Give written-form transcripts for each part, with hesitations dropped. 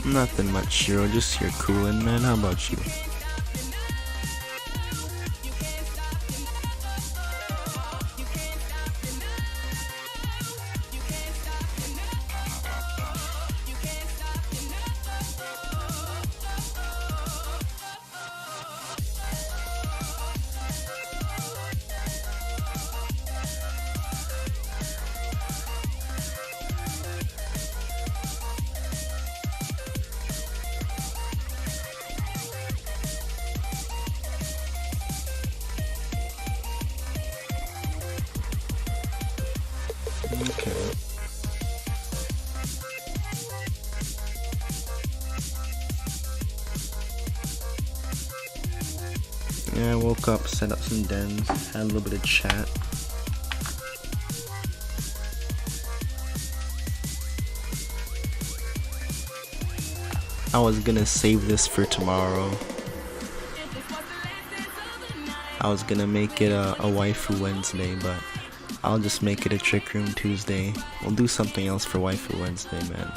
Nothing much, Shiro. Just here cooling, man. How about you? Okay. Yeah, I woke up, set up some dens, had a little bit of chat. I was gonna save this for tomorrow. I was gonna make it a waifu Wednesday, but I'll just make it a Trick Room Tuesday. We'll do something else for waifu Wednesday, man.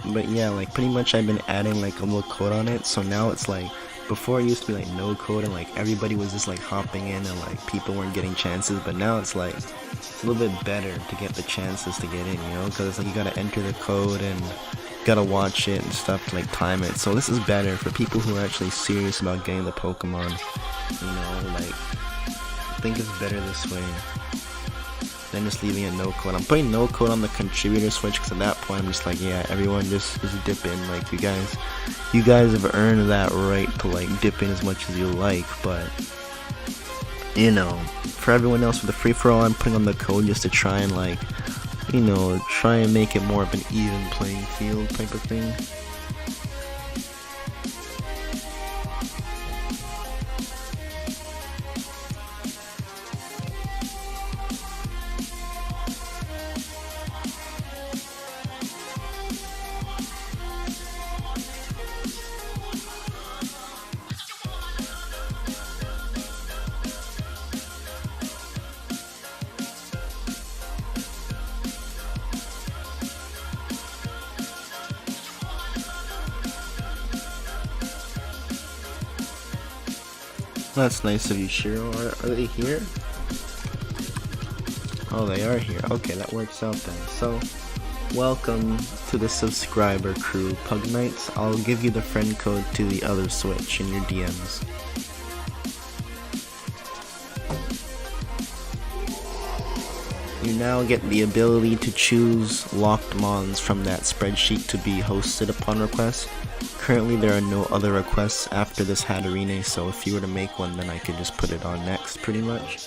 But yeah, like pretty much I've been adding like a little code on it, so now it's like, before it used to be like no code and like everybody was just like hopping in and like people weren't getting chances, but now it's like, it's a little bit better to get the chances to get in, you know, because it's like you gotta enter the code and gotta watch it and stuff to like time it, so this is better for people who are actually serious about getting the Pokemon, you know, like, I think it's better this way than just leaving a no code. I'm putting no code on the contributor switch because at that point I'm just like, yeah, everyone just dip in, like you guys have earned that right to like dip in as much as you like, but you know, for everyone else with the free-for-all, I'm putting on the code just to try and like, you know, try and make it more of an even playing field type of thing. That's nice of you, Shiro. Are they here? Oh, they are here. Okay, that works out then. So, welcome to the subscriber crew, Pug Knights. I'll give you the friend code to the other Switch in your DMs. You now get the ability to choose locked mons from that spreadsheet to be hosted upon request. Currently there are no other requests after this Hatterene, so if you were to make one, then I could just put it on next, pretty much.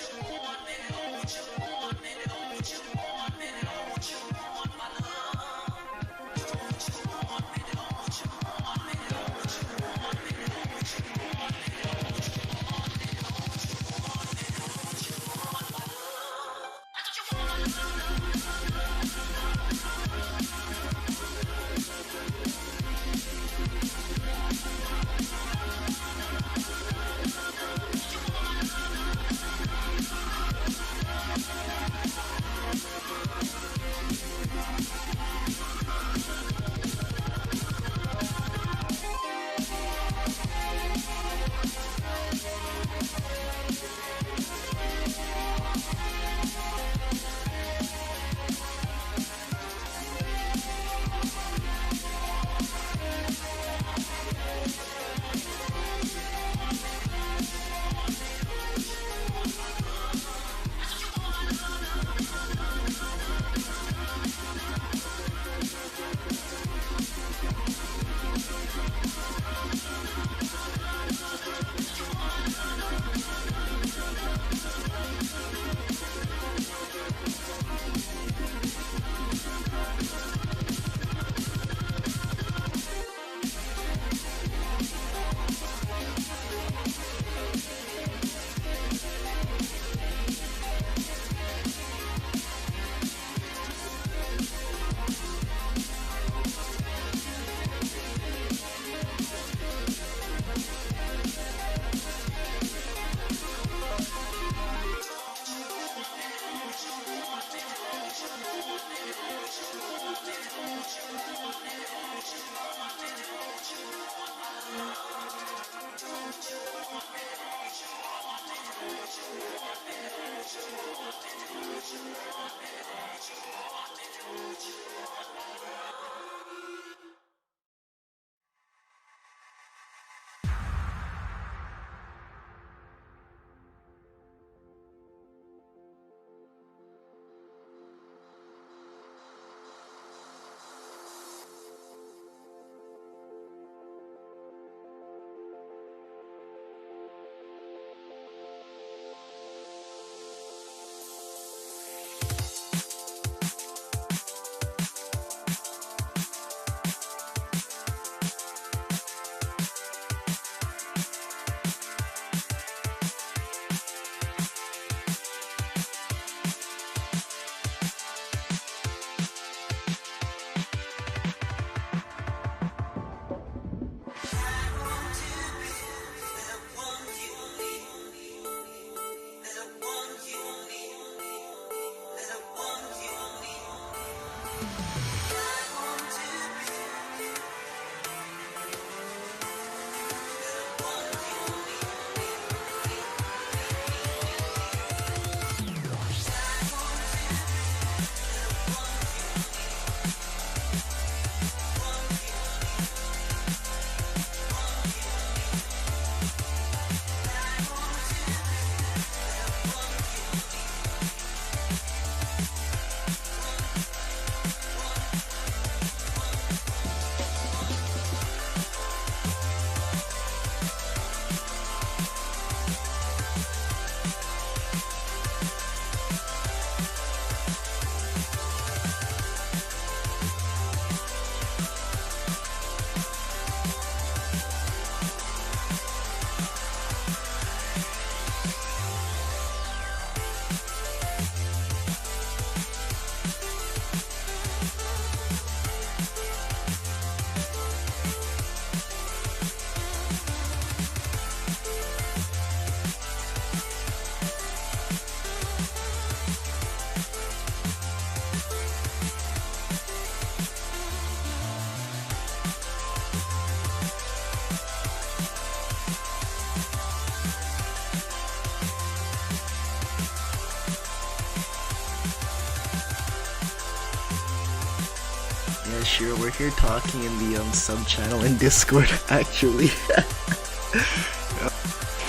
Yeah, sure, we're here talking in the sub channel in Discord actually.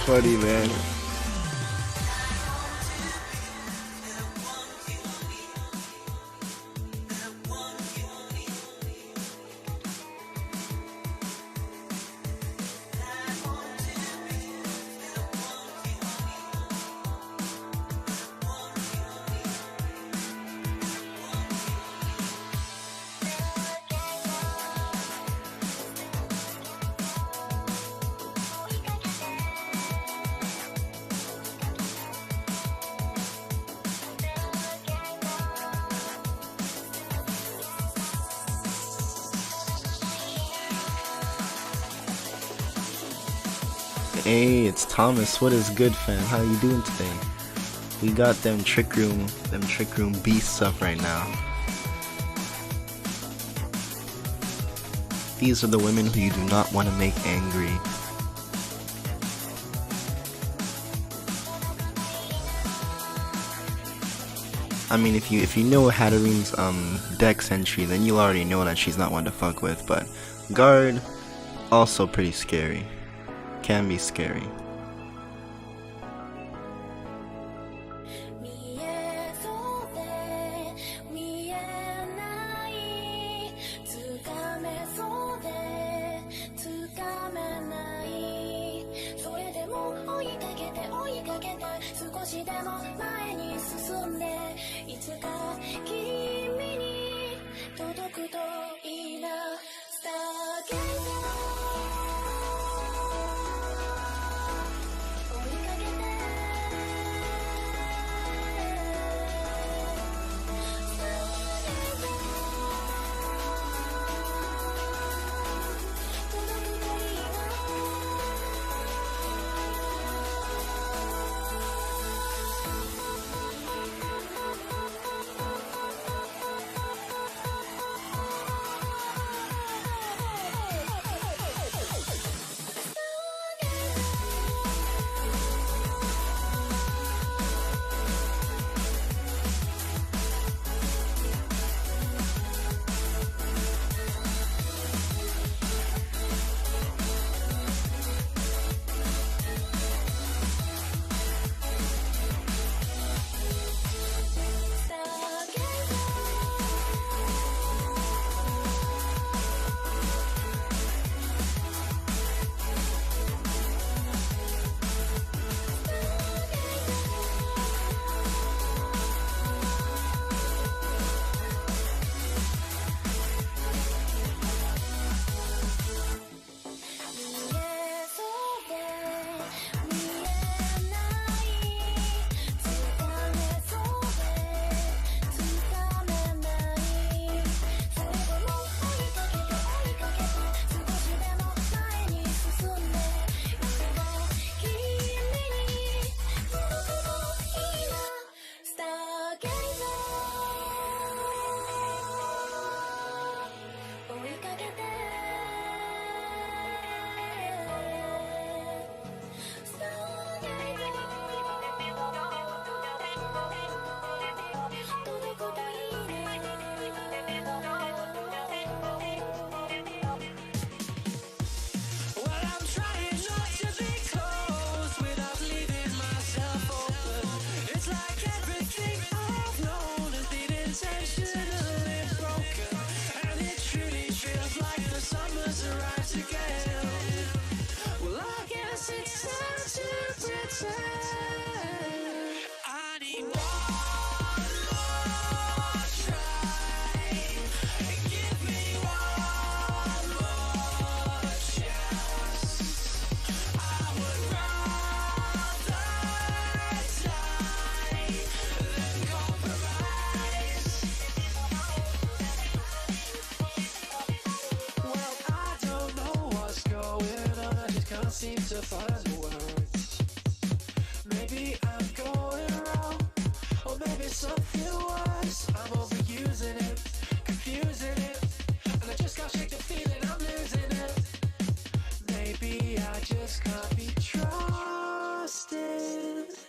Funny, man. Hey, it's Thomas. What is good, fam? How you doing today? We got them trick room beasts up right now. These are the women who you do not want to make angry. I mean, if you know Hattereen's dex entry, then you'll already know that she's not one to fuck with. But guard, also pretty scary. Can be scary. can't seem to find the words. Maybe I'm going wrong, or maybe something worse. I'm overusing it, confusing it, and I just can't shake the feeling I'm losing it. Maybe I just can't be trusted.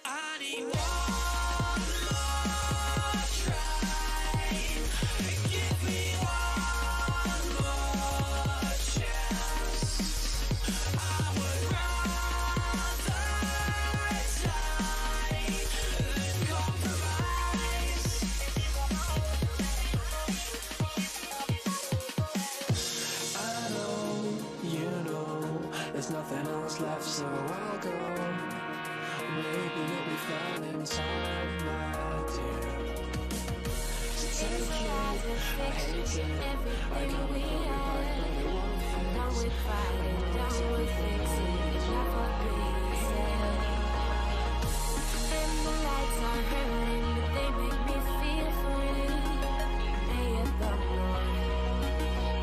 I need one more try. Give me one more chance. I would rather die than compromise. I know, you know, there's nothing else left, so I'll go. Maybe you'll be fine in time, my dear. So take it, I hate it. I know we are, but it won't fix. I'm done with fighting, done with fixing. It's not for easy. And the lights are hurting, but they make me feel free. They have the Lord,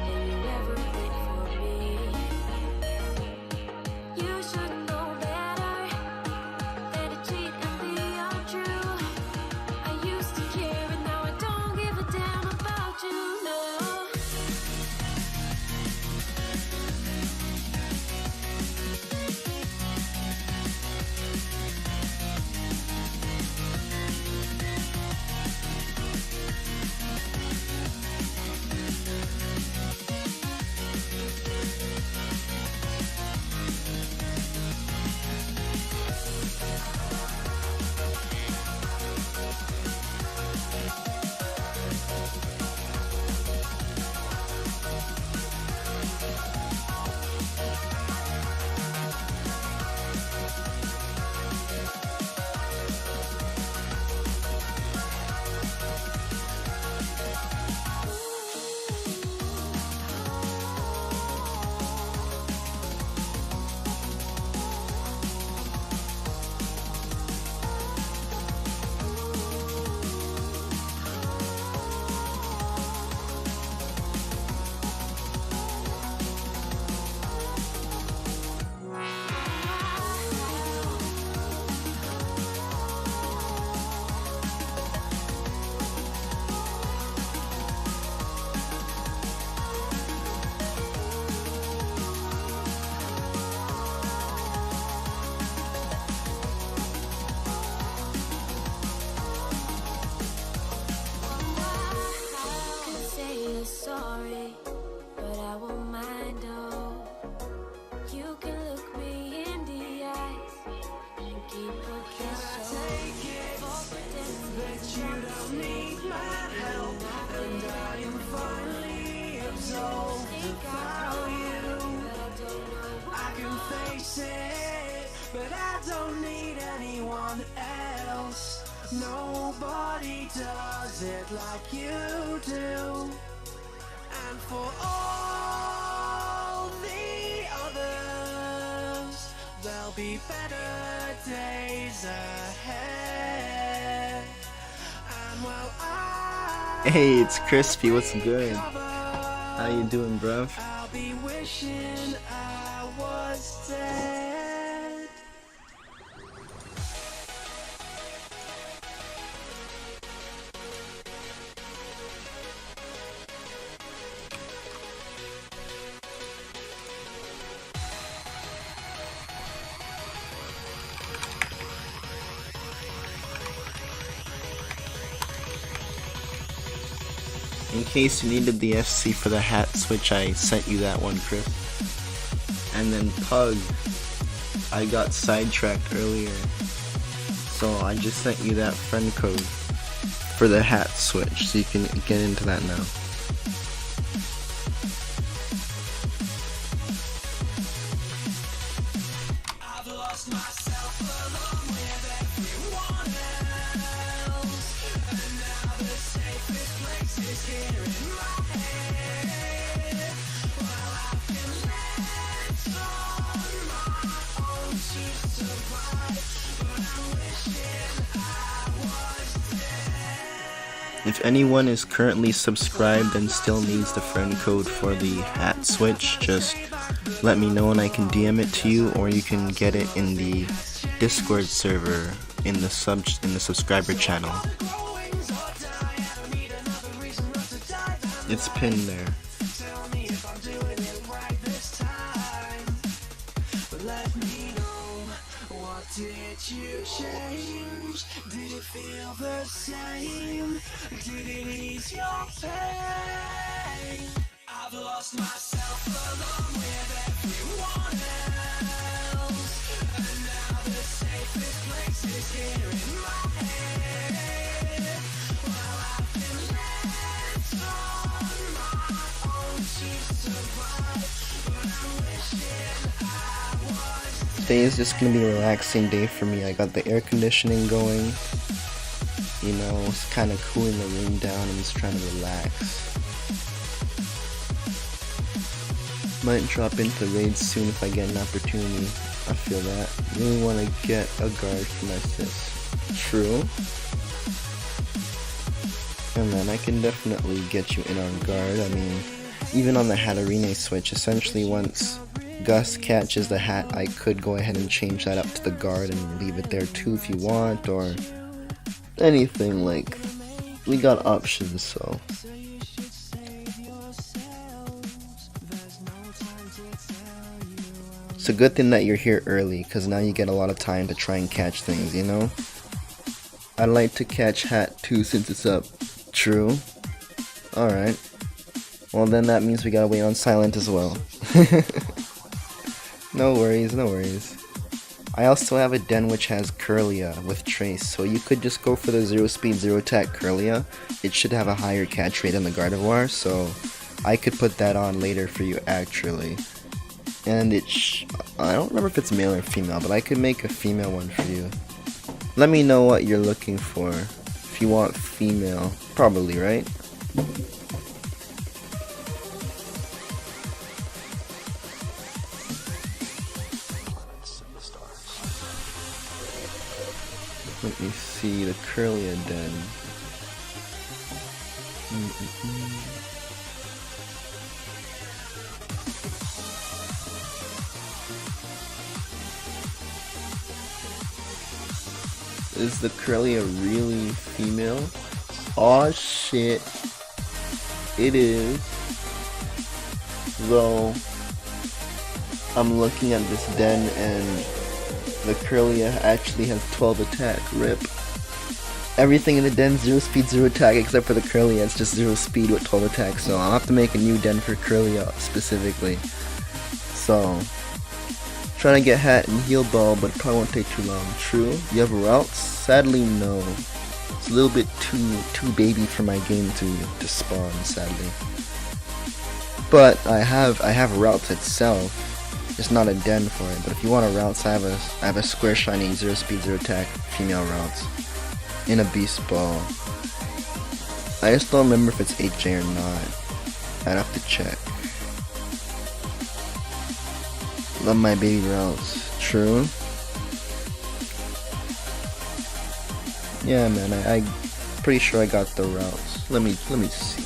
and you never wait for me. You should know better than to cheat and be untrue. I used to care, and now I don't give a damn about you, no. Could say you're sorry, but I won't mind, oh. You can look me in the eyes and keep a kiss. Take it that you don't need my help, and I am finally absolved of value. I can face it, but I don't need anyone else. Nobody does it like you do. And for all the others, there'll be better days ahead. And while I Hey, it's Crispy. What's good? How you doing, bruv? I'll be wishing I was dead. In case you needed the FC for the hat switch, I sent you that one, Chris. And then Pug, I got sidetracked earlier, so I just sent you that friend code for the hat switch, so you can get into that now. I've lost myself along with everyone else, and now the safest place is here in my head. Well, I've been left on my own to survive, but I'm wishing I was dead. If anyone is currently subscribed and still needs the friend code for the hat switch, just let me know and I can DM it to you, or you can get it in the Discord server in the subscriber channel. It's pinned there. Did you change? Did it feel the same? Did it ease your pain? I've lost myself along with everyone else, and now the safest place is here in my head. Well, I've been left on my own to survive, but I'm wishing I was. Today is just gonna be a relaxing day for me. I got the air conditioning going. You know, it's kind of cooling the room down. I'm just trying to relax. Might drop into raids soon if I get an opportunity. I feel that. Really want to get a guard for my sis. True. And then I can definitely get you in on guard. I mean, even on the Hatterene switch, essentially once Gus catches the hat, I could go ahead and change that up to the guard and leave it there too if you want, or anything. Like, we got options, so. It's a good thing that you're here early, because now you get a lot of time to try and catch things, you know? I'd like to catch hat too since it's up. True. Alright. Well then that means we gotta wait on silent as well. No worries, no worries. I also have a den which has Curlia with Trace, so you could just go for the 0 speed 0 attack Curlia. It should have a higher catch rate than the Gardevoir, so I could put that on later for you actually. And I don't remember if it's male or female, but I could make a female one for you. Let me know what you're looking for. If you want female, probably, right? Let me see the Curlia den. Is the Curlia really female? Aw shit. It is. Though I'm looking at this den and the Curlia actually has 12 attack. RIP. Everything in the den 0 speed 0 attack except for the Curlia. It's just 0 speed with 12 attack. So I'll have to make a new den for Curlia specifically. So trying to get hat and heal ball, but it probably won't take too long. True. You have routes? Sadly, no. It's a little bit too baby for my game to spawn, sadly. But I have routes itself. It's not a den for it. But if you want a routes, I have a square shiny 0 speed 0 attack female routes in a beast ball. I just don't remember if it's HJ or not. I'd have to check. Love my baby routes. True. Yeah, man. I pretty sure I got the routes. Let me see.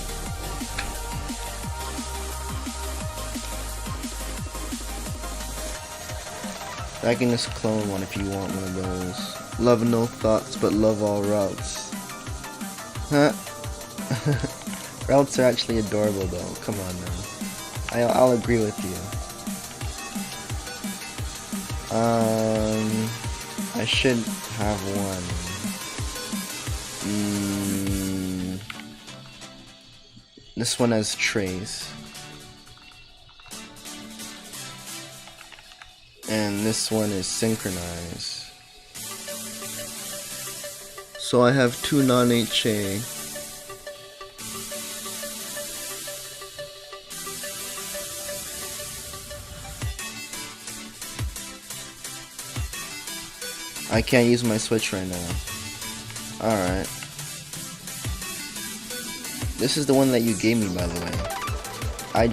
I can just clone one if you want one of those. Love no thoughts, but love all routes. Huh? Routes are actually adorable, though. Come on, man. I'll agree with you. I should have one. This one has Trace. And this one is Synchronize. So I have 2 non-HA. I can't use my Switch right now. Alright. This is the one that you gave me, by the way. I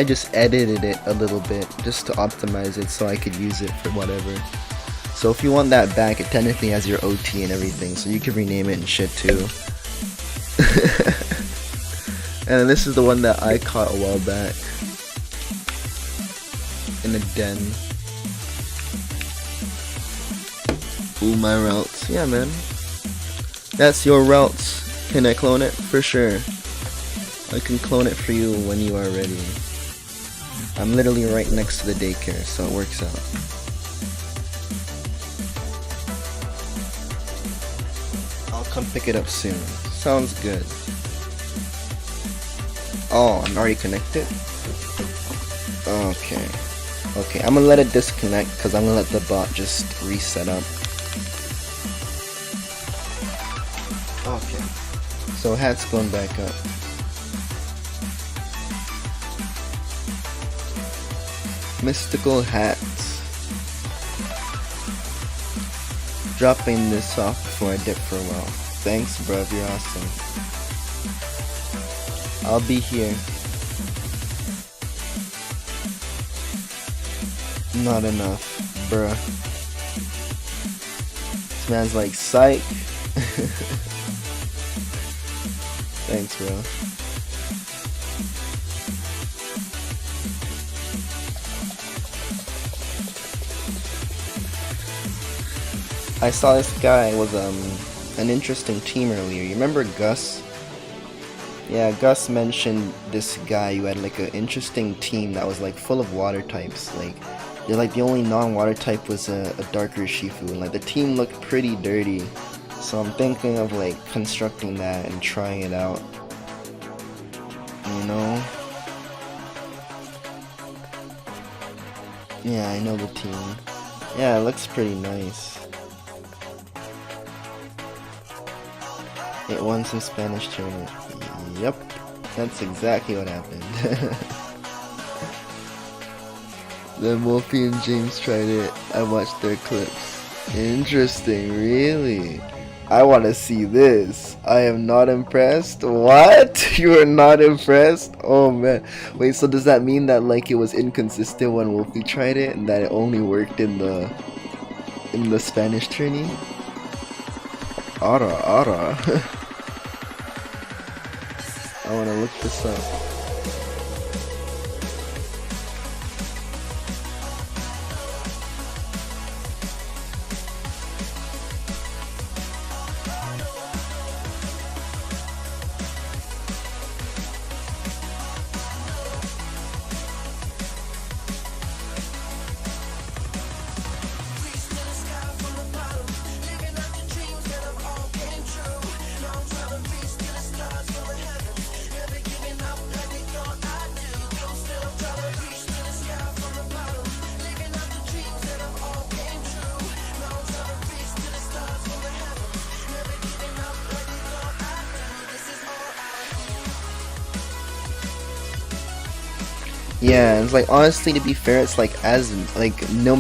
just edited it a little bit just to optimize it so I could use it for whatever. So if you want that back, it technically has your OT and everything, so you can rename it and shit too. And this is the one that I caught a while back. in a den. Ooh, my routes. Yeah, man. That's your routes. Can I clone it? For sure. I can clone it for you when you are ready. I'm literally right next to the daycare, so it works out. I'll come pick it up soon. Sounds good. Oh, I'm already connected? Okay. Okay, I'm gonna let it disconnect because I'm gonna let the bot just reset up. Okay. So hat's going back up. Mystical hats. Dropping this off before I dip for a while. Thanks, bruv, you're awesome. I'll be here. Not enough, bruh. This man's like, psych. Thanks, bro. I saw this guy was an interesting team earlier. You remember Gus? Yeah, Gus mentioned this guy who had like an interesting team that was like full of water types. Like, they're like the only non-water type was a darker Shifu, and like the team looked pretty dirty. So I'm thinking of like constructing that and trying it out. You know? Yeah, I know the team. Yeah, it looks pretty nice. It won some Spanish tournament. Yep, that's exactly what happened. Then Wolfie and James tried it. I watched their clips. Interesting, really? I want to see this. I am not impressed. What? You are not impressed? Oh man. Wait, so does that mean that like it was inconsistent when Wolfie tried it and that it only worked in the Spanish tourney? Ara. I want to look this up. Yeah, it's like, honestly, to be fair, it's like, as like,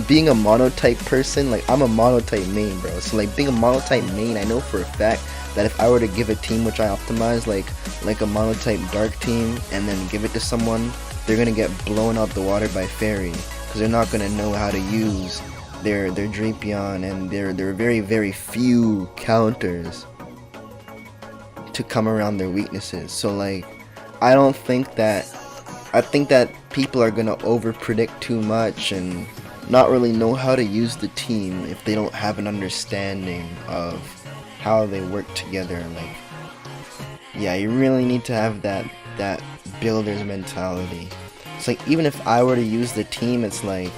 being a monotype person, like, I'm a monotype main, bro. So like, being a monotype main, I know for a fact that if I were to give a team which I optimize, like a monotype dark team, and then give it to someone, they're gonna get blown out the water by fairy, because they're not gonna know how to use their Drapion and their very, very few counters to come around their weaknesses. So like, I think that people are gonna overpredict too much and not really know how to use the team if they don't have an understanding of how they work together. Like, yeah, you really need to have that builder's mentality. It's like, even if I were to use the team, it's like,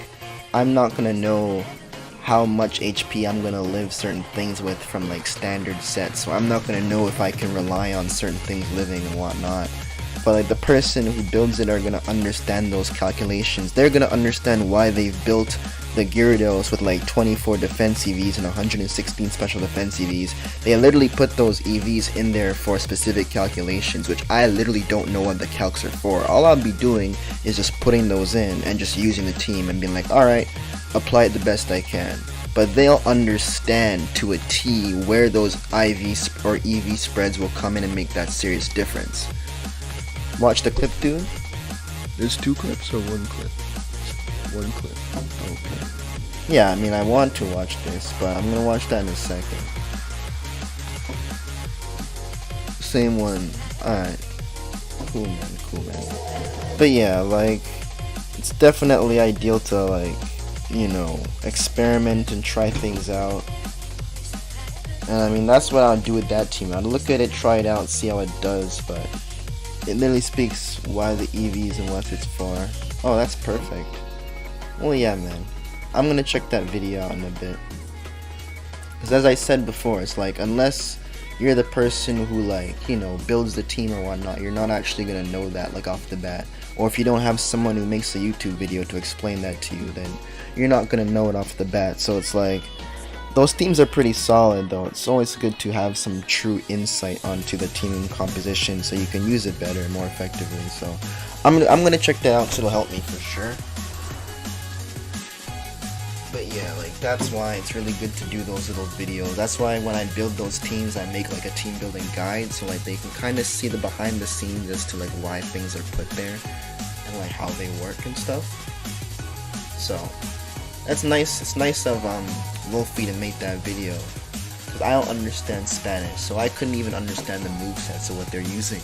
I'm not gonna know how much HP I'm gonna live certain things with from like standard sets, so I'm not gonna know if I can rely on certain things living and whatnot. But like, the person who builds it are gonna understand those calculations. They're gonna understand why they've built the Gyarados with like 24 defense EVs and 116 special defense EVs. They literally put those EVs in there for specific calculations, which I literally don't know what the calcs are for. All I'll be doing is just putting those in and just using the team and being like, alright, apply it the best I can. But they'll understand to a T where those IV or EV spreads will come in and make that serious difference. Watch the clip, dude. There's 2 clips or 1 clip? 1 clip. Okay. Yeah, I mean, I want to watch this, but I'm gonna watch that in a second. Same one. Alright. Cool, man. But yeah, like, it's definitely ideal to like, you know, experiment and try things out. And I mean, that's what I'd do with that team. I'd look at it, try it out, see how it does, but it literally speaks why the EVs unless it's far. Oh, that's perfect. Well, yeah, man. I'm gonna check that video out in a bit. Because as I said before, it's like, unless you're the person who, like, you know, builds the team or whatnot, you're not actually gonna know that, like, off the bat. Or if you don't have someone who makes a YouTube video to explain that to you, then you're not gonna know it off the bat. So it's like, those teams are pretty solid though. It's always good to have some true insight onto the team composition so you can use it better, more effectively. So I'm gonna check that out, so it'll help me for sure. But yeah, like, that's why it's really good to do those little videos. That's why when I build those teams, I make like a team building guide, so like they can kind of see the behind the scenes as to like why things are put there and like how they work and stuff. So that's nice. It's nice of Wolfie to make that video, because I don't understand Spanish, so I couldn't even understand the movesets of what they're using,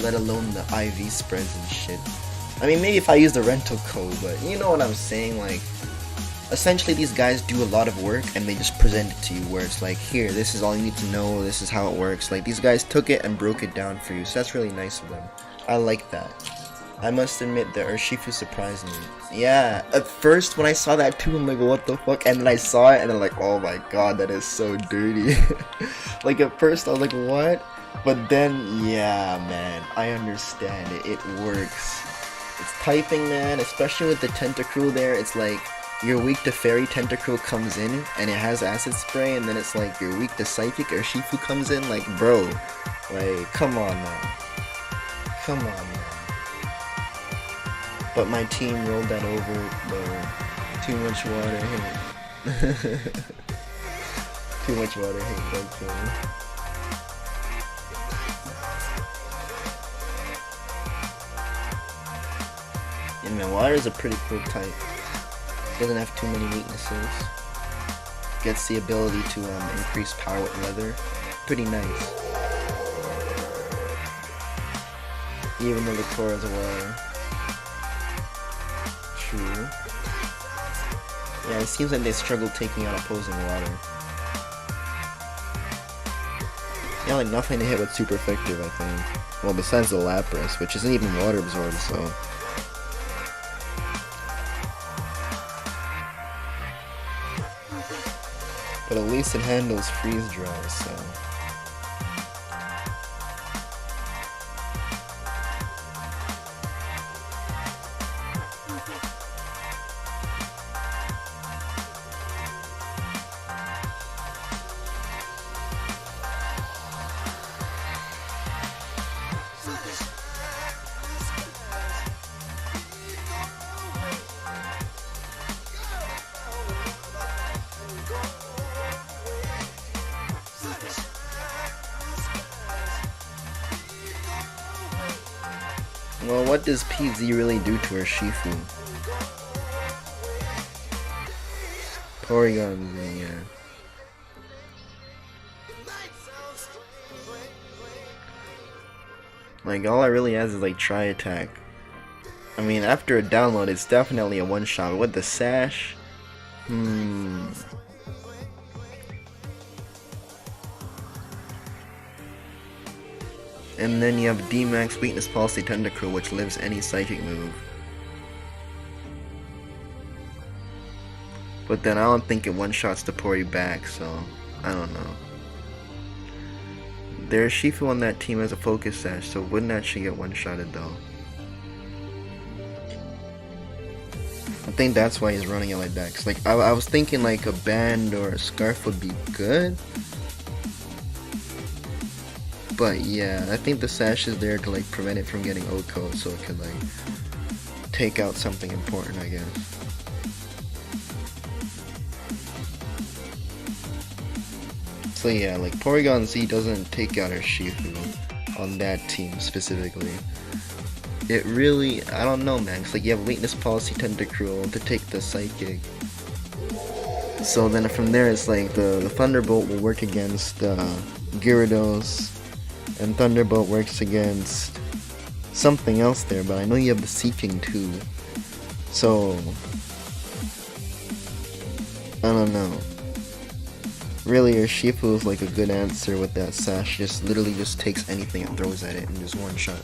let alone the IV spreads and shit. I mean, maybe if I use the rental code, but you know what I'm saying. Like, essentially these guys do a lot of work and they just present it to you, where it's like, here, this is all you need to know, this is how it works. Like, these guys took it and broke it down for you, so that's really nice of them. I like that. I must admit that Urshifu surprised me. Yeah, at first when I saw that too, I'm like, what the fuck? And then I saw it and I'm like, oh my god, that is so dirty. Like, at first I was like, what? But then, yeah, man, I understand it. It works. It's typing, man, especially with the Tentacruel there. It's like, you're weak to Fairy, Tentacruel comes in and it has Acid Spray, and then it's like, you're weak to Psychic, Urshifu comes in. Like, bro, like, come on now. Come on now. But my team rolled that over, though. Too much water hit. Too much water hit, okay. Yeah, man, water is a pretty cool type. Doesn't have too many weaknesses. Gets the ability to increase power with weather. Pretty nice. Even though the core is a water. True. Yeah, it seems like they struggle taking out opposing water. Yeah, like nothing to hit with super effective, I think. Well, besides the Lapras, which isn't even water absorbed, so. But at least it handles freeze dry, so. Well, what does PZ really do to Urshifu? Porygon, yeah. Like, all it really has is like Tri Attack. I mean, after a download, it's definitely a one-shot, but with the Sash, And then you have D-Max Weakness Policy Tentacruel, which lives any psychic move. But then I don't think it one-shots the Pori back, so I don't know. There's Shifu on that team as a Focus Sash, so wouldn't actually get one-shotted though. I think that's why he's running it like that. Cause like I was thinking like a band or a scarf would be good. But yeah, I think the sash is there to like prevent it from getting OHKO, so it can like take out something important, I guess. So yeah, like Porygon Z doesn't take out Urshifu on that team specifically. It really, I don't know, man, cause like you have Weakness Policy Tentacruel to take the Psychic. So then from there it's like the Thunderbolt will work against Gyarados, and Thunderbolt works against something else there, but I know you have the Seeking too. So I don't know. Really, your Shifu is like a good answer with that sash. Just literally just takes anything and throws at it in just one shot.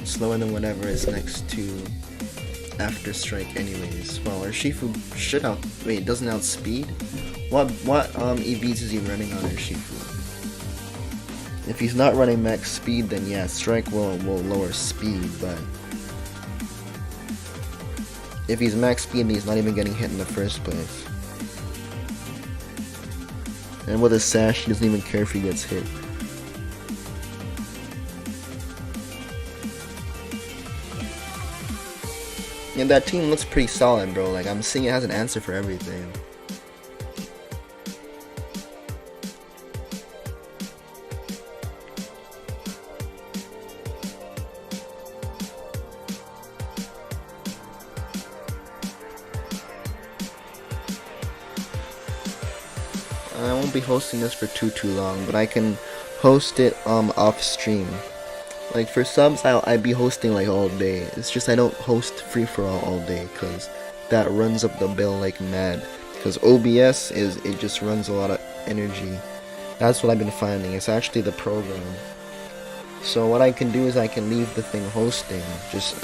Slower than whatever is next to after strike anyways. Well, our Shifu should doesn't outspeed? What EVs is he running on our Shifu? If he's not running max speed, then yeah, strike will lower speed, but if he's max speed, he's not even getting hit in the first place. And with a sash, he doesn't even care if he gets hit. And that team looks pretty solid, bro. Like, I'm seeing it has an answer for everything. I won't be hosting this for too long, but I can host it off stream. Like for subs, I'd be hosting like all day. It's just I don't host free for all day because that runs up the bill like mad. Because OBS it just runs a lot of energy. That's what I've been finding. It's actually the program. So what I can do is I can leave the thing hosting.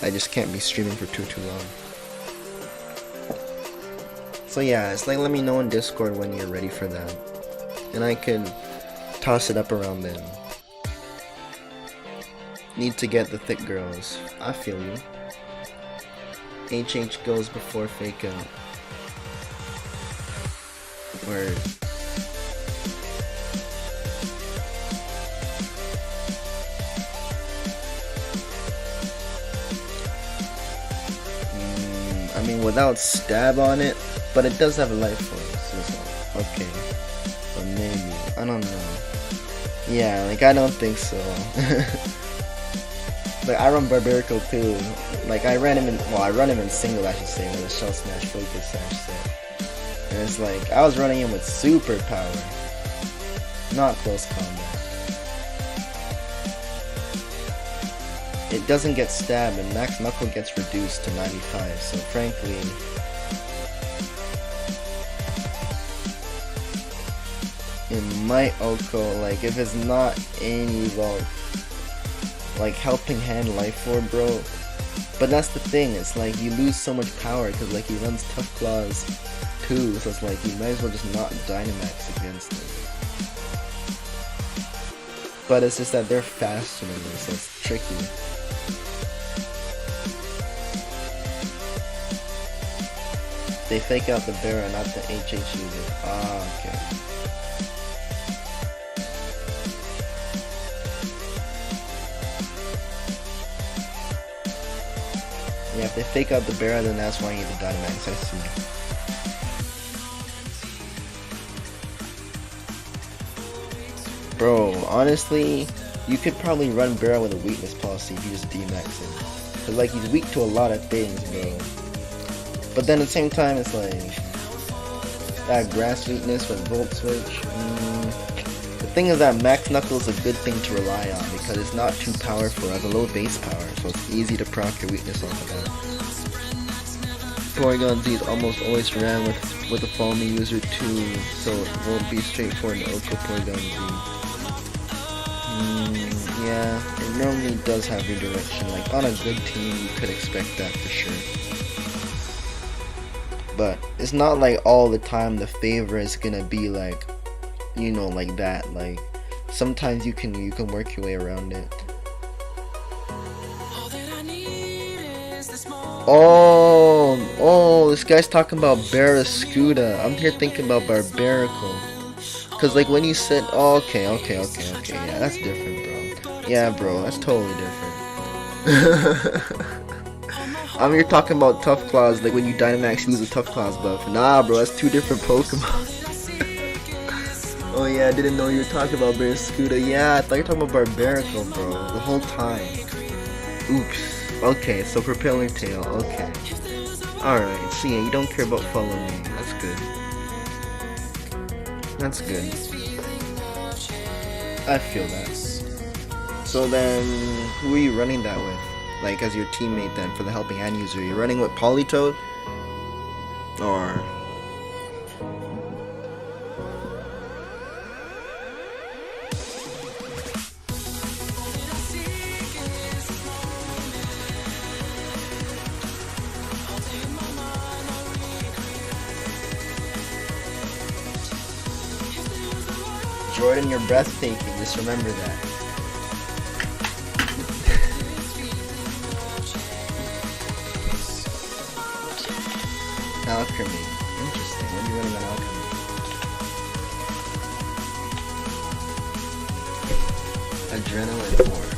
I just can't be streaming for too long. So yeah, it's like let me know in Discord when you're ready for that, and I could toss it up around then. Need to get the thick girls. I feel you. HH goes before fake out. Word. I mean, without stab on it, but it does have a life force. So okay, but maybe I don't know. Yeah, like I don't think so. Like I run Barbarico too. Like I run him in single, I should say, with a shell smash focus sash set. And it's like I was running him with super power, not close combat. It doesn't get stabbed, and max knuckle gets reduced to 95. So frankly, it might Oko, like if it's not any like helping hand life orb, bro. But that's the thing, it's like you lose so much power because like he runs Tough Claws too, so it's like you might as well just not Dynamax against him. But it's just that they're faster than me, so it's tricky. They fake out the Barra, not the HH user. Ah, okay. Yeah, if they fake out the Barra, then that's why you need the Dynamax, I see. Bro, honestly, you could probably run Barra with a weakness policy if you just D-max him. Cause like he's weak to a lot of things, bro. But then at the same time, it's like that grass weakness with Volt Switch. The thing is that Max Knuckle is a good thing to rely on because it's not too powerful, it has a low base power, so it's easy to proc your weakness off of that. Porygon Z is almost always ran with a follow me user too, so it won't be straightforward to Oko Porygon Z. Yeah, it normally does have redirection. Like on a good team, you could expect that for sure. But it's not like all the time the favor is gonna be like, you know, like that. Like sometimes you can work your way around it. Oh, this guy's talking about Barraskewda. I'm here thinking about Barbarical. Cause like when you said, oh, okay, yeah, that's different, bro. Yeah, bro, that's totally different. I'm here talking about Tough Claws, like when you Dynamax use a Tough Claws buff. Nah, bro, that's two different Pokemon. Oh yeah, I didn't know you were talking about Barraskewda. Yeah, I thought you were talking about Barbarical, bro, the whole time. Oops. Okay, so Propeller Tail, okay. Alright, so yeah, you don't care about Follow Me. That's good. That's good. I feel that. So then, who are you running that with? like as your teammate then for the helping hand user? You're running with Polytoad? Or Jordan, you're breathtaking, just remember that. Alchemy. Interesting. What are you running on alchemy? Adrenaline form.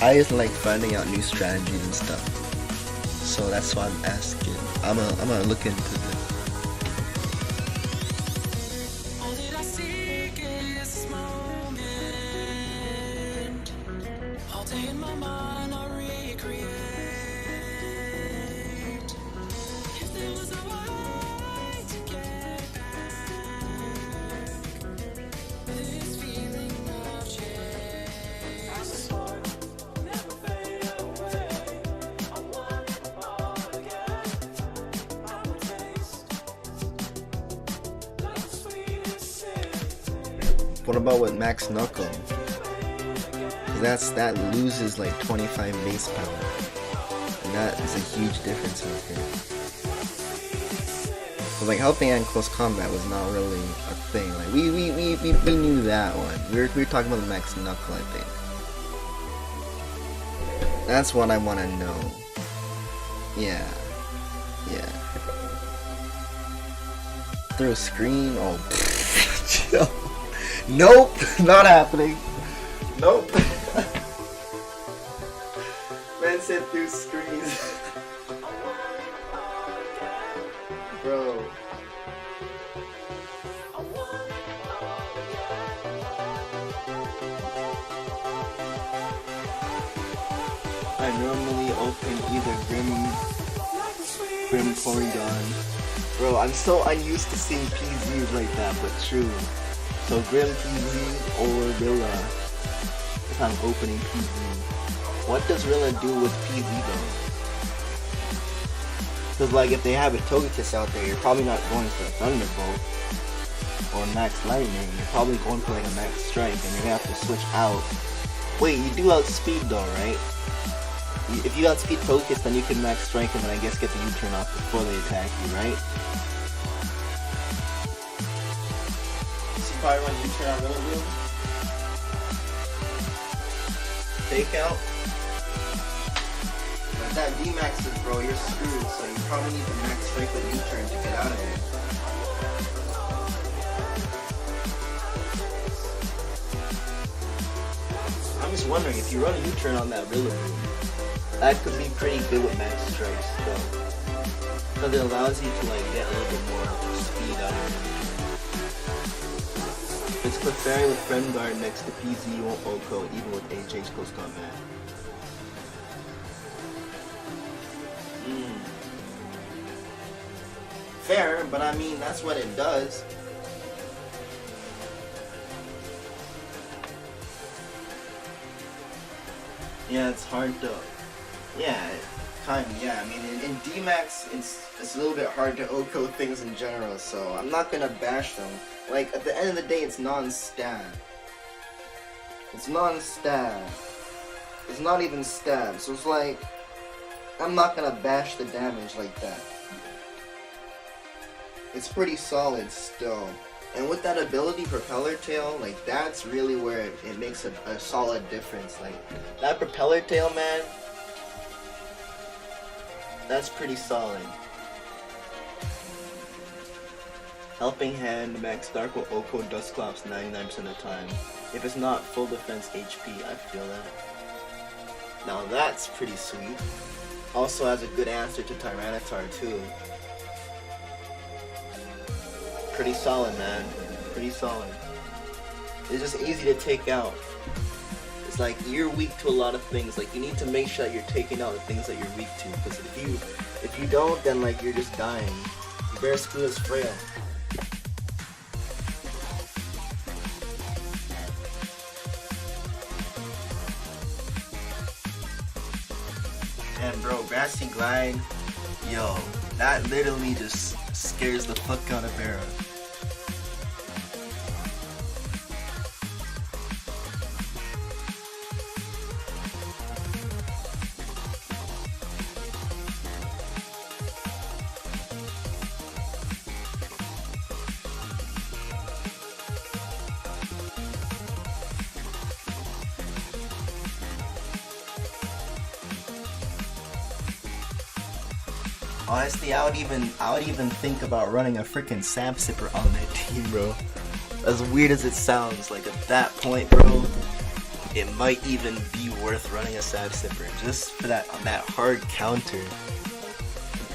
I just like finding out new strategies and stuff. So that's why I'm asking. I'm gonna look into this. What about with Max Knuckle? That loses like 25 base power, and that is a huge difference out here. But like helping hand close combat was not really a thing. Like we knew that one. We were talking about the Max Knuckle, I think. That's what I want to know. Yeah. Through a screen? Oh, chill. Nope, not happening. Nope. Man said through screens. Bro. I normally open either Grim Porygon. Bro, I'm so unused to seeing PZs like that, but true. So Grim PZ or Rilla if I'm opening PZ. What does Rilla do with PZ though? Because like if they have a Togekiss out there, you're probably not going for a Thunderbolt or Max Lightning. You're probably going for like a Max Strike, and you're gonna have to switch out. Wait, you do outspeed though, right? If you outspeed Togekiss, then you can Max Strike and then I guess get the U-turn off before they attack you, right? Probably run U-turn on Little Room. Take out. But that D-maxes, bro, you're screwed, so you probably need the max strike with U-turn to get out of it. I'm just wondering, if you run a U-turn on that Rillaboom, that could be pretty good with max strikes, though. Because it allows you to like get a little bit more speed out of it. It's Clefairy with Friend Guard next to PZ, you won't OHKO, even with HH close combat. Fair, but I mean, that's what it does. Yeah, it's hard to... Yeah, kind of, yeah. I mean, in D-Max, it's a little bit hard to OHKO things in general, so I'm not gonna bash them. Like, at the end of the day, it's non-stab. It's non-stab. It's not even stab, so it's like, I'm not gonna bash the damage like that. It's pretty solid still. And with that ability, Propeller Tail, like, that's really where it makes a solid difference. Like, that Propeller Tail, man, that's pretty solid. Helping Hand, Max Dark will OHKO Dusclops 99% of the time. If it's not full defense HP, I feel that. Now that's pretty sweet. Also has a good answer to Tyranitar too. Pretty solid, man. Pretty solid. It's just easy to take out. It's like you're weak to a lot of things. Like you need to make sure that you're taking out the things that you're weak to. Because if you don't, then like you're just dying. Bearscrew is frail. bro, Grassy Glide, yo, that literally just scares the fuck out of Vera. Honestly, I would even think about running a freaking Sap Sipper on that team, bro. As weird as it sounds, like at that point, bro, it might even be worth running a Sap Sipper just for that hard counter.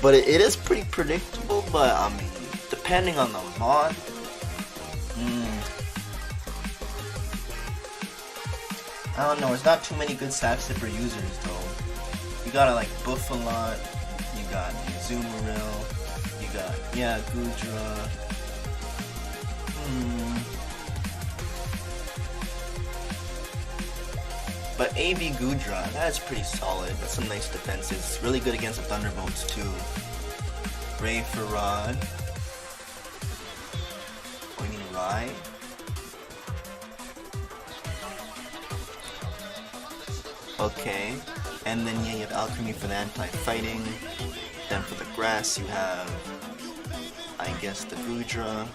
But it is pretty predictable. But I mean, depending on the mod, I don't know. There's not too many good Sap Sipper users though. You gotta like buff a lot. You got Zoomeril, you got, Gudra. But AV Gudra, that's pretty solid. That's some nice defenses. It's really good against the Thunderbolts too. Ray for Rod. Oh, you mean Rai? Okay. And then you have Alchemy for the anti-fighting. Then for the grass you have, I guess, the Gudra.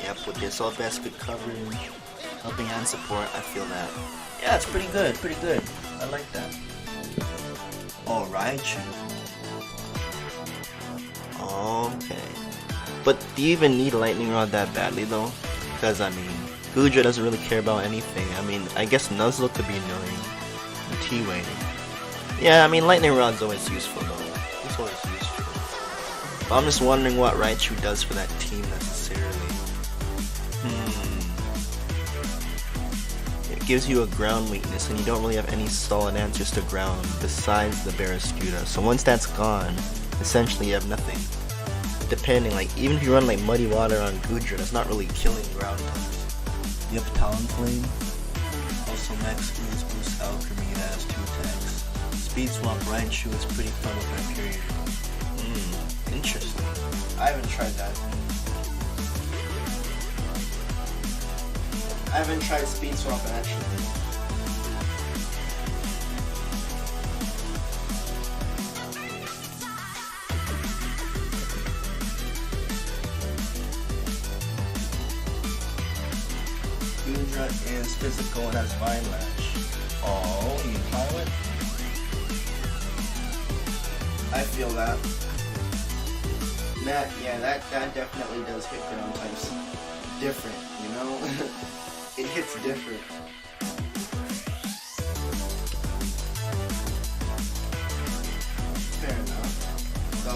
Yep, with this all best good coverage, helping hand support, I feel that. Yeah, it's pretty good, I like that. Oh, Raichu. Okay. But do you even need Lightning Rod that badly though? Because I mean, Gudra doesn't really care about anything. I mean, I guess Nuzzle could be annoying. T-Wing. Yeah, I mean, Lightning Rod's always useful though. It's always useful. But I'm just wondering what Raichu does for that team necessarily. It gives you a ground weakness, and you don't really have any solid answers to ground besides the Barraskewda. So once that's gone, essentially you have nothing. Depending, like, even if you run like Muddy Water on Gudra, that's not really killing ground types. You have Talonflame. Also max boost Alchemy, that has 2 attacks. Speed swap Raichu is pretty fun with that period. Interesting. I haven't tried that. I haven't tried speed swap actually. Gudra is physical and has Vine Lash. Oh, you pilot? I feel that. That definitely does hit ground types different, you know? It hits different. Fair enough. So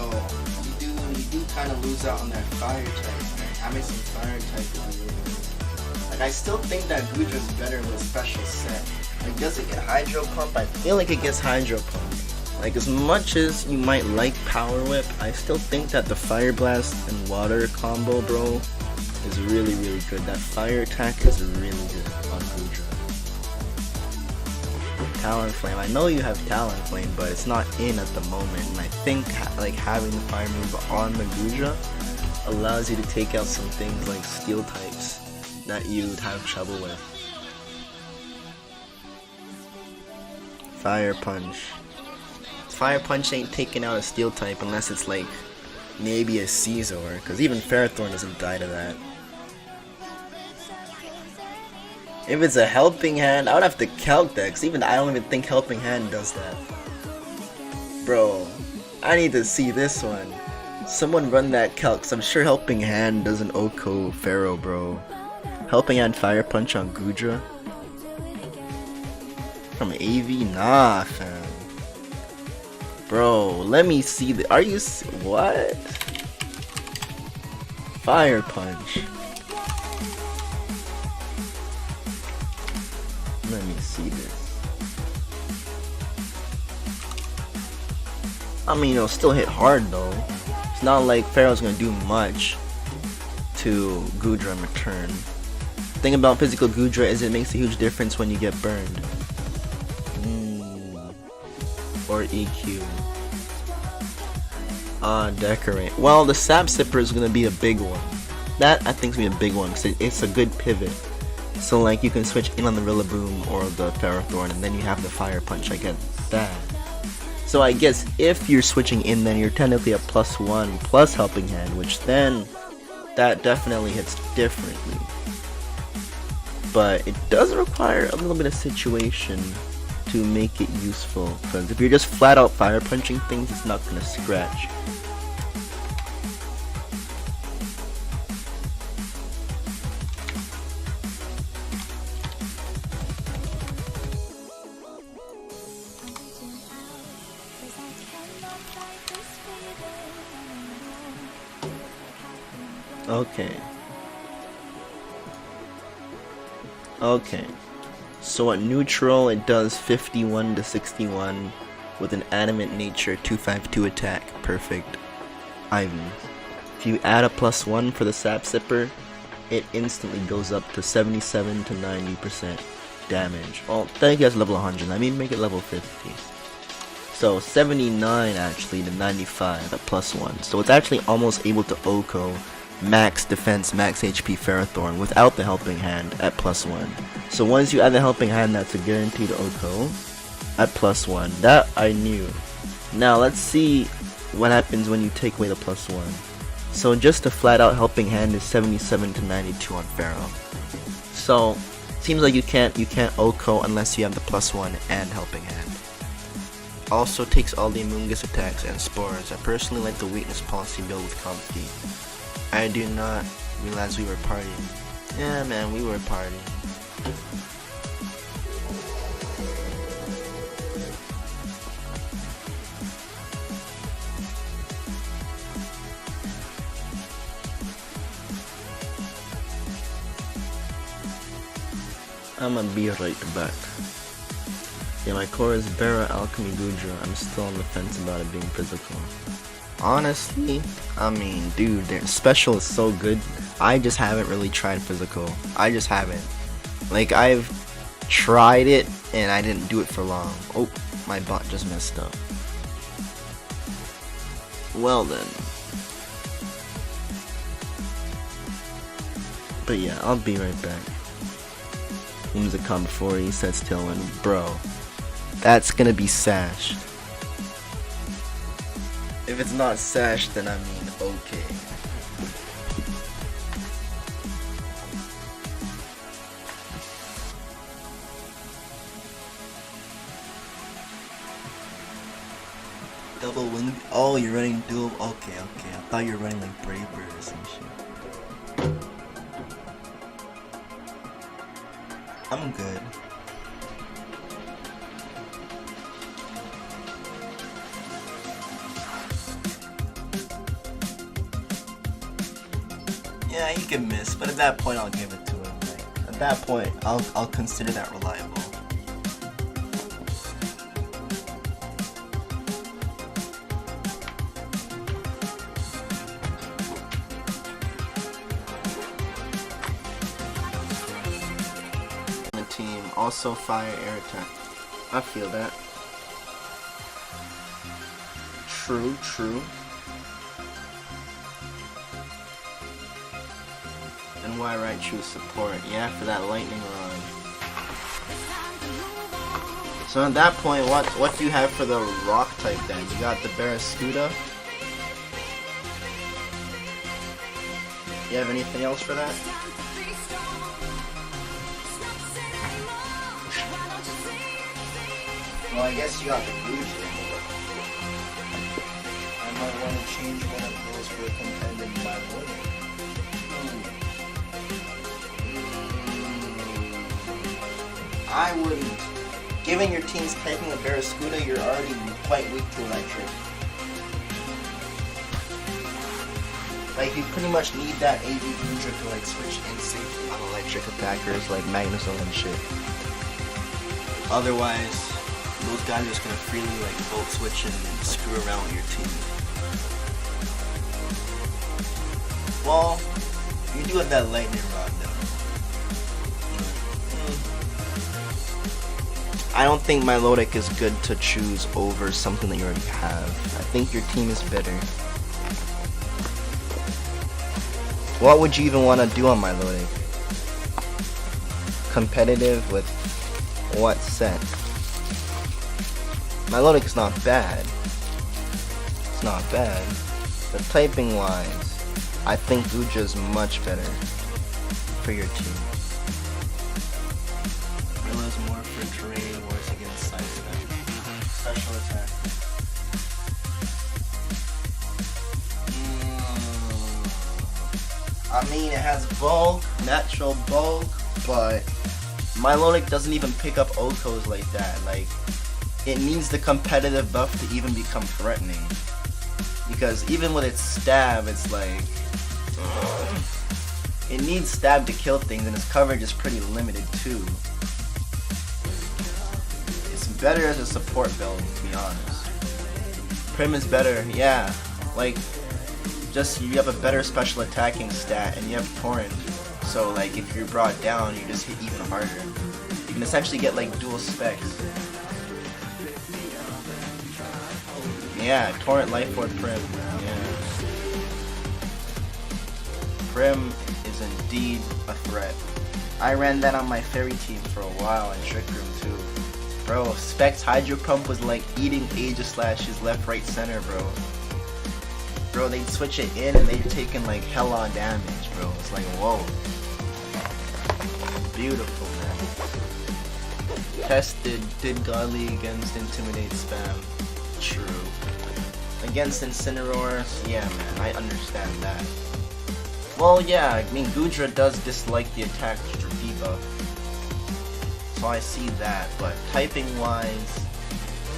you do kind of lose out on that fire type. Man. Having some fire type is really good. Like I still think that Gudra's better with a special set. Like does it get Hydro Pump? I feel like it gets Hydro Pump. Like as much as you might like Power Whip, I still think that the Fire Blast and Water combo, bro, is really good. That fire attack is really good on Gudra. Talonflame. I know you have Talonflame, but it's not in at the moment. And I think like having the fire move on the Gudra allows you to take out some things like steel types that you'd have trouble with. Fire Punch. Fire Punch ain't taking out a steel type unless it's like maybe a Caesar, because even Ferrothorn doesn't die to that. If it's a Helping Hand, I would have to calc that, because even I don't even think Helping Hand does that. Bro, I need to see this one. Someone run that calc, because I'm sure Helping Hand does an Oko Pharaoh, bro. Helping Hand Fire Punch on Gudra? From AV? Nah, fam. Bro, let me see the. Are you. What? Fire Punch. Let me see this. I mean, it'll still hit hard though. It's not like Pharaoh's gonna do much to Gudra in return. The thing about physical Gudra is it makes a huge difference when you get burned. or EQ? Decorate. Well, the Sap Sipper is gonna be a big one. That I think is gonna be a big one because it's a good pivot. So like you can switch in on the Rillaboom or the Ferrothorn, and then you have the Fire Punch. I get that. So I guess if you're switching in, then you're technically a +1 plus Helping Hand, which then that definitely hits differently. But it does require a little bit of situation to make it useful, because if you're just flat out fire punching things, it's not gonna scratch. Okay. So at neutral, it does 51 to 61 with an Adamant Nature 252 attack. Perfect. Ivy. If you add a +1 for the Sap Sipper, it instantly goes up to 77 to 90% damage. Well, thank you guys level 100. Let me make it level 50. So 79 actually to 95 at +1. So it's actually almost able to OHKO max defense, max HP Ferrothorn without the Helping Hand at +1. So once you add the Helping Hand, that's a guaranteed OHKO at +1. That I knew. Now let's see what happens when you take away the +1. So just a flat out Helping Hand is 77 to 92 on Pharaoh. So seems like you can't OHKO unless you have the +1 and Helping Hand. Also takes all the Amoonguss attacks and spores. I personally like the weakness policy build with Comfy. I do not realize we were partying. Yeah, man, we were partying. I'ma be right back. Yeah, my core is Vera, Alchemy, Gudra. I'm still on the fence about it being physical. Honestly, I mean, dude, their special is so good. I just haven't really tried physical. I just haven't. Like, I've tried it, and I didn't do it for long. Oh, my bot just messed up. Well then. But yeah, I'll be right back. Whimsicott before he sets Tailwind. Bro, that's gonna be sashed. If it's not sashed, then I mean, okay. Double wing. Oh, you're running dual. Okay. I thought you were running like Brave Bird or some shit. I'm good. Yeah, he can miss, but at that point I'll give it to him. Like, at that point, I'll consider that reliable. The team also fire air attack. I feel that. True. And why RAICHU support? Yeah, for that lightning rod. So at that point, what do you have for the rock type then? You got the Barraskewda. You have anything else for that? Well, I guess you got the Gudra. I might want to change one of those for a competitive battle. I wouldn't. Given your team's taking a Barraskewda, you're already quite weak to electric. Like, you pretty much need that AV Gudra to like switch in safely on electric attackers like Magnusol and shit. Otherwise, those guys are just gonna freely like volt switch and screw around with your team. Well, you do have that lightning rod though. I don't think Milotic is good to choose over something that you already have. I think your team is better. What would you even want to do on Milotic? Competitive with what set? Milotic is not bad. It's not bad. But typing wise, I think Uja is much better for your team. Rilla's more for terrain, worse against sidestep. Special attack. I mean, it has bulk, natural bulk, but Milotic doesn't even pick up Okos like that. Like, it needs the competitive buff to even become threatening. Because even with its stab, it's like... it needs stab to kill things, and its coverage is pretty limited too. It's better as a support build, to be honest. Prim is better, yeah. Like, just you have a better special attacking stat, and you have Torrent. So like, if you're brought down, you just hit even harder. You can essentially get like dual specs. Yeah, Torrent Life Orb Prim. Yeah. Prim is indeed a threat. I ran that on my fairy team for a while and Trick Room too. Bro, Specs Hydro Pump was like eating Aegislashes left, right, center, bro. Bro, they'd switch it in and they'd taking like hell on damage, bro. It's like, whoa. Beautiful, man. Tested, did godly against Intimidate spam. True. Against Incineroar, yeah, man, I understand that. Well, yeah, I mean, Gudra does dislike the attack debuff. So I see that, but typing-wise,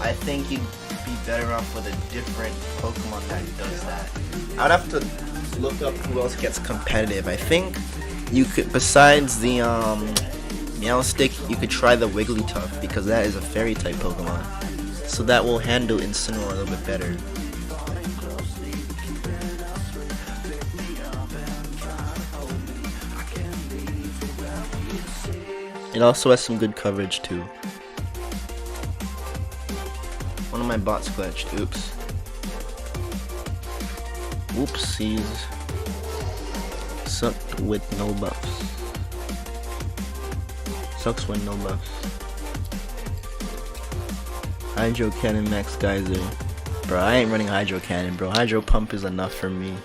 I think you'd be better off with a different Pokemon that does that. I'd have to look up who else gets competitive. I think you could, besides the Meowstic, you could try the Wigglytuff, because that is a Fairy-type Pokemon. So that will handle Incineroar a little bit better. It also has some good coverage too. One of my bots glitched. Oops. Whoopsies. Sucked with no buffs. Sucks with no buffs. Hydro Cannon Max Geyser. Bro, I ain't running Hydro Cannon, bro. Hydro Pump is enough for me.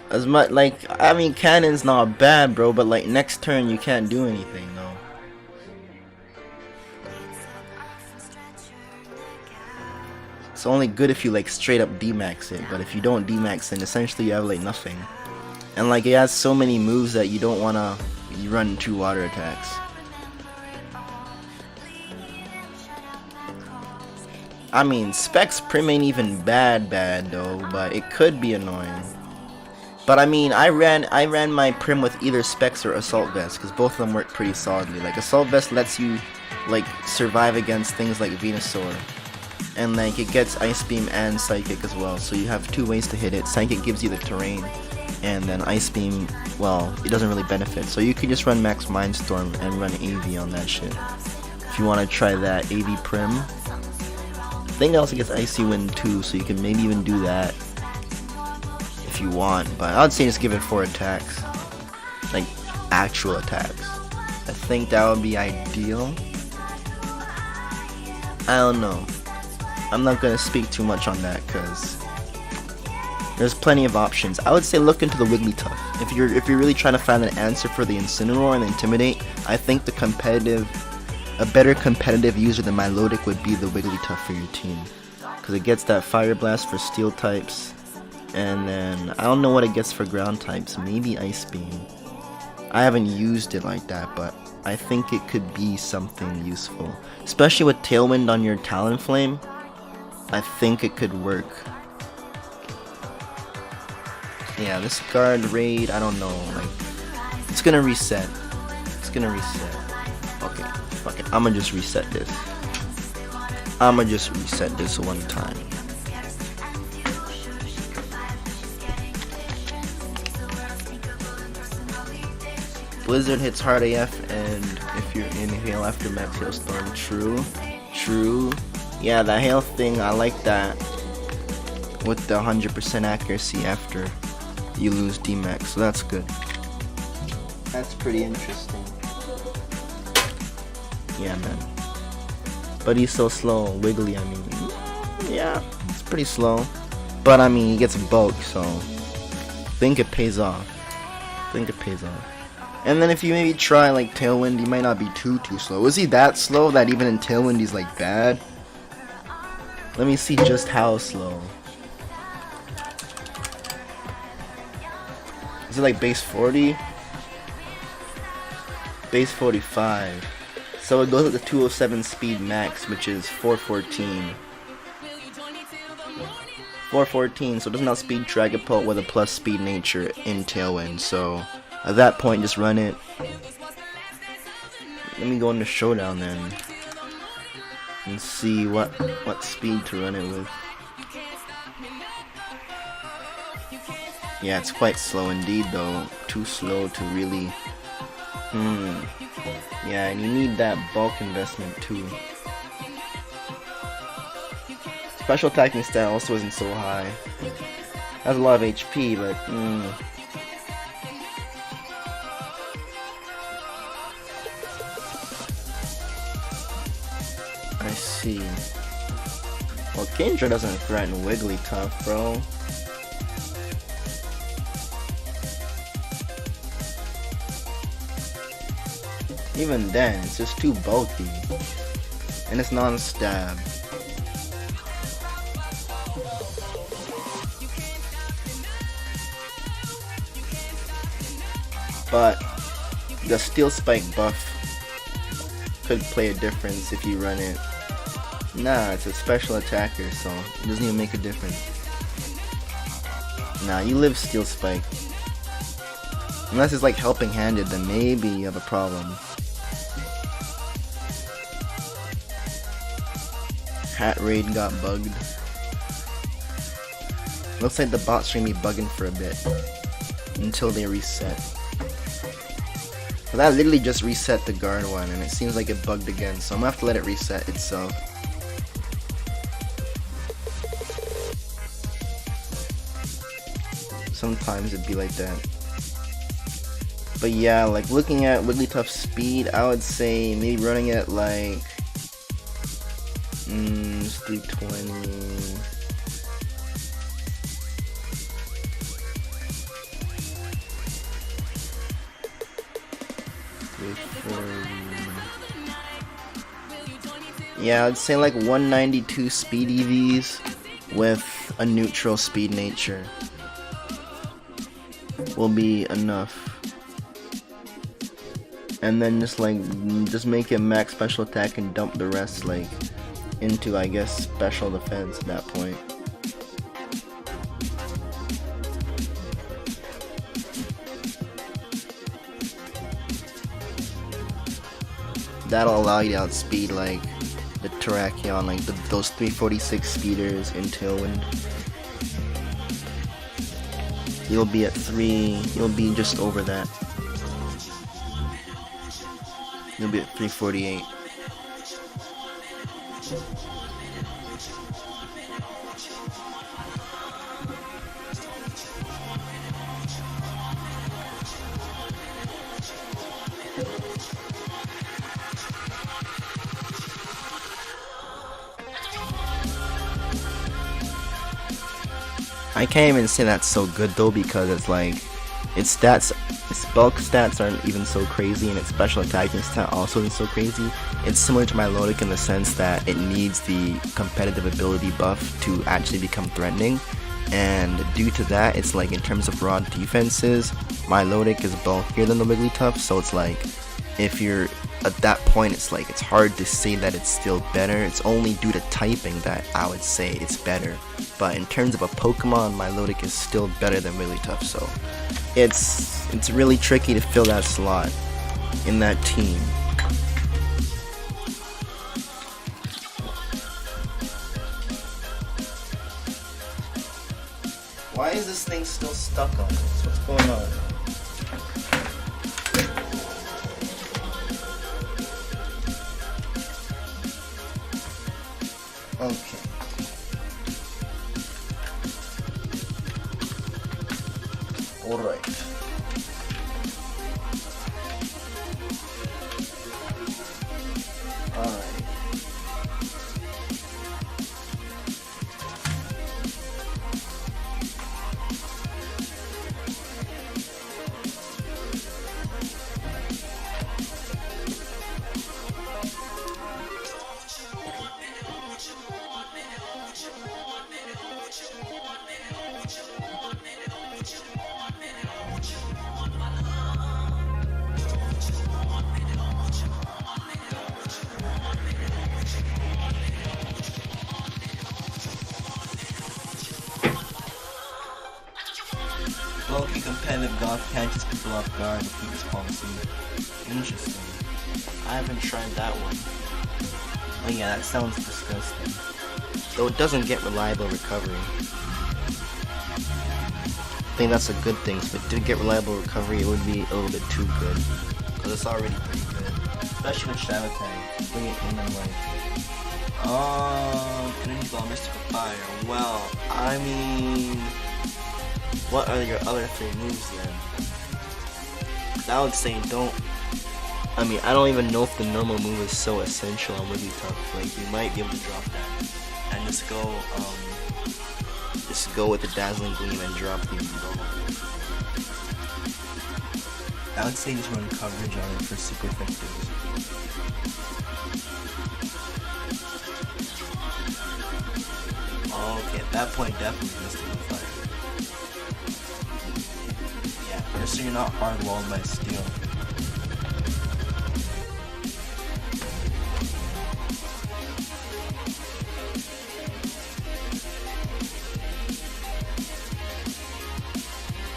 As much, like, I mean, Cannon's not bad, bro, but like, next turn you can't do anything, no. It's only good if you like straight up D-max it, but if you don't D-max it, essentially you have like nothing. And like, it has so many moves that you don't wanna run 2 water attacks. I mean, Specs Prim ain't even bad though, but it could be annoying. But I mean, I ran my Prim with either Specs or Assault Vest, because both of them work pretty solidly. Like, Assault Vest lets you like survive against things like Venusaur, and like it gets Ice Beam and Psychic as well, so you have 2 ways to hit it. Psychic gives you the terrain, and then Ice Beam, well, it doesn't really benefit. So you can just run Max Mindstorm and run AV on that shit. If you want to try that AV Prim. I think it also gets Icy Wind too, so you can maybe even do that if you want, but I would say just give it 4 attacks, like actual attacks. I think that would be ideal. I don't know. I'm not gonna speak too much on that because there's plenty of options. I would say look into the Wigglytuff. If you're really trying to find an answer for the Incineroar and the Intimidate, I think a better competitive user than Milotic would be the Wigglytuff for your team, because it gets that Fire Blast for Steel types. And then, I don't know what it gets for ground types, maybe Ice Beam. I haven't used it like that, but I think it could be something useful. Especially with Tailwind on your Talonflame, I think it could work. Yeah, this guard raid, I don't know, like, it's gonna reset. It's gonna reset. Okay, fuck it, I'ma just reset this. I'ma just reset this one time. Blizzard hits hard AF, and if you're in Hail after Max Hailstorm, true. Yeah, that Hail thing, I like that. With the 100% accuracy after you lose DMAX, so that's good. That's pretty interesting. Yeah, man. But he's so slow and wiggly, I mean, yeah, it's pretty slow. But I mean, he gets bulk, so I think it pays off. And then if you maybe try like Tailwind, he might not be too slow. Is he that slow that even in Tailwind he's like bad? Let me see just how slow. Is it like base 40? Base 45. So it goes at the 207 speed max, which is 414. 414, so it does not speed Dragapult with a plus speed nature in Tailwind, so at that point just run it. Let me go into Showdown then and see what speed to run it with. Yeah, it's quite slow indeed though, too slow to really yeah, and you need that bulk investment too. Special attacking stat also isn't so high. Has a lot of HP, but I see. Well, Kingdra doesn't threaten Wigglytuff, bro. Even then, it's just too bulky. And it's non-stab. But the Steel Spike buff could play a difference if you run it. Nah, it's a special attacker, so it doesn't even make a difference. Nah, you live Steel Spike. Unless it's like helping handed, then maybe you have a problem. Hat Raid got bugged. Looks like the bot stream be bugging for a bit until they reset. But that literally just reset the guard one, and it seems like it bugged again, so I'm gonna have to let it reset itself. Sometimes it'd be like that. But yeah, like looking at Wigglytuff's speed, I would say maybe running it like 320. Yeah, I'd say like 192 speed EVs with a neutral speed nature will be enough. And then just make it max special attack and dump the rest like into, I guess, special defense at that point. That'll allow you to outspeed like the Terrakion, like those 346 speeders in Tailwind. You'll be at 3, you'll be just over that. You'll be at 348. I can't even say that's so good though, because it's like its stats, its bulk stats aren't even so crazy, and its special attacking stat also isn't so crazy. It's similar to Milotic in the sense that it needs the competitive ability buff to actually become threatening, and due to that, it's like in terms of raw defenses, Milotic is bulkier than the Wigglytuff, so it's like if you're at that point, it's like it's hard to say that it's still better. It's only due to typing that I would say it's better. But in terms of a Pokemon, Milotic is still better than Wigglytuff, so it's really tricky to fill that slot in that team. Why is this thing still stuck on this? What's going on? Alright. Alright. Low-key competitive goth catches people off guard with this policy. Interesting. I haven't tried that one. Oh yeah, that sounds disgusting. Though it doesn't get reliable recovery. I think that's a good thing. If it did get reliable recovery, it would be a little bit too good. Because it's already pretty good. Especially with Shadow Tag. Bring it in and like... Trinity Ball, Mystical Fire. Well, I mean... what are your other 3 moves then? I would say don't... I mean, I don't even know if the normal move is so essential on Wigglytuff. Like, you might be able to drop that. And just go with the Dazzling Gleam and drop the ball. I would say just run coverage on it for super effective. Okay, at that point, definitely Mystical Fire. Yeah, just so you're not hard-walled by steel.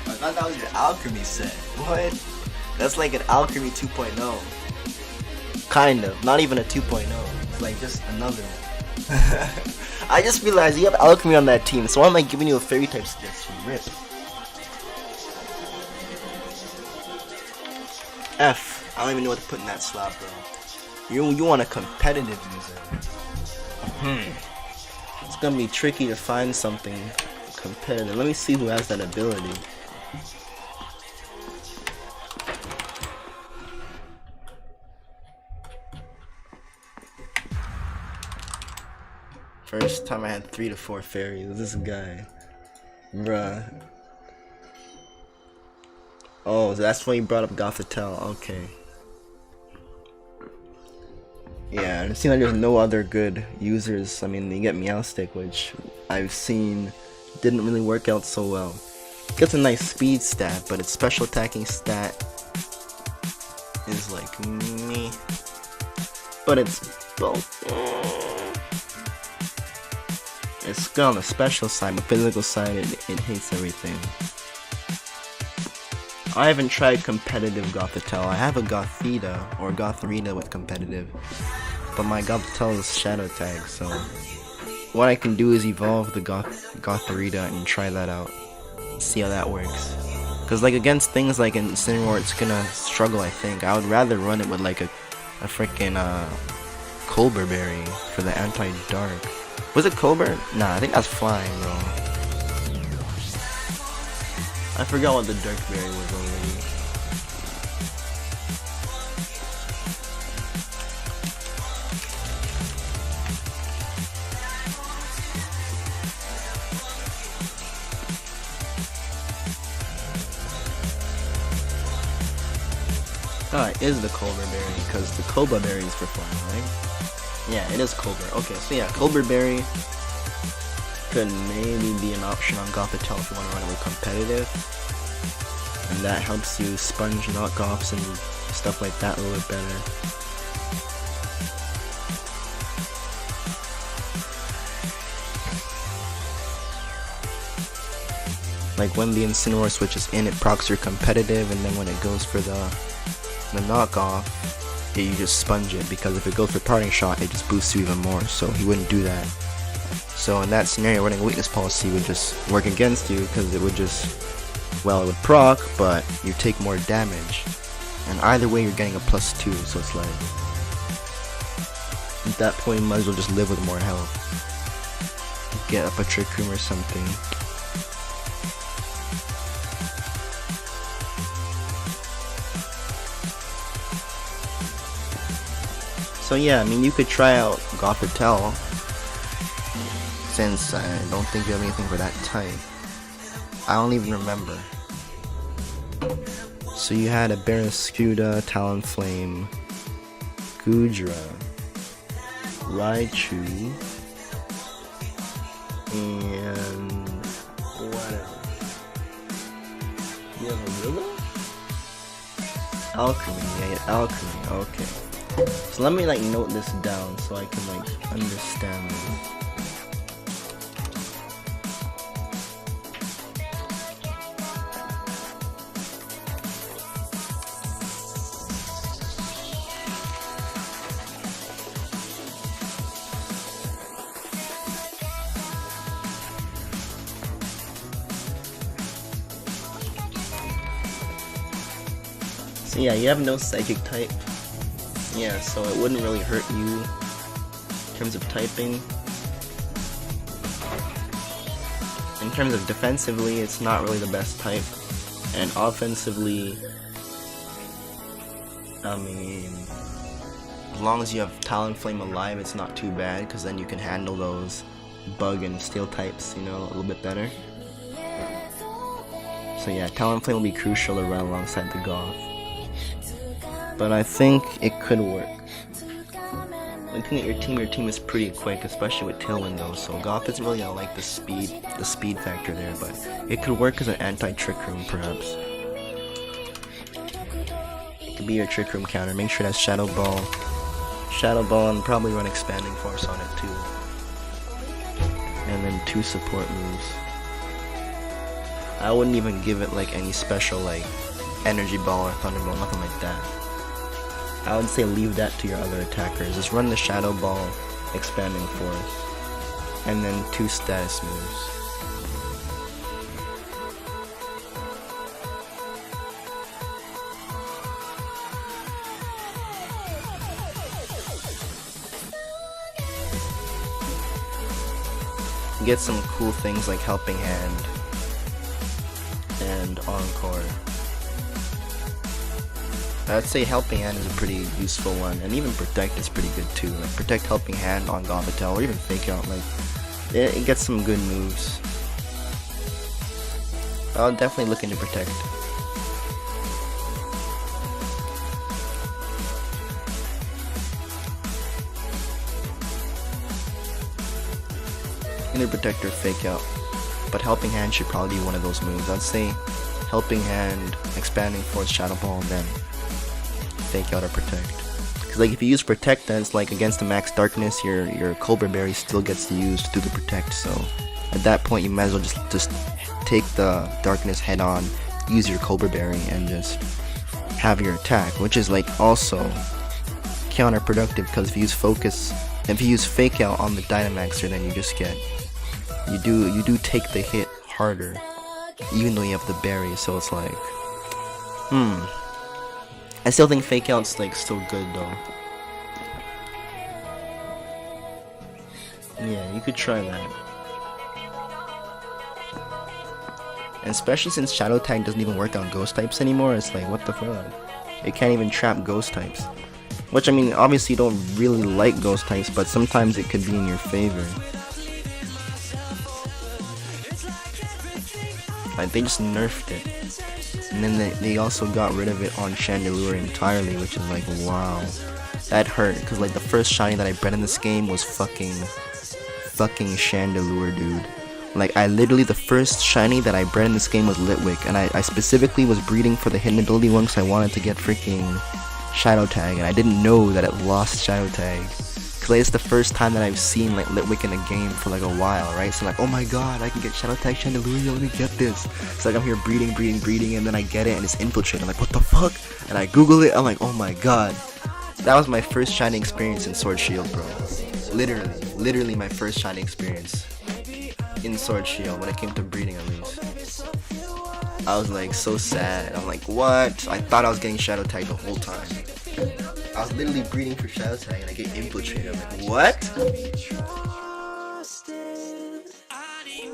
I thought that was your alchemy set. What? That's like an alchemy 2.0. Kind of. Not even a 2.0. It's like just another one. I just realized you have alchemy on that team, so why am I giving you a fairy type suggestion? Rip. F. I don't even know what to put in that slot, bro. You want a competitive user. It's gonna be tricky to find something competitive. Let me see who has that ability. First time I had 3 to 4 fairies. This guy. Bruh. Oh, so that's why you brought up Gothitelle. Okay. Yeah, and it seems like there's no other good users. I mean, you get Meowstic, which I've seen didn't really work out so well. It gets a nice speed stat, but its special attacking stat is like me. But it's both. It's good on the special side, but physical side, it hates everything. I haven't tried competitive Gothitelle. I have a Gothita or Gothorita with competitive, but my Gothitelle is Shadow Tag, so what I can do is evolve the Gothorita and try that out. See how that works. Cause like against things like Incineroar, it's gonna struggle. I think I would rather run it with like a freaking Colbur Berry for the anti-dark. Was it Colbur? Nah, I think that's flying, bro. I forgot what the dark berry was already. Ah, it is the Colbur Berry, because the Cobra Berry is for flying, right? Yeah, it is Colbur. Okay, so yeah, Colbur Berry could maybe be an option on Gothitelle if you want to run it with competitive. And that helps you sponge knockoffs and stuff like that a little bit better. Like when the Incineroar switches in, it procs your competitive, and then when it goes for the knockoff, you just sponge it, because if it goes for parting shot, it just boosts you even more, so he wouldn't do that. So in that scenario, running a weakness policy would just work against you, because it would just, well, it would proc, but you take more damage. And either way, you're getting a +2, so it's like, at that point, you might as well just live with more health. Get up a Trick Room or something. So yeah, I mean, you could try out Gothitelle, since I don't think you have anything for that type. I don't even remember. So you had a Barraskewda, Talonflame, Goodra, Raichu, and what else? You have a Willow? Alchemy, yeah, Alchemy, okay. So let me like note this down so I can like understand this. So yeah, you have no psychic type. Yeah, so it wouldn't really hurt you in terms of typing. In terms of defensively, it's not really the best type. And offensively, I mean, as long as you have Talonflame alive, it's not too bad, because then you can handle those bug and steel types, you know, a little bit better. So yeah, Talonflame will be crucial to run alongside the Goth. But I think it could work. Looking at your team is pretty quick, especially with Tailwind though, so Goth isn't really gonna like the speed factor there, but it could work as an anti-Trick Room perhaps. It could be your Trick Room counter. Make sure that's Shadow Ball, and probably run Expanding Force on it too. And then 2 support moves. I wouldn't even give it like any special like Energy Ball or Thunderbolt, nothing like that. I would say leave that to your other attackers. Just run the Shadow Ball, Expanding Force, and then 2 status moves. Get some cool things like Helping Hand and Encore. I'd say Helping Hand is a pretty useful one, and even Protect is pretty good too. Like Protect, Helping Hand on Gothitelle, or even Fake Out. Like it gets some good moves. I'll definitely look into Protect. Either Protect or Fake Out, but Helping Hand should probably be one of those moves. I'd say Helping Hand, Expanding Force, Shadow Ball, and then Fake Out or Protect. Because like if you use Protect, then it's like against the max darkness, your Cobra Berry still gets used through the Protect. So at that point, you might as well just take the darkness head on, use your Cobra Berry, and just have your attack, which is like also counterproductive because if you use Fake Out on the Dynamaxer, then you just get you do take the hit harder, even though you have the berry. So it's like, I still think Fake Out's like still good though. Yeah, you could try that. And especially since Shadow Tag doesn't even work on Ghost types anymore, it's like, what the fuck? It can't even trap Ghost types. Which, I mean, obviously you don't really like Ghost types, but sometimes it could be in your favor. Like, they just nerfed it. And then they also got rid of it on Chandelure entirely, which is like, wow. That hurt, because like the first shiny that I bred in this game was fucking Chandelure, dude. Like, I literally, the first shiny that I bred in this game was Litwick, and I specifically was breeding for the hidden ability one because I wanted to get freaking Shadow Tag, and I didn't know that it lost Shadow Tag. Cause like, it's the first time that I've seen like Litwick in a game for like a while, right? So I'm like, oh my god, I can get Shadow Tag Chandelure, let me get this. So like I'm here breeding, and then I get it and it's Infiltrate. I'm like, what the fuck? And I Google it, I'm like, oh my god. That was my first shiny experience in Sword Shield, bro. Literally my first shiny experience in Sword Shield when it came to breeding at least. I was like so sad. I'm like, what? I thought I was getting Shadow Tag the whole time. I was literally breeding for Shadow Tag and I get Infiltrated. I'm like, what?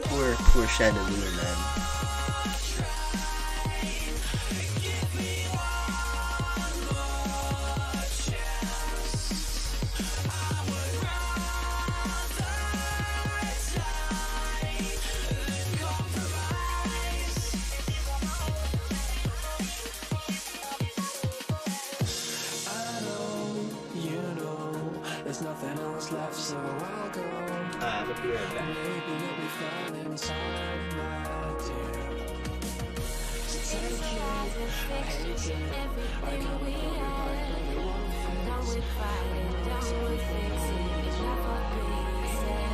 Poor Chandelure, man. maybe let me fall inside, my dear. So take it, I hate it. I know everything we it, but I know it won't I'm done fix. with fighting, done with fixing. It's not for reason.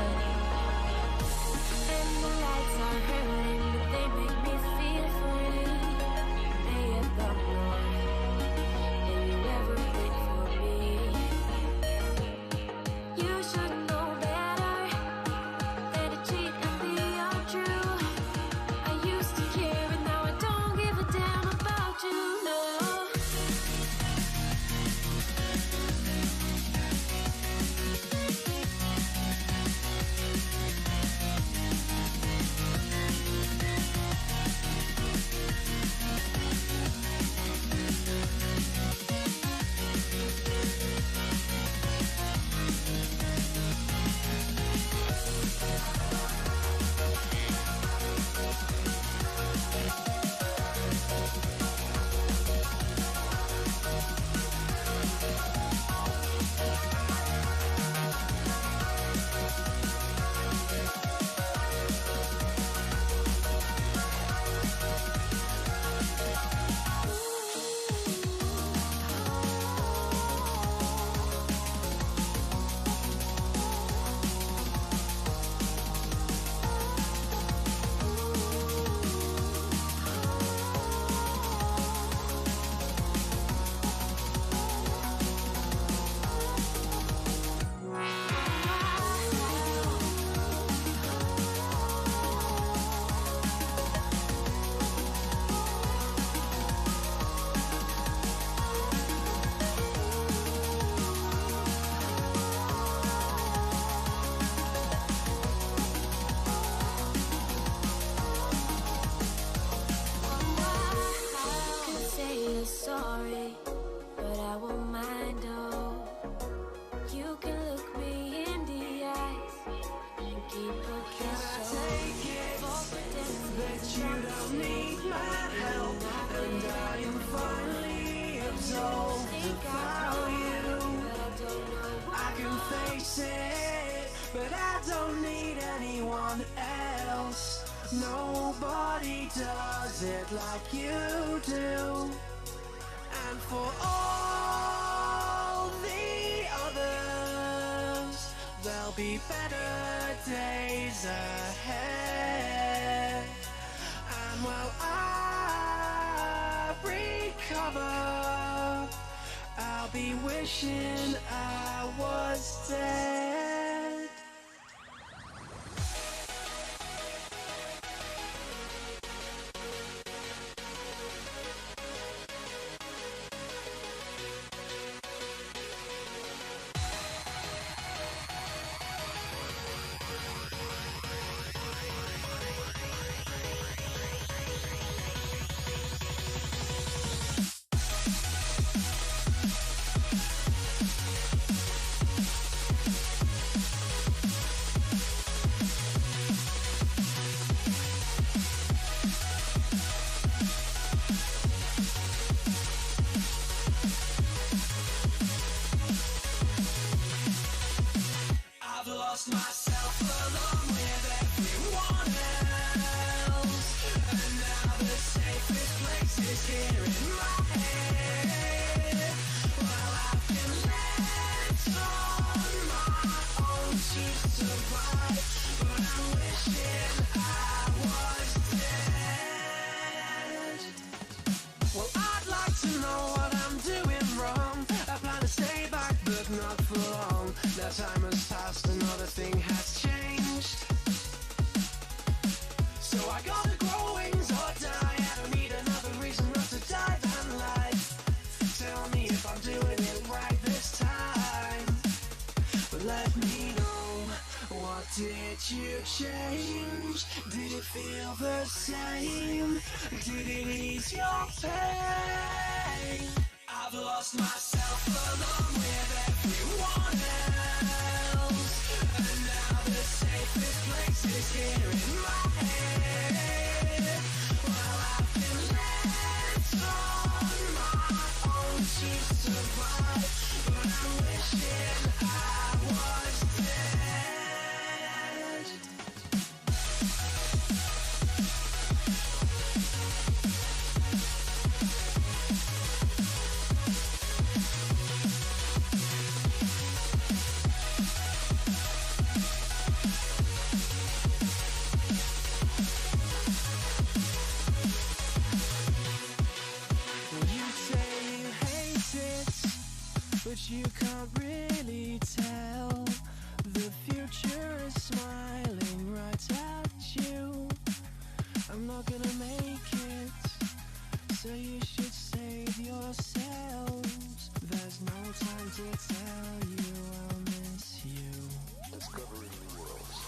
And the lights are hurting, but they make me feel free. They have the north, and you never wait for me. You should know better than to cheat and be untrue. I used to care, and now I don't give a damn about you. No. Sorry, but I won't mind, oh. You can look me in the eyes and keep a kiss. Take it that you don't need my help, and I am finally absolved without you. I can face it, but I don't need anyone else. Nobody does it like you do. And for all the others, there'll be better days ahead. And while I recover, I'll be wishing I was dead. I've lost myself along with everyone else, and now the safest place is here in my head. Well, I've been left on my own to survive, but I'm wishing I was dead. Well, I'd like to know what I'm doing wrong. I plan to stay back, but not for long. Now time has passed, another thing has changed. So I gotta grow wings or die. I don't need another reason not to die than life. Tell me if I'm doing it right this time. But let me know, what did you change? Did it feel the same? Did it ease your pain? I've lost myself along with everyone else, and now the safest place is here in my head. Well, I've been left on my own to survive, but I'm wishing I was dead. So you should save yourselves. There's no time to tell you I'll miss you. Discovering new worlds.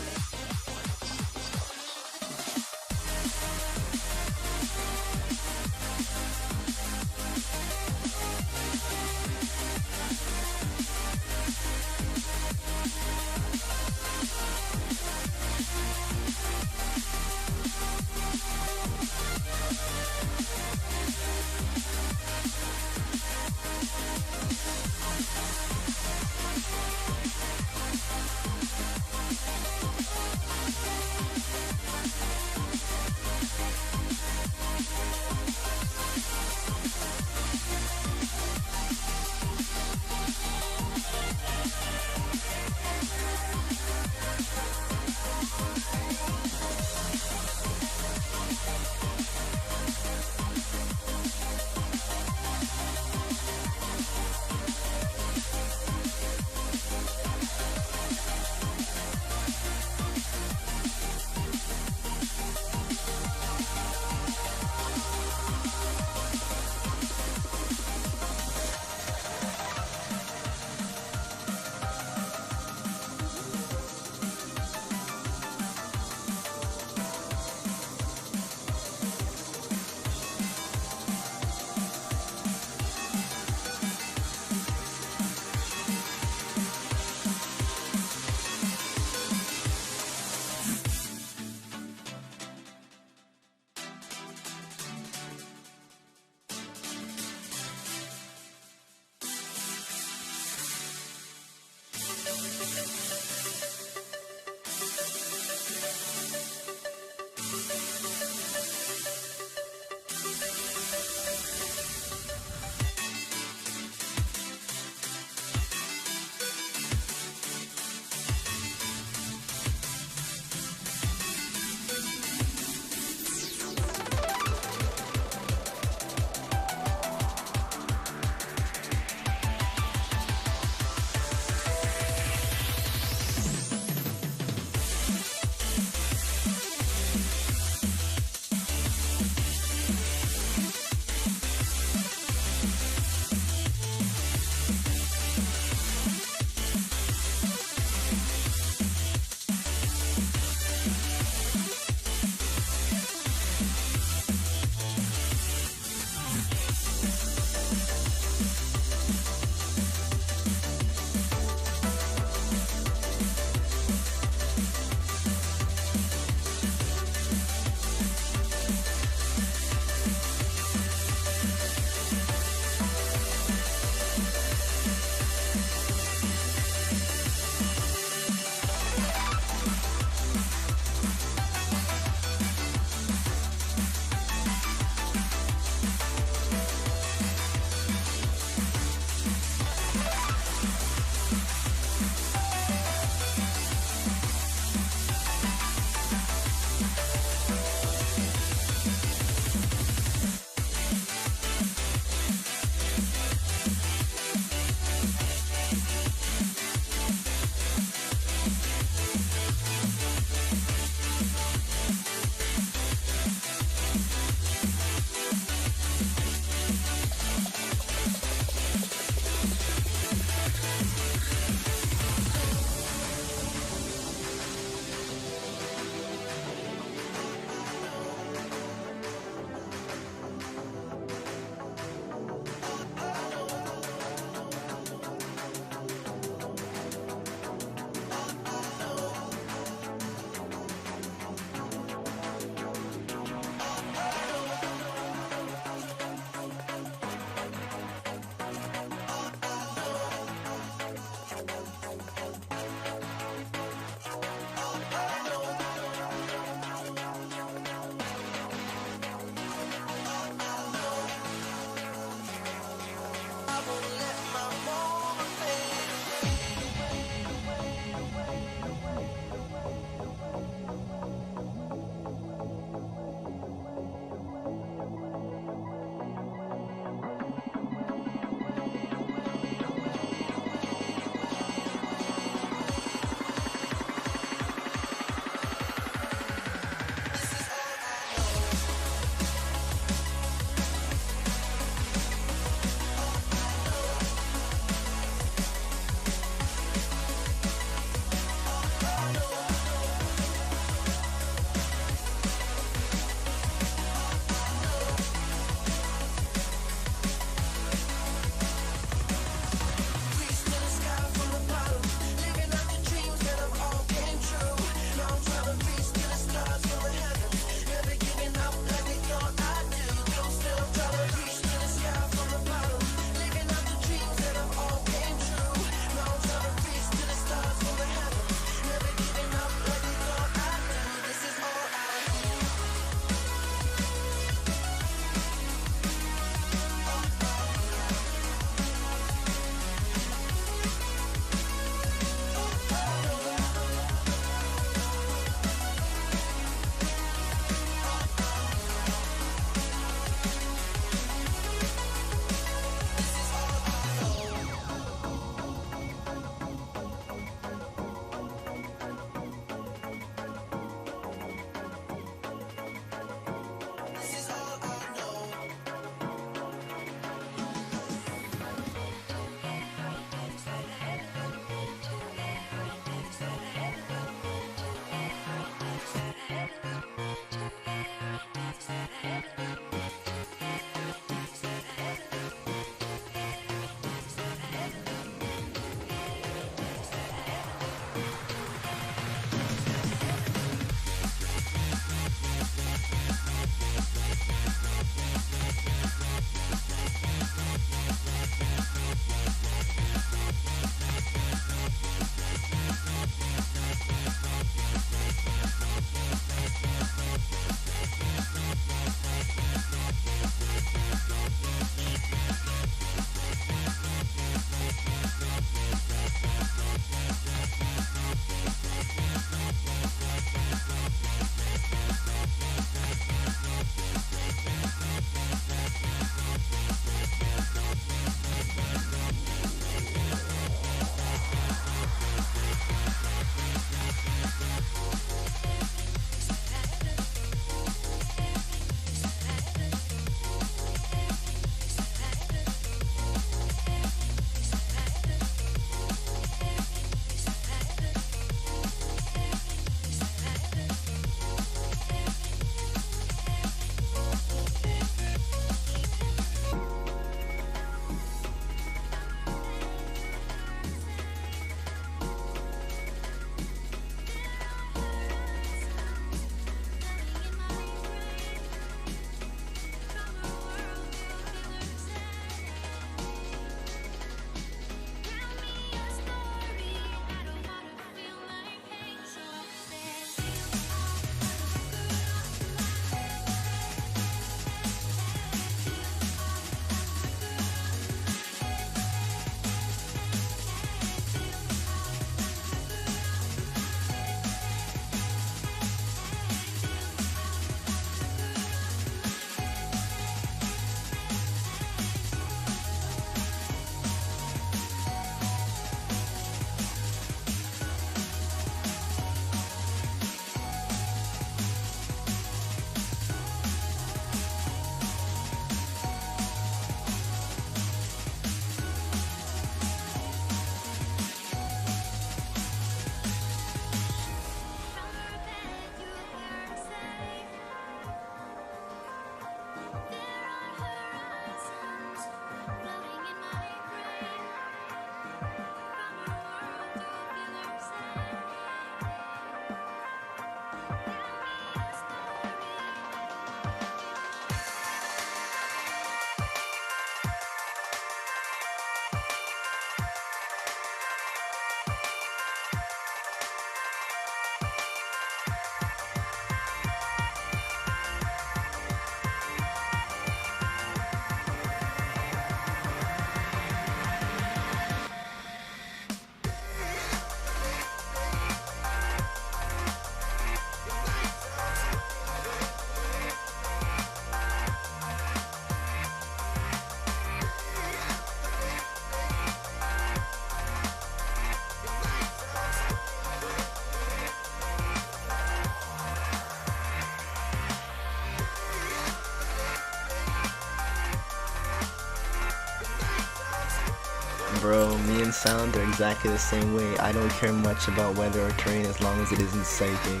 Bro, me and Silent are exactly the same way. I don't care much about weather or terrain as long as it isn't psychic.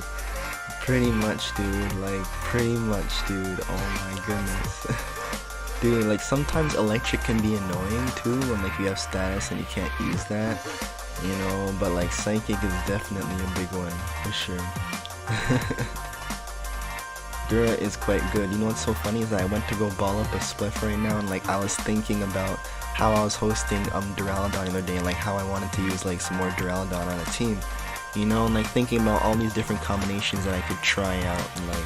Pretty much, dude. Like, pretty much, dude. Oh my goodness. Dude, like, sometimes electric can be annoying, too, when, like, you have status and you can't use that. You know, but, like, psychic is definitely a big one, for sure. Dura is quite good. You know what's so funny is that I went to go ball up a spliff right now, and, like, I was thinking about how I was hosting Duraludon the other day, and, like, how I wanted to use, like, some more Duraludon on a team. You know, and like thinking about all these different combinations that I could try out, and like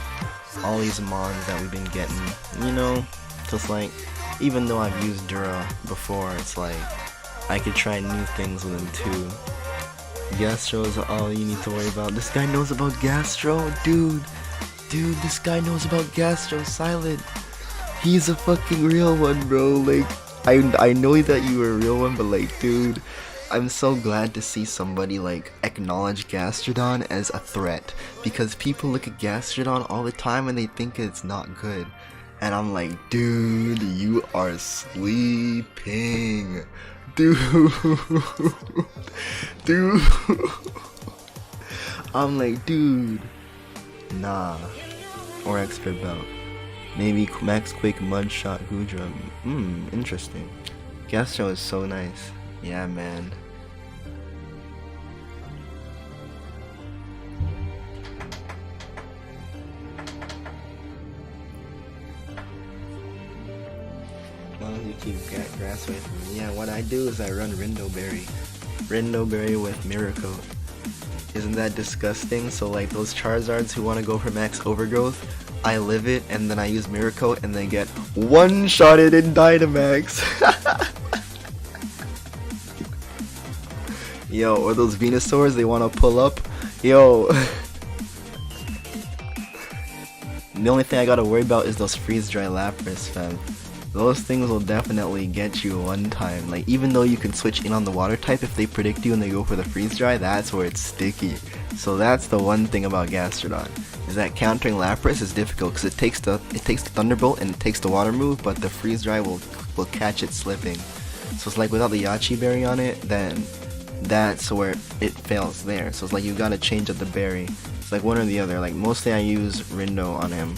all these mons that we've been getting, you know, just like, even though I've used Dura before, it's like, I could try new things with him too. Gastro is all you need to worry about. This guy knows about Gastro, dude, this guy knows about Gastro, Silent. He's a fucking real one, bro. Like, I know that you were a real one, but like, dude, I'm so glad to see somebody like acknowledge Gastrodon as a threat, because people look at Gastrodon all the time and they think it's not good, and I'm like, dude, you are sleeping, dude. I'm like, dude, nah. Or expert belt, maybe Max Quick Mudshot Goodra. Interesting. Gastro is so nice. Yeah, man. Well, you keep grass away from me. Yeah, what I do is I run Rindoberry with Miracle. Isn't that disgusting? So like those Charizards who want to go for max overgrowth, I live it and then I use Miracle and they get one-shotted in Dynamax. Yo, or those Venusaurs they want to pull up. Yo. The only thing I gotta worry about is those freeze-dry Lapras, fam. Those things will definitely get you one time. Like, even though you can switch in on the water type, if they predict you and they go for the freeze-dry, that's where it's sticky. So that's the one thing about Gastrodon, is that countering Lapras is difficult because it takes the Thunderbolt and it takes the water move, but the freeze-dry will catch it slipping. So it's like without the Yachi berry on it, then that's where it fails there. So it's like you gotta change up the berry. It's like one or the other. Like mostly I use Rindo on him.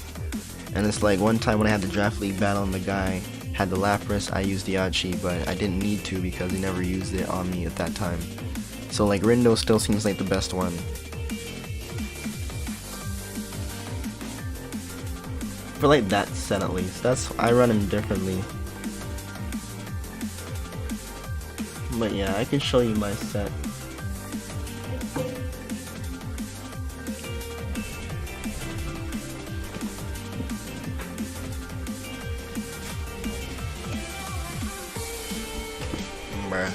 And it's like one time when I had the draft league battle and the guy had the Lapras, I used the Yachi, but I didn't need to because he never used it on me at that time. So like Rindo still seems like the best one. For like that set at least. I run him differently. But yeah, I can show you my set. Bruh.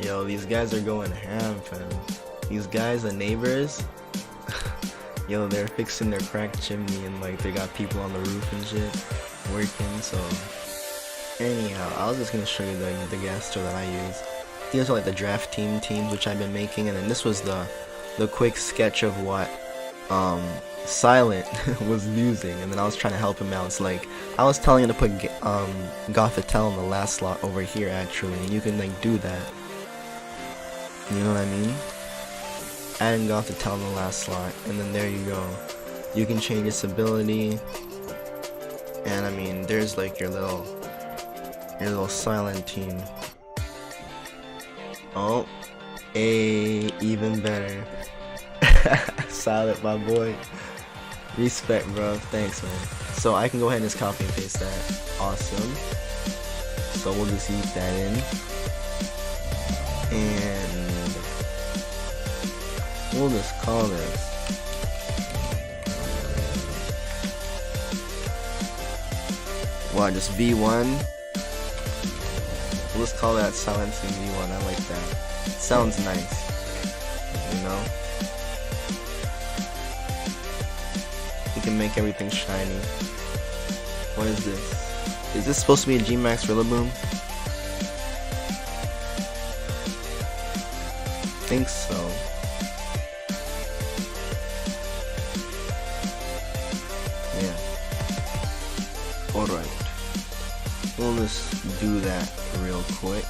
Yo, these guys are going ham, fam. These guys, the neighbors, yo, they're fixing their cracked chimney and like they got people on the roof and shit working. So anyhow, I was just gonna show you the Gastro that I use. These are like the draft teams which I've been making, and then this was the quick sketch of what Silent was using, and then I was trying to help him out. It's like I was telling him to put Gothitelle in the last slot over here actually, and you can like do that. You know what I mean? Adding Gothitelle in the last slot, and then there you go. You can change its ability, and I mean there's like your little Silent team. Oh, even better. Silent, my boy. Respect, bro. Thanks, man. So I can go ahead and just copy and paste that. Awesome. So we'll just use that in. And we'll just call this. What, just V1? We'll just call that Silencing V1. I like that. It sounds nice. You know? You can make everything shiny. What is this? Is this supposed to be a G-Max Rillaboom? I think so. just do that real quick.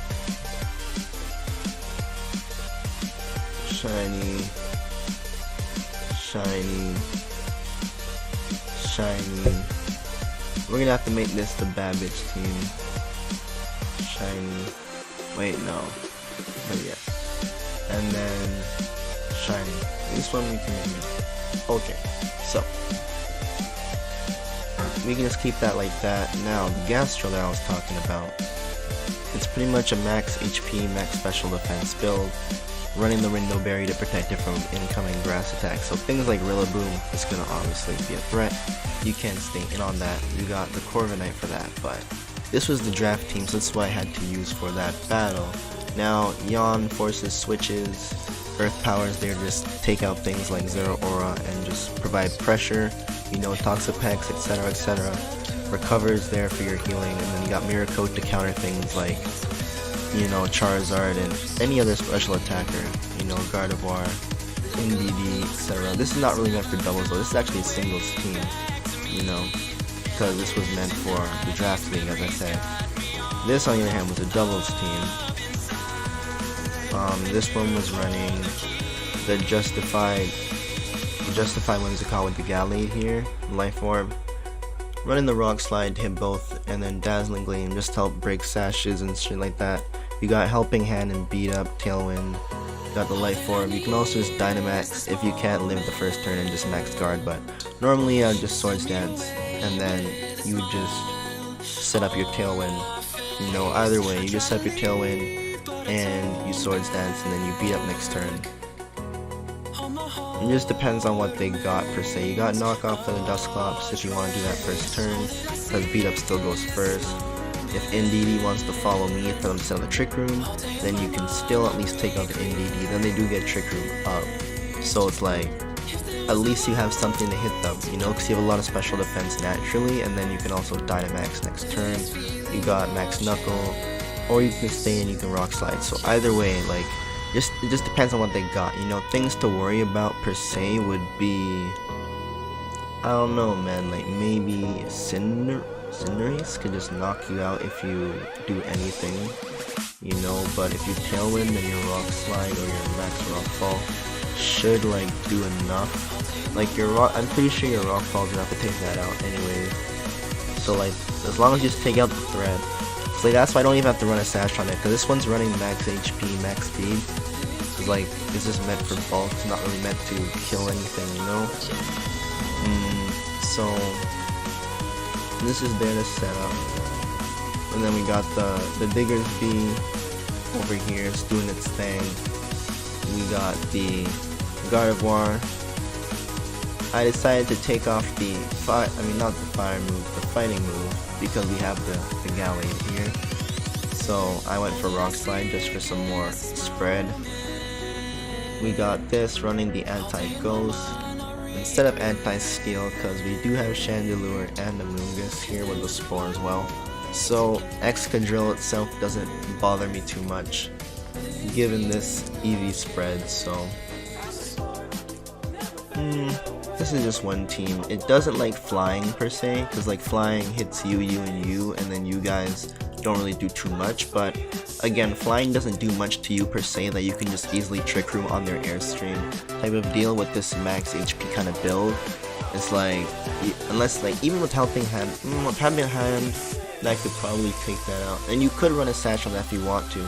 Shiny, shiny, shiny. We're gonna have to make this the bad bitch team. Shiny. Wait, no. But yeah. And then shiny. This one we can. Okay. So we can just keep that like that. Now the Gastro that I was talking about. It's pretty much a max HP, max special defense build, running the window berry to protect it from incoming grass attacks. So things like Rillaboom is gonna obviously be a threat. You can't stay in on that. You got the Corviknight for that, but this was the draft team, so that's what I had to use for that battle. Now Yawn forces switches, Earth powers there to just take out things like Zero Aura and just provide pressure, you know, Toxapex, etc, etc. Recovers there for your healing, and then you got Mirror Coat to counter things like, you know, Charizard and any other special attacker, you know, Gardevoir, NBD, etc. This is not really meant for doubles though, this is actually a singles team, you know, because this was meant for the draft league, as I said. This on the other hand was a doubles team. This one was running the Justified what is it called, with the Gallade here, Life Orb. Running the Rock Slide to hit both, and then Dazzling Gleam just to help break sashes and shit like that. You got Helping Hand and Beat Up, Tailwind. You got the Life Orb. You can also just Dynamax if you can't live the first turn and just max guard, but normally I would just Swords Dance, and then you would just set up your Tailwind. You know, either way, you just set up your Tailwind and you Swords Dance, and then you beat up next turn. It just depends on what they got per se. You got Knock Off for the Dusclops if you want to do that first turn, because Beat Up still goes first. If NDD wants to follow me for them to set up the Trick Room, then you can still at least take out the NDD, then they do get Trick Room up. So it's like, at least you have something to hit them, you know, because you have a lot of special defense naturally, and then you can also Dynamax next turn. You got Max Knuckle, or you can stay and you can Rock Slide. So either way, like, it just depends on what they got, you know. Things to worry about per se would be, I don't know, man, like maybe Cinderace could just knock you out if you do anything, you know, but if you Tailwind then your Rock Slide or your Max Rock Fall should like do enough. Like your Rock, I'm pretty sure your Rock Fall is enough to take that out anyways. So like, as long as you just take out the threat. So like, that's why I don't even have to run a Sash on it, because this one's running max HP, max speed. It's like, it's just meant for bulk, it's not really meant to kill anything, you know? So, this is there to set up. And then we got the Digger's Bee over here, it's doing its thing. We got the Gardevoir. I decided to take off the not the fire move, the fighting move, because we have the Gallade here. So I went for Rock Slide just for some more spread. We got this running the Anti-Ghost instead of Anti-Steel, because we do have Chandelure and Amoonguss here with the Spore as well. So Excadrill itself doesn't bother me too much, given this EV spread, so this is just one team. It doesn't like flying per se, because like flying hits you, and then you guys don't really do too much. But again, flying doesn't do much to you per se, that you can just easily Trick Room on their Airstream type of deal with this max HP kind of build. It's like, unless like, even with Helping Hand, that could probably take that out. And you could run a Sash on that if you want to.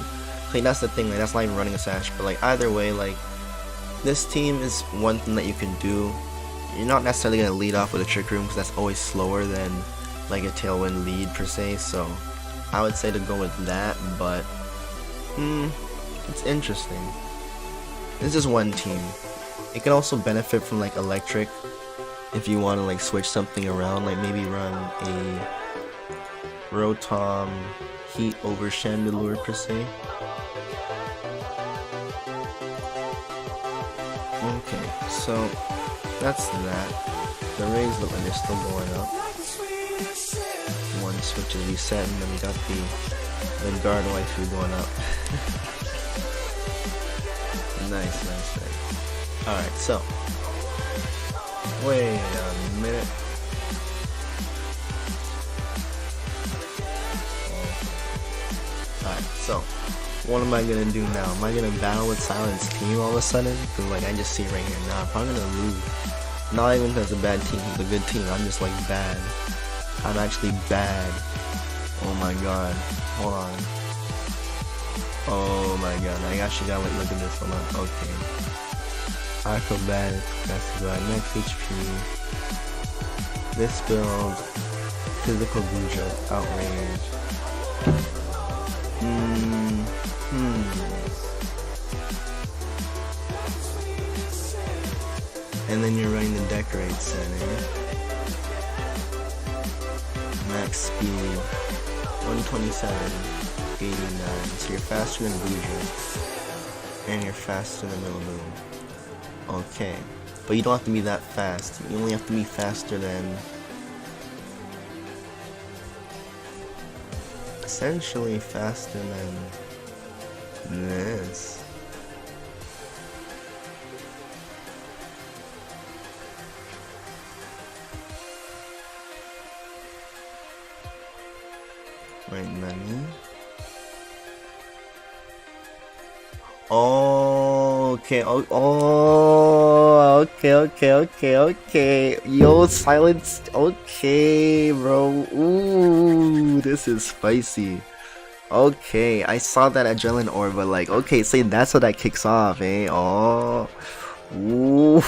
Like, that's the thing, like, that's not even running a Sash, but like, either way, like, this team is one thing that you can do. You're not necessarily going to lead off with a Trick Room, because that's always slower than like a Tailwind lead per se, so I would say to go with that, but it's interesting. It's just one team. It can also benefit from like Electric if you want to like switch something around, like maybe run a Rotom Heat over Chandelure per se. Okay, so that's that. The rays look like they're still going up. One switch is reset, and then we got the guard waifu going up. nice. Alright, so wait a minute. So, what am I gonna do now? Am I gonna battle with Silent's team all of a sudden? Cause like I just see right here now, I'm probably gonna lose. Not even because it's a bad team, it's a good team. I'm just like bad. I'm actually bad. Oh my god. Hold on. Oh my god. I actually gotta like, look at this. Hold on. Okay. Acrobatic. That's good. Max HP. This build. Physical Bujo. Outrage. And then you're running the decorate setting. Max speed 127, 89. So you're faster than Bujo. And you're faster than Lulu. Okay. But you don't have to be that fast. You only have to be faster than essentially faster than this. Wait, Nani? Oh, okay. Okay. Yo, Silence. Okay, bro. Ooh, this is spicy. Okay, I saw that adrenaline orb, but like, okay, say that's what that kicks off, eh? Oh. Ooh.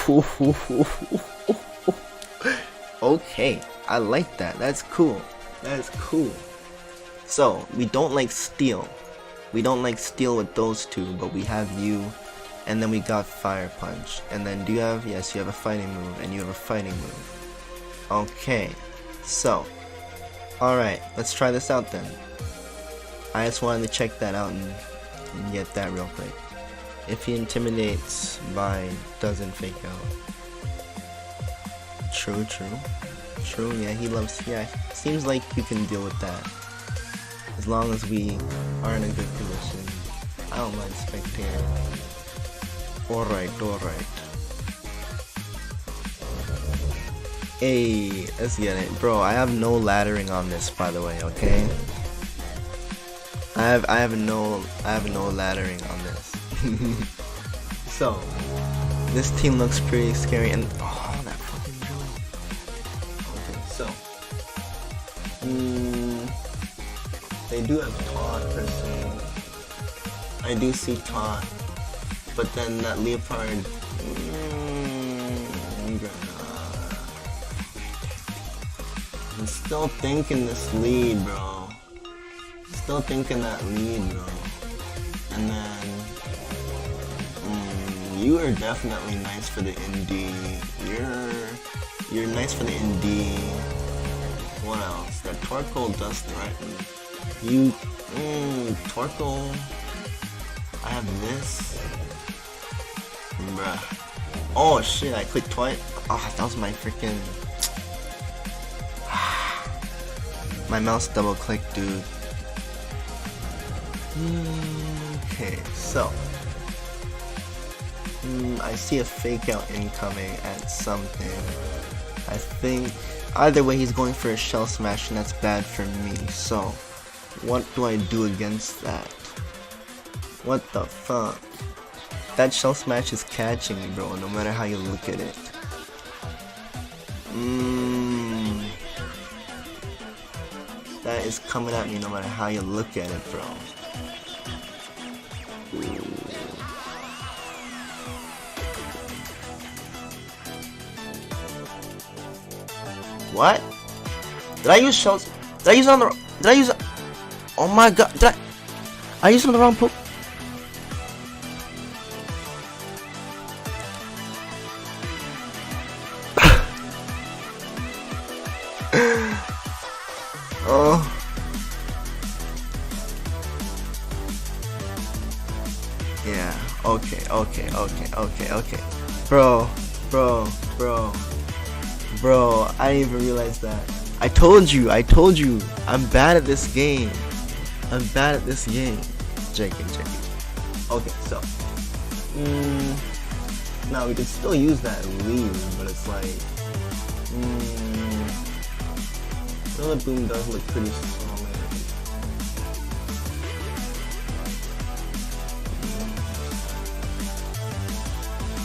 Okay, I like that. That's cool. That's cool. So, we don't like steel. We don't like steel with those two, but we have you, and then we got Fire Punch. And then do you have, yes, you have a fighting move, and you have a fighting move. Okay, so, alright, let's try this out then. I just wanted to check that out and get that real quick. If he intimidates by doesn't fake out. True, yeah, he loves, yeah, seems like you can deal with that. As long as we are in a good position. I don't mind spectating. Alright. Hey, let's get it. Bro, I have no laddering on this, by the way, okay? I have no laddering on this. So, this team looks pretty scary and oh, that fucking joke. Okay, so they do have taunt per se. I do see taunt, but then that leopard. I'm still thinking this lead, bro. Still thinking that lead, bro. And then you are definitely nice for the indie. You're nice for the indie. What else? That Torkoal does threaten. You, Torkoal. I have this. Bruh. Oh shit, I clicked twice. Oh, that was my freaking. My mouse double clicked, dude. Okay, so. I see a fake out incoming at something. I think. Either way, he's going for a shell smash, and that's bad for me. So, what do I do against that? What the fuck? That shell smash is catching me, bro, no matter how you look at it. That is coming at me no matter how you look at it, bro. What? Did I use shells? Did I use it on the? Did I use it? Oh my god! Did I used it on the wrong poke. Oh. Yeah. Okay. Bro, I didn't even realize that. I told you, I'm bad at this game. JK. Okay, so. Now we could still use that lead, but it's like. The boom does look pretty solid.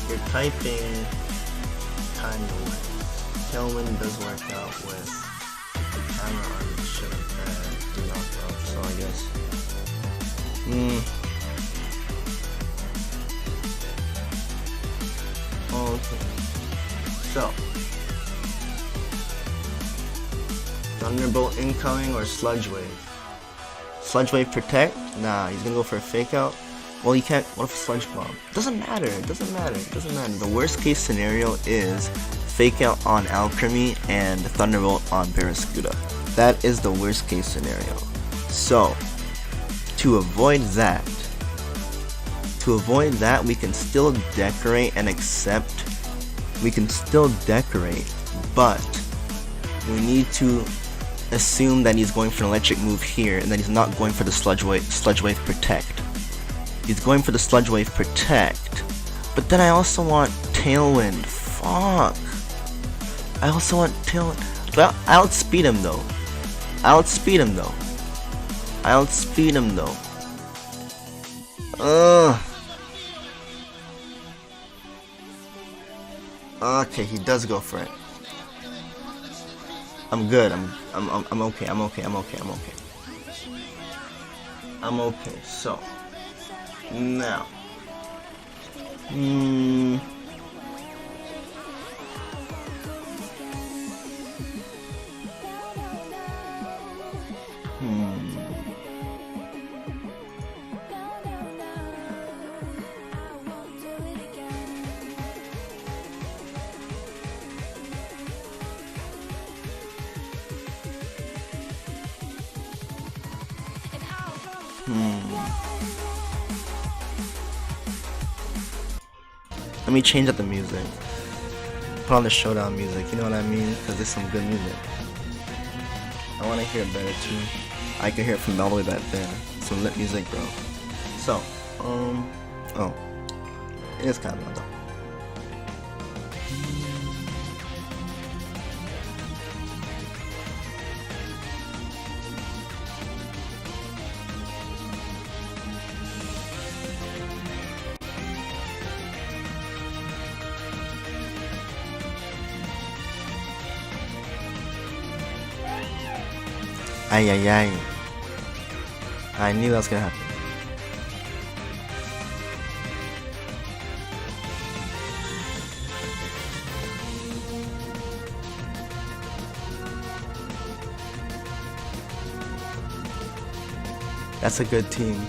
you're typing kind of way. Tailwind does work out with the camera on the ship and do not go, so I guess. Okay. So Thunderbolt incoming or Sludge Wave? Sludge Wave protect? Nah, he's gonna go for a fake out. Well, you can't. What if Sludge Bomb? Doesn't matter. It doesn't matter. It doesn't matter. The worst case scenario is fake out on Alchemy and Thunderbolt on Barraskewda. That is the worst case scenario. So, to avoid that, we can still decorate and accept. We can still decorate, but we need to assume that he's going for an electric move here, and that he's not going for the Sludge Wave protect. He's going for the Sludge Wave protect, but then I also want Tailwind. Fuck. I also want Tailwind. Well, I outspeed him though. Okay, he does go for it. I'm good. I'm okay. I'm okay. So now, let me change up the music. Put on the showdown music, you know what I mean? Because there's some good music. I want to hear it better too. I can hear it from all the way back there. Some lit music, bro. So, oh. It is kind of loud though. Ay. I knew that was gonna happen. That's a good team.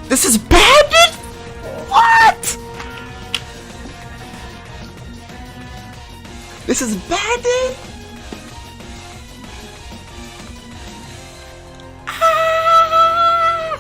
This is Bandit? What? This is Bandit? Ah!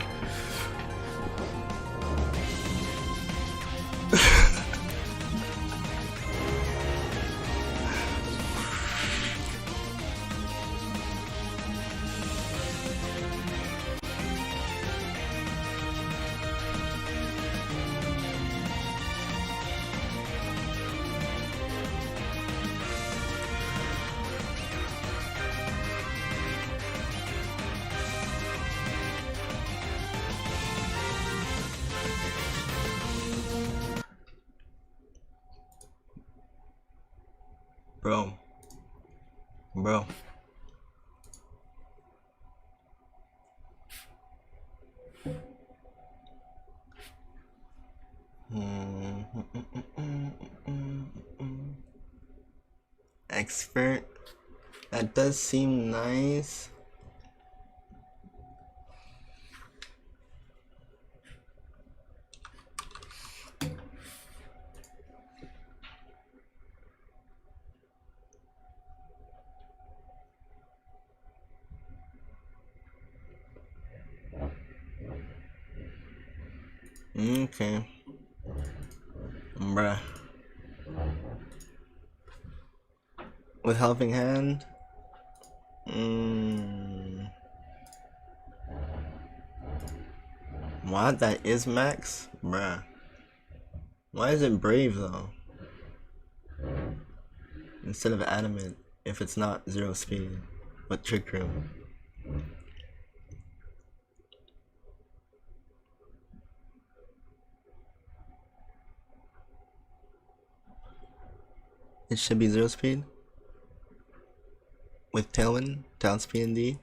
Bro. Expert. That does seem nice. Okay. Bruh. With helping hand? What? That is max? Bruh. Why is it brave though? Instead of adamant, if it's not 0 speed. With trick room. It should be 0 speed? With tailwind, down speed and D?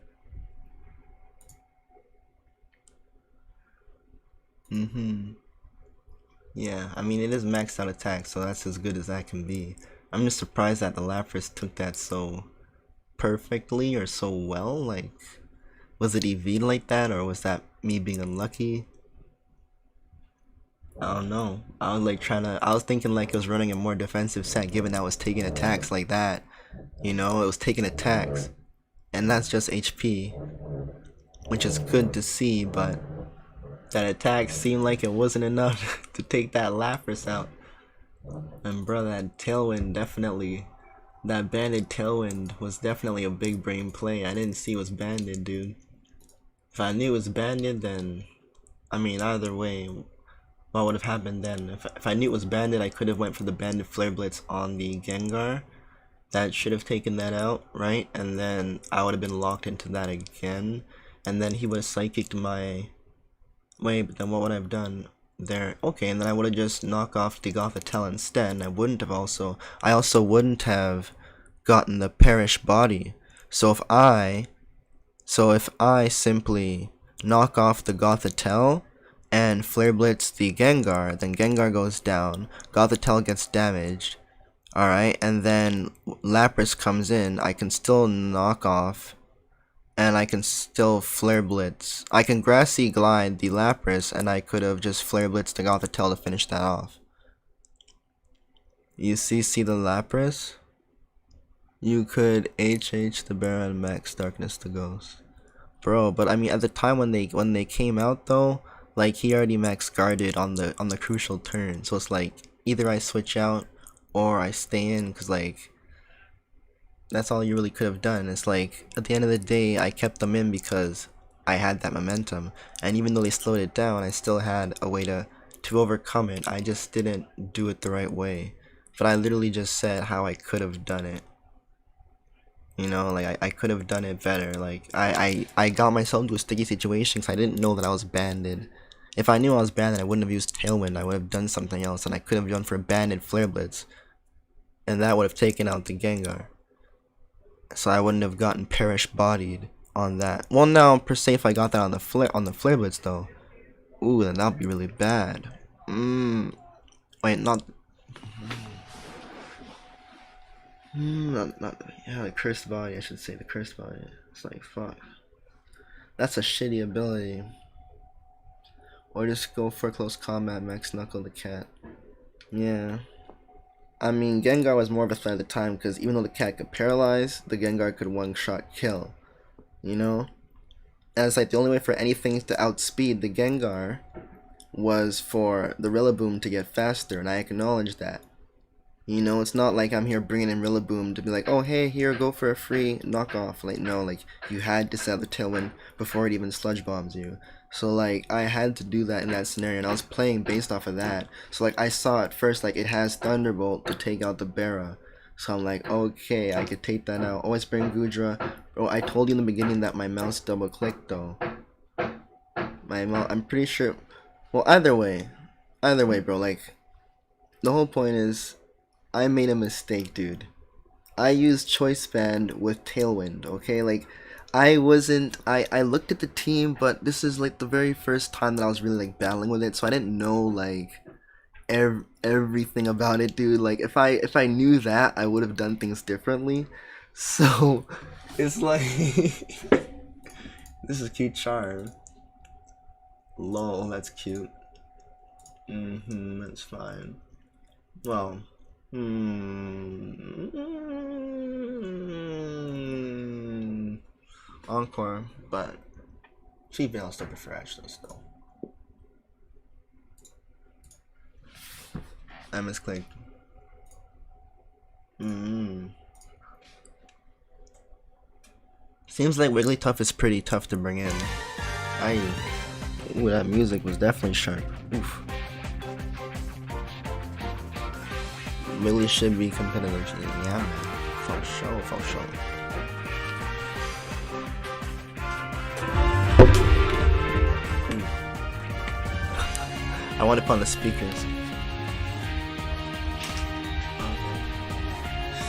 Yeah, I mean it is maxed out attack, so that's as good as that can be. I'm just surprised that the Lapras took that so perfectly or so well. Like, was it EV like that, or was that me being unlucky? I don't know. I was like I was thinking like it was running a more defensive set, given that it was taking attacks like that. You know, it was taking attacks, and that's just HP, which is good to see, but that attack seemed like it wasn't enough to take that Lapras out. And bro, that tailwind definitely, that banded tailwind was definitely a big brain play. I didn't see it was banded, dude. If I knew it was banded, then, I mean, either way, what would have happened then? If I knew it was banded, I could have went for the banded Flare Blitz on the Gengar. That should have taken that out, right? And then I would have been locked into that again. And then he would have psychicked my... Wait, but then what would I have done there? Okay, and then I would have just knocked off the Gothitelle instead, and I also wouldn't have gotten the Perish Body. So if I simply knock off the Gothitelle and Flare Blitz the Gengar, then Gengar goes down, Gothitelle gets damaged, alright, and then Lapras comes in, I can still knock off, and I can still Flare Blitz. I can Grassy Glide the Lapras, and I could have just Flare Blitzed the Gothitelle to finish that off. You see the Lapras? You could HH the Baron, Max Darkness the Ghost. Bro, but I mean at the time when they came out though, like he already max guarded on the crucial turn. So it's like either I switch out or I stay in, cause like that's all you really could have done. It's like at the end of the day I kept them in because I had that momentum, and even though they slowed it down, I still had a way to overcome it. I just didn't do it the right way. But I literally just said how I could have done it. You know, like I could have done it better. Like I got myself into a sticky situation because I didn't know that I was banded. If I knew I was banded, I wouldn't have used Tailwind. I would have done something else, and I could have gone for a banded Flare Blitz, and that would have taken out the Gengar. So I wouldn't have gotten Perish Bodied on that. Well, now per se, if I got that on the Flare Blitz though, ooh, then that'd be really bad. Wait, not. Yeah, the Cursed Body. I should say the Cursed Body. It's like fuck. That's a shitty ability. Or just go for close combat, Max Knuckle the cat. Yeah. I mean, Gengar was more of a threat at the time because even though the cat could paralyze, the Gengar could one-shot kill. You know? And it's like the only way for anything to outspeed the Gengar was for the Rillaboom to get faster, and I acknowledge that. You know, it's not like I'm here bringing in Rillaboom to be like, oh hey, here, go for a free knockoff. Like, no, like, you had to set the Tailwind before it even Sludge Bombs you. So, like, I had to do that in that scenario, and I was playing based off of that. So, like, I saw at first, like, it has Thunderbolt to take out the Barra. So I'm like, okay, I could take that out. Oh, I Spring Gudra. Bro, I told you in the beginning that my mouse double-clicked, though. I'm pretty sure... Well, either way, bro, like, the whole point is, I made a mistake, dude. I used Choice Band with Tailwind, okay? Like, I looked at the team, but this is like the very first time that I was really like battling with it, so I didn't know like everything about it, dude. Like, if I knew that, I would have done things differently. So it's like this is cute charm. Lol, that's cute. That's fine. Well, encore, but female I still prefer Ashley still. I misclicked. Seems like Wigglytuff is pretty tough to bring in. Ooh, that music was definitely sharp. Oof. Really should be competitive. Yeah, man. For sure, for sure. I want to put on the speakers.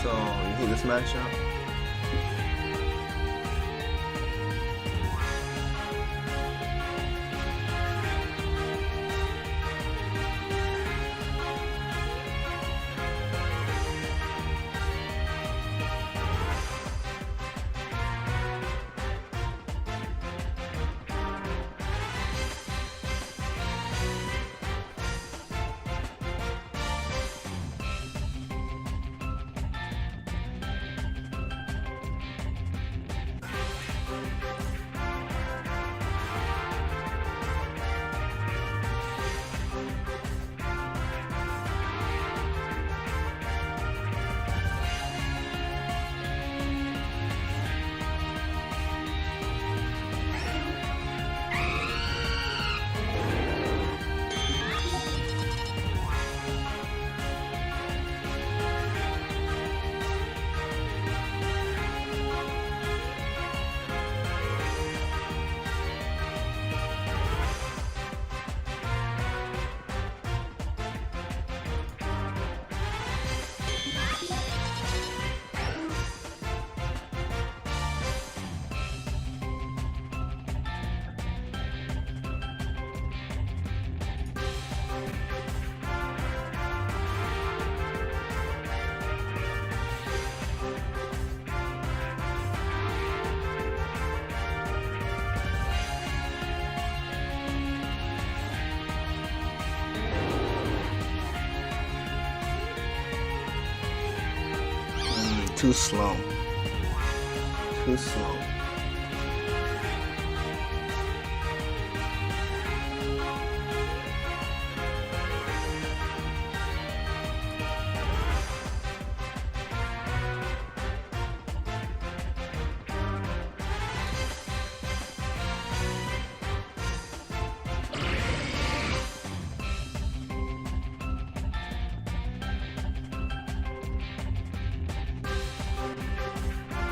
So, you hear this matchup? Too slow. Too slow.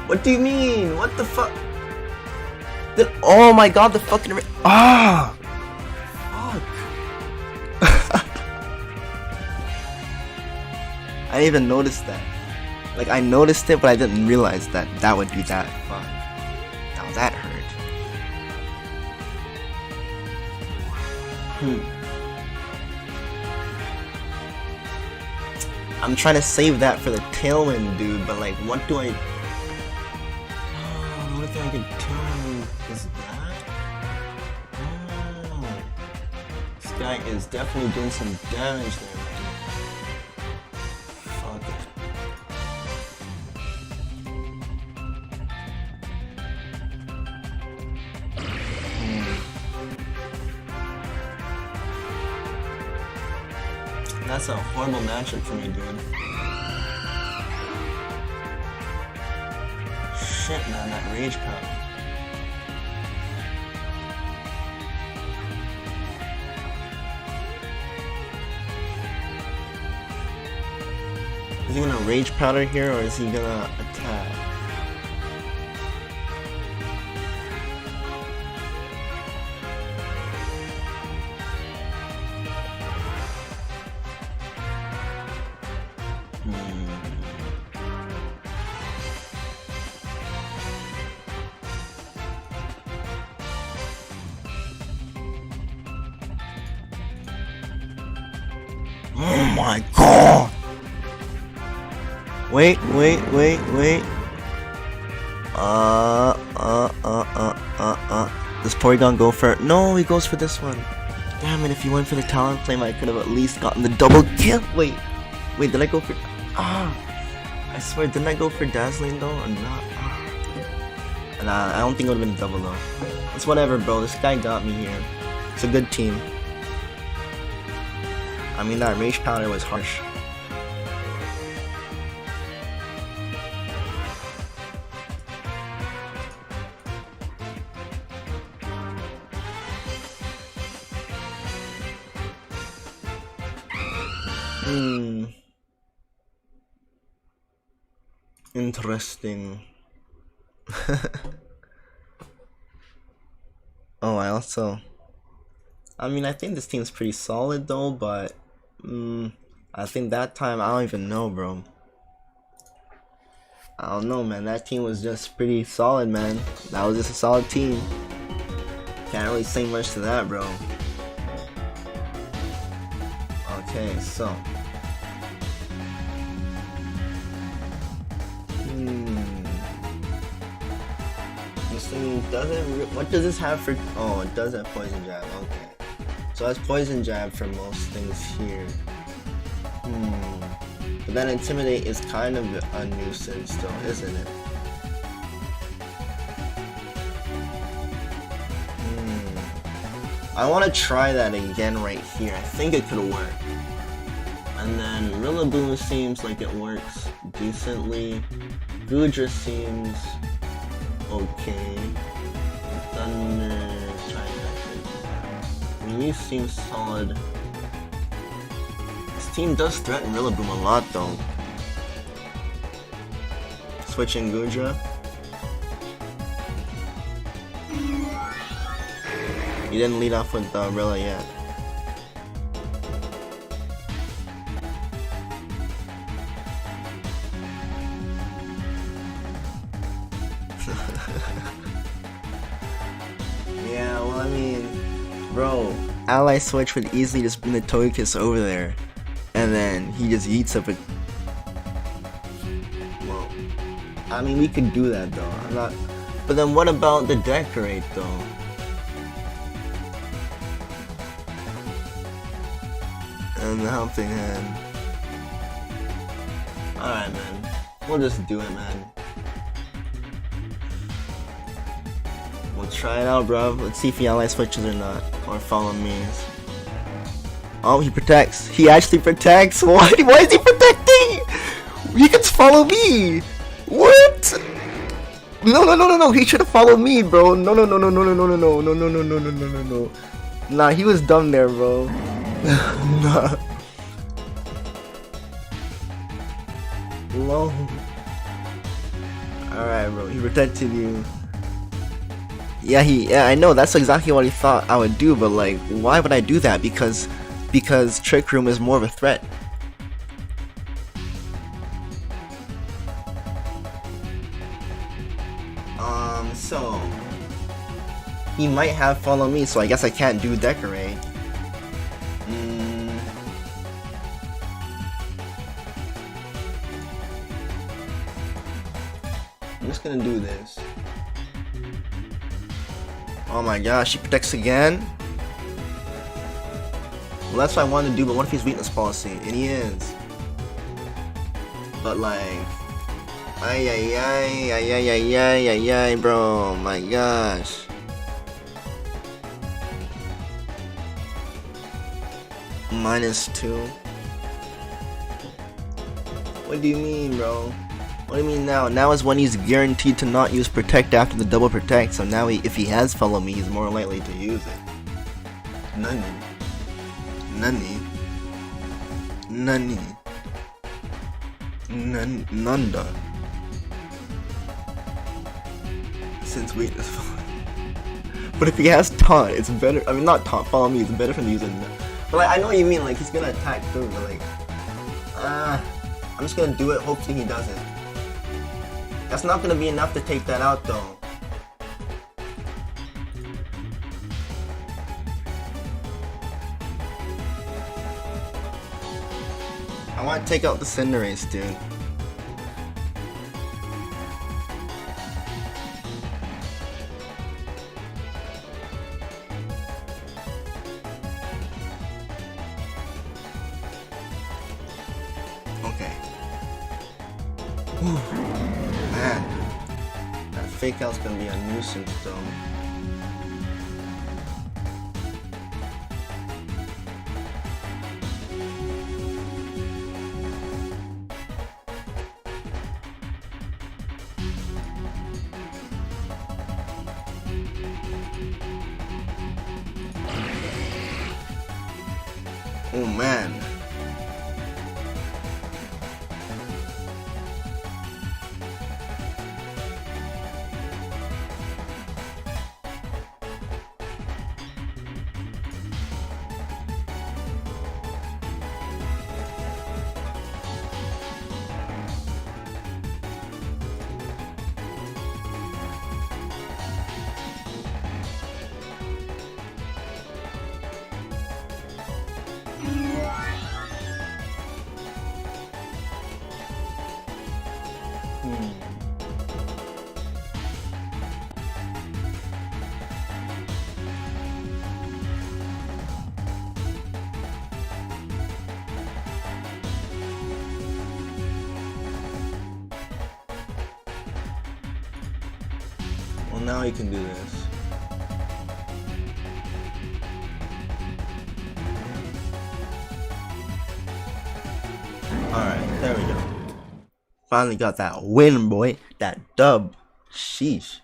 What do you mean? What the fuck? Oh my god, the fucking fuck. I didn't even notice that. Like, I noticed it, but I didn't realize that that would do that. Fuck. Now that hurt. I'm trying to save that for the tailwind, dude, but like, what do I... Oh, the only thing I can do is that? Oh. This guy is definitely doing some damage there, man. Fuck it. That's a horrible matchup for me, dude. Shit, man, that rage powder. Is he gonna rage powder here, or is he gonna attack? Oh my god! Wait. Does Porygon go for? No, he goes for this one. Damn it! If he went for the Talon Flame, I could have at least gotten the double kill. Wait, did I go for? I swear, didn't I go for Dazzling though or not? Nah, I don't think it would have been double though. It's whatever, bro. This guy got me here. It's a good team. I mean, that Rage Powder was harsh. Interesting. Oh, I mean, I think this team's pretty solid though, but I think that time, I don't even know, bro. I don't know, man. That team was just pretty solid, man. That was just a solid team. Can't really say much to that, bro. Okay, so this thing doesn't. What does this have for? Oh, it does have Poison Jab. Okay, so it has Poison Jab for most things here. But then Intimidate is kind of a nuisance, though, isn't it? I want to try that again right here. I think it could work. And then Rillaboom seems like it works decently. Goodra seems okay. Thunder, try that. Mew seems solid. This team does threaten Rillaboom a lot though. Switching Goodra. He didn't lead off with Rilla yet. Yeah, well, I mean, bro, Ally Switch would easily just bring the Togekiss over there, and then he just yeets up a. Well, I mean, we could do that though. I'm not. But then what about the Decorate though? And the Helping Hand. Alright, man. We'll just do it, man. We'll try it out, bro. Let's see if he ally switches or not. Or follow me. Oh, he protects. He actually protects. Why is he protecting? He can follow me. What? No. He should have followed me, bro. No. Nah, he was dumb there, bro. Nah. Low. Alright, bro. He protected you. Yeah, I know. That's exactly what he thought I would do, but like, why would I do that? Because Trick Room is more of a threat. So he might have Follow Me, so I guess I can't do Decorate. I'm just gonna do this. Oh my gosh, he protects again? Well, that's what I wanted to do, but what if he's weakness policy? And he is. But like, ay, bro, my gosh. -2. What do you mean, bro? What do you mean now? Now is when he's guaranteed to not use Protect after the double Protect, so now if he has Follow Me, he's more likely to use it. Nani. Nanda. Since weakness. But if he has Taunt, it's better. I mean, not Taunt, Follow Me, it's better for him to use it. But like, I know what you mean, like, he's gonna attack through, but like, I'm just gonna do it, hopefully he doesn't. That's not gonna be enough to take that out though. I want to take out the Cinderace, dude. Man, that fake out's gonna be a nuisance though. Oh man. Well, now you can do this. Alright, there we go. Finally got that win, boy. That dub. Sheesh.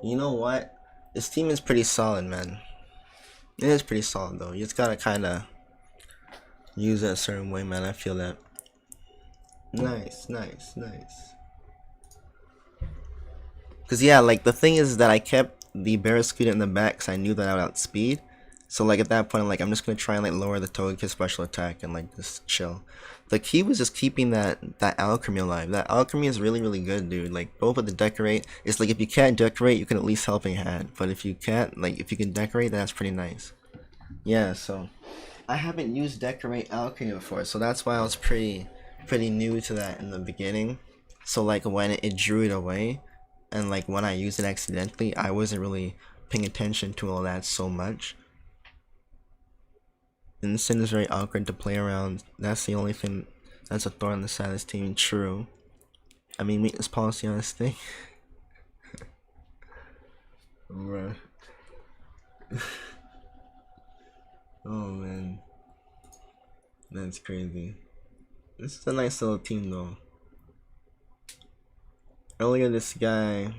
You know what? This team is pretty solid, man. It is pretty solid, though. You just gotta kinda use it a certain way, man. I feel that. Nice, nice, nice. Cause yeah, like the thing is that I kept the Barracuda in the back because I knew that I would outspeed. So like at that point, I'm like, I'm just gonna try and like lower the Togekiss special attack and like just chill. The key was just keeping that alchemy alive. That alchemy is really good, dude. Like both with the decorate, it's like if you can't decorate, you can at least help a hand. But if you can't, like if you can decorate, that's pretty nice. Yeah, so I haven't used decorate alchemy before, so that's why I was pretty new to that in the beginning. So like when it drew it away, and like when I used it accidentally, I wasn't really paying attention to all that so much. Instant is very awkward to play around. That's the only thing that's a thorn on the side of this team. True. I mean, weakness policy on this thing. Bruh. Oh man. That's crazy. This is a nice little team though. Earlier this guy,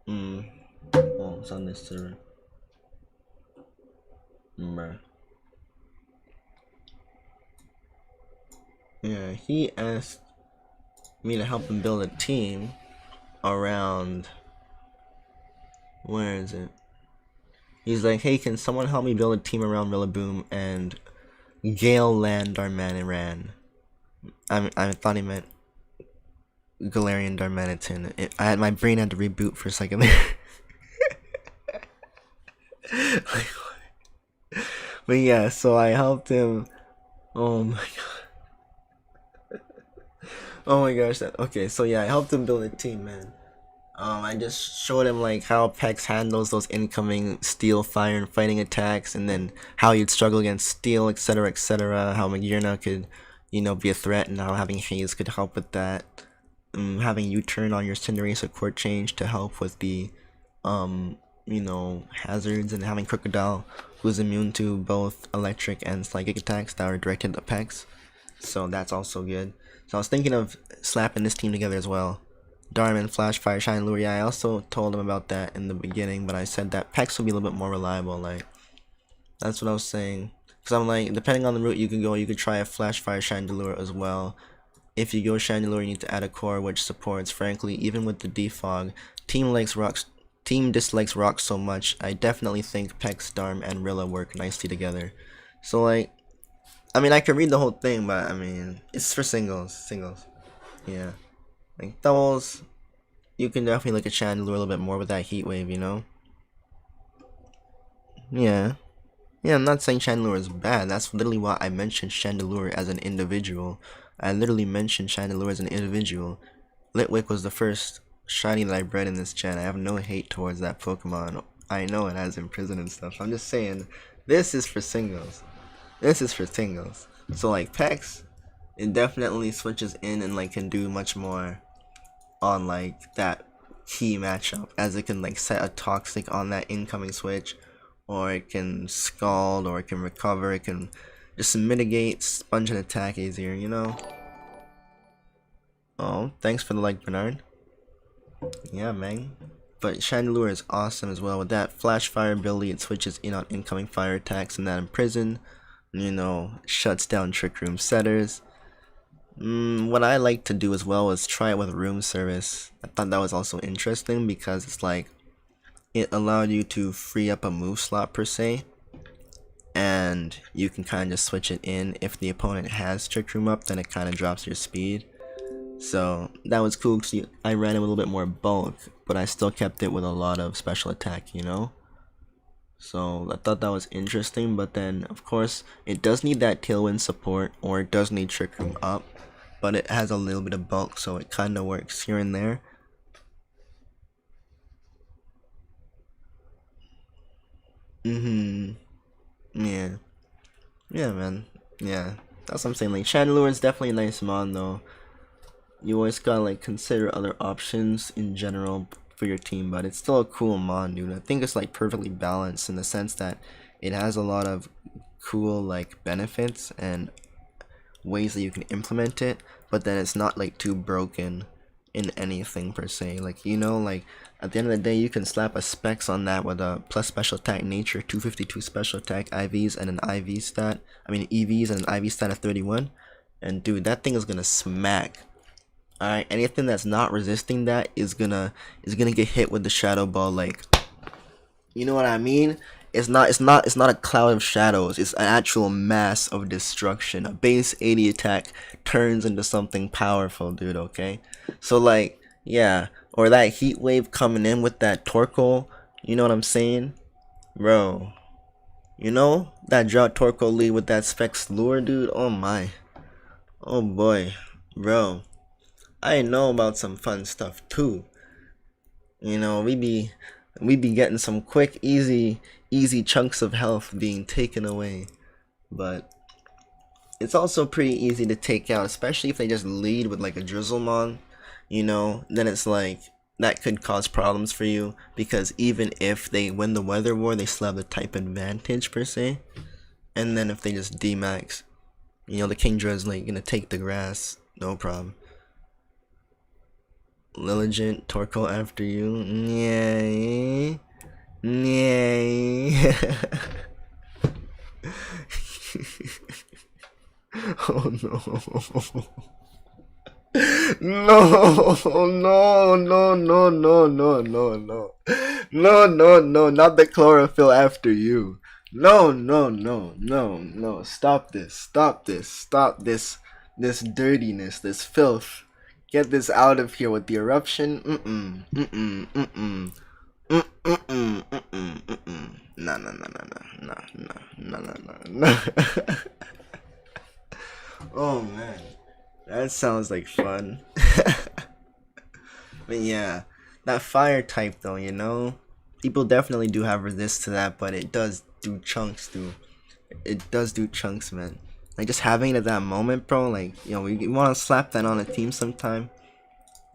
oh, it's on this server. Bruh. Yeah, he asked me to help him build a team around, where is it? He's like, hey, can someone help me build a team around Rillaboom and Galeland Darmanitan? I thought he meant Galarian Darmanitan. I had my brain had to reboot for a second there. But yeah, so I helped him. Oh my god. Oh my gosh. Okay, so yeah, I helped him build a team, man. I just showed him like how Pex handles those incoming steel, fire, and fighting attacks, and then how you'd struggle against steel, etc., etc. How Magearna could, you know, be a threat, and how having Haze could help with that. Having U-turn on your Cinderace or Court Change to help with the, you know, hazards, and having Crocodile, who's immune to both electric and psychic attacks that are directed at Pex. So that's also good. So I was thinking of slapping this team together as well. Darman, Flash, Fire, Shine, Lure. Yeah, I also told him about that in the beginning, but I said that Pex will be a little bit more reliable. Like, that's what I was saying. Because I'm like, depending on the route you can go, you could try a Flash, Fire, Shine, Lure as well. If you go Chandelure, you need to add a core which supports. Frankly, even with the defog, team dislikes rocks so much. I definitely think Pex, Darm, and Rilla work nicely together. So like, I mean, I could read the whole thing, but I mean, it's for singles. Yeah, like doubles, you can definitely look at Chandelure a little bit more with that heat wave, you know. Yeah, I'm not saying Chandelure is bad. That's literally why I mentioned Chandelure as an individual. I literally mentioned Chandelure as an individual. Litwick was the first shiny that I bred in this gen. I have no hate towards that Pokemon. I know it has Imprison and stuff. I'm just saying, this is for singles. So like Pex, it definitely switches in and like can do much more on like that key matchup, as it can like set a toxic on that incoming switch, or it can scald, or it can recover, it can just mitigate, sponge an attack easier, you know? Oh, thanks for the like, Bernard. Yeah, man. But Chandelure is awesome as well. With that flash fire ability, it switches in on incoming fire attacks, and that in prison, you know, shuts down trick room setters. What I like to do as well is try it with room service. I thought that was also interesting because it's like it allowed you to free up a move slot per se, and you can kind of just switch it in. If the opponent has trick room up, then it kind of drops your speed. So that was cool because I ran it with a little bit more bulk, but I still kept it with a lot of special attack, you know? So I thought that was interesting, but then of course it does need that tailwind support, or it does need trick room up, but it has a little bit of bulk, so it kind of works here and there. Yeah. Yeah, man. Yeah. That's what I'm saying. Like, Chandelure is definitely a nice mon, though. You always gotta, like, consider other options in general for your team, but it's still a cool mon, dude. I think it's, like, perfectly balanced in the sense that it has a lot of cool, like, benefits and ways that you can implement it, but then it's not, like, too broken in anything per se. Like, you know, like at the end of the day, you can slap a specs on that with a plus special attack nature, 252 special attack, IVs and an IV stat, I mean EVs and an IV stat of 31, and dude, that thing is gonna smack. Alright, anything that's not resisting that is gonna get hit with the shadow ball, like, you know what I mean? It's not a cloud of shadows, it's an actual mass of destruction. A base 80 attack turns into something powerful, dude, okay? So like, yeah, or that heat wave coming in with that Torkoal, you know what I'm saying? Bro, you know? That drought Torkoal lead with that Specs lure, dude, oh my. Oh boy, bro. I know about some fun stuff too. You know, we be getting some quick, easy chunks of health being taken away. But it's also pretty easy to take out, especially if they just lead with like a Drizzlemon, you know, then it's like that could cause problems for you, because even if they win the weather war, they still have the type advantage per se. And then if they just D-max, you know, the Kingdra is like gonna take the grass, no problem. Lilligant, Torkoal after you. Yay. Yay. Oh no. No, not the chlorophyll after you. No, stop this, this dirtiness, this filth. Get this out of here with the eruption. No. Oh man, that sounds like fun. But yeah, that fire type though, you know, people definitely do have resist to that, but it does do chunks, dude. It does do chunks, man. Like, just having it at that moment, bro, like, you know, we want to slap that on a team sometime.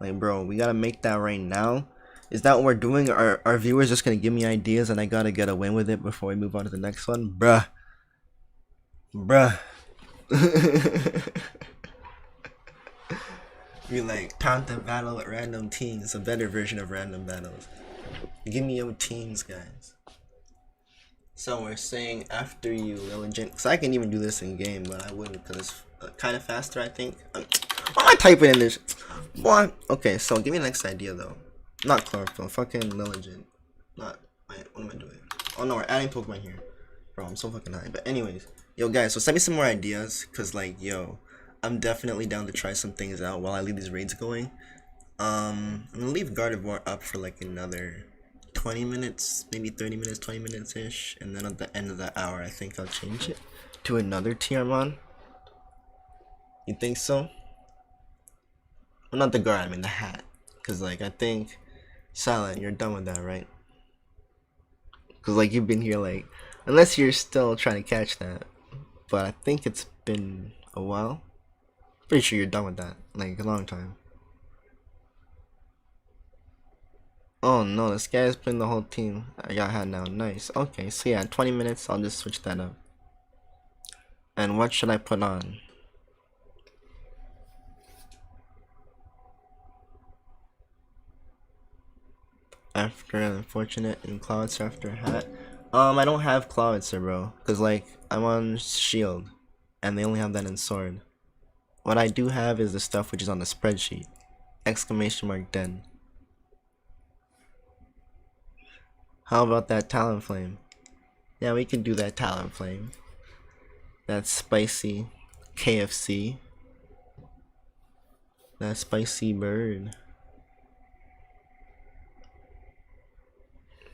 Like, bro, we gotta make that right now. Is that what we're doing? Are our viewers just gonna give me ideas and I gotta get a win with it before we move on to the next one? Bruh. We like pound the battle with random teams, a better version of random battles. Give me your teams, guys. So we're saying after you, Lilligant, because I can even do this in game, but I wouldn't because it's kind of faster, I think. Why am I typing in this? What? Okay, so give me the next idea though. Not chlorophyll, fucking Lilligant. Not, wait, what am I doing? Oh no, we're adding Pokemon here. Bro, I'm so fucking high. But anyways, yo guys, so send me some more ideas, because like, yo, I'm definitely down to try some things out while I leave these raids going. I'm gonna leave Gardevoir up for like another 20 minutes, maybe 30 minutes, 20 minutes ish, and then at the end of the hour I think I'll change it to another Tiarmon. You think so? Well, not the guard, I mean the hat, because like I think Silent, you're done with that, right? Because like you've been here like, unless you're still trying to catch that, but I think it's been a while. Pretty sure you're done with that, like a long time. Oh no, this guy is playing the whole team. I got had now. Nice. Okay, so yeah, 20 minutes. I'll just switch that up. And what should I put on? After unfortunate and clouds after hat. I don't have clouds, bro. Cause like I'm on shield, and they only have that in sword. What I do have is the stuff which is on the spreadsheet. Exclamation mark den. How about that talent flame? Yeah, we can do that talent flame. That spicy KFC. That spicy bird.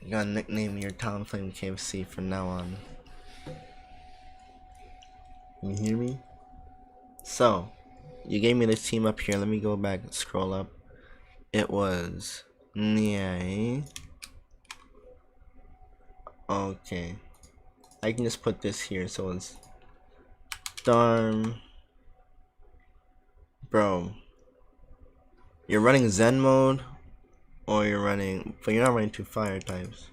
You gotta nickname your talent flame KFC from now on. You hear me? So, you gave me this team up here. Let me go back and scroll up. It was Nyai. Okay. I can just put this here so it's Darm. Bro. You're running Zen mode or you're running, but you're not running 2 fire types.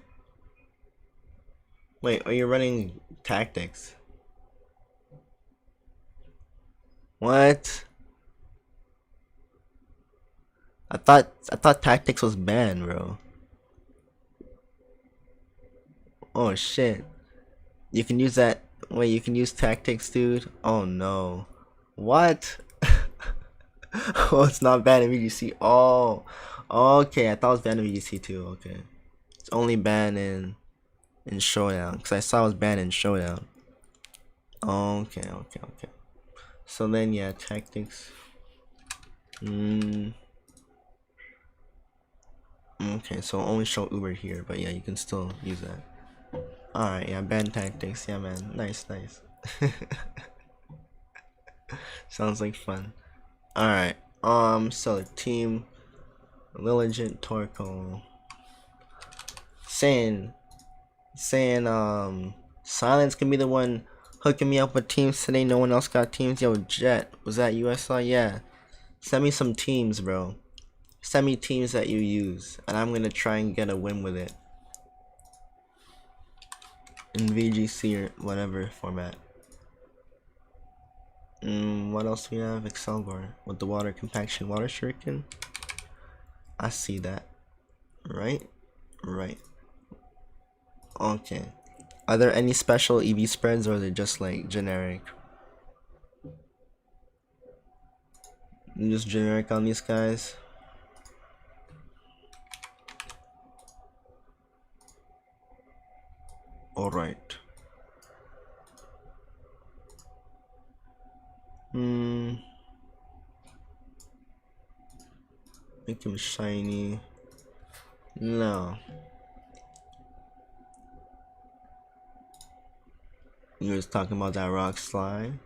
Wait, are you running tactics? What? I thought tactics was banned, bro. Oh shit. You can use that. Wait, you can use tactics, dude? Oh no. What? Oh, it's not banned in VGC. Oh. Okay, I thought it was banned in VGC too. Okay. It's only banned in Showdown. Because I saw it was banned in Showdown. Okay. So then, yeah, tactics. Okay, so only show Uber here, but yeah, you can still use that. Alright, yeah, band tactics. Yeah, man. Nice. Sounds like fun. Alright, so team Lilligent Torkoal saying Silence can be the one hooking me up with teams today. No one else got teams. Yo, Jet, was that USI? Yeah. Send me some teams, bro. Send me teams that you use, and I'm gonna try and get a win with it in VGC or whatever format. What else do we have? Excelgor with the water compaction, water shuriken. I see that. Right. Okay. Are there any special EV spreads or are they just like generic? Just generic on these guys. Alright. Make him shiny. No. You was talking about that rock slide.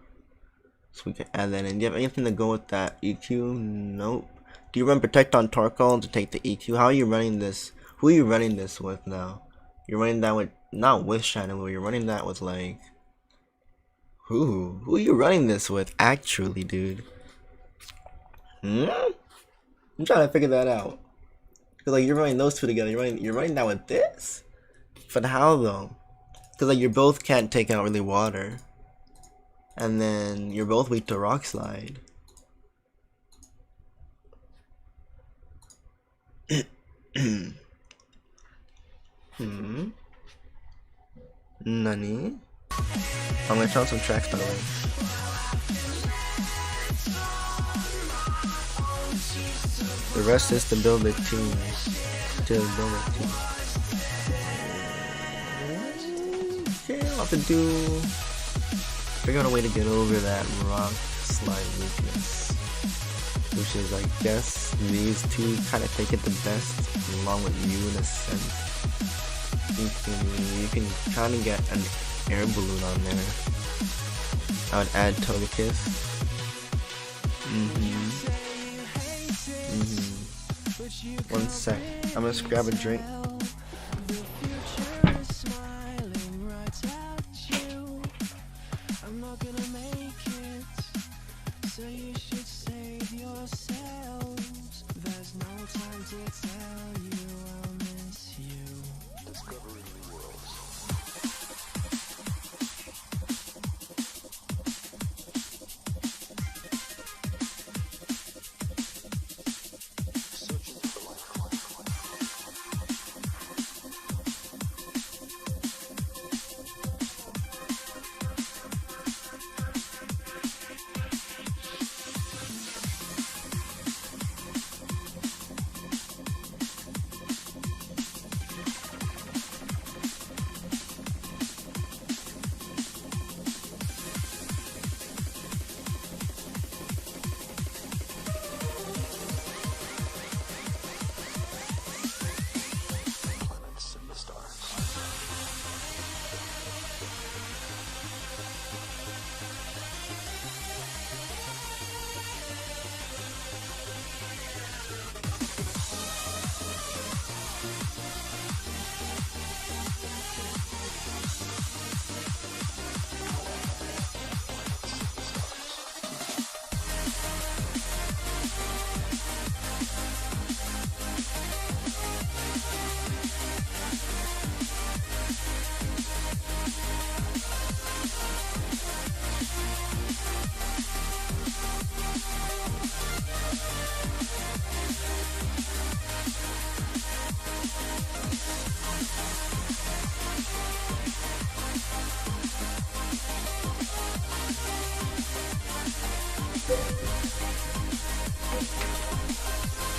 So we can add that in. Do you have anything to go with that EQ? Nope. Do you run Protect on Torkoal to take the EQ? How are you running this? Who are you running this with now? You're running that with, not with Shadow, you're running that with like, who are you running this with actually, dude? I'm trying to figure that out. Cause like you're running those two together, you're running that with this? But how though? Cause like you both can't take out really water. And then you're both weak to rock slide. Nani? I'm gonna try some tracks by the way. The rest is to build a team. Okay, I'll have to figure out a way to get over that rock slide weakness. Which is, I guess, these two kind of take it the best along with you in a sense. You can kind of get an air balloon on there. I would add Togekiss. One sec. I'm gonna just grab a drink. So you should save yourselves. There's no time to tell you I'll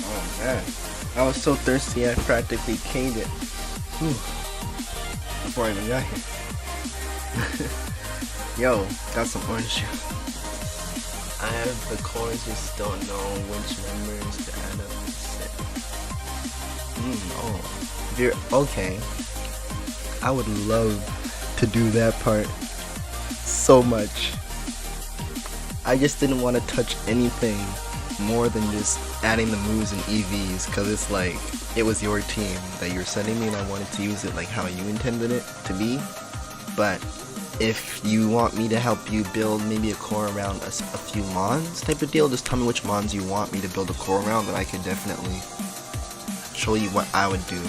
Oh man, I was so thirsty I practically canned it. Whew. Before I even got here. Yo, got some orange juice. I have the cores, just don't know which members to add up to sit. Oh. If you're okay. I would love to do that part so much. I just didn't want to touch anything more than just adding the moves and EVs, because it's like it was your team that you're sending me and I wanted to use it like how you intended it to be. But if you want me to help you build maybe a core around a few mons type of deal, just tell me which mons you want me to build a core around, and I could definitely show you what I would do.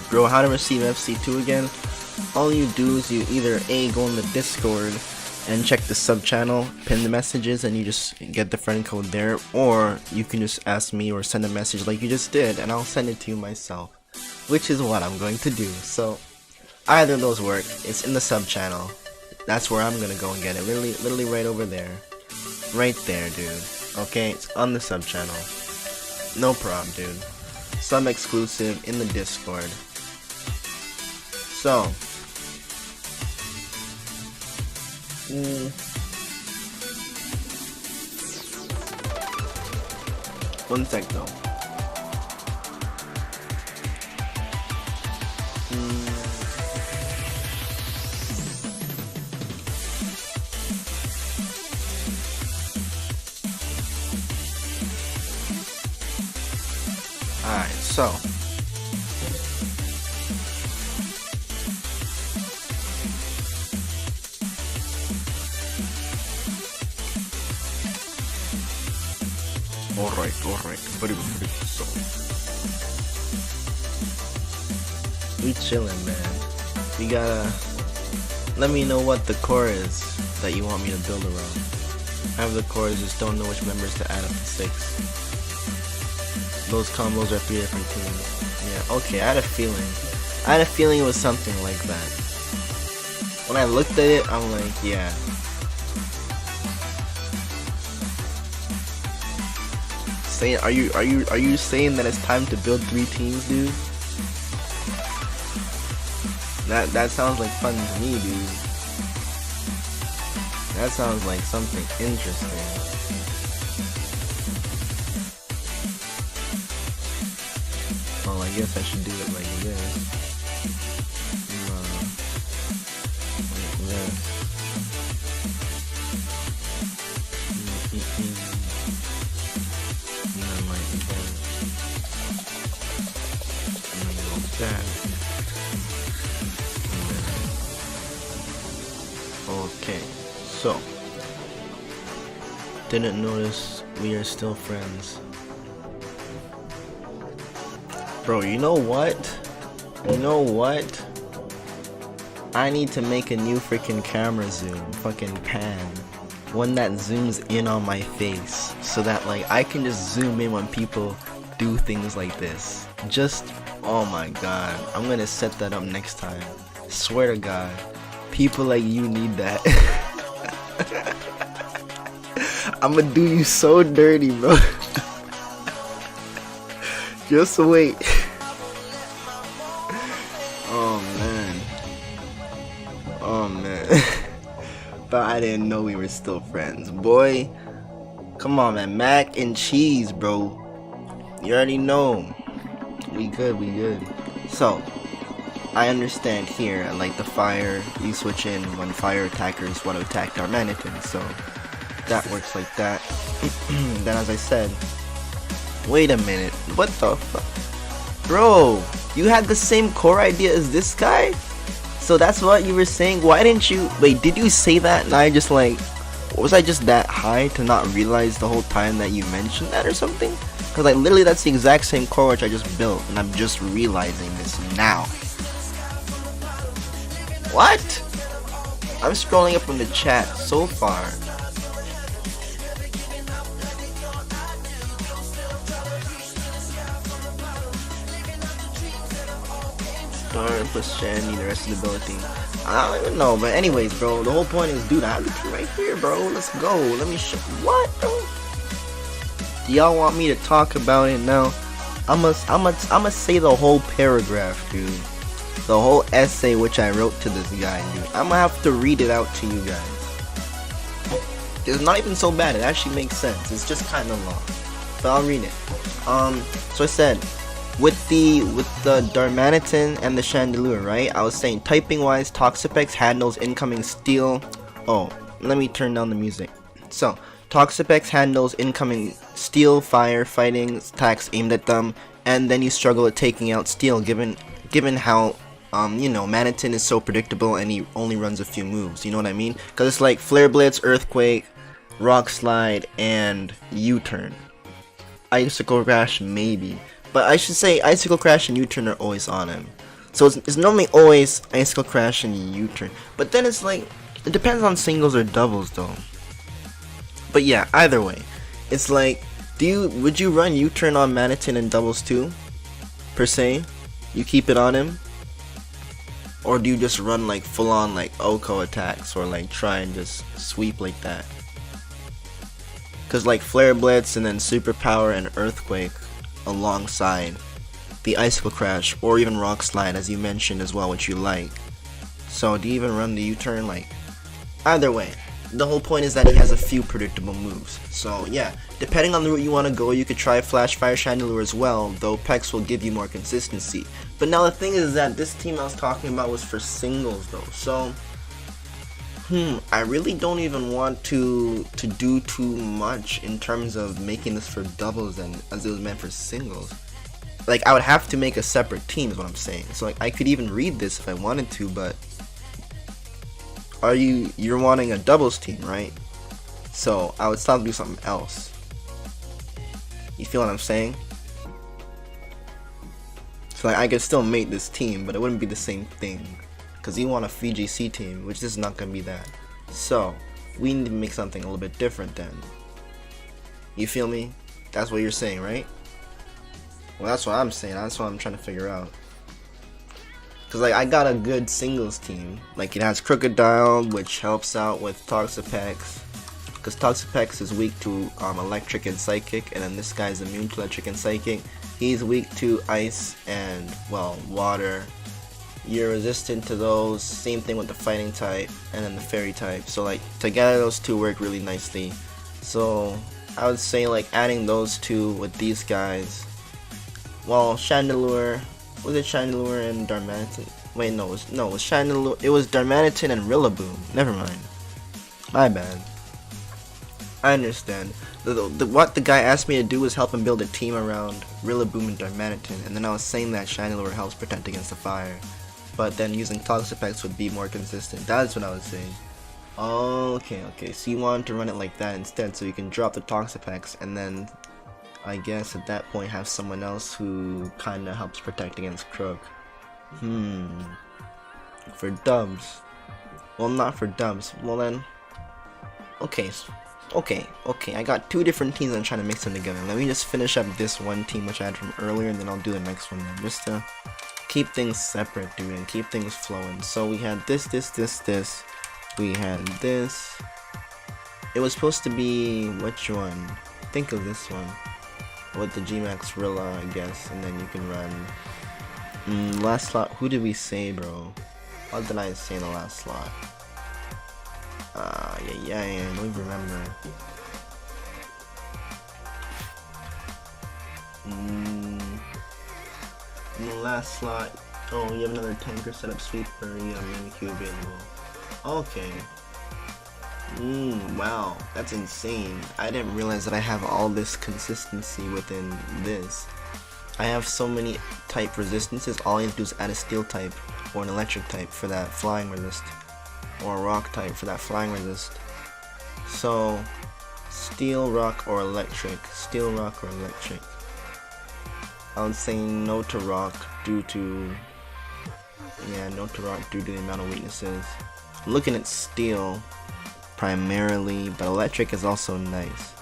Bro, how to receive FC2 again? All you do is you either go in the Discord and check the sub channel, pin the messages, and you just get the friend code there, or you can just ask me or send a message like you just did and I'll send it to you myself, which is what I'm going to do. So either of those work. It's in the sub channel. That's where I'm gonna go and get it. Literally right over there. Right there, dude. Okay, it's on the sub channel. No problem, dude. Sub exclusive in the Discord. So one sec though. Alright, so alright, very good. So we chillin', man. You gotta let me know what the core is that you want me to build around. I have the cores, just don't know which members to add up to 6. Those combos are 3 different teams. Yeah, okay, I had a feeling it was something like that. When I looked at it, I'm like, yeah. Are you saying that it's time to build 3 teams, dude? That sounds like fun to me, dude. That sounds like something interesting. Well, I guess I should do it like this. Like this. And then like this. And then go back. And then... Okay, so didn't notice we are still friends. Bro, you know what? I need to make a new freaking camera zoom, fucking pan. One that zooms in on my face, so that like I can just zoom in when people do things like this. Just, oh my god, I'm gonna set that up next time. Swear to god, people like you need that. I'ma do you so dirty, bro. Just wait. Oh man. Thought I didn't know we were still friends. Boy, come on, man. Mac and cheese, bro. You already know. We good. So, I understand here, like the fire, you switch in when fire attackers want to attack our mannequins, so that works like that. Then as I said, wait a minute, what the fuck? Bro, you had the same core idea as this guy? So that's what you were saying? Why didn't you... Wait, did you say that and I just like... Was I just that high to not realize the whole time that you mentioned that or something? Because like literally that's the exact same core which I just built and I'm just realizing this now. What? I'm scrolling up from the chat so far. Darn plus Shandy, the rest of the ability. I don't even know, but anyways, bro, the whole point is, dude, I have the team right here, bro. Let's go. Let me show. What, bro? Do y'all want me to talk about it now? I'ma say the whole paragraph, dude. The whole essay which I wrote to this guy, dude. I'ma have to read it out to you guys. It's not even so bad. It actually makes sense. It's just kind of long, but I'll read it. So I said, with the Darmanitan and the Chandelure, right? I was saying typing wise, Toxapex handles incoming steel. Oh, let me turn down the music. So Toxapex handles incoming steel, fire, fighting attacks aimed at them, and then you struggle at taking out steel given how you know, Manitin is so predictable and he only runs a few moves, you know what I mean? Because it's like Flare Blitz, Earthquake, Rock Slide, and U-Turn. Icicle Crash maybe. But I should say Icicle Crash and U-Turn are always on him. So it's normally always Icicle Crash and U-Turn. But then it's like, it depends on singles or doubles though. But yeah, either way. It's like, would you run U-Turn on Manitin in doubles too? Per se? You keep it on him? Or do you just run like full on like Oko attacks or like try and just sweep like that? Cause like Flare Blitz and then Superpower and Earthquake alongside the Icicle Crash or even Rock Slide as you mentioned as well, which you like. So do you even run the U-Turn? Like, either way, the whole point is that he has a few predictable moves. So yeah, depending on the route you want to go, you could try Flash Fire Chandelure as well, though Pex will give you more consistency. But now the thing is that this team I was talking about was for singles though, so I really don't even want to do too much in terms of making this for doubles and as it was meant for singles. Like I would have to make a separate team is what I'm saying. So like I could even read this if I wanted to, but you're wanting a doubles team, right? So I would still do something else. You feel what I'm saying? So like I could still make this team, but it wouldn't be the same thing. Because you want a VGC team, which is not going to be that. So we need to make something a little bit different then. You feel me? That's what you're saying, right? Well, that's what I'm saying. That's what I'm trying to figure out. Because like I got a good singles team. Like it has Crocodile, which helps out with Toxapex. Because Toxapex is weak to electric and psychic, and then this guy's immune to electric and psychic. He's weak to ice and, well, water. You're resistant to those. Same thing with the fighting type and then the fairy type. So like together those two work really nicely. So I would say like adding those two with these guys. Well, Chandelure, was it Chandelure and Darmanitan? Wait, no, it was Chandelure. It was Darmanitan and Rillaboom. Never mind. My bad. I understand. What the guy asked me to do was help him build a team around Rillaboom and Darmanitan, and then I was saying that Chandelure helps protect against the fire. But then using Toxapex would be more consistent. That's what I was saying. Okay. So you wanted to run it like that instead, so you can drop the Toxapex, and then I guess at that point have someone else who kinda helps protect against Crook. For dubs. Well, not for dubs. Well then. Okay. I got two different teams. I'm trying to mix them together. Let me just finish up this one team which I had from earlier, and then I'll do the next one then, just to keep things separate, dude, and keep things flowing. So we had this. We had this. It was supposed to be which one? Think of this one with the Gmax Rilla, I guess, and then you can run. Last slot. Who did we say, bro? What did I say in the last slot? Yeah, I don't even remember. In the last slot, oh, you have another tanker setup sweeper, you have Mimikyu available. Okay. Wow, that's insane. I didn't realize that I have all this consistency within this. I have so many type resistances, all I have to do is add a steel type or an electric type for that flying resist, or a rock type for that flying resist. So steel, rock, or electric. Steel, rock, or electric. I would say no to rock due to the amount of weaknesses. Looking at steel primarily, but electric is also nice.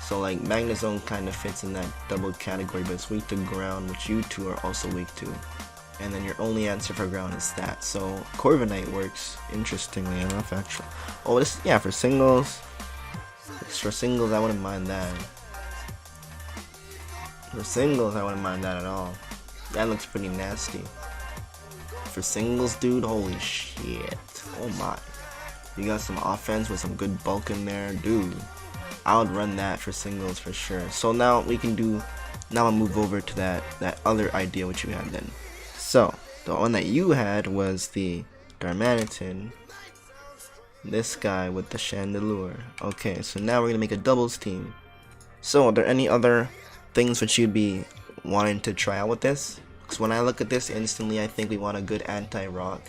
So like Magnezone kind of fits in that double category, but it's weak to ground, which you two are also weak to. And then your only answer for ground is that. So Corviknight works interestingly enough, actually. Oh, this, yeah, for singles. For singles, I wouldn't mind that. For singles, I wouldn't mind that at all. That looks pretty nasty. For singles, dude, holy shit. Oh my. You got some offense with some good bulk in there, dude. I would run that for singles for sure. So now we can do, now I'll move over to that other idea which you had then. So the one that you had was the Darmanitan, this guy with the Chandelure. Okay, so now we're gonna make a doubles team. So are there any other things which you'd be wanting to try out with this? Because when I look at this instantly, I think we want a good anti-rock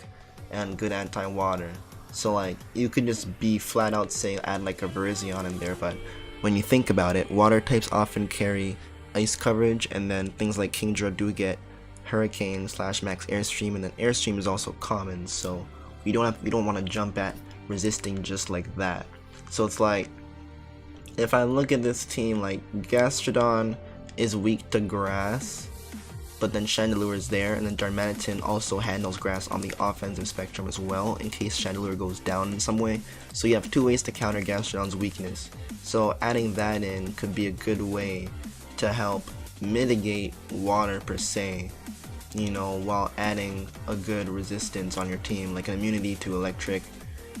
and good anti-water. So like you could just be flat out say add like a Virizion in there, but when you think about it, water types often carry ice coverage, and then things like Kingdra do get Hurricane / max Airstream, and then Airstream is also common, so we don't want to jump at resisting just like that. So it's like, if I look at this team, like Gastrodon is weak to grass, but then Chandelure is there, and then Darmanitan also handles grass on the offensive spectrum as well, in case Chandelure goes down in some way. So you have two ways to counter Gastrodon's weakness. So adding that in could be a good way to help mitigate water per se, you know, while adding a good resistance on your team, like an immunity to electric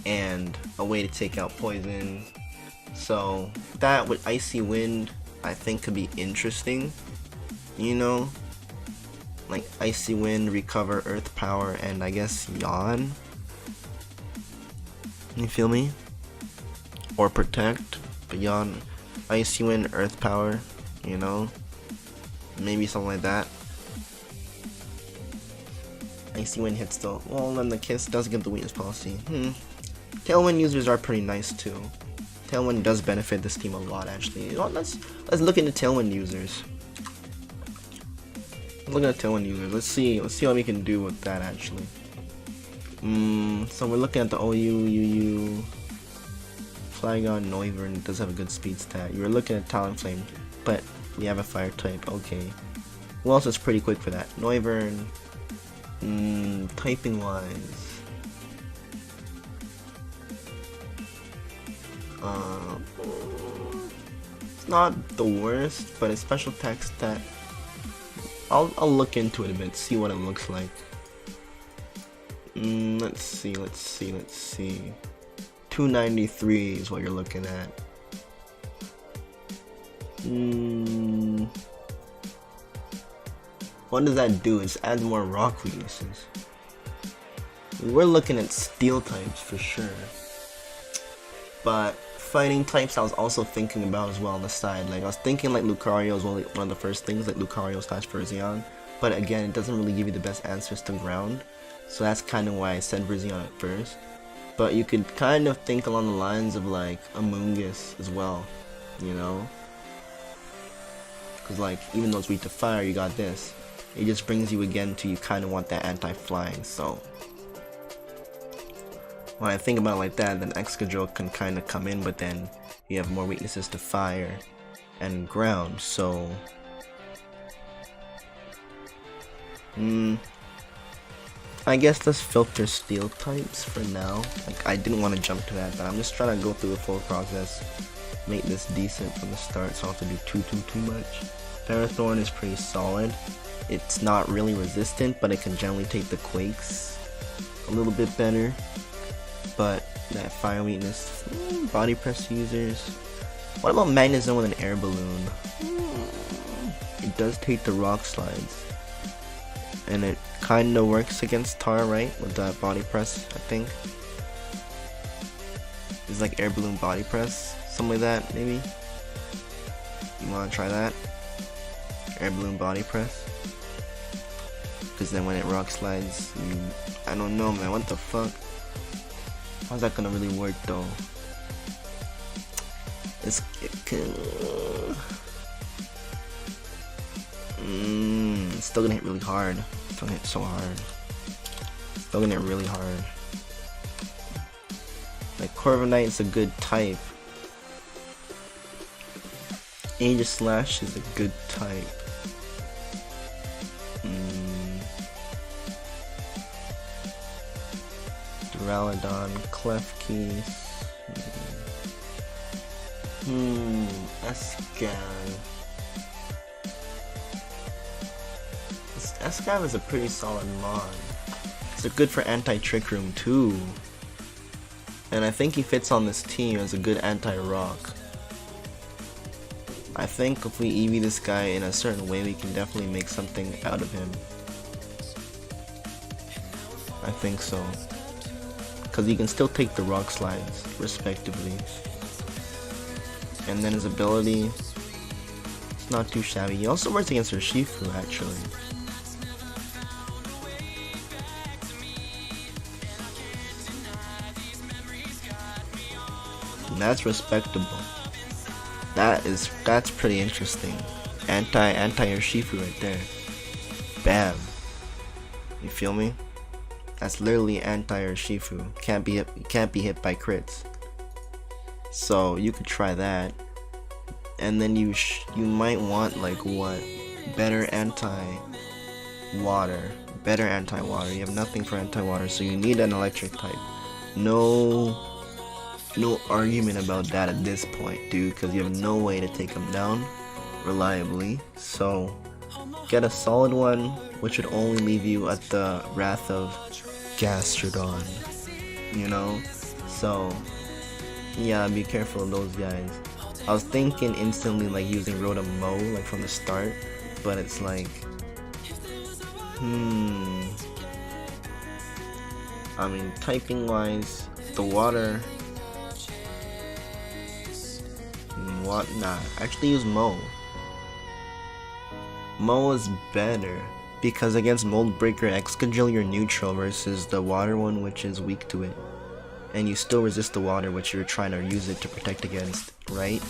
and a way to take out poison. So that with Icy Wind, I think could be interesting, you know, like Icy Wind, recover Earth Power, and I guess Yawn. You feel me? Or Protect, but Yawn, Icy Wind, Earth Power, you know, maybe something like that. Icy Wind hits though. Well, then the Kiss does get the weakness policy. Tailwind users are pretty nice too. Tailwind does benefit this team a lot, actually. You know, let's look into Tailwind users. Look at Tailwind users. Let's see what we can do with that actually. So we're looking at the OU, UU, Flygon, Noivern does have a good speed stat. You were looking at Talonflame, but we have a fire type. Okay. Who else is pretty quick for that? Noivern. Typing wise. It's not the worst, but a special attack stat. I'll look into it a bit, see what it looks like. Let's see. 293 is what you're looking at. What does that do? It adds more rock weaknesses. We're looking at steel types for sure. But fighting types I was also thinking about as well on the side. Like I was thinking like Lucario is one of the first things, like Lucario / Virizion. But again, it doesn't really give you the best answers to ground. So that's kind of why I said Virizion at first. But you could kind of think along the lines of like Amoonguss as well, you know? Because like, even though it's weak to fire, you got this. It just brings you again to you kind of want that anti-flying, so when I think about it like that, then Excadrill can kind of come in, but then you have more weaknesses to fire and ground, so I guess let's filter steel types for now. Like I didn't want to jump to that, but I'm just trying to go through the full process, make this decent from the start, so I don't have to do too much. Ferrothorn is pretty solid. It's not really resistant, but it can generally take the quakes a little bit better. But that fire weakness, body press users. What about Magnezone with an air balloon? It does take the rock slides, and it kind of works against Tar, right? With that body press, I think. It's like air balloon body press, something like that, maybe. You want to try that? air balloon body press. Because then when it rock slides, I don't know, man. What the fuck? How's that gonna really work though? It's still gonna hit really hard. Still gonna hit so hard. Still gonna hit really hard. Like Corviknight's a good type. Aegis Slash is a good type. Duraludon, Klefki. Escav. Escav is a pretty solid mod. It's good for anti-trick room too. And I think he fits on this team as a good anti-rock. I think if we EV this guy in a certain way, we can definitely make something out of him. I think so. Because he can still take the rock slides, respectively. And then his ability, not too shabby. He also works against Urshifu, actually. And that's respectable. That's pretty interesting. Anti Urshifu right there. Bam. You feel me? That's literally anti Urshifu. Can't be hit by crits. So you could try that. And then you might want like what? Better anti-water. Better anti-water. You have nothing for anti-water, so you need an electric type. No argument about that at this point, dude, because you have no way to take him down reliably. So get a solid one, which would only leave you at the wrath of Gastrodon, you know? So yeah, be careful of those guys. I was thinking instantly like using Rotom-Mow like from the start, but it's like I mean, typing wise, the water. What? Nah, actually use Mow. Mow is better because against Mold Breaker, Excadrill you're neutral versus the water one, which is weak to it, and you still resist the water, which you're trying to use it to protect against, right?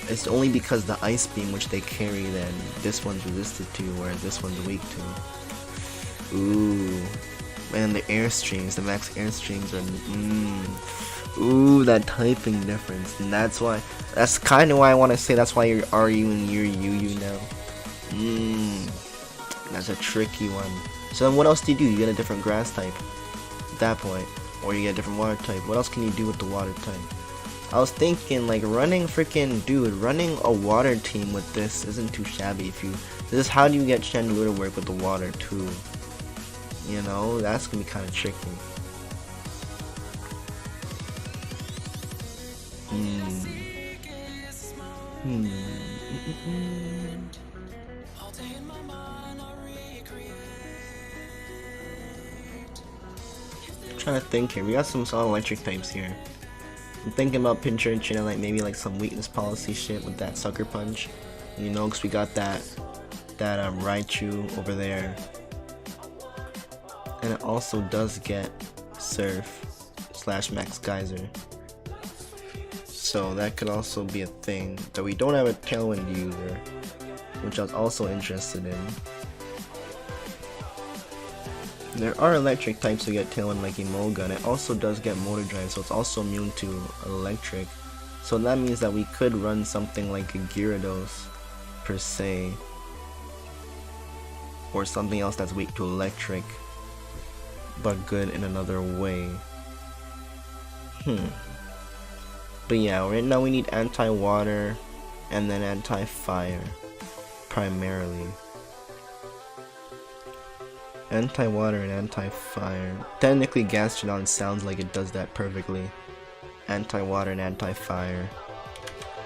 It's only because the Ice Beam, which they carry, then this one's resisted to, whereas this one's weak to. Ooh, and the air streams, the max air streams are. Ooh, that typing difference, and that's kind of why I want to say that's why you're RU and you're UU now. That's a tricky one. So then what else do? You get a different grass type at that point, or you get a different water type. What else can you do with the water type? I was thinking like running a water team with this isn't too shabby. This is how do you get Chandelure to work with the water too? You know, that's gonna be kind of tricky. I'm trying to think here. We got some solid electric types here. I'm thinking about Pincurchin and like maybe like some weakness policy shit with that Sucker Punch, you know, because we got that Raichu over there, and it also does get Surf / Max Geyser, so that could also be a thing. That we don't have a Tailwind user, which I was also interested in. There are electric types that get Tailwind like Emolga, and it also does get Motor Drive, so it's also immune to electric. So that means that we could run something like a Gyarados, per se. Or something else that's weak to electric, but good in another way. But yeah, right now we need anti-water, and then anti-fire, primarily. Anti-water and anti-fire. Technically Gastrodon sounds like it does that perfectly. Anti-water and anti-fire.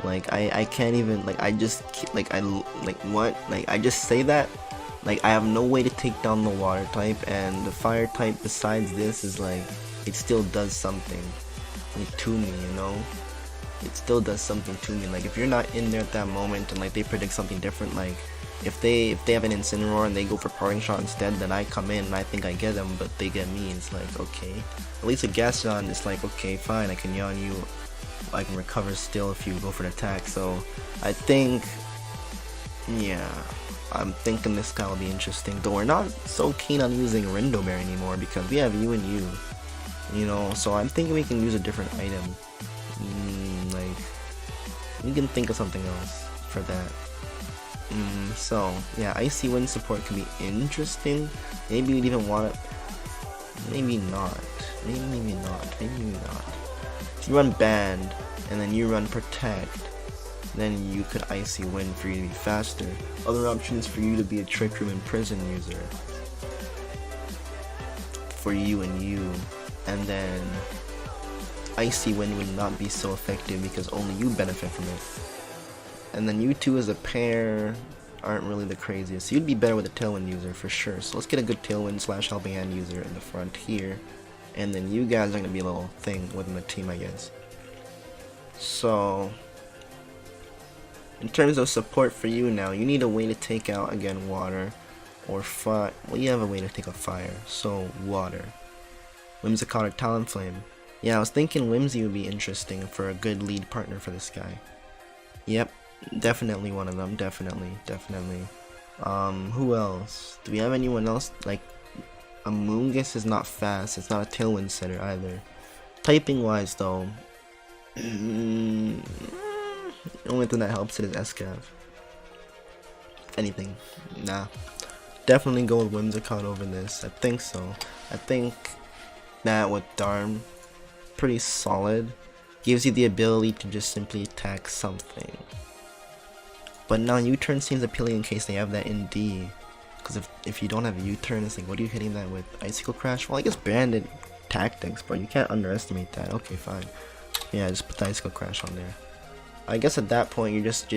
Like I can't even like I just say that. Like I have no way to take down the water type, and the fire type besides this is like it still does something like, to me, you know. it still does something to me. Like if you're not in there at that moment and like they predict something different, like if they have an Incineroar and they go for parting shot instead, then I come in and I think I get them, but they get me. It's like, okay, at least a Gaston, it's like, okay, fine, I can yawn you, I can recover still if you go for an attack. So I think, yeah, I'm thinking this guy will be interesting, though we're not so keen on using Rindobear anymore because we have you and you know, so I'm thinking we can use a different item. Like, we can think of something else for that. So yeah, Icy Wind support could be interesting. Maybe we'd even want it. Maybe not. Maybe not. If you run Band and then you run Protect, then you could Icy Wind for you to be faster. Other options for you to be a Trick Room and Prison user. For you and you. And then Icy Wind would not be so effective because only you benefit from it. And then you two as a pair aren't really the craziest. So you'd be better with a Tailwind user for sure. So let's get a good Tailwind / Helping Hand user in the front here. And then you guys are going to be a little thing within the team, I guess. So in terms of support for you now, you need a way to take out, again, water or fire. Well, you have a way to take out fire. So water. Whimsicott or Talonflame. Yeah, I was thinking Whimsy would be interesting for a good lead partner for this guy. Yep. Definitely one of them, definitely. Who else? Do we have anyone else? Like, Amoonguss is not fast, it's not a Tailwind setter either. Typing wise though, the only thing that helps it is Escav. If anything, nah. Definitely go with Whimsicott over this, I think so. I think that with Darm, pretty solid. Gives you the ability to just simply attack something. But now U-turn seems appealing in case they have that in D. Because if you don't have a U-turn, it's like, what are you hitting that with? Icicle Crash? Well, I guess Banded Tactics, bro. You can't underestimate that. Okay, fine. Yeah, just put the Icicle Crash on there. I guess at that point, you're just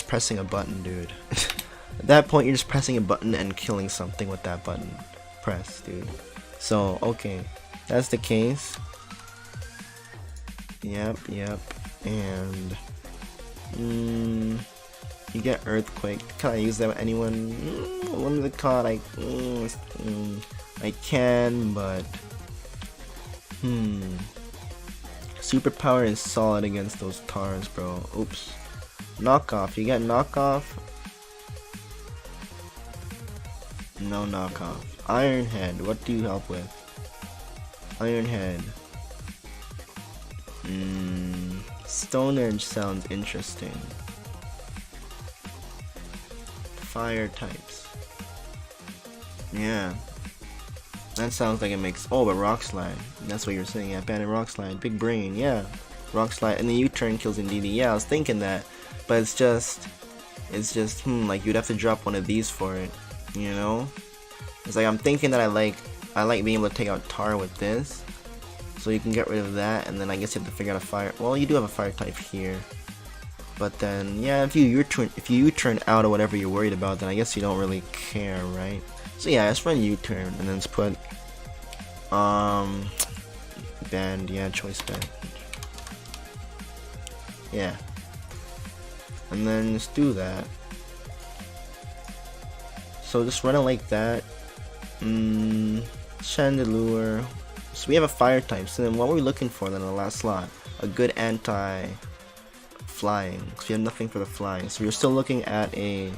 pressing a button, dude. At that point, you're just pressing a button and killing something with that button press, dude. So, okay. That's the case. Yep. And you get Earthquake. Can I use that with anyone? One of the card I can, but Superpower is solid against those Tars, bro. Oops. Knockoff. You get knockoff. No knockoff. Iron Head. What do you help with? Iron Head. Stone Edge sounds interesting. Fire types. Yeah. That sounds like it makes. Oh, but Rock Slide. That's what you're saying. Yeah, Bandit Rock Slide. Big brain. Yeah. Rock Slide. And then U-turn kills in DD. Yeah, I was thinking that. But it's just. Like you'd have to drop one of these for it. You know? It's like I'm thinking that I like being able to take out Tar with this. So you can get rid of that, and then I guess you have to figure out a fire. Well, you do have a fire type here. But then, yeah, if you U-turn out or whatever you're worried about, then I guess you don't really care, right? So yeah, let's run U-turn, and then let's put, Band, yeah, Choice Band. Yeah. And then let's do that. So just run it like that. Chandelure. So we have a fire type, so then what were we looking for then in the last slot? A good anti-flying, because we have nothing for the flying. So we're still looking at a...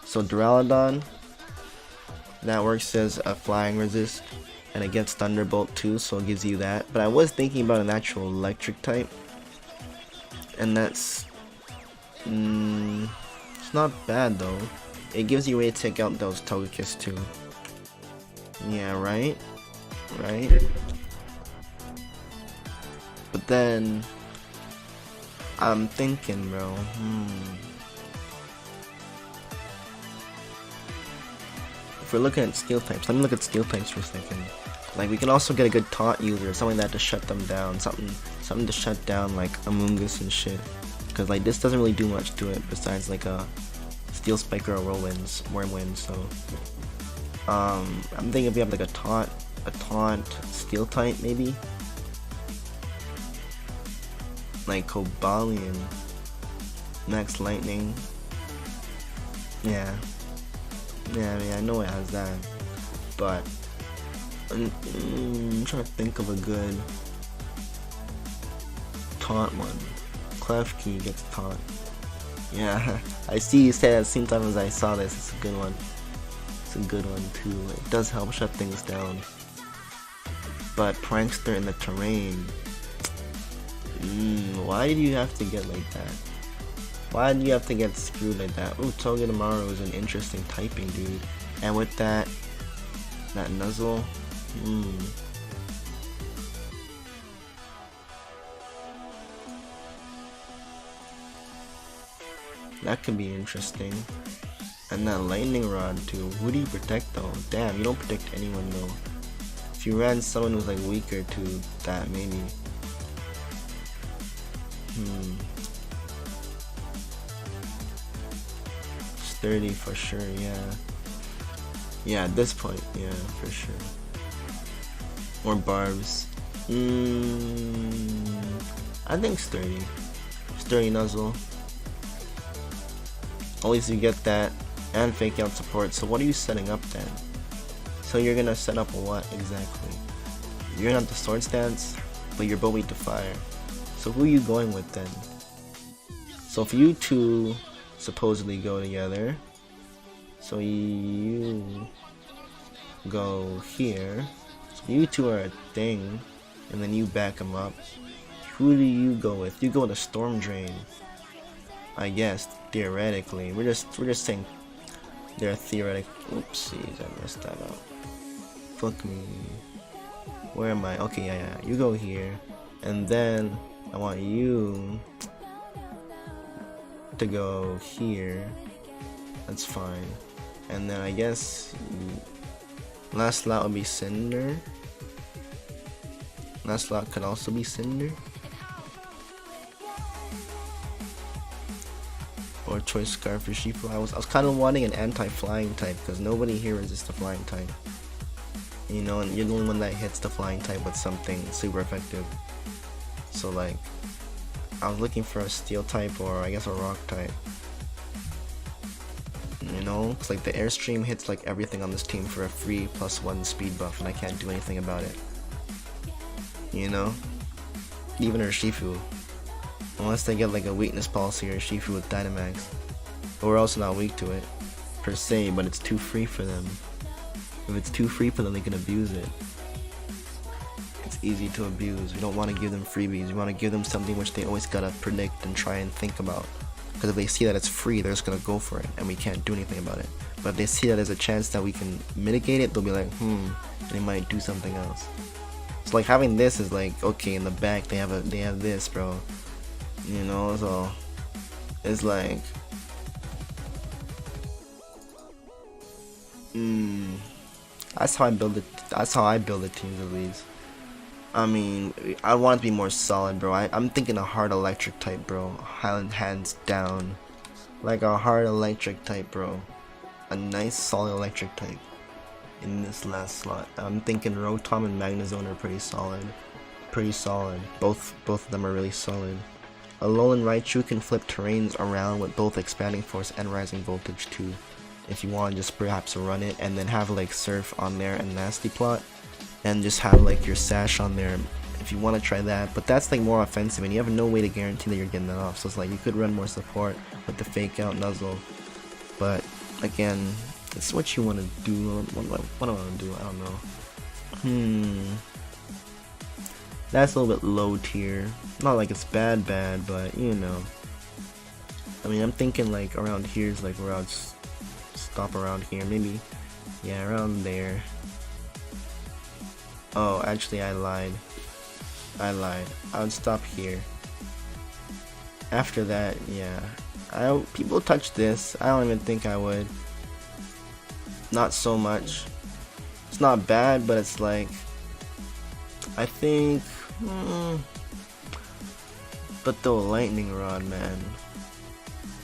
So Duraludon, that works as a flying resist, and it gets Thunderbolt too, so it gives you that. But I was thinking about an actual electric type, and that's... it's not bad though. It gives you a way to take out those Togekiss too. Yeah, right? But then I'm thinking, bro, if we're looking at skill types, let me look at skill types for a second. Like, we can also get a good taunt user, something that to shut them down, something to shut down like Amoonguss and shit. Because like this doesn't really do much to it besides like a Steel Spike or a Wormwind. So I'm thinking if we have like a taunt steel type maybe. like Cobalion, Max Lightning. Yeah, I mean, I know it has that, but I'm trying to think of a good taunt one. Klefki gets taunt. Yeah, I see you said at the same time as I saw this. It's a good one. It's a good one too. It does help shut things down. But Prankster in the terrain. Why did you have to get like that? Why did you have to get screwed like that? Ooh, Togedemaru is an interesting typing, dude. And with that Nuzzle, that could be interesting. And that Lightning Rod too. Who do you protect though? Damn, you don't protect anyone though. If you ran someone who's like weaker to that, maybe. Sturdy for sure, yeah. Yeah, at this point, yeah, for sure. Or Barbs. I think Sturdy. Sturdy Nuzzle. At least you get that and fake out support. So what are you setting up then? So you're gonna set up what exactly? You're not the sword stance, but you're both weak to fire. So who are you going with then? So if you two supposedly go together, so you go here, so you two are a thing, and then you back them up. Who do you go with? You go with a Storm Drain, I guess. Theoretically, we're just saying they're theoretic. Oopsies, I messed that up. Fuck me. Where am I? Okay, yeah. You go here, and then I want you to go here. That's fine. And then I guess last slot would be Cinder. Last slot could also be Cinder. Or Choice Scarf for Shifu. I was kind of wanting an anti-flying type because nobody here resists the flying type. You know, and you're the only one that hits the flying type with something super effective. So like, I was looking for a steel type or I guess a rock type. You know, it's like the Airstream hits like everything on this team for a free +1 speed buff, and I can't do anything about it. You know, even Urshifu, unless they get like a weakness policy or Urshifu with Dynamax, but we're also not weak to it per se, but it's too free for them. If it's too free for them, they can abuse it. It's easy to abuse. We don't want to give them freebies. We want to give them something which they always gotta predict and try and think about. Because if they see that it's free, they're just gonna go for it, and we can't do anything about it. But if they see that there's a chance that we can mitigate it, they'll be like, and they might do something else. So like having this is like, okay, in the back they have this, bro. You know, so it's like, that's how I build it. That's how I build the teams at least. I mean, I want it to be more solid, bro. I'm thinking a hard electric type, bro. Highland hands down. Like a hard electric type, bro. A nice solid electric type in this last slot. I'm thinking Rotom and Magnezone are pretty solid. Pretty solid. Both of them are really solid. ALOLAN Raichu can flip terrains around with both Expanding Force and Rising Voltage too. If you want to just perhaps run it and then have like Surf on there and Nasty Plot. And just have like your Sash on there if you want to try that, but that's like more offensive and you have no way to guarantee that you're getting that off, so it's like you could run more support with the fake out Nuzzle, but again, it's what you want to do. What do I want to do? I don't know. That's a little bit low tier, not like it's bad, but you know, I mean, I'm thinking like around here is like where I'd stop around here, maybe, yeah, around there. Oh, actually I lied. I would stop here. After that, yeah. People touch this. I don't even think I would. Not so much. It's not bad, but it's like, I think, but the Lightning Rod, man.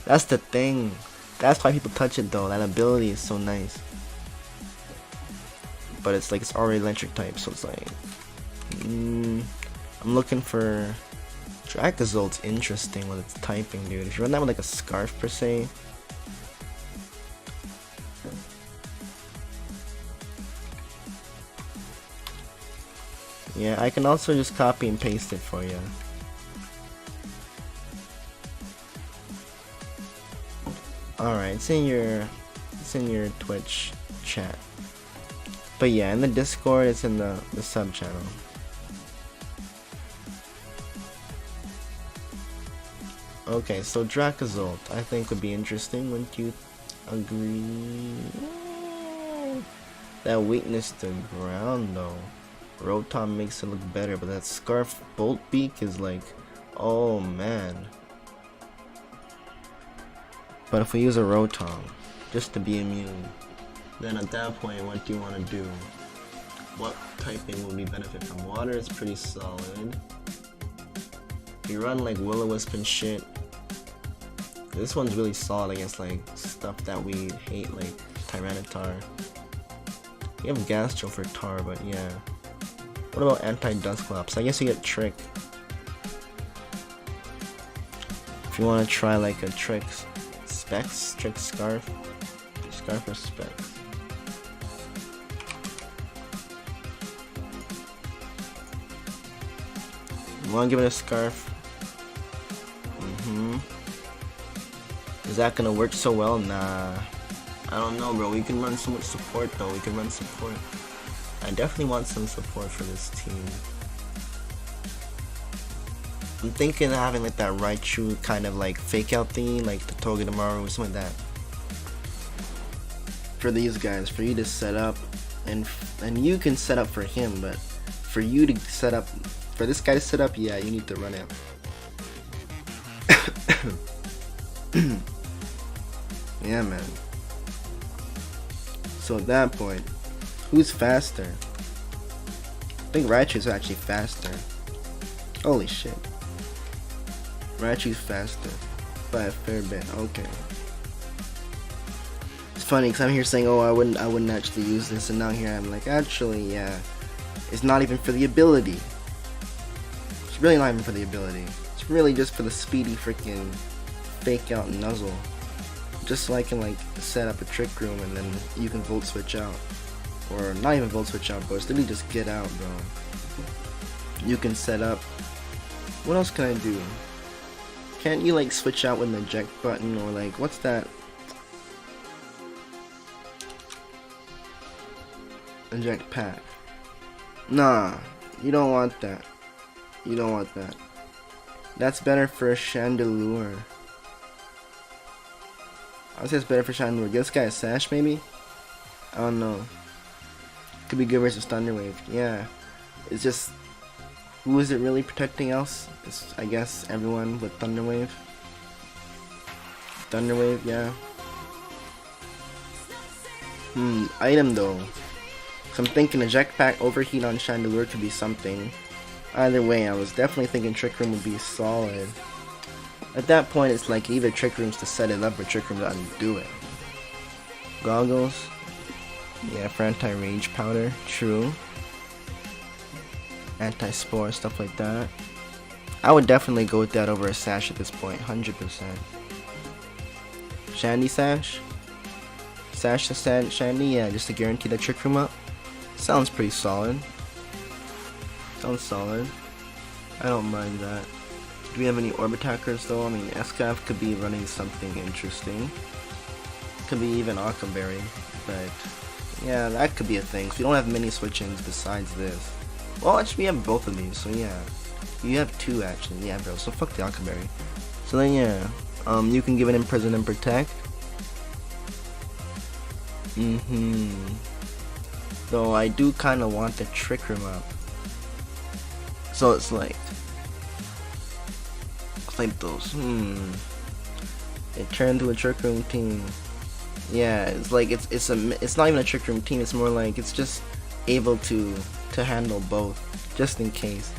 That's the thing. That's why people touch it though. That ability is so nice. But it's like it's already electric type, so it's like I'm looking for Dracozolt's interesting with its typing, dude. If you run that with like a scarf per se. Yeah, I can also just copy and paste it for you. Alright, it's in your Twitch chat. But yeah, in the Discord, it's in the sub channel. Okay, so Dracozolt, I think would be interesting. Wouldn't you agree? That weakness to ground though. Rotom makes it look better, but that Scarf Bolt Beak is like, oh man. But if we use a Rotom, just to be immune, then at that point, what do you want to do? What typing will we benefit from? Water is pretty solid. If you run like Will-O-Wisp and shit, this one's really solid against like stuff that we hate, like Tyranitar. You have Gastro for Tar, but yeah. What about anti-Dusclops? I guess you get Trick. If you want to try like a Trick Specs, Trick Scarf or Specs. You want to give it a Scarf? Is that gonna work so well? Nah. I don't know, bro. We can run so much support though. We can run support. I definitely want some support for this team. I'm thinking of having like that Raichu kind of like fake out thing, like the Togedemaru or something like that. For these guys, for you to set up, and you can set up for him, but for you to set up, for this guy to set up, yeah, you need to run it. Yeah, man. So at that point, who's faster? I think Raichu's actually faster. Holy shit. Raichu's faster by a fair bit. Okay. It's funny because I'm here saying, oh, I wouldn't actually use this, and now here I'm like, actually, yeah. It's not even for the ability. It's really not even for the ability. It's really just for the speedy freaking fake out nuzzle. Just so I can like set up a Trick Room and then you can Volt Switch out. Or not even Volt Switch out, bro. It's literally just get out, bro. You can set up. What else can I do? Can't you like switch out with an eject button or like what's that? Eject pack. Nah, you don't want that. You don't want that. That's better for a Chandelure. I would say it's better for Chandelure. Give this guy a Sash maybe? I don't know. Could be good versus Thunder Wave. Yeah. It's just, who is it really protecting else? It's, I guess, everyone with Thunder Wave. Thunder Wave, yeah. Item though. So I'm thinking Eject Pack Overheat on Chandelure could be something. Either way, I was definitely thinking Trick Room would be solid. At that point, it's like either Trick Rooms to set it up or Trick Room to undo it. Goggles. Yeah, for anti-rage powder. True. Anti-spore, stuff like that. I would definitely go with that over a Sash at this point. 100%. Shandy Sash? Sash to Shandy? Yeah, just to guarantee that Trick Room up. Sounds pretty solid. Sounds solid. I don't mind that. Do we have any Orb Attackers though? I mean, Escaf could be running something interesting. Could be even Aquaberry, but yeah, that could be a thing. So we don't have many switch-ins besides this. Well, actually, we have both of these, so yeah. You have two actually, yeah, bro. So fuck the Aquaberry. So then, yeah, you can give it Imprison and Protect. Though I do kind of want the Trick Room up. So it's like those. It turned to a Trick Room team. Yeah, it's like it's not even a Trick Room team. It's more like it's just able to handle both, just in case.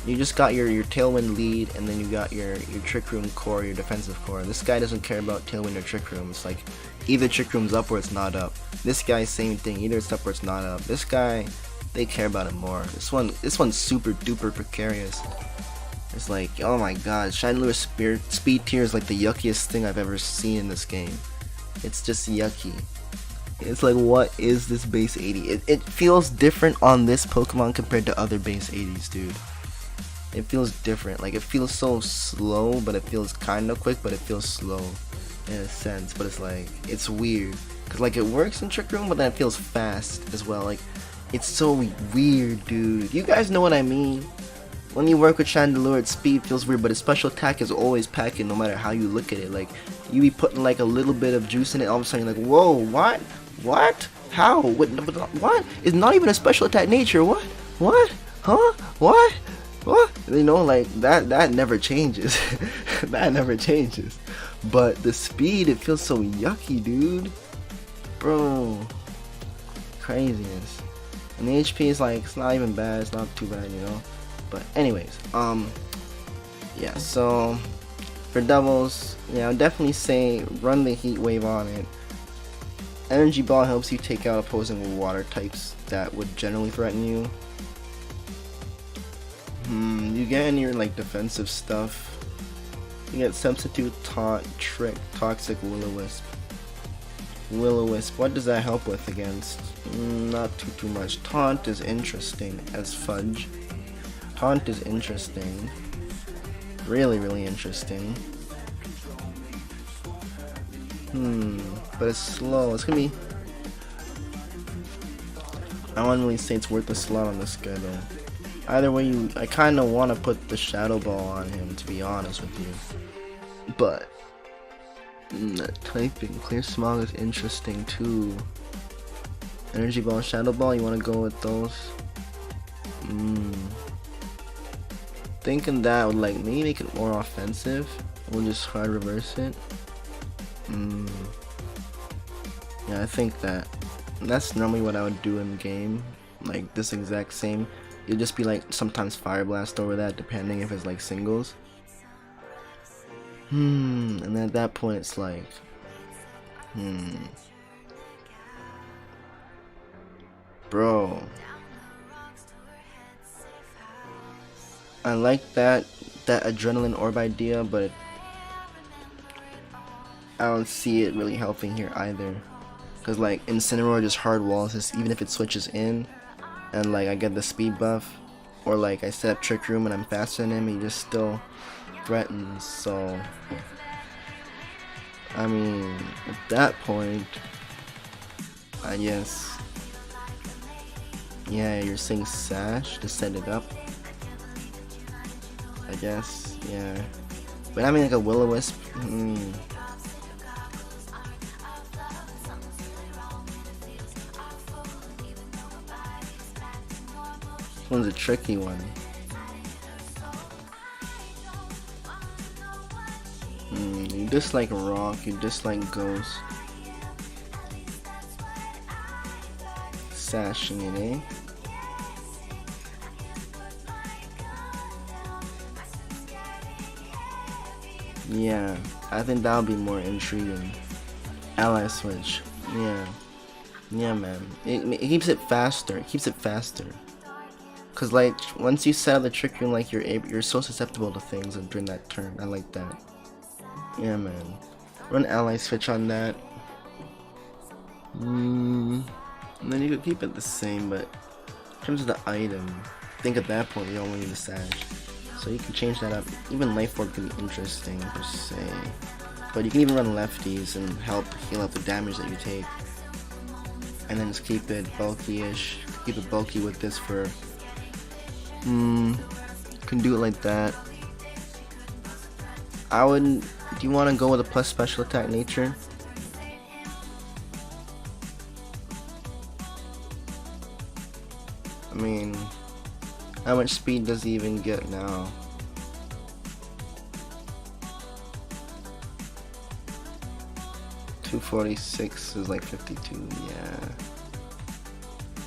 You just got your Tailwind lead, and then you got your Trick Room core, your defensive core. This guy doesn't care about Tailwind or Trick Room. It's like either Trick Room's up or it's not up. This guy, same thing. Either it's up or it's not up. This guy, they care about it more. This one's super duper precarious. It's like, oh my god, Chandelure speed tier is like the yuckiest thing I've ever seen in this game. It's just yucky. It's like, what is this base 80? It feels different on this Pokemon compared to other base 80s, dude. It feels different. Like, it feels so slow, but it feels kind of quick, but it feels slow in a sense. But it's like, it's weird. Because, like, it works in Trick Room, but then it feels fast as well. Like, it's so weird, dude. You guys know what I mean? When you work with Chandelure, its speed feels weird, but its special attack is always packing no matter how you look at it. Like, you be putting like a little bit of juice in it, all of a sudden you're like, whoa, what? What? How? What? It's not even a special attack nature. What? What? Huh? What? What? You know, like, that never changes. That never changes. But the speed, it feels so yucky, dude. Bro. Craziness. And the HP is like, it's not even bad, it's not too bad, you know. But anyways, yeah, so for doubles, yeah, I'll definitely say run the Heat Wave on it. Energy Ball helps you take out opposing water types that would generally threaten you. You get any like defensive stuff. You get Substitute, Taunt, Trick, Toxic, Will-O-Wisp. Will-O-Wisp, what does that help with against? Not too much. Taunt is interesting as fudge. Taunt is interesting. Really interesting. But it's slow. It's gonna be... I wouldn't really say it's worth the slot on this guy though. Either way, I kind of want to put the Shadow Ball on him, to be honest with you. But typing Clear Smog is interesting too. Energy Ball, Shadow Ball, you want to go with those? Thinking that would like maybe make it more offensive. We'll just hard reverse it. Yeah, I think that's normally what I would do in game. Like this exact same. It'd just be like sometimes Fire Blast over that, depending if it's like singles. And at that point it's like, bro. I like that Adrenaline Orb idea, but I don't see it really helping here either. Cause like Incineroar just hard walls this, even if it switches in, and like I get the speed buff, or like I set up Trick Room and I'm faster than him, he just still threatens. So I mean, at that point, I guess, yeah, you're saying Sash to set it up. I guess, yeah. But I mean, like a Will-O-Wisp. This one's a tricky one. You dislike Rock, you dislike Ghost. Sashing it, eh? Yeah, I think that'll be more intriguing. Ally switch. Yeah. Yeah, man. It keeps it faster. It keeps it faster. Cause like once you set up the Trick Room, like you're so susceptible to things during that turn. I like that. Yeah, man. Run ally switch on that. And then you could keep it the same, but in terms of the item, I think at that point you don't need the Sash. So you can change that up. Even Life Orb can be interesting per se. But you can even run lefties and help heal up the damage that you take. And then just keep it bulky-ish. Keep it bulky with this for... can do it like that. I wouldn't... Do you want to go with a plus special attack nature? I mean... How much speed does he even get now? .246 is like 52, yeah.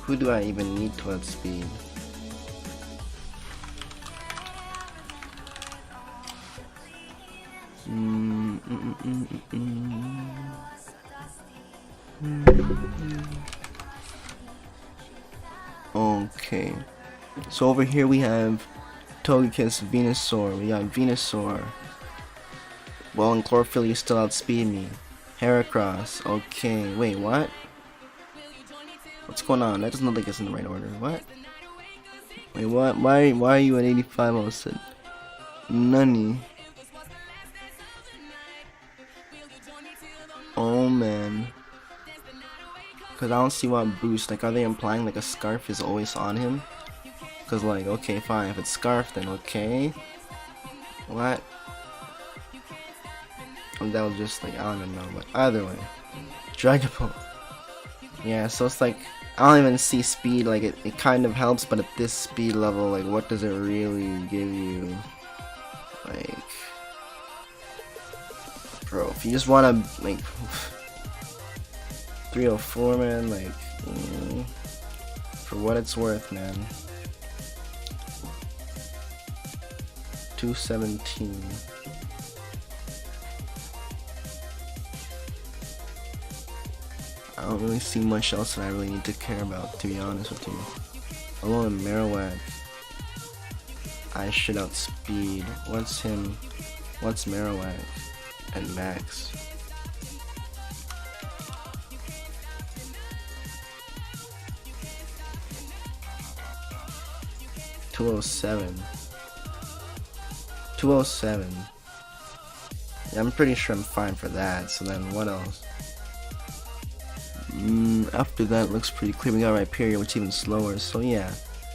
Who do I even need to add speed? Okay. So over here we have Togekiss, Venusaur. We got Venusaur. Well, and Chlorophyll, you still outspeed me. Heracross. Okay. Wait, what? What's going on? That doesn't look like it's in the right order. What? Wait, what? Why are you at 85 all of a sudden? Nani? Oh man. Cause I don't see what boost. Like, are they implying like a scarf is always on him? Cause like, okay, fine. If it's scarf, then okay. What? And that was just like, I don't even know. But either way, Dragon Ball. Yeah, so it's like, I don't even see speed. Like, it kind of helps, but at this speed level, like, what does it really give you? Like, bro, if you just wanna like 304, man, like for what it's worth, man. 217. I don't really see much else that I really need to care about, to be honest with you. Alone Marowak, I should outspeed. What's him? What's Marowak? And Max. $207. $207. Yeah, I'm pretty sure I'm fine for that. So then what else? After that, looks pretty clear. We got Rhyperior, which is even slower. So yeah,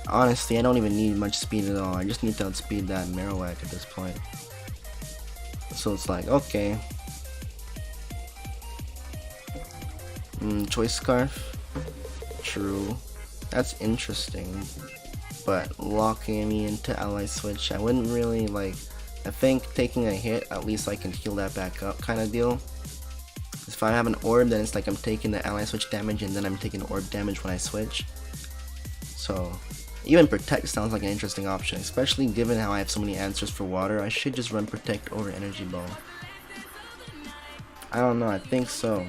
honestly, I don't even need much speed at all. I just need to outspeed that Marowak at this point. So it's like, okay. Choice Scarf. True. That's interesting. But locking me into Ally Switch, I wouldn't really like. I think taking a hit, at least I can heal that back up kind of deal. If I have an orb, then it's like I'm taking the Ally Switch damage and then I'm taking orb damage when I switch. So even Protect sounds like an interesting option, especially given how I have so many answers for water. I should just run Protect over Energy Ball. I don't know, I think so.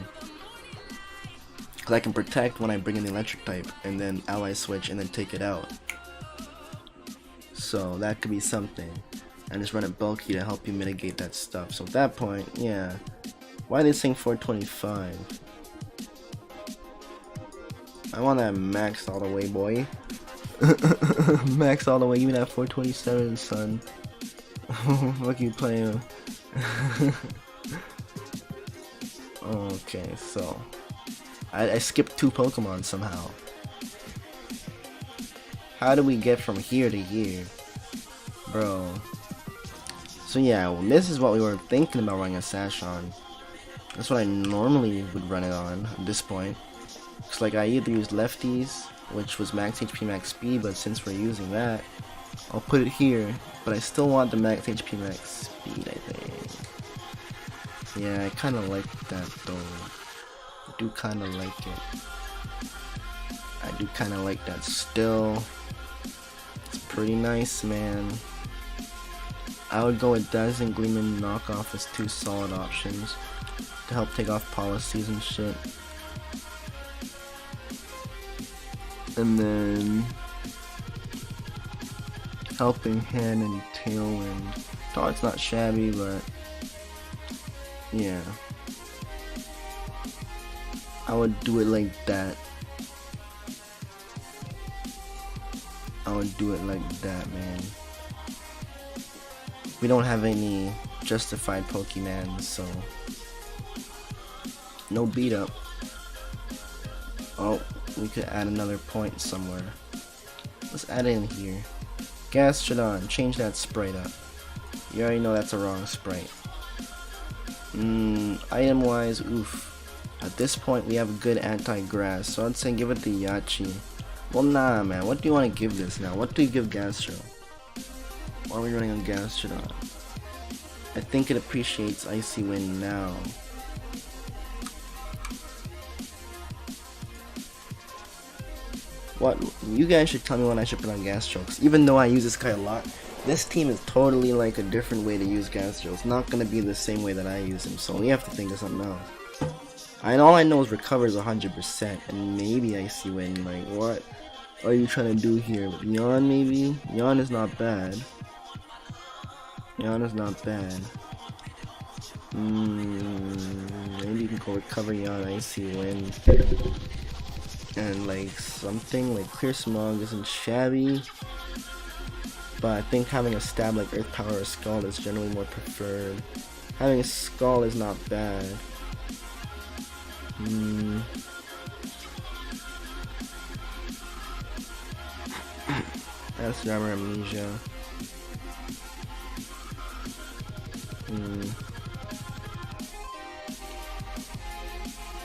Because I can Protect when I bring in the Electric type, and then Ally Switch and then take it out. So that could be something. And just run it bulky to help you mitigate that stuff. So at that point, yeah. Why are they saying 425? I want that max all the way, boy. Max all the way, even at 427, son. What you playing? Okay, so I skipped 2 Pokemon somehow. How do we get from here to here, bro? So yeah, well, this is what we were thinking about running a Sash on. That's what I normally would run it on at this point. Looks like I either used lefties, which was max HP, max speed, but since we're using that, I'll put it here. But I still want the max HP, max speed, I think. Yeah, I kind of like that though. I do kind of like it. I do kind of like that still. It's pretty nice, man. I would go with Dazzling Gleam and Knockoff as 2 solid options to help take off policies and shit. And then Helping Hand and Tailwind. Oh, it's not shabby, but yeah. I would do it like that. I would do it like that, man. We don't have any justified Pokemon, so no beat up. Oh, we could add another point somewhere. Let's add it in here. Gastrodon, change that sprite up. You already know that's a wrong sprite. Item wise, oof. At this point we have a good anti-grass, so I'd say give it the Yachi. Well, nah, man. What do you want to give this now? What do you give Gastro? Why are we running on Gastrodon? I think it appreciates Icy Wind now. What? You guys should tell me when I should put on Gastro, because even though I use this guy a lot, this team is totally like a different way to use Gastro. It's not going to be the same way that I use him, so we have to think of something else. And all I know is recovers 100%, and maybe Icy Wind. Like, what are you trying to do here? Yawn, maybe? Yawn is not bad. Yana's not bad. Maybe you can go recover Yana, Icy Wind. And like something like Clear Smog isn't shabby. But I think having a stab like Earth Power or Skull is generally more preferred. Having a Skull is not bad. That's Grammar Amnesia.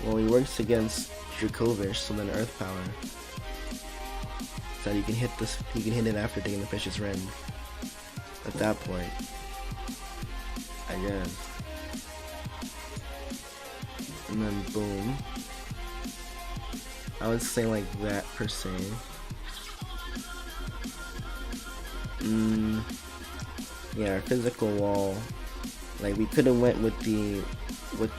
Well, he works against Dracovish, so then Earth Power. So you can hit this. You can hit it after taking the Fish's Rend. At that point, I guess. And then boom. I would say like that per se. Yeah, physical wall. Like we could have went with the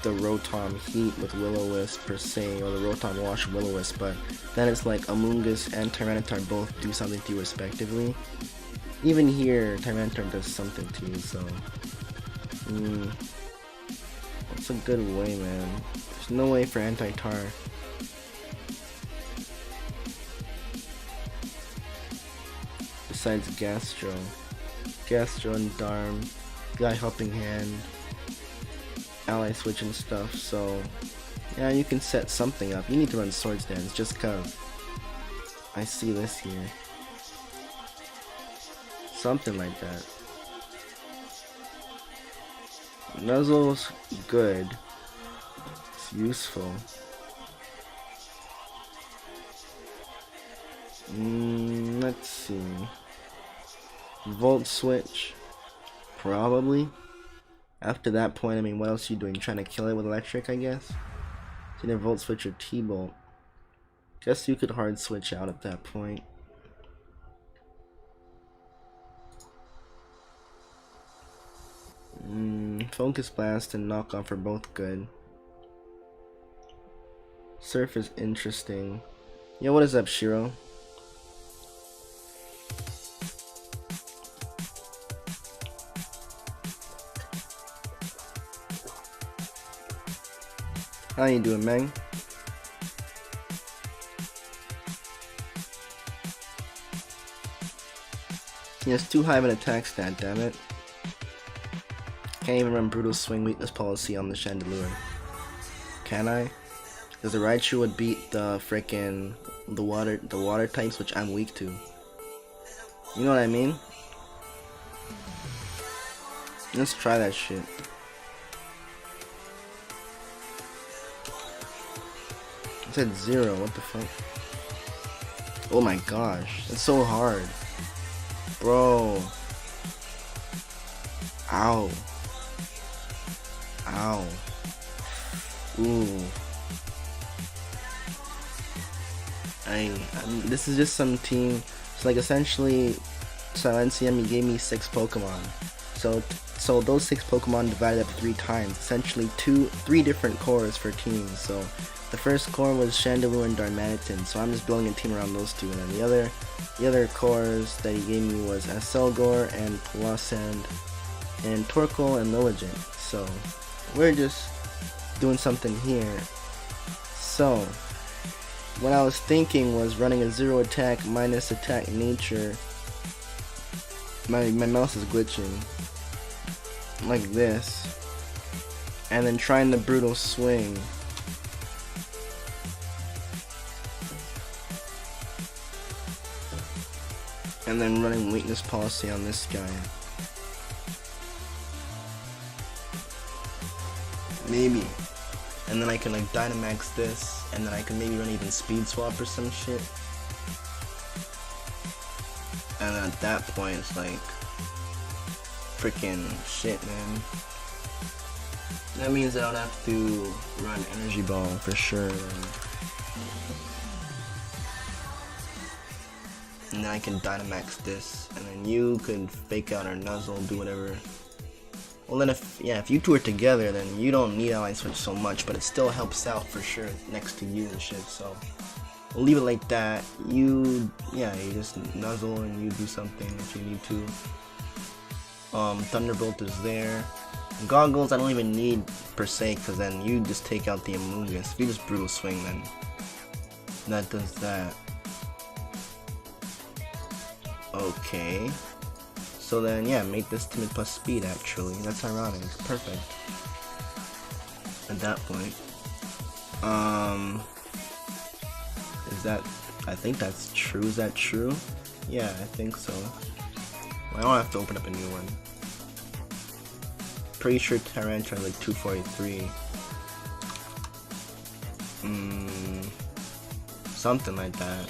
Rotom Heat with Will-O-Wisp per se, or the Rotom Wash Will-O-Wisp, but then it's like Amoonguss and Tyranitar both do something to you respectively. Even here, Tyranitar does something to you, so that's a good way, man. There's no way for anti-Tar. Besides Gastro and Darm, got Helping Hand, ally switch and stuff, so yeah, you can set something up. You need to run Swords Dance just cause I see this here. Something like that. Nuzzle's good. It's useful. Let's see. Volt Switch. Probably. After that point, I mean, what else are you doing? Trying to kill it with electric, I guess? It's either Volt Switch or T-Bolt. Guess you could hard switch out at that point. Focus Blast and Knock Off are both good. Surf is interesting. Yo, what is up, Shiro? How you doing, Meng? He has too high of an attack stat, damn it. Can't even run Brutal Swing Weakness Policy on the Chandelure. Can I? Because the Raichu would beat the frickin' the water types, which I'm weak to. You know what I mean? Let's try that shit. It said 0, what the fuck? Oh my gosh, that's so hard. Bro. Ow. Ow. Ooh. I mean, this is just some team. It's like essentially, so NCM gave me 6 Pokemon. So those 6 Pokemon divided up 3 times. Essentially 3 different cores for teams. So the first core was Chandelure and Darmanitan, so I'm just building a team around those 2. And then the other cores that he gave me was Aselgor and Palossand and Torkoal and Lilligant. So we're just doing something here. So what I was thinking was running a 0 attack minus attack nature. My mouse is glitching. Like this. And then trying the Brutal Swing. And then running Weakness Policy on this guy. Maybe. And then I can like Dynamax this, and then I can maybe run even Speed Swap or some shit. And then at that point it's like freaking shit, man. That means I don't have to run Energy Ball for sure. And then I can Dynamax this, and then you could fake out or Nuzzle, do whatever. Well then if you two are together, then you don't need Ally Switch so much, but it still helps out for sure next to you and shit, so we'll leave it like that. You just Nuzzle and you do something if you need to. Thunderbolt is there. Goggles I don't even need per se, because then you just take out the Amoonguss. If you just Brutal Swing, then that does that. Okay. So then, yeah, make this timid plus speed actually. That's ironic. Perfect. At that point. Is that... I think that's true. Is that true? Yeah, I think so. I don't have to open up a new one. Pretty sure Tarantula like 243. Something like that.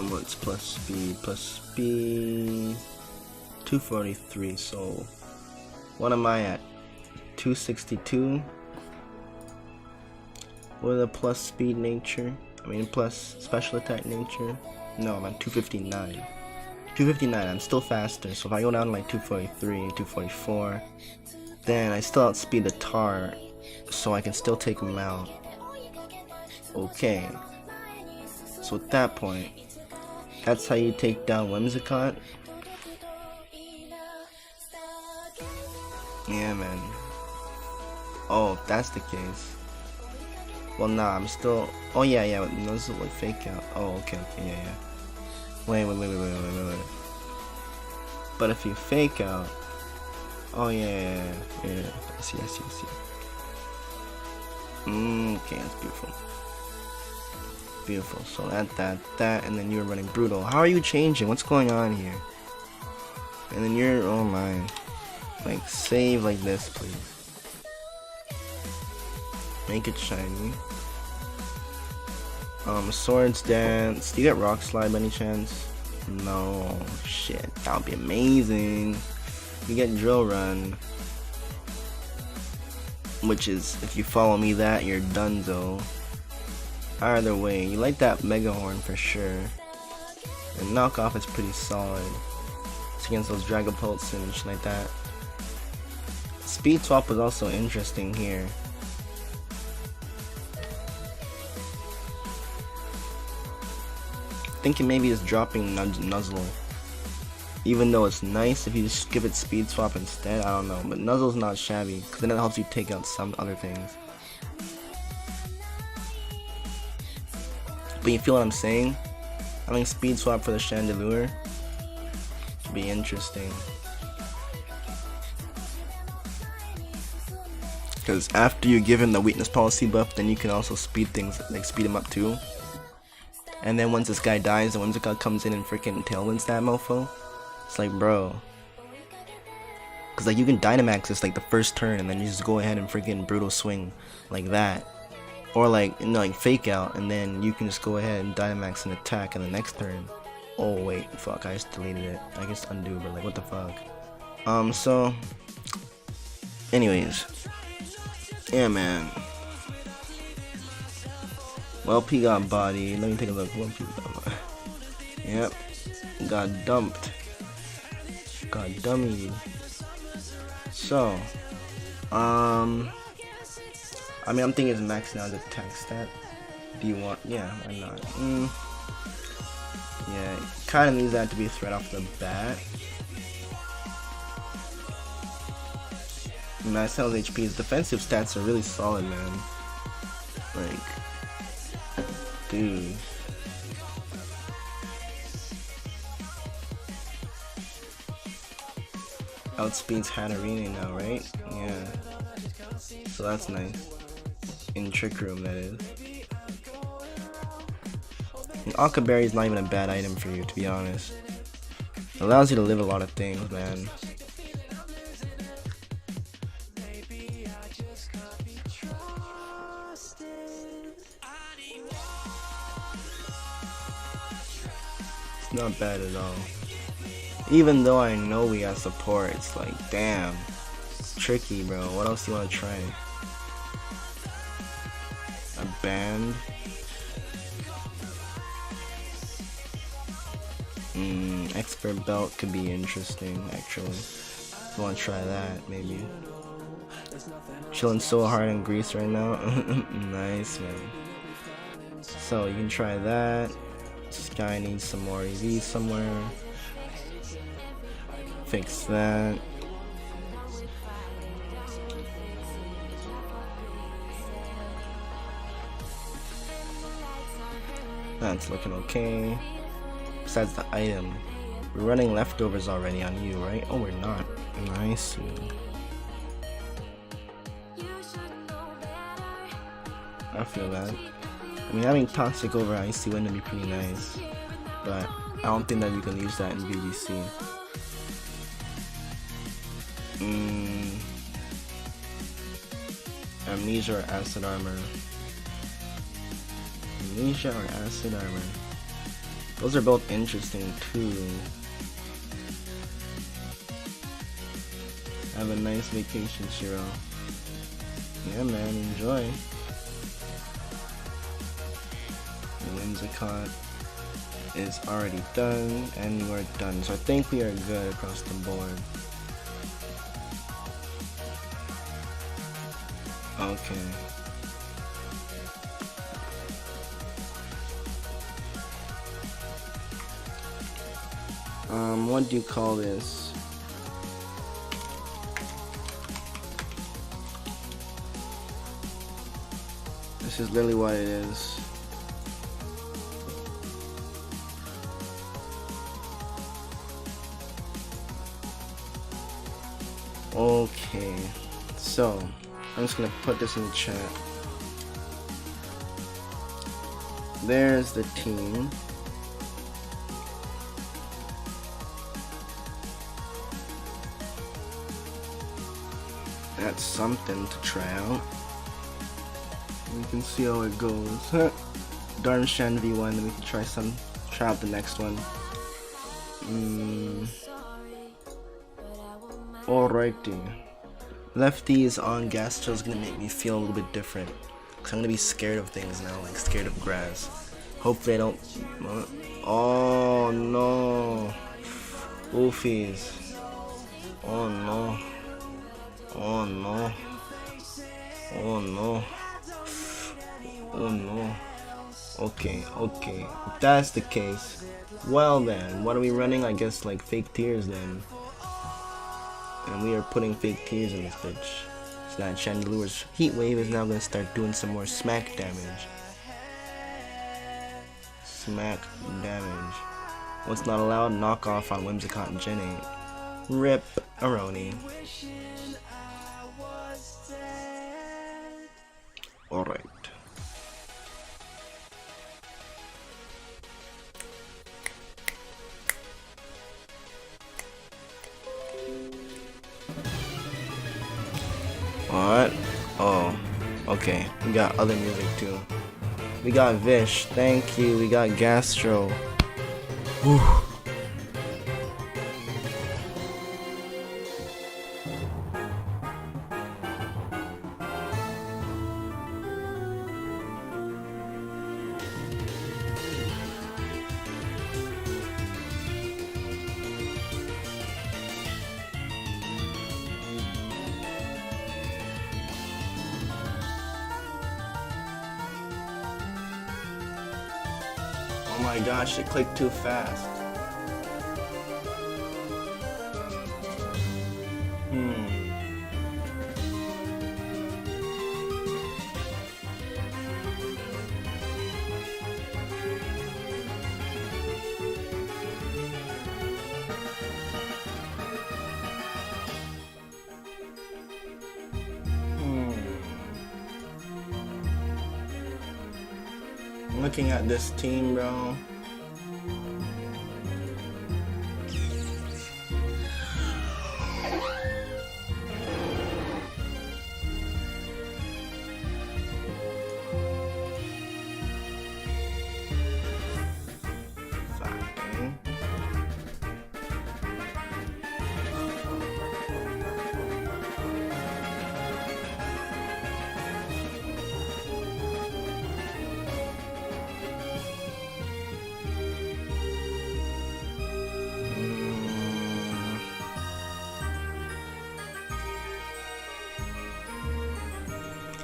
What's plus speed? Plus speed 243. So what am I at? 262 with a plus speed nature. I mean plus special attack nature. No, I'm at 259. 259, I'm still faster, so if I go down to like 243, 244, then I still outspeed the Tar, so I can still take him out. Okay. So at that point, that's how you take down Whimsicott. Yeah, man. Oh, if that's the case. Well, nah, I'm still... Oh, yeah, this is like fake out. Oh, okay, yeah. Wait. But if you fake out... Oh, yeah. I see. Okay, that's beautiful. Beautiful. So that, and then you're running Brutal. How are you changing? What's going on here? And then you're... Oh, my. Like, save like this, please. Make it shiny. Swords Dance. Do you get Rock Slide by any chance? No. Shit. That would be amazing. You get Drill Run. Which is, if you follow me that, you're donezo. Either way, you like that Mega Horn for sure. And Knockoff is pretty solid. It's against those Dragapults and shit like that. Speed Swap was also interesting here. Thinking maybe it's dropping Nuzzle, even though it's nice if you just give it Speed Swap instead. I don't know, but Nuzzle's not shabby because then it helps you take out some other things. But you feel what I'm saying? Having Speed Swap for the Chandelure would be interesting, because after you give him the Weakness Policy buff, then you can also speed things, like speed him up too. And then once this guy dies, the Whimsicott comes in and freaking tailwinds that mofo. It's like, bro. Cause like you can Dynamax this like the first turn, and then you just go ahead and freaking Brutal Swing like that. Or like, you know, like Fake Out, and then you can just go ahead and Dynamax an attack in the next turn. Oh wait, fuck, I just deleted it. I guess undo, but like what the fuck. So anyways. Yeah, man. Well, P got body. Let me take a look. Well, P got body. Yep. Got dumped. Got dummied. So, I mean, I'm thinking it's maxing out the attack stat. Do you want? Yeah, why not? Yeah, kind of needs that to be a threat off the bat. Nice Hell's HP. His defensive stats are really solid, man. Like, dude. Outspeeds Hatterene now, right? Yeah. So that's nice. In Trick Room, that is. And Akka Berry is not even a bad item for you, to be honest. It allows you to live a lot of things, man. It's not bad at all. Even though I know we got support, it's like, damn. It's tricky, bro. What else do you want to try? A band? Expert Belt could be interesting, actually. If you want to try that, maybe. Chilling so hard in Greece right now. Nice, man. So, you can try that. This guy needs some more EVs somewhere. Fix that. That's looking okay. Besides the item, we're running leftovers already on you, right? Oh, we're not. Nice. I feel that. I mean, having toxic over icy wouldn't be pretty nice, but I don't think that you can use that in VDC. Amnesia or acid armor? Amnesia or acid armor? Those are both interesting too. Have a nice vacation, Shiro. Yeah, man, enjoy. Whimsicott is already done, and you are done. So I think we are good across the board. Okay. What do you call this? This is literally what it is. Okay, so I'm just gonna put this in the chat. There's the team. That's something to try out. We can see how it goes. Darmshan V1, then we can try out the next one. Alrighty. Lefty is on. Gastro is gonna make me feel a little bit different, cause I'm gonna be scared of things now, like scared of grass. Hopefully I don't. Oh no. Oofies. Oh no. Oh no. Oh no. Oh no. Okay, okay. If that's the case, well then, what are we running? I guess like fake tears then. And we are putting fake tears in this bitch. So that Chandelure's heat wave is now gonna start doing some more smack damage. Smack damage. What's not allowed? Knock off on Whimsicott and Gen 8. Rip Aroni. Alright. What? Oh, okay. We got other music too. We got Vish, thank you. We got Gastro. Whew. Oh my gosh, it clicked too fast. Looking at this team, bro.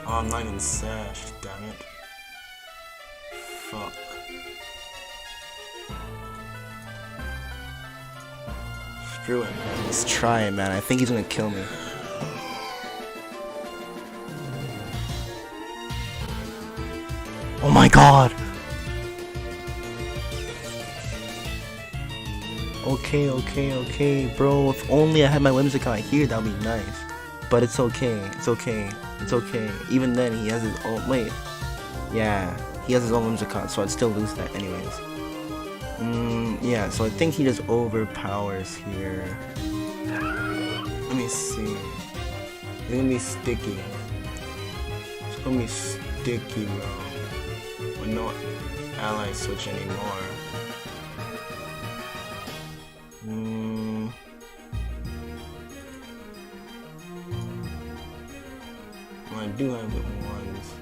Oh, I'm not even sash, damn it. Fuck. Screw it, man. Let's try it, man. I think he's gonna kill me. Oh my god! Okay, bro. If only I had my whimsicott here, that would be nice. But it's okay. Even then, he has his own. Wait. Yeah, he has his own whimsicott, so I'd still lose that anyways. Yeah, so I think he just overpowers here. Let me see. It's gonna be sticky. It's gonna be sticky, bro. With no ally switch anymore. Well, I do have it once.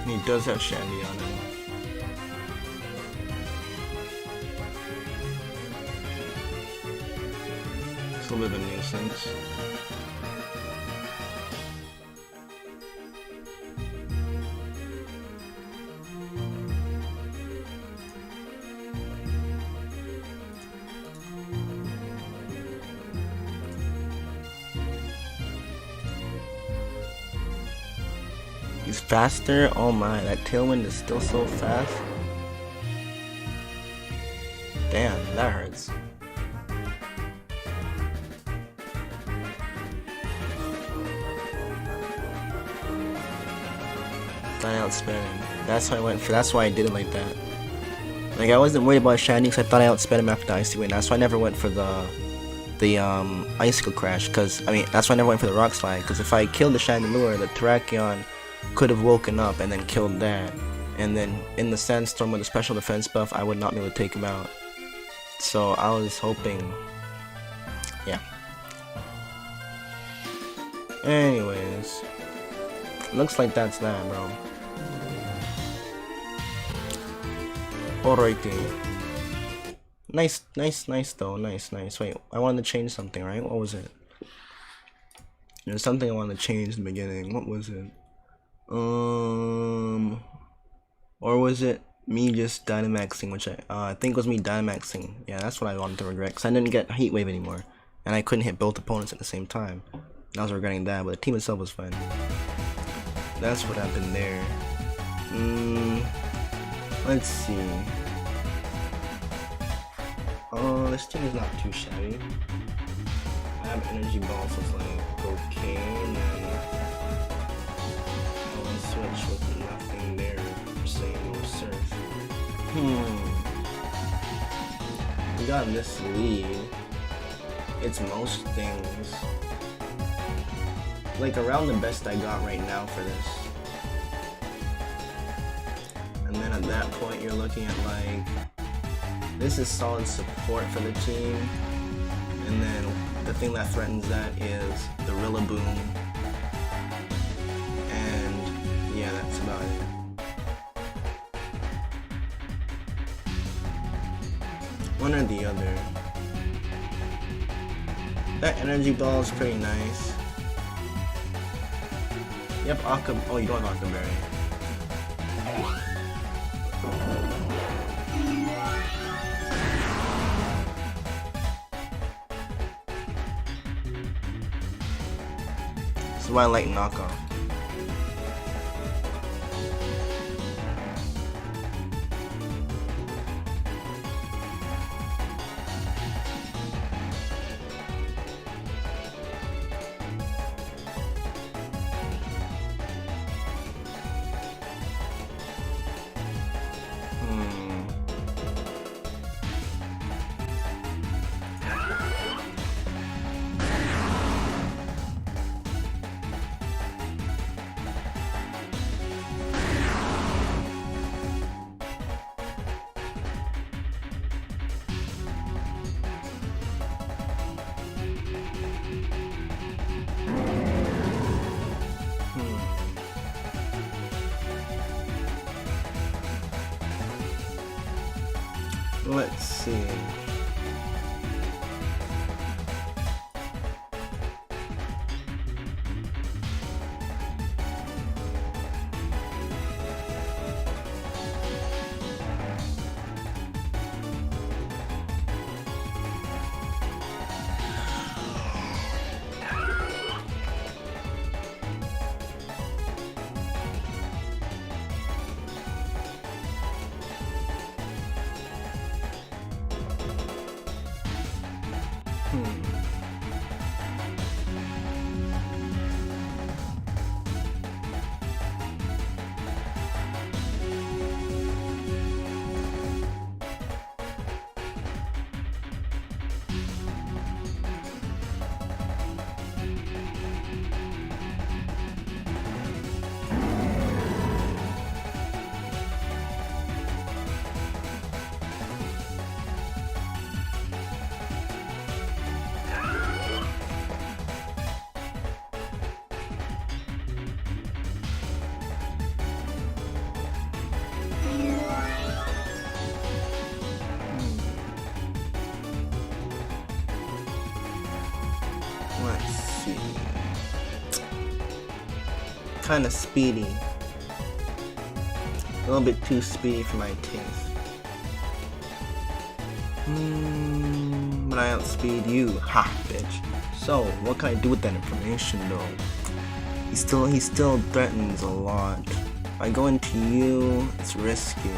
He does have Shandy on him. It's a little bit of a nuisance. He's faster. Oh my, that tailwind is still so fast. Damn, that hurts. Thought I outsped him. That's why I went for. That's why I did it like that. Like I wasn't worried about shining, because I thought I outsped him after the icy wind. That's why I never went for the icicle crash. Because I mean, that's why I never went for the rock slide. Because if I killed the shiny lure, the Terrakion could have woken up and then killed that, and then in the sandstorm with a special defense buff, I would not be able to take him out. So I was hoping, yeah. Anyways, looks like that's that, bro. Alrighty. Nice though. Nice. Wait, I wanted to change something, right? What was it? There's something I wanted to change in the beginning. What was it? Or was it me just Dynamaxing, which I think it was me Dynamaxing. Yeah, that's what I wanted to regret, because I didn't get Heat Wave anymore, and I couldn't hit both opponents at the same time. And I was regretting that, but the team itself was fine. That's what happened there. Let's see. This team is not too shabby. I have energy balls, so it's like okay, and then I'll switch with nothing there, say no surf. We got this lead. It's most things. Like around the best I got right now for this. And then at that point you're looking at like, this is solid support for the team. And then the thing that threatens that is the Rillaboom. And yeah, that's about it. One or the other. That energy ball is pretty nice. Yep, oh, you don't have Octoberry. This is why I like knockoff. Let's see. Let's see. Kind of speedy. A little bit too speedy for my taste. But I outspeed you, ha, bitch. So, what can I do with that information, though? He still threatens a lot. If I go into you, it's risky.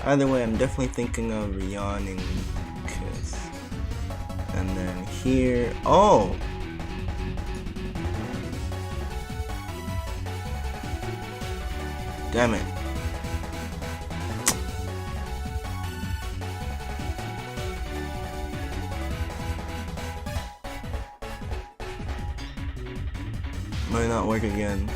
Either way, I'm definitely thinking of yawning kiss. And then here, oh! Damn it. Might not work again.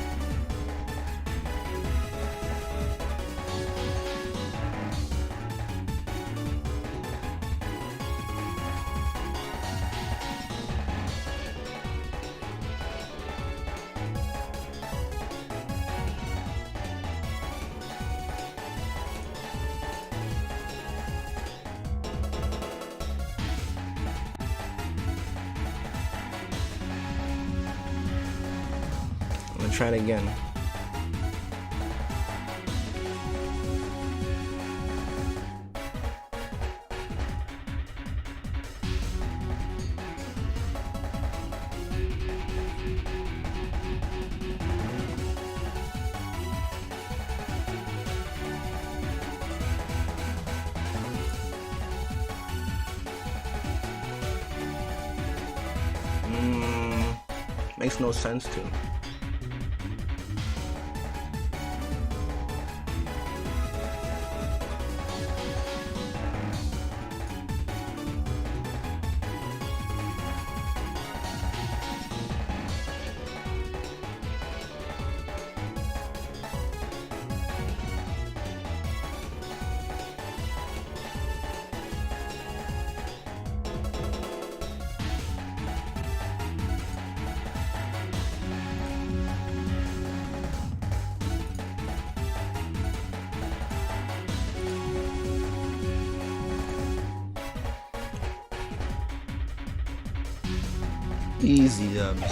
I'm gonna try it again. Makes no sense to. Easy dubs.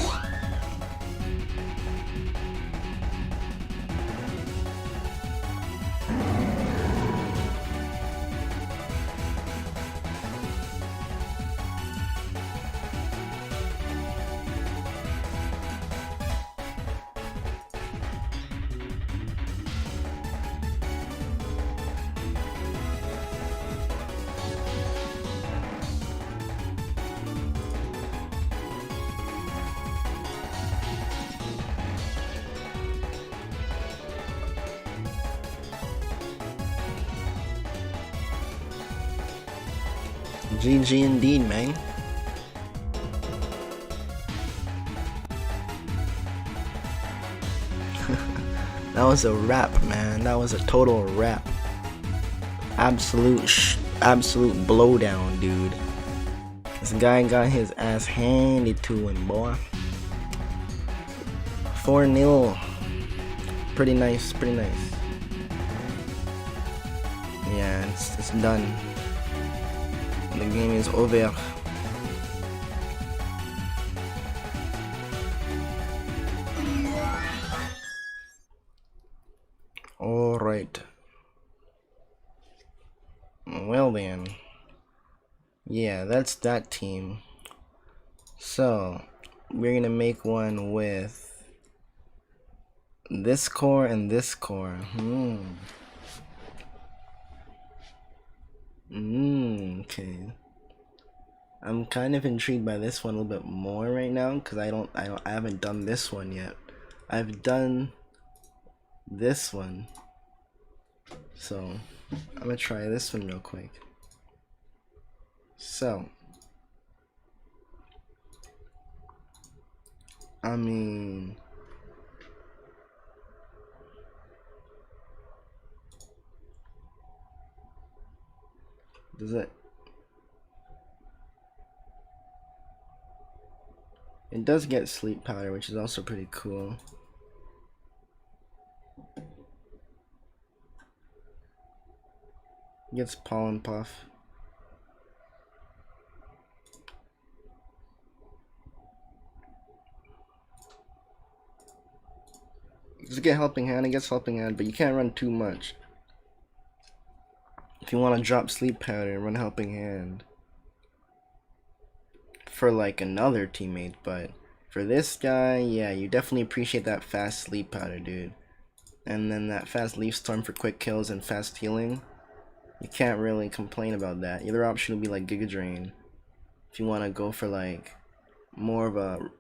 GG indeed, man. That was a wrap, man. That was a total wrap. Absolute blowdown, dude. This guy got his ass handed to him, boy. 4-0. Pretty nice, pretty nice. Yeah, it's done. The game is over. Alright. Well then. Yeah, that's that team. So, we're gonna make one with this core and this core. Okay. I'm kind of intrigued by this one a little bit more right now because I haven't done this one yet. I've done this one, so I'm gonna try this one real quick. So, I mean, does it? It does get sleep powder, which is also pretty cool. It gets pollen puff. Just get helping hand, it gets helping hand, but you can't run too much. If you want to drop sleep powder, run helping hand. For like another teammate, but for this guy, yeah, you definitely appreciate that fast sleep powder, dude. And then that fast leaf storm for quick kills and fast healing. You can't really complain about that. The other option would be like Giga Drain. If you want to go for like more of a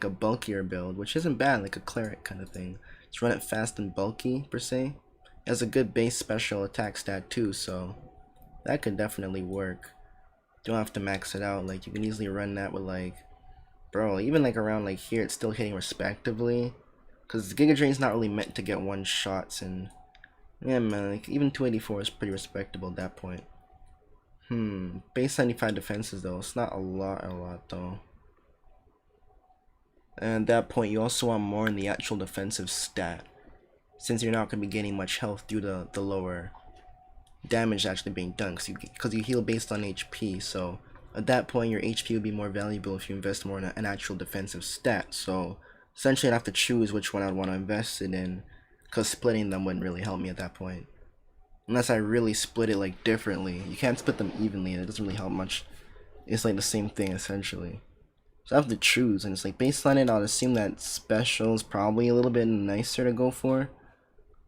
bulkier build, which isn't bad, like a cleric kind of thing. Just run it fast and bulky per se. It has a good base special attack stat too, so that could definitely work. Don't have to max it out. Like you can easily run that with like, bro, even like around like here, it's still hitting respectively. Cause Giga Drain's not really meant to get one shots, and yeah, man, like even 284 is pretty respectable at that point. Base 75 defenses though, it's not a lot though. And at that point, you also want more in the actual defensive stat, since you're not gonna be gaining much health due to the lower damage actually being done, because you heal based on HP. So at that point, your HP would be more valuable if you invest more in an actual defensive stat. So essentially, I'd have to choose which one I'd want to invest it in, because splitting them wouldn't really help me at that point. Unless I really split it like differently. You can't split them evenly, and it doesn't really help much. It's like the same thing essentially. So I have to choose, and it's like based on it, I'll assume that special is probably a little bit nicer to go for.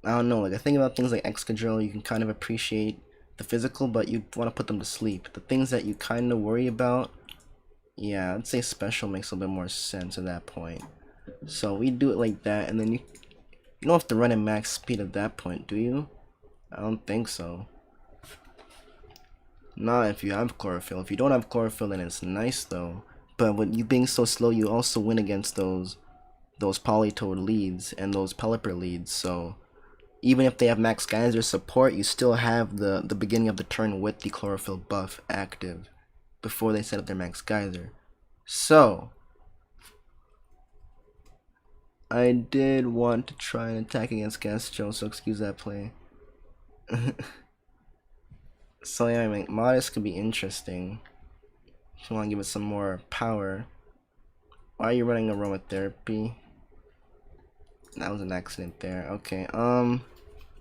I don't know, like I think about things like Excadrill, you can kind of appreciate the physical, but you want to put them to sleep. The things that you kind of worry about, yeah, I'd say special makes a little bit more sense at that point. So we do it like that, and then you don't have to run at max speed at that point, do you? I don't think so. Not if you have chlorophyll. If you don't have chlorophyll, then it's nice though. But with you being so slow, you also win against those Politoed leads and those Pelipper leads. So even if they have max geyser support, you still have the beginning of the turn with the chlorophyll buff active before they set up their max geyser. So I did want to try an attack against Gastro, so excuse that play. So yeah, I mean, Modest could be interesting if you want to give it some more power. Why are you running aromatherapy? That was an accident there. Okay,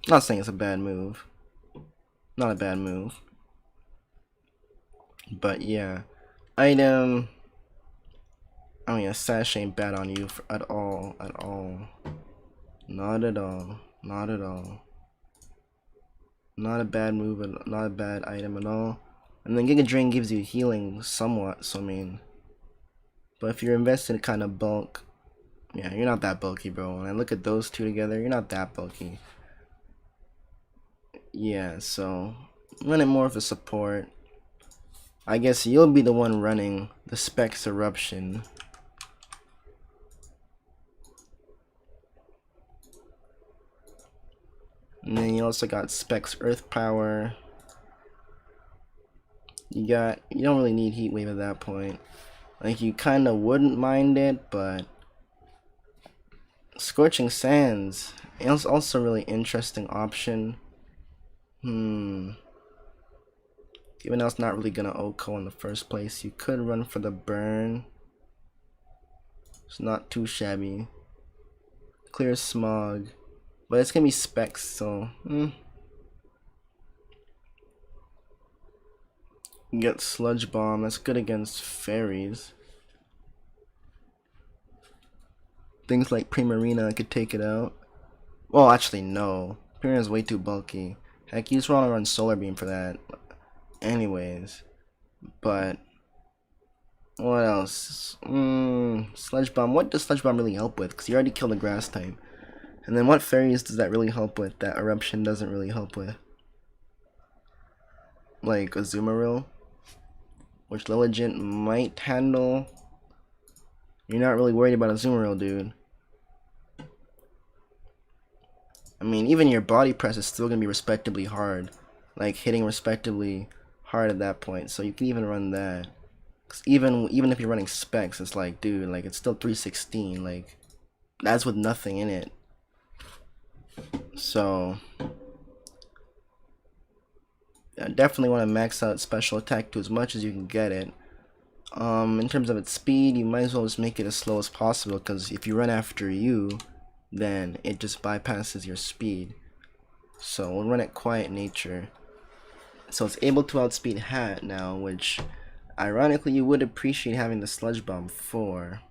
not saying it's a bad move. Not a bad move. But yeah, item. I mean, a sash ain't bad on you at all. Not at all. Not at all. Not a bad move, not a bad item at all. And then Giga Drain gives you healing somewhat, so I mean, but if you're invested in kind of bulk, yeah, you're not that bulky, bro. When I look at those two together, you're not that bulky. Yeah, so run it more of a support. I guess you'll be the one running the Specs Eruption. And then you also got Specs Earth Power. You don't really need Heat Wave at that point. Like, you kinda wouldn't mind it, but Scorching Sands is also a really interesting option. Even though it's not really gonna OHKO in the first place, you could run for the burn. It's not too shabby. Clear Smog, but it's gonna be Specs, so You get Sludge Bomb, that's good against fairies. Things like Primarina could take it out. Well, actually, no. Primarina's way too bulky. Heck, you just want to run Solar Beam for that. Anyways. But what else? Sludge Bomb. What does Sludge Bomb really help with? Because you already killed the Grass type. And then what fairies does that really help with that Eruption doesn't really help with? Like Azumarill, which Lilligant might handle. You're not really worried about Azumarill, dude. I mean, even your body press is still gonna be respectably hard, like hitting respectably hard at that point. So you can even run that. Cause even if you're running Specs, it's like, dude, like it's still 316. Like that's with nothing in it. So I definitely want to max out Special Attack to as much as you can get it. In terms of its speed, you might as well just make it as slow as possible, because if you run after you, then it just bypasses your speed. So we'll run it Quiet Nature. So it's able to outspeed Hat now, which ironically you would appreciate having the Sludge Bomb for.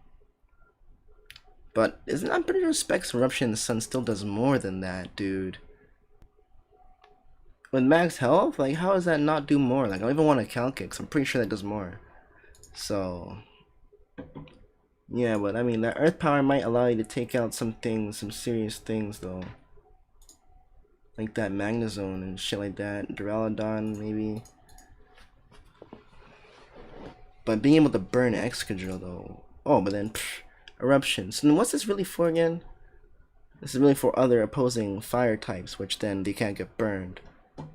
But I'm pretty sure Specs Eruption in the Sun still does more than that, dude. With max health, like how does that not do more? Like I don't even want to calc it, because I'm pretty sure that does more. So yeah, but I mean that Earth Power might allow you to take out some serious things though. Like that Magnezone and shit like that. Duraludon maybe. But being able to burn Excadrill though. Oh, but then Eruption. So then what's this really for again? This is really for other opposing fire types, which then they can't get burned.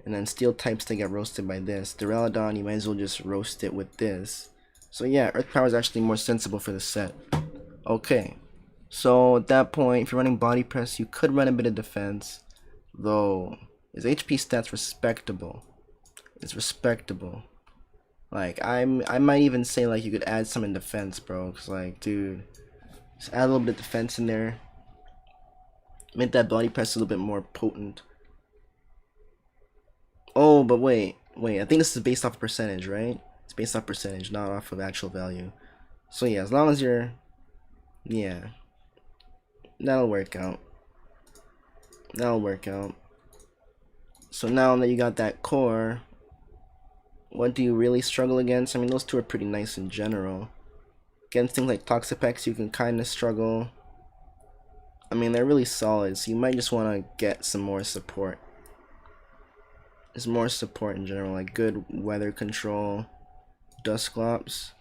And then steel types they get roasted by this. Duraludon, you might as well just roast it with this. So yeah, Earth Power is actually more sensible for this set. Okay. So at that point, if you're running Body Press, you could run a bit of defense. Though his HP stats respectable. It's respectable. Like I might even say like you could add some in defense, bro. Cause like, dude, just add a little bit of defense in there. Make that Body Press a little bit more potent. Oh, but wait. I think this is based off percentage, right? It's based off percentage, not off of actual value. So yeah, as long as you're, yeah, that'll work out. That'll work out. So now that you got that core, what do you really struggle against? I mean, those two are pretty nice in general. Against things like Toxapex, you can kind of struggle. I mean, they're really solid, so you might just want to get some more support. There's more support in general, like good weather control. Dusclops.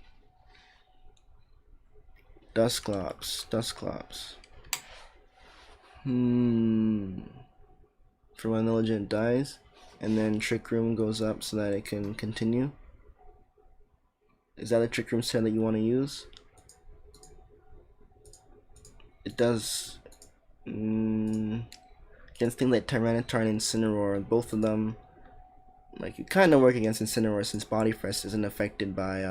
For when the legend dies, and then Trick Room goes up so that it can continue. Is that a Trick Room set that you want to use? It does. Against things like Tyranitar and Incineroar, both of them, like you kind of work against Incineroar since Body Press isn't affected by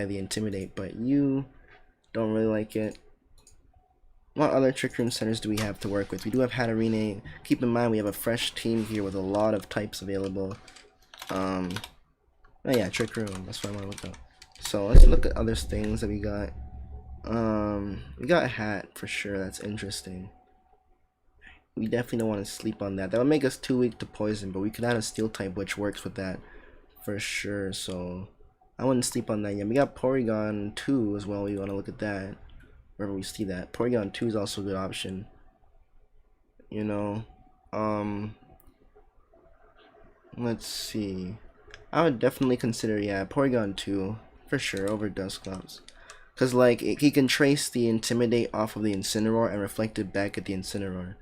the Intimidate, but you don't really like it. What other Trick Room centers do we have to work with? We do have Hatterene. Keep in mind we have a fresh team here with a lot of types available. Oh yeah, Trick Room. That's what I want to look up. So let's look at other things that we got. We got a Hat for sure. That's interesting. We definitely don't want to sleep on that. That would make us too weak to poison, but we could add a steel type which works with that for sure. So I wouldn't sleep on that yet. We got Porygon 2 as well. We want to look at that wherever we see that. Porygon 2 is also a good option. You know, let's see. I would definitely consider, yeah, Porygon 2 for sure over Dusclops. Cause like he can trace the Intimidate off of the Incineroar and reflect it back at the Incineroar.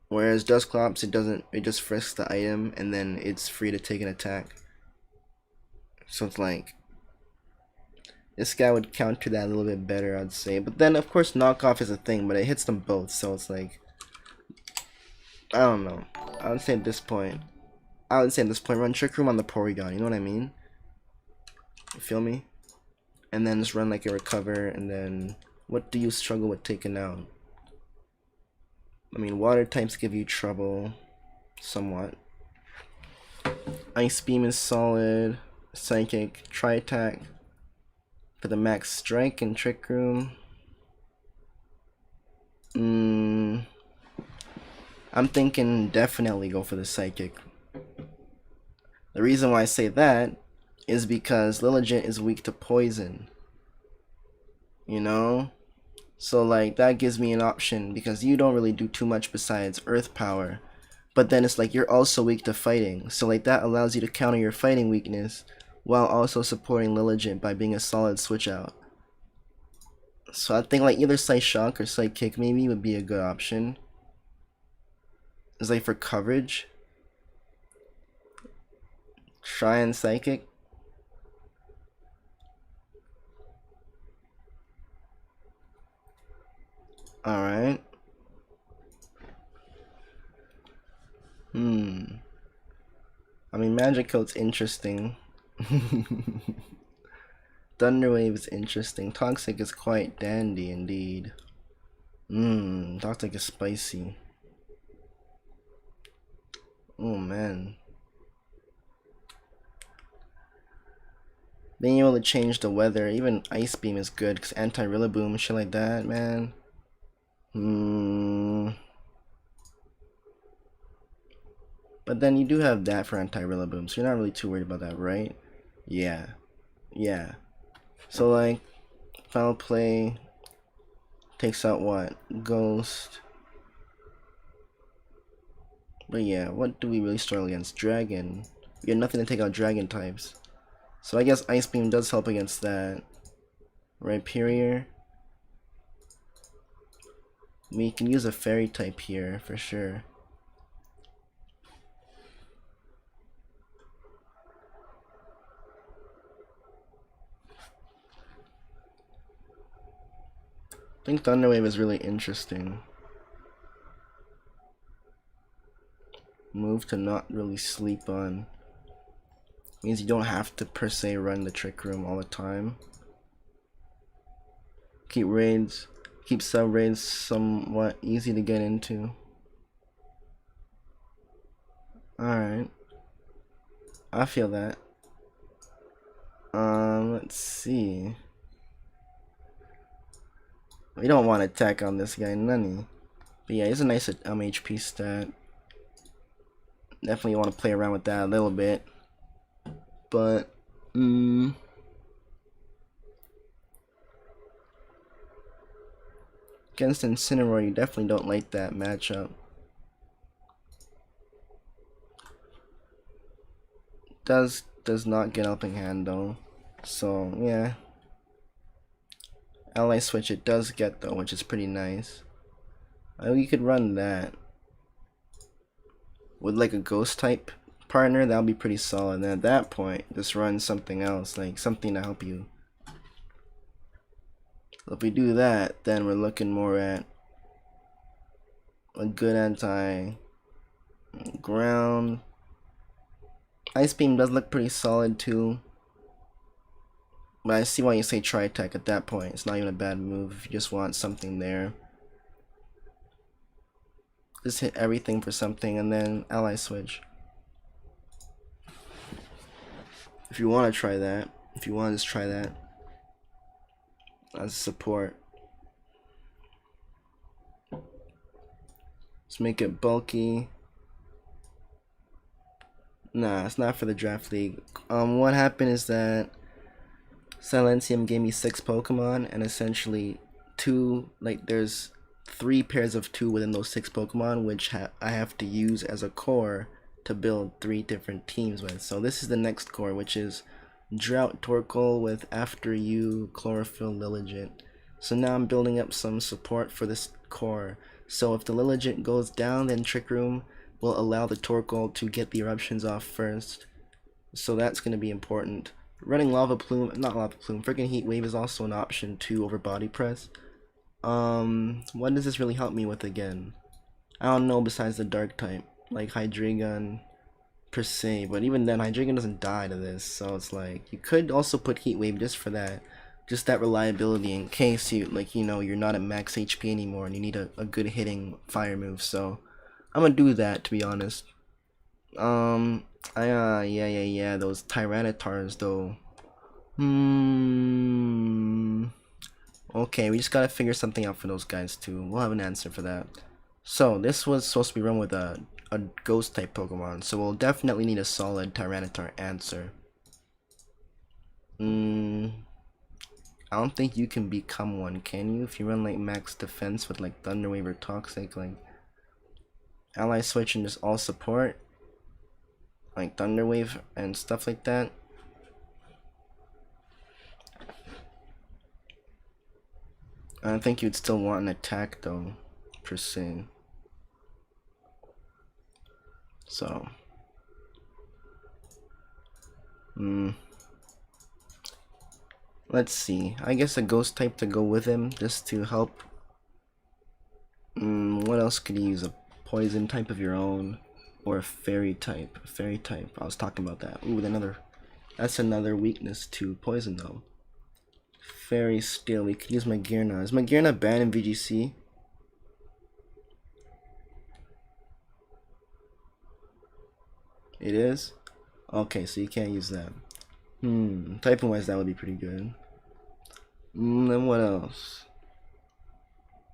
Whereas Dusclops, it doesn't. It just frisks the item and then it's free to take an attack. So it's like this guy would counter that a little bit better, I'd say. But then of course knockoff is a thing, but it hits them both, so it's like I don't know. I would say at this point, run Trick Room on the Porygon. You know what I mean? You feel me? And then just run like a recover, and then what do you struggle with taking out? I mean, water types give you trouble somewhat. Ice Beam is solid. Psychic, Tri Attack for the max strike and Trick Room. I'm thinking definitely go for the Psychic. The reason why I say that is because Lilligant is weak to poison. You know? So like that gives me an option because you don't really do too much besides Earth Power. But then it's like you're also weak to fighting. So like that allows you to counter your fighting weakness while also supporting Lilligant by being a solid switch out. So I think like either Psyshock or Psychick maybe would be a good option. It's like for coverage. Try and Psychic. Alright. I mean, Magic Coat's interesting. Thunder Wave is interesting. Toxic is quite dandy indeed. Toxic is spicy. Oh man. Being able to change the weather, even Ice Beam is good because anti-Rillaboom, shit like that, man. But then you do have that for anti-Rillaboom, so you're not really too worried about that, right? Yeah. So like, Foul Play takes out what? Ghost. But yeah, what do we really struggle against? Dragon. We have nothing to take out Dragon types. So I guess Ice Beam does help against that. Rhyperior. We can use a Fairy type here for sure. I think Thunder Wave is really interesting. Move to not really sleep on. Means you don't have to per se run the Trick Room all the time. Keep sub raids somewhat easy to get into. Alright. I feel that. Let's see. We don't want to attack on this guy, Nunny. But yeah, he's a nice HP stat. Definitely want to play around with that a little bit. But, against Incineroar, you definitely don't like that matchup. Does not get helping hand though. So, yeah. Ally switch it does get though, which is pretty nice. You could run that. With like a ghost type partner, that would be pretty solid. And at that point, just run something else, like something to help you. So if we do that, then we're looking more at a good anti-ground. Ice Beam does look pretty solid too. But I see why you say Tri-Attack at that point. It's not even a bad move if you just want something there. Just hit everything for something and then ally switch. If you want to try that. If you want to just try that. As support. Let's make it bulky. Nah, it's not for the draft league. What happened is that Silentium gave me 6 Pokemon and essentially there's 3 pairs of 2 within those 6 Pokemon which I have to use as a core to build 3 different teams with. So this is the next core, which is Drought Torkoal with After You, Chlorophyll, Lilligant. So now I'm building up some support for this core. So if the Lilligant goes down, then Trick Room will allow the Torkoal to get the eruptions off first. So that's going to be important. Running Lava Plume, not Lava Plume, freaking Heat Wave is also an option too over Body Press. What does this really help me with again? I don't know besides the Dark type, like Hydreigon per se, but even then Hydreigon doesn't die to this, so it's like, you could also put Heat Wave just for that. Just that reliability in case you, like, you know, you're not at max HP anymore and you need a good hitting fire move. So I'm gonna do that, to be honest. Yeah, those Tyrannitars though. Okay, we just gotta figure something out for those guys too. We'll have an answer for that. So this was supposed to be run with a ghost type Pokemon, so we'll definitely need a solid Tyranitar answer. I don't think you can become one, can you? If you run like max defense with like Thunder Wave or Toxic, like ally switch and just all support, like Thunder Wave and stuff like that. I don't think you'd still want an attack though, per se. So, let's see. I guess a ghost type to go with him just to help. What else could you use? A poison type of your own, or a fairy type? Fairy type. I was talking about that. Ooh, that's another weakness to poison though. Fairy Steel. We could use Magearna. Is Magearna banned in VGC? It is? Okay, so you can't use that. Typing wise, that would be pretty good. Then what else?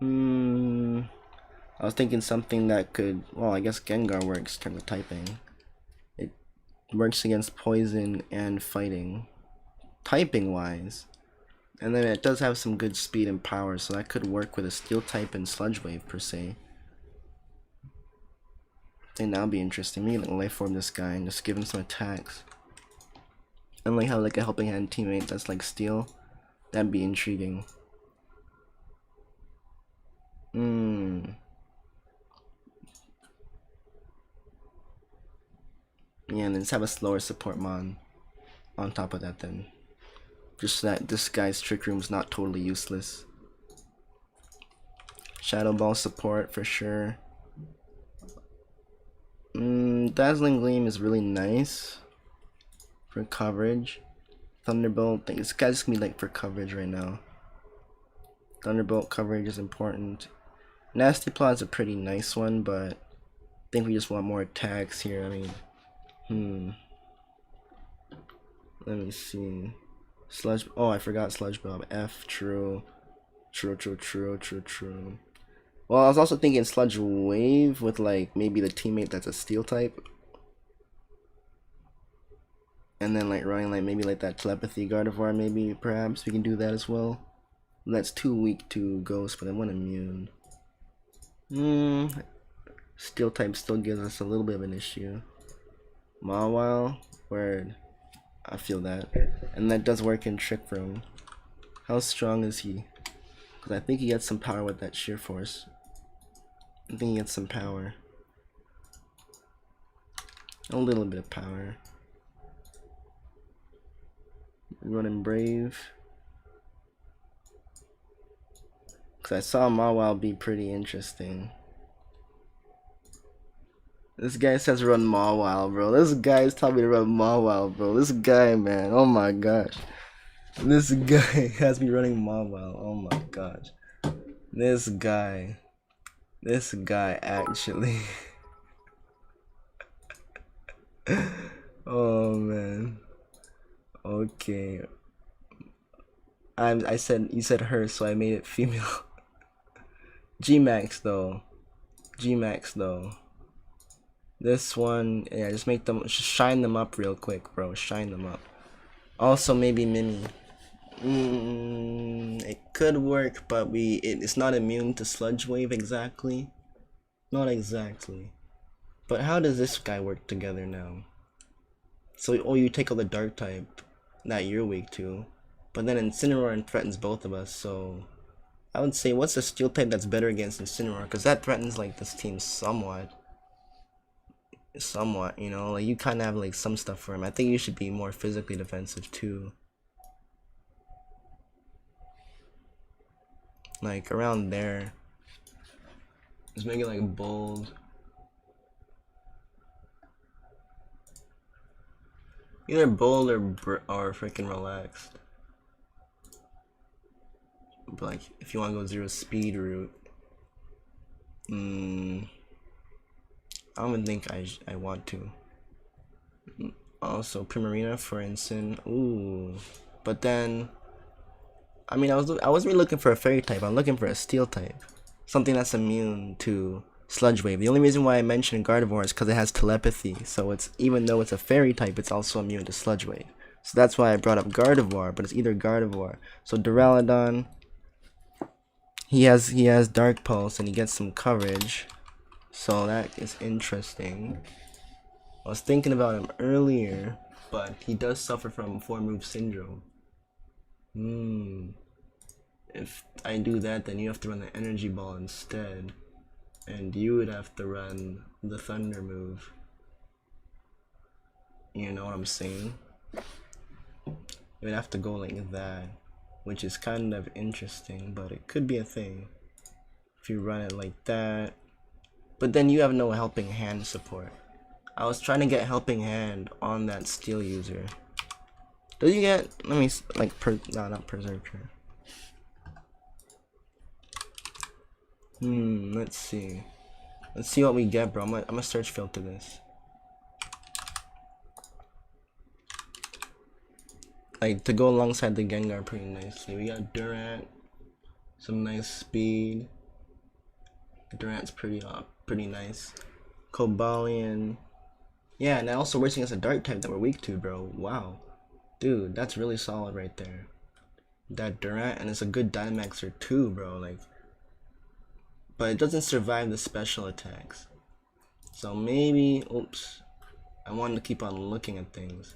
I was thinking something that could, well, I guess Gengar works in terms of typing. It works against poison and fighting, typing wise. And then it does have some good speed and power, so that could work with a steel type and sludge wave per se. I think that would be interesting. Maybe like life form this guy and just give him some attacks. And like how like a helping hand teammate that's like steel. That'd be intriguing. Yeah, and then just have a slower support mon on top of that then. Just so that this guy's Trick Room's not totally useless. Shadow Ball support for sure. Dazzling Gleam is really nice for coverage. Thunderbolt, this guy's just gonna be like for coverage right now. Thunderbolt coverage is important. Nasty Claw is a pretty nice one, but I think we just want more attacks here. I mean, let me see. Sludge. Oh, I forgot Sludge Bomb. F. True. Well, I was also thinking Sludge Wave with like maybe the teammate that's a steel type. And then like running like maybe like that Telepathy Gardevoir, maybe perhaps we can do that as well. That's too weak to Ghost, but I want immune. Steel type still gives us a little bit of an issue. Mawile, word. I feel that. And that does work in Trick Room. How strong is he? Because I think he gets some power with that Sheer Force. I think he gets some power. A little bit of power. Running Brave. Because I saw Mawile be pretty interesting. This guy says run Mawile, bro. This guy's telling me to run Mawile, bro. This guy, man. Oh my gosh. This guy has me running Mawile. Oh my gosh. This guy actually. Oh man. Okay. I said, you said her, so I made it female. G-Max though. This one, yeah, just make them, shine them up real quick, bro. Shine them up. Also, maybe Mimi. It could work, but it's not immune to Sludge Wave exactly. Not exactly. But how does this guy work together now? So, oh, you take out the dark type that you're weak to, but then Incineroar threatens both of us, so I would say what's the steel type that's better against Incineroar? Because that threatens like this team somewhat, you know, like you kind of have like some stuff for him. I think you should be more physically defensive too. Like around there. Just make it like bold. Either bold or freaking relaxed. But like if you want to go 0 speed route, I don't even think I want to. Also Primarina for instance. Ooh, but then I mean I wasn't really looking for a fairy type. I'm looking for a steel type, something that's immune to Sludge Wave. The only reason why I mentioned Gardevoir is because it has telepathy, so it's, even though it's a fairy type, it's also immune to Sludge Wave. So that's why I brought up Gardevoir, but it's either Gardevoir. So Duraludon, he has Dark Pulse and he gets some coverage, so that is interesting. I was thinking about him earlier, but he does suffer from 4-move syndrome. If I do that, then you have to run the Energy Ball instead. And you would have to run the Thunder move. You know what I'm saying? You would have to go like that, which is kind of interesting, but it could be a thing if you run it like that. But then you have no helping hand support. I was trying to get helping hand on that steel user. Does you get, let me, like, no, not Berserker. Let's see. Let's see what we get, bro. I'm gonna search filter this. Like, to go alongside the Gengar pretty nicely. We got Durant, some nice speed. Durant's pretty nice. Cobalion. Yeah, and that also works against a dark type that we're weak to, bro. Wow. Dude, that's really solid right there. That Durant, and it's a good Dynamaxer too, bro. Like, but it doesn't survive the special attacks. So maybe, oops. I wanted to keep on looking at things.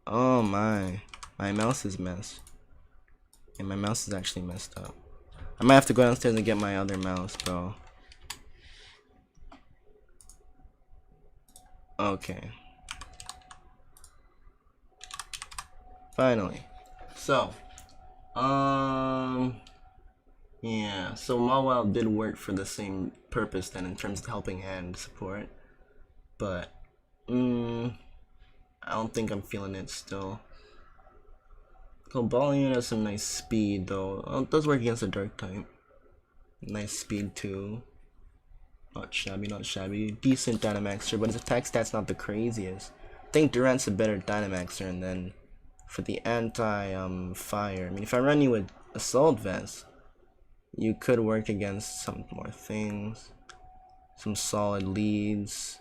Oh my mouse is messed. And my mouse is actually messed up. I might have to go downstairs and get my other mouse, bro. Okay. Finally. So, yeah, so Mawile did work for the same purpose then in terms of helping hand support. But, I don't think I'm feeling it still. Cobalion has some nice speed though. It does work against a dark type. Nice speed too. Not shabby. Decent Dynamaxer, but his attack stat's not the craziest. I think Durant's a better Dynamaxer, and then for the anti-fire, I mean, if I run you with Assault Vest, you could work against some more things. Some solid leads.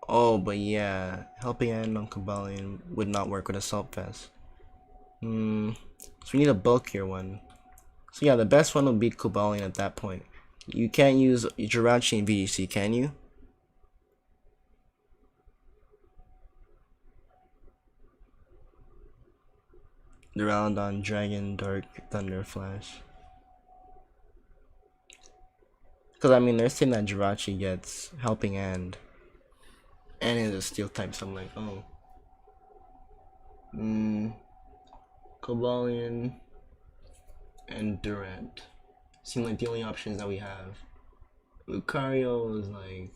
Oh, but yeah, helping hand on Cobalion would not work with Assault Vest. So we need a bulkier one. So yeah, the best one would be Cobalion at that point. You can't use Jirachi in VGC, can you? Duraludon, Dragon, Dark, Thunder, Flash. Because I mean, they're saying that Jirachi gets helping hand. And it's a steel type, so I'm like, oh. Cobalion and Durant seem like the only options that we have. Lucario is like,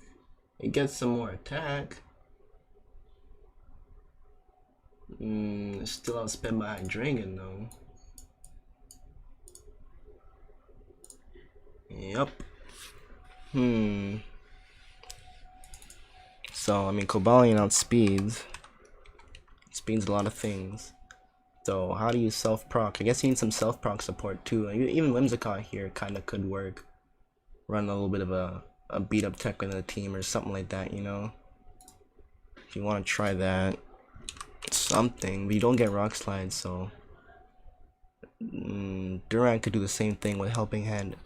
it gets some more attack. Still outsped by Hydreigon though. Yup. So I mean, Cobalion outspeeds. Speeds a lot of things. So how do you self-proc? I guess you need some self-proc support too. Even Whimsicott here kind of could work. Run a little bit of a beat-up tech within the team or something like that, you know? If you want to try that. Something. But you don't get Rock Slide, so Durant could do the same thing with Helping Hand.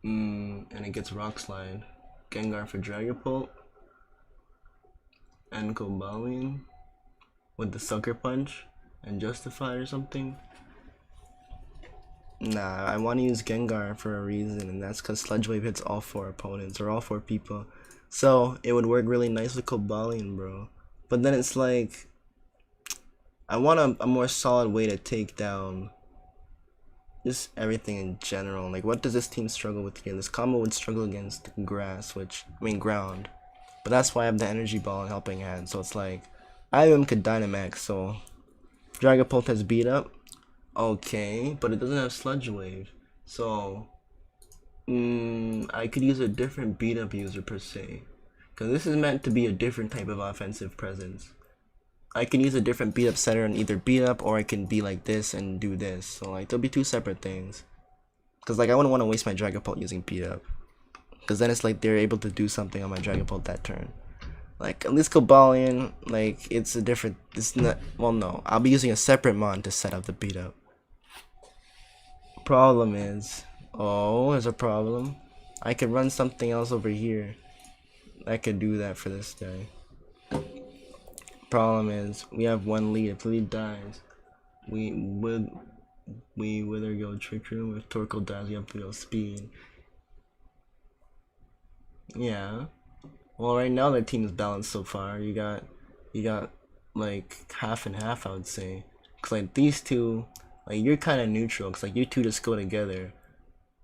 And it gets Rock Slide. Gengar for Dragapult. And Cobalion with the Sucker Punch and Justify or something. Nah, I want to use Gengar for a reason, and that's because Sludge Wave hits all 4 opponents, or all 4 people. So, it would work really nice with Cobalion, bro. But then it's like, I want a more solid way to take down just everything in general. Like, what does this team struggle with here? This combo would struggle against grass, ground. But that's why I have the Energy Ball and Helping Hand, so it's like, IM could Dynamax, so Dragapult has beat up. Okay, but it doesn't have Sludge Wave, so I could use a different beat up user per se, because this is meant to be a different type of offensive presence. I can use a different beat up setter and either beat up, or I can be like this and do this. So like there'll be 2 separate things, because like I wouldn't want to waste my Dragapult using beat up, because then it's like they're able to do something on my Dragapult that turn. Like, at least Cobalion, like, it's a different, it's not, well, no, I'll be using a separate mon to set up the beat up. Problem is, oh, there's a problem. I could run something else over here. I could do that for this guy. Problem is, we have 1 lead. If the lead dies, we either go Trick Room. If Torkoal dies, we have to go Speed. Yeah. Well, right now their team is balanced so far. You got like half and half, I would say. Cause like these two, like you're kind of neutral. Cause like you two just go together,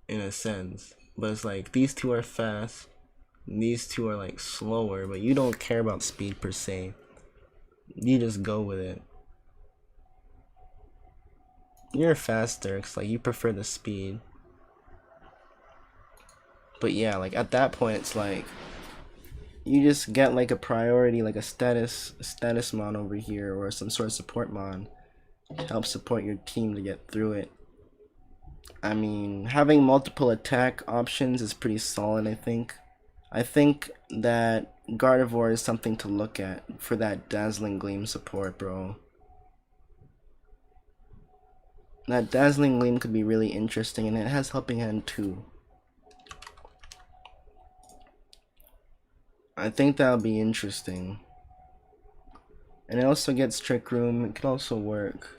in a sense. But it's like these two are fast, and these two are like slower. But you don't care about speed per se. You just go with it. You're faster, cause like you prefer the speed. But yeah, like at that point, it's like you just get like a priority, like a status mon over here, or some sort of support mon to help support your team to get through it. I mean, having multiple attack options is pretty solid, I think. I think that Gardevoir is something to look at for that Dazzling Gleam support, bro. That Dazzling Gleam could be really interesting, and it has Helping Hand too. I think that'll be interesting. And it also gets Trick Room. It could also work.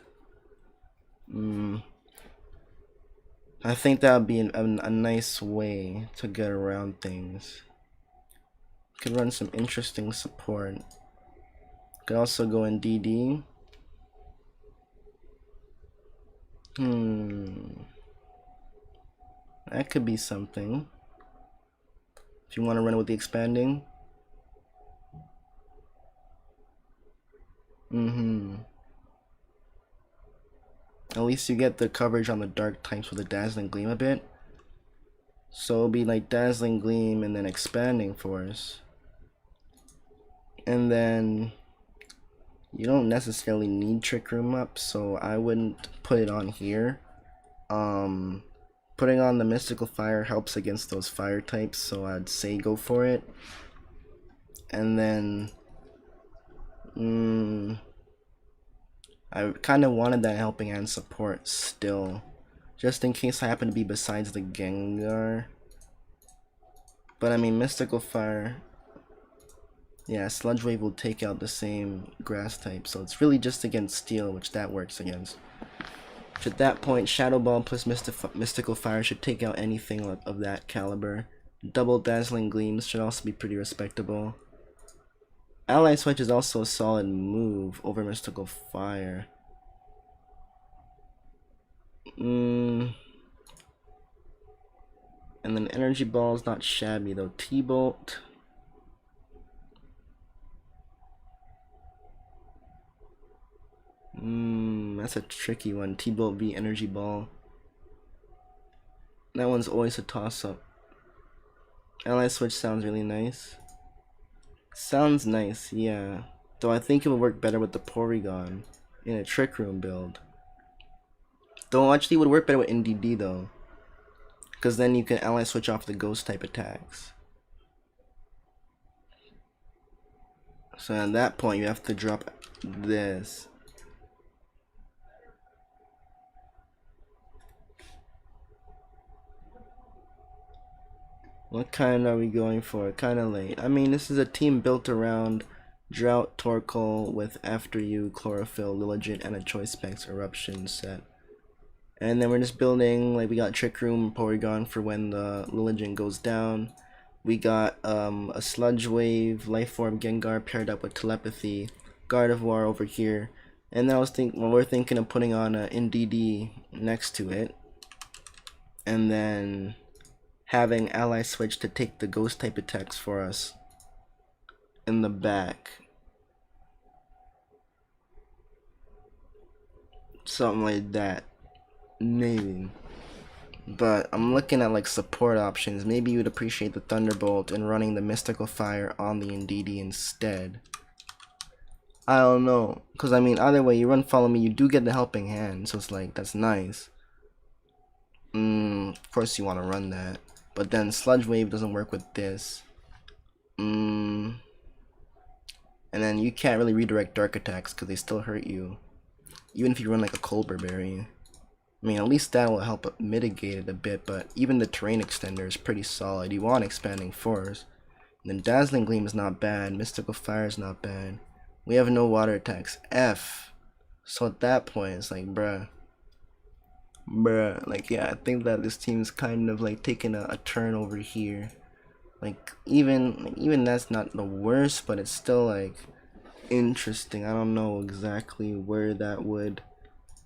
I think that would be a nice way to get around things. Could run some interesting support. Could also go in DD. That could be something. If you want to run it with the expanding. At least you get the coverage on the dark types with the Dazzling Gleam a bit. So it'll be like Dazzling Gleam and then Expanding Force. And then you don't necessarily need Trick Room up, so I wouldn't put it on here. Putting on the Mystical Fire helps against those fire types, so I'd say go for it. And then I kind of wanted that Helping Hand support still, just in case I happen to be besides the Gengar. But I mean, Mystical Fire, yeah, Sludge Wave will take out the same grass type, so it's really just against Steel, which that works against. Which at that point, Shadow Ball plus Mystical Fire should take out anything of that caliber. Double Dazzling Gleams should also be pretty respectable. Ally Switch is also a solid move over Mystical Fire. And then Energy Ball is not shabby though. T-Bolt. That's a tricky one. T-Bolt v Energy Ball. That one's always a toss-up. Ally Switch sounds really nice. Sounds nice, yeah. Though I think it would work better with the Porygon in a Trick Room build. Though actually it would work better with NDD though, because then you can ally switch off the ghost type attacks. So at that point you have to drop this. What kind are we going for? Kind of late. I mean, this is a team built around Drought, Torkoal with After You, Chlorophyll, Lilligant, and a Choice Specs Eruption set. And then we're just building, like, we got Trick Room, Porygon for when the Lilligant goes down. We got a Sludge Wave, Life Form Gengar paired up with Telepathy, Gardevoir over here. And then we're thinking of putting on a NDD next to it. And then having Ally Switch to take the Ghost type attacks for us in the back. Something like that. Maybe. But I'm looking at like support options. Maybe you would appreciate the Thunderbolt and running the Mystical Fire on the NDD instead. I don't know. Because I mean, either way, you run Follow Me, you do get the Helping Hand. So it's like, that's nice. Of course you want to run that. But then Sludge Wave doesn't work with this. And then you can't really redirect Dark Attacks because they still hurt you. Even if you run like a Colbur Berry. I mean, at least that will help mitigate it a bit, but even the Terrain Extender is pretty solid. You want Expanding Force. And then Dazzling Gleam is not bad. Mystical Fire is not bad. We have no water attacks. F. So at that point, it's like, bruh. Like, yeah, I think that this team's kind of like taking a turn over here. Like, even that's not the worst, but it's still like interesting. I don't know exactly where that would,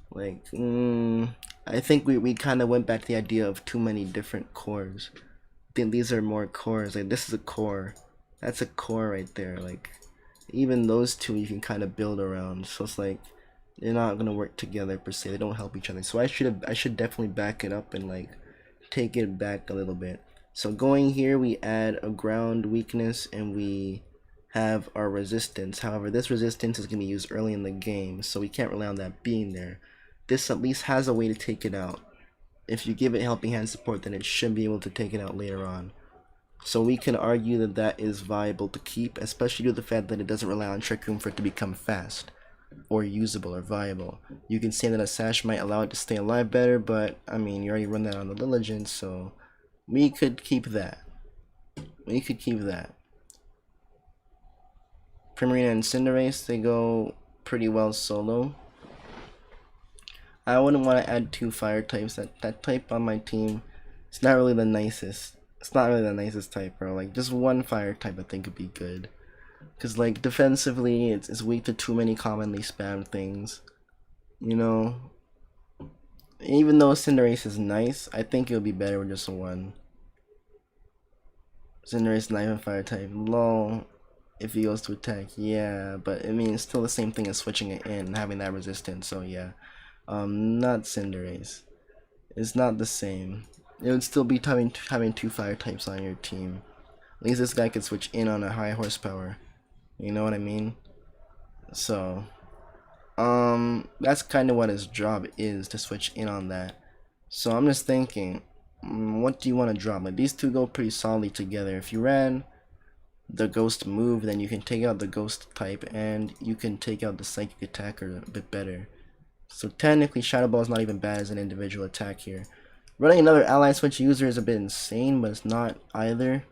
like, I think we kind of went back to the idea of too many different cores. I think these are more cores. Like, this is a core. That's a core right there. Like, even those two you can kind of build around. So it's like, they're not gonna work together per se. They don't help each other. So I should definitely back it up and like take it back a little bit. So going here, we add a ground weakness and we have our resistance. However, this resistance is going to be used early in the game, so we can't rely on that being there. This at least has a way to take it out. If you give it Helping Hand support, then it should be able to take it out later on. So we can argue that that is viable to keep, especially due to the fact that it doesn't rely on Trick Room for it to become fast or usable or viable. You can say that a Sash might allow it to stay alive better, but I mean, you already run that on the Lilligant, so we could keep that. We could keep that. Primarina and Cinderace, they go pretty well solo. I wouldn't want to add two fire types. That type on my team, it's not really the nicest. It's not really the nicest type, bro. Like, just one fire type I think would be good. Because, like, defensively, it's weak to too many commonly spammed things. You know? Even though Cinderace is nice, I think it would be better with just one. Cinderace not even fire type. Lol. If he goes to attack, yeah, but I mean, it's still the same thing as switching it in and having that resistance, so yeah. Not Cinderace. It's not the same. It would still be having two fire types on your team. At least this guy could switch in on a high horsepower. You know what I mean? So, that's kind of what his job is, to switch in on that. So I'm just thinking, what do you want to drop? Like, these two go pretty solidly together. If you ran the ghost move, then you can take out the ghost type and you can take out the psychic attacker a bit better. So technically Shadow Ball is not even bad as an individual attack here. Running another ally switch user is a bit insane, but it's not either.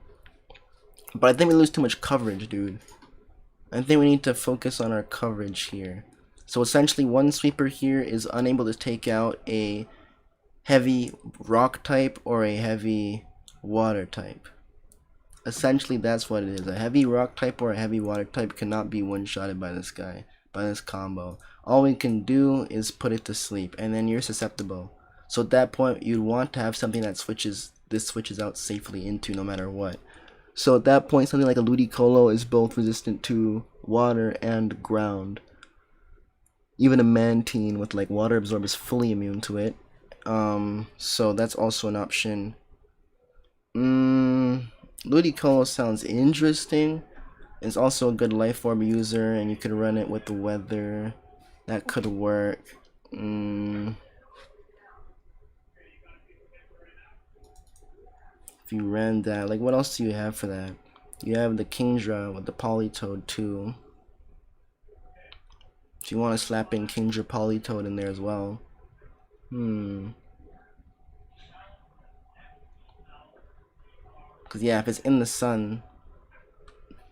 But I think we lose too much coverage, dude. I think we need to focus on our coverage here. So essentially one sweeper here is unable to take out a heavy rock type or a heavy water type. Essentially that's what it is. A heavy rock type or a heavy water type cannot be one-shotted by this guy, by this combo. All we can do is put it to sleep, and then you're susceptible. So at that point you'd want to have something that switches out safely into no matter what. So at that point something like a Ludicolo is both resistant to water and ground. Even a Mantine with like water absorb is fully immune to it. So that's also an option. Ludicolo sounds interesting. It's also a good life form user, and you could run it with the weather. That could work. If you ran that, like, what else do you have for that? You have the Kingdra with the Politoed too. If you want to slap in Kingdra Politoed in there as well. Cause yeah, if it's in the sun,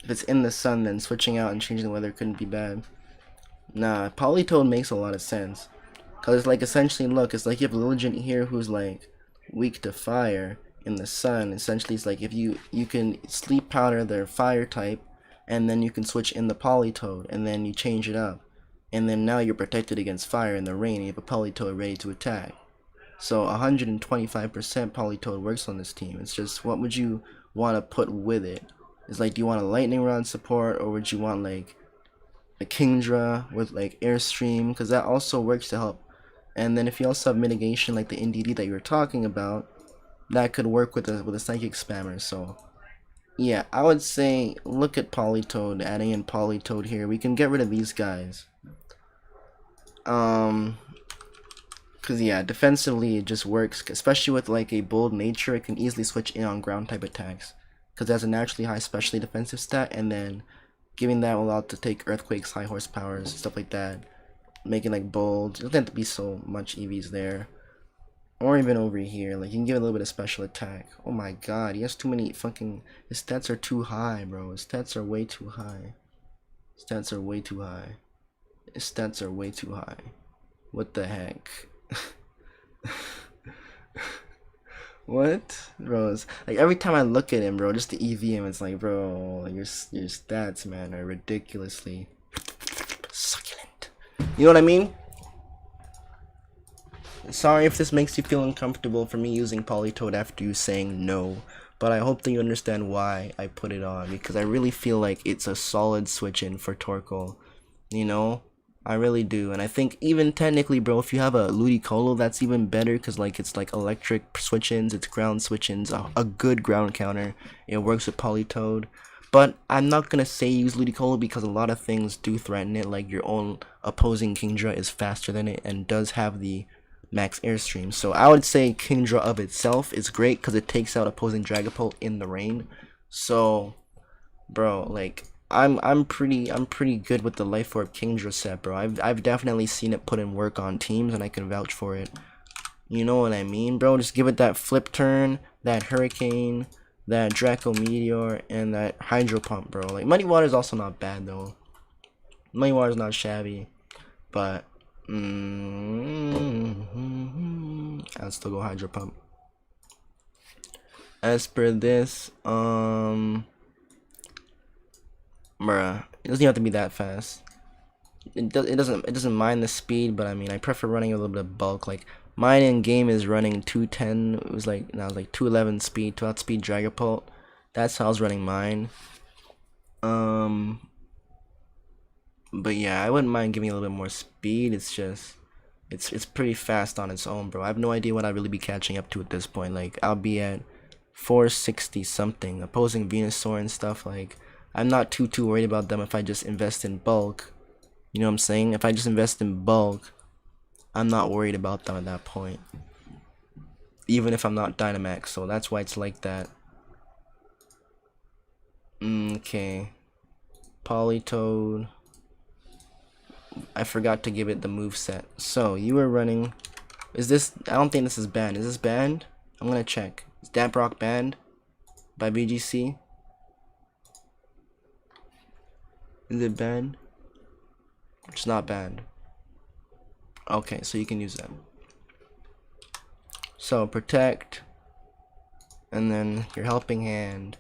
then switching out and changing the weather couldn't be bad. Nah, Polytoad makes a lot of sense. Cause it's like essentially, look, it's like you have Lilligant here who's like weak to fire in the sun. Essentially, it's like if you can sleep powder their fire type, and then you can switch in the Polytoad, and then you change it up, and then now you're protected against fire in the rain. You have a Polytoad ready to attack. So 125% Polytoad works on this team. It's just what would you want to put with it? It's like, do you want a lightning rod support, or would you want like a Kingdra with like airstream? Because that also works to help. And then if you also have mitigation like the NDD that you were talking about, that could work with a psychic spammer. So yeah, I would say look at Polytoad, adding in Polytoad here. We can get rid of these guys. Cause yeah, defensively it just works, especially with like a bold nature. It can easily switch in on ground type attacks, cause that's a naturally high specially defensive stat, and then giving that will allow it to take earthquakes, high horsepowers, stuff like that, making like bold. It doesn't have to be so much EVs there, or even over here. Like you can give it a little bit of special attack. Oh my god, he has too many fucking. His stats are too high, bro. His stats are way too high. His stats are way too high. His stats are way too high. What the heck? What, bro? It's like every time I look at him, bro, just the EVM, it's like, bro, your stats, man, are ridiculously succulent. You know what I mean? Sorry if this makes you feel uncomfortable for me using Polytoad after you saying no, but I hope that you understand why I put it on, because I really feel like it's a solid switch in for Torkoal. You know? I really do. And I think even technically, bro, if you have a Ludicolo, that's even better, because like it's like electric switch-ins, it's ground switch-ins, a good ground counter. It works with Polytoad. But I'm not gonna say use Ludicolo, because a lot of things do threaten it, like your own opposing Kingdra is faster than it and does have the max airstream. So I would say Kingdra of itself is great because it takes out opposing Dragapult in the rain. So bro, like I'm pretty good with the Life Orb Kingdra set, bro. I've definitely seen it put in work on teams, and I can vouch for it. You know what I mean, bro? Just give it that flip turn, that Hurricane, that Draco Meteor, and that Hydro Pump, bro. Like Muddy Water is also not bad though. Muddy Water is not shabby, but I'll still go Hydro Pump. As per this, bruh, it doesn't have to be that fast. It doesn't mind the speed, but I mean, I prefer running a little bit of bulk. Like mine in game is running 210. It was like now like 211 speed, 2 outspeed Dragapult. That's how I was running mine. But yeah, I wouldn't mind giving a little bit more speed. It's just it's pretty fast on its own, bro. I have no idea what I'd really be catching up to at this point. Like I'll be at 460 something. Opposing Venusaur and stuff, like I'm not too worried about them if I just invest in bulk. You know what I'm saying? If I just invest in bulk, I'm not worried about them at that point. Even if I'm not Dynamax, so that's why it's like that. Okay. Polytoad. I forgot to give it the move set. So you were running. Is this? I don't think this is banned. Is this banned? I'm gonna check. Is Dabrock banned by BGC? Is it banned? It's not banned. Okay, so you can use them. So protect, and then your helping hand.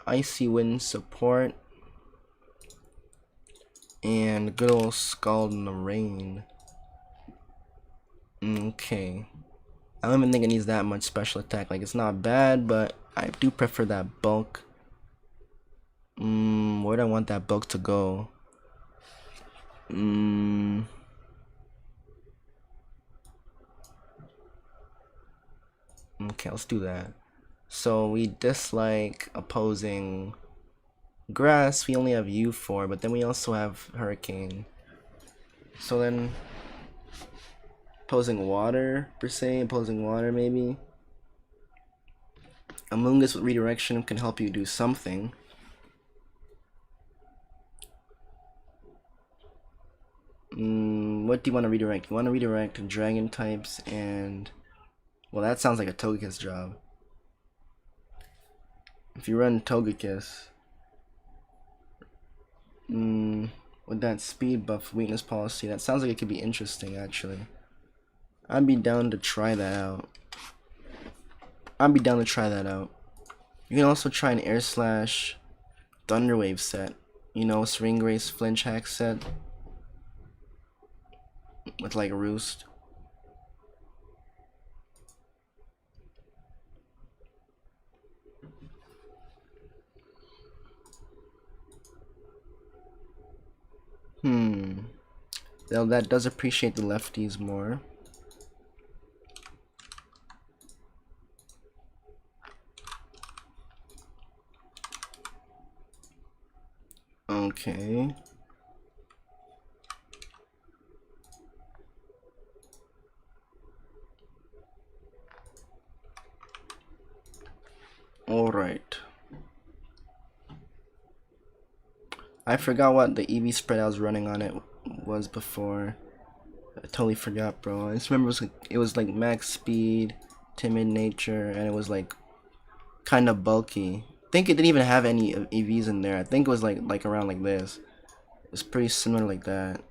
Icy Wind support, and good old Scald in the Rain. Okay. I don't even think it needs that much special attack. Like, it's not bad, but I do prefer that bulk. Where do I want that bulk to go? Okay, let's do that. So we dislike opposing grass. We only have U4, but then we also have Hurricane. So then opposing water, per se, opposing water maybe. Amoonguss with redirection can help you do something. What do you want to redirect? You want to redirect dragon types and, well, that sounds like a Togekiss job. If you run Togekiss, with that speed buff weakness policy, that sounds like it could be interesting actually. I'd be down to try that out. You can also try an Air Slash Thunderwave set. You know, Swing Race Flinch Hack set. With like Roost. Though that does appreciate the lefties more. Okay. Alright. I forgot what the EV spread I was running on it was before. I totally forgot, bro. I just remember it was like max speed, timid nature, and it was like kind of bulky. I think it didn't even have any EVs in there. I think it was like around like this. It's pretty similar like that.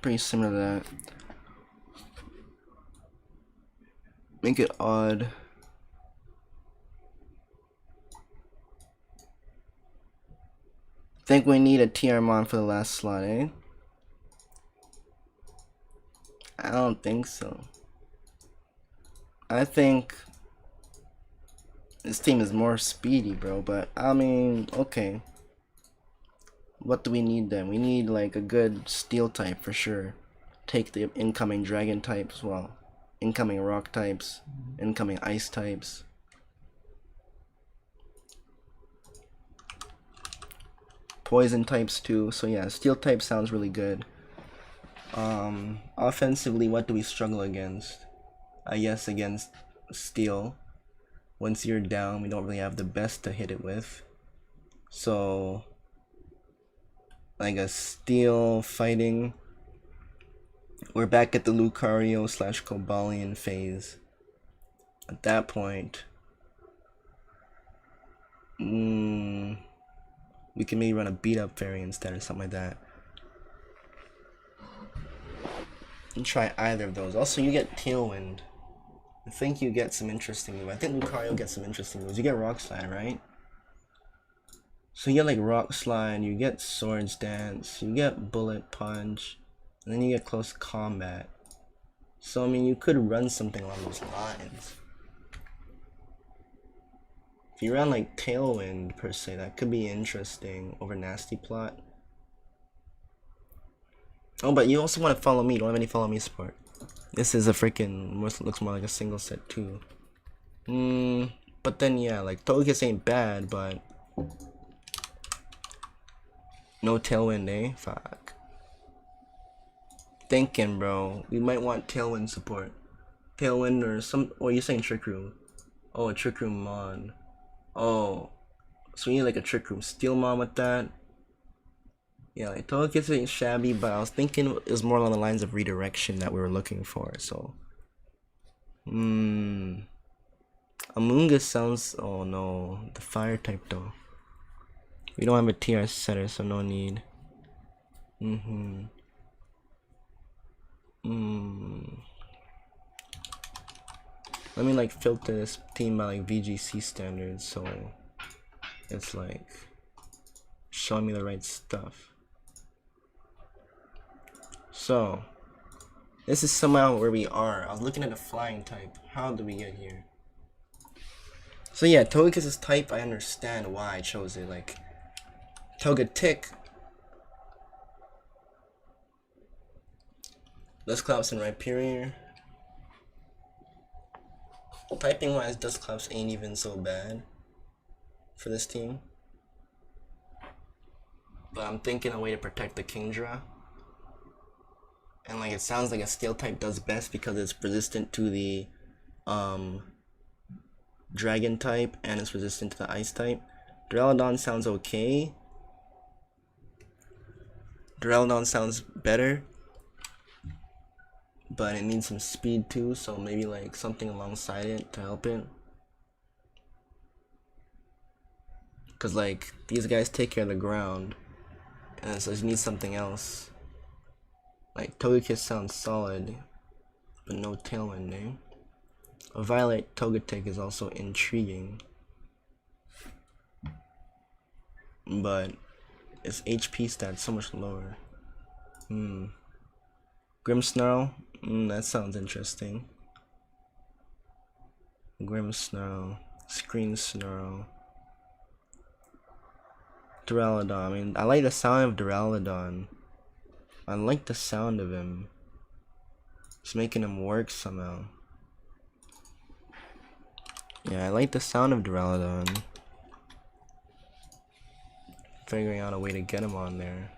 Pretty similar to that. Make it odd. Think we need a TR-Mon for the last slot, eh? I don't think so. I think this team is more speedy, bro, but I mean, okay. What do we need then? We need like a good steel type for sure. Take the incoming dragon types, well, incoming rock types, incoming ice types. Poison types too, so yeah, steel type sounds really good. Offensively, what do we struggle against? I guess against steel. Once you're down, we don't really have the best to hit it with. So, like a steel fighting. We're back at the Lucario / Cobalion phase. At that point, we can maybe run a beat up fairy instead or something like that. And try either of those. Also, you get Tailwind. I think you get some interesting moves. I think Lucario gets some interesting moves. You get Rock Slide, right? So you get like Rock Slide, you get Swords Dance, you get Bullet Punch, and then you get Close Combat. So I mean, you could run something along those lines. If you run like Tailwind per se, that could be interesting over Nasty Plot. Oh, but you also want to follow me. You don't have any follow me support. This is a freaking looks more like a single set too. But then yeah, like Togekiss ain't bad, but no Tailwind, eh? Fuck. Thinking, bro. We might want Tailwind support. Tailwind or some. Oh, you're saying Trick Room. Oh, a Trick Room Mon. Oh, so we need like a Trick Room Steel Mon with that. Yeah, like Togekiss ain't shabby, but I was thinking it was more along the lines of redirection that we were looking for. So, Amoonguss sounds. Oh no, the fire type though. We don't have a TR setter, so no need. Let me like filter this team by like VGC standards, so it's like showing me the right stuff. So this is somehow where we are. I was looking at a flying type. How did we get here? So yeah, Togekiss' type, I understand why I chose it. Like Togetic, Dusclops and Rhyperior. Typing wise, Dusclops ain't even so bad for this team. But I'm thinking a way to protect the Kingdra. And like it sounds like a steel type does best because it's resistant to the dragon type and it's resistant to the ice type. Duraludon sounds okay. Duraludon sounds better, but it needs some speed too, so maybe like something alongside it to help it. Cause like these guys take care of the ground, and so you need something else. Like Togekiss sounds solid, but no Tailwind name. A Violet Togetic is also intriguing, but its HP stats so much lower. Grimmsnarl, that sounds interesting. Grimmsnarl, Screen Snarl, Duraludon. I mean, I like the sound of Duraludon. I like the sound of him. It's making him work somehow. Yeah, I like the sound of Duraludon. Figuring out a way to get him on there.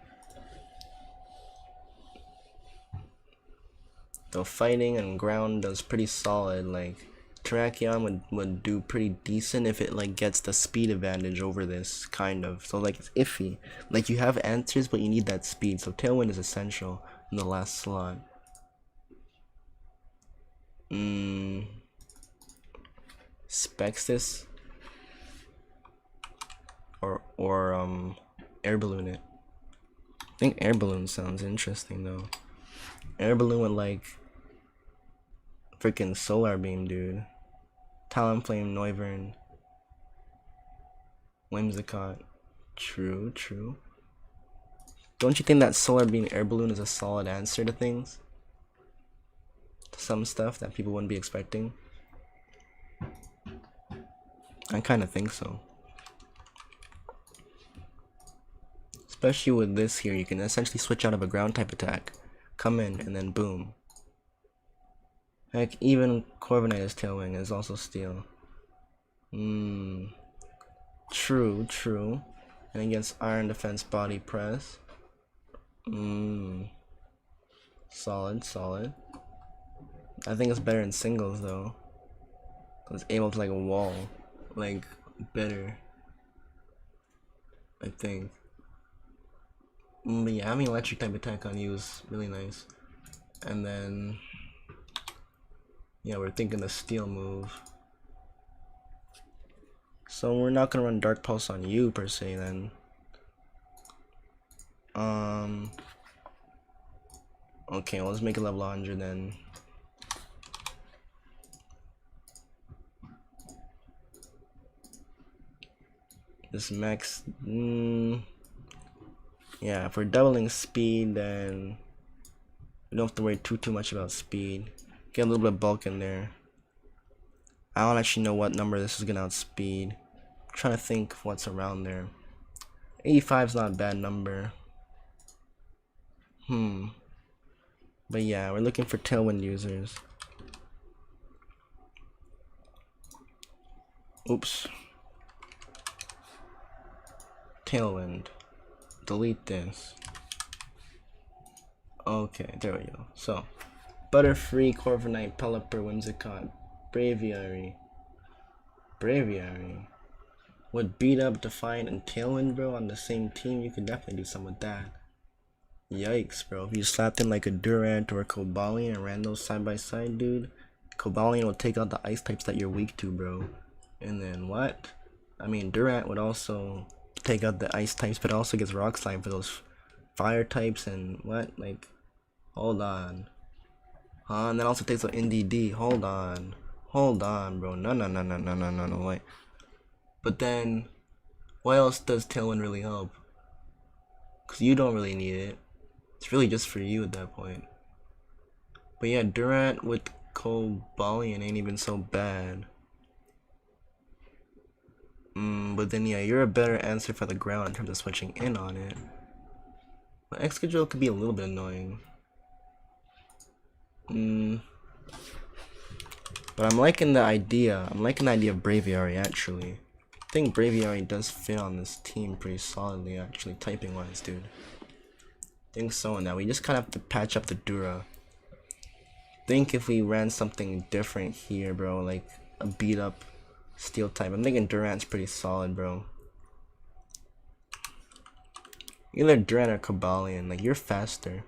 Though fighting and ground does pretty solid. Like Terrakion would do pretty decent if it like gets the speed advantage over this, kind of. So like it's iffy. Like you have answers, but you need that speed. So Tailwind is essential in the last slot. Spexus or Air Balloon it. I think Air Balloon sounds interesting though. Air Balloon with like freaking Solar Beam, dude. Talonflame, Noivern, Whimsicott. True, true. Don't you think that Solar Beam Air Balloon is a solid answer to things? To some stuff that people wouldn't be expecting? I kinda think so. Especially with this here, you can essentially switch out of a ground type attack, come in, and then boom. Heck, even Corviknight's Tailwind is also steel. True, true. And against Iron Defense Body Press. Solid, solid. I think it's better in singles though. It's able to like a wall. Like, better. I think. But yeah, having electric type attack on you is really nice. And then yeah, we're thinking the steel move. So we're not gonna run Dark Pulse on you per se then. Okay, well, let's make it level 100 then. This max, yeah, if we're doubling speed, then we don't have to worry too much about speed. Get a little bit of bulk in there. I don't actually know what number this is gonna outspeed. I'm trying to think of what's around there. 85 is not a bad number. But yeah, we're looking for Tailwind users. Oops. Tailwind. Delete this. Okay, there we go. So, Butterfree, Corviknight, Pelipper, Whimsicott, Braviary. Braviary would beat up Defiant and Tailwind, bro, on the same team. You could definitely do something with that. Yikes, bro. If you slapped in like a Durant or a Cobalion and ran those side by side, dude, Cobalion will take out the ice types that you're weak to, bro. And then what? I mean, Durant would also take out the ice types, but also gets Rock Slide for those fire types and what? Like, hold on. And then also takes out NDD. Hold on. Hold on, bro. No, wait. But then, what else does Tailwind really help? Because you don't really need it. It's really just for you at that point. But yeah, Durant with Cobalion ain't even so bad. But then yeah, you're a better answer for the ground in terms of switching in on it. But Excadrill could be a little bit annoying. But I'm liking the idea. I'm liking the idea of Braviary actually. I think Braviary does fit on this team pretty solidly actually, typing wise, dude. I think so. Now we just kind of have to patch up the Dura. Think if we ran something different here, bro, like a beat up steel type. I'm thinking Durant's pretty solid, bro. Either Durant or Cobalion, like you're faster.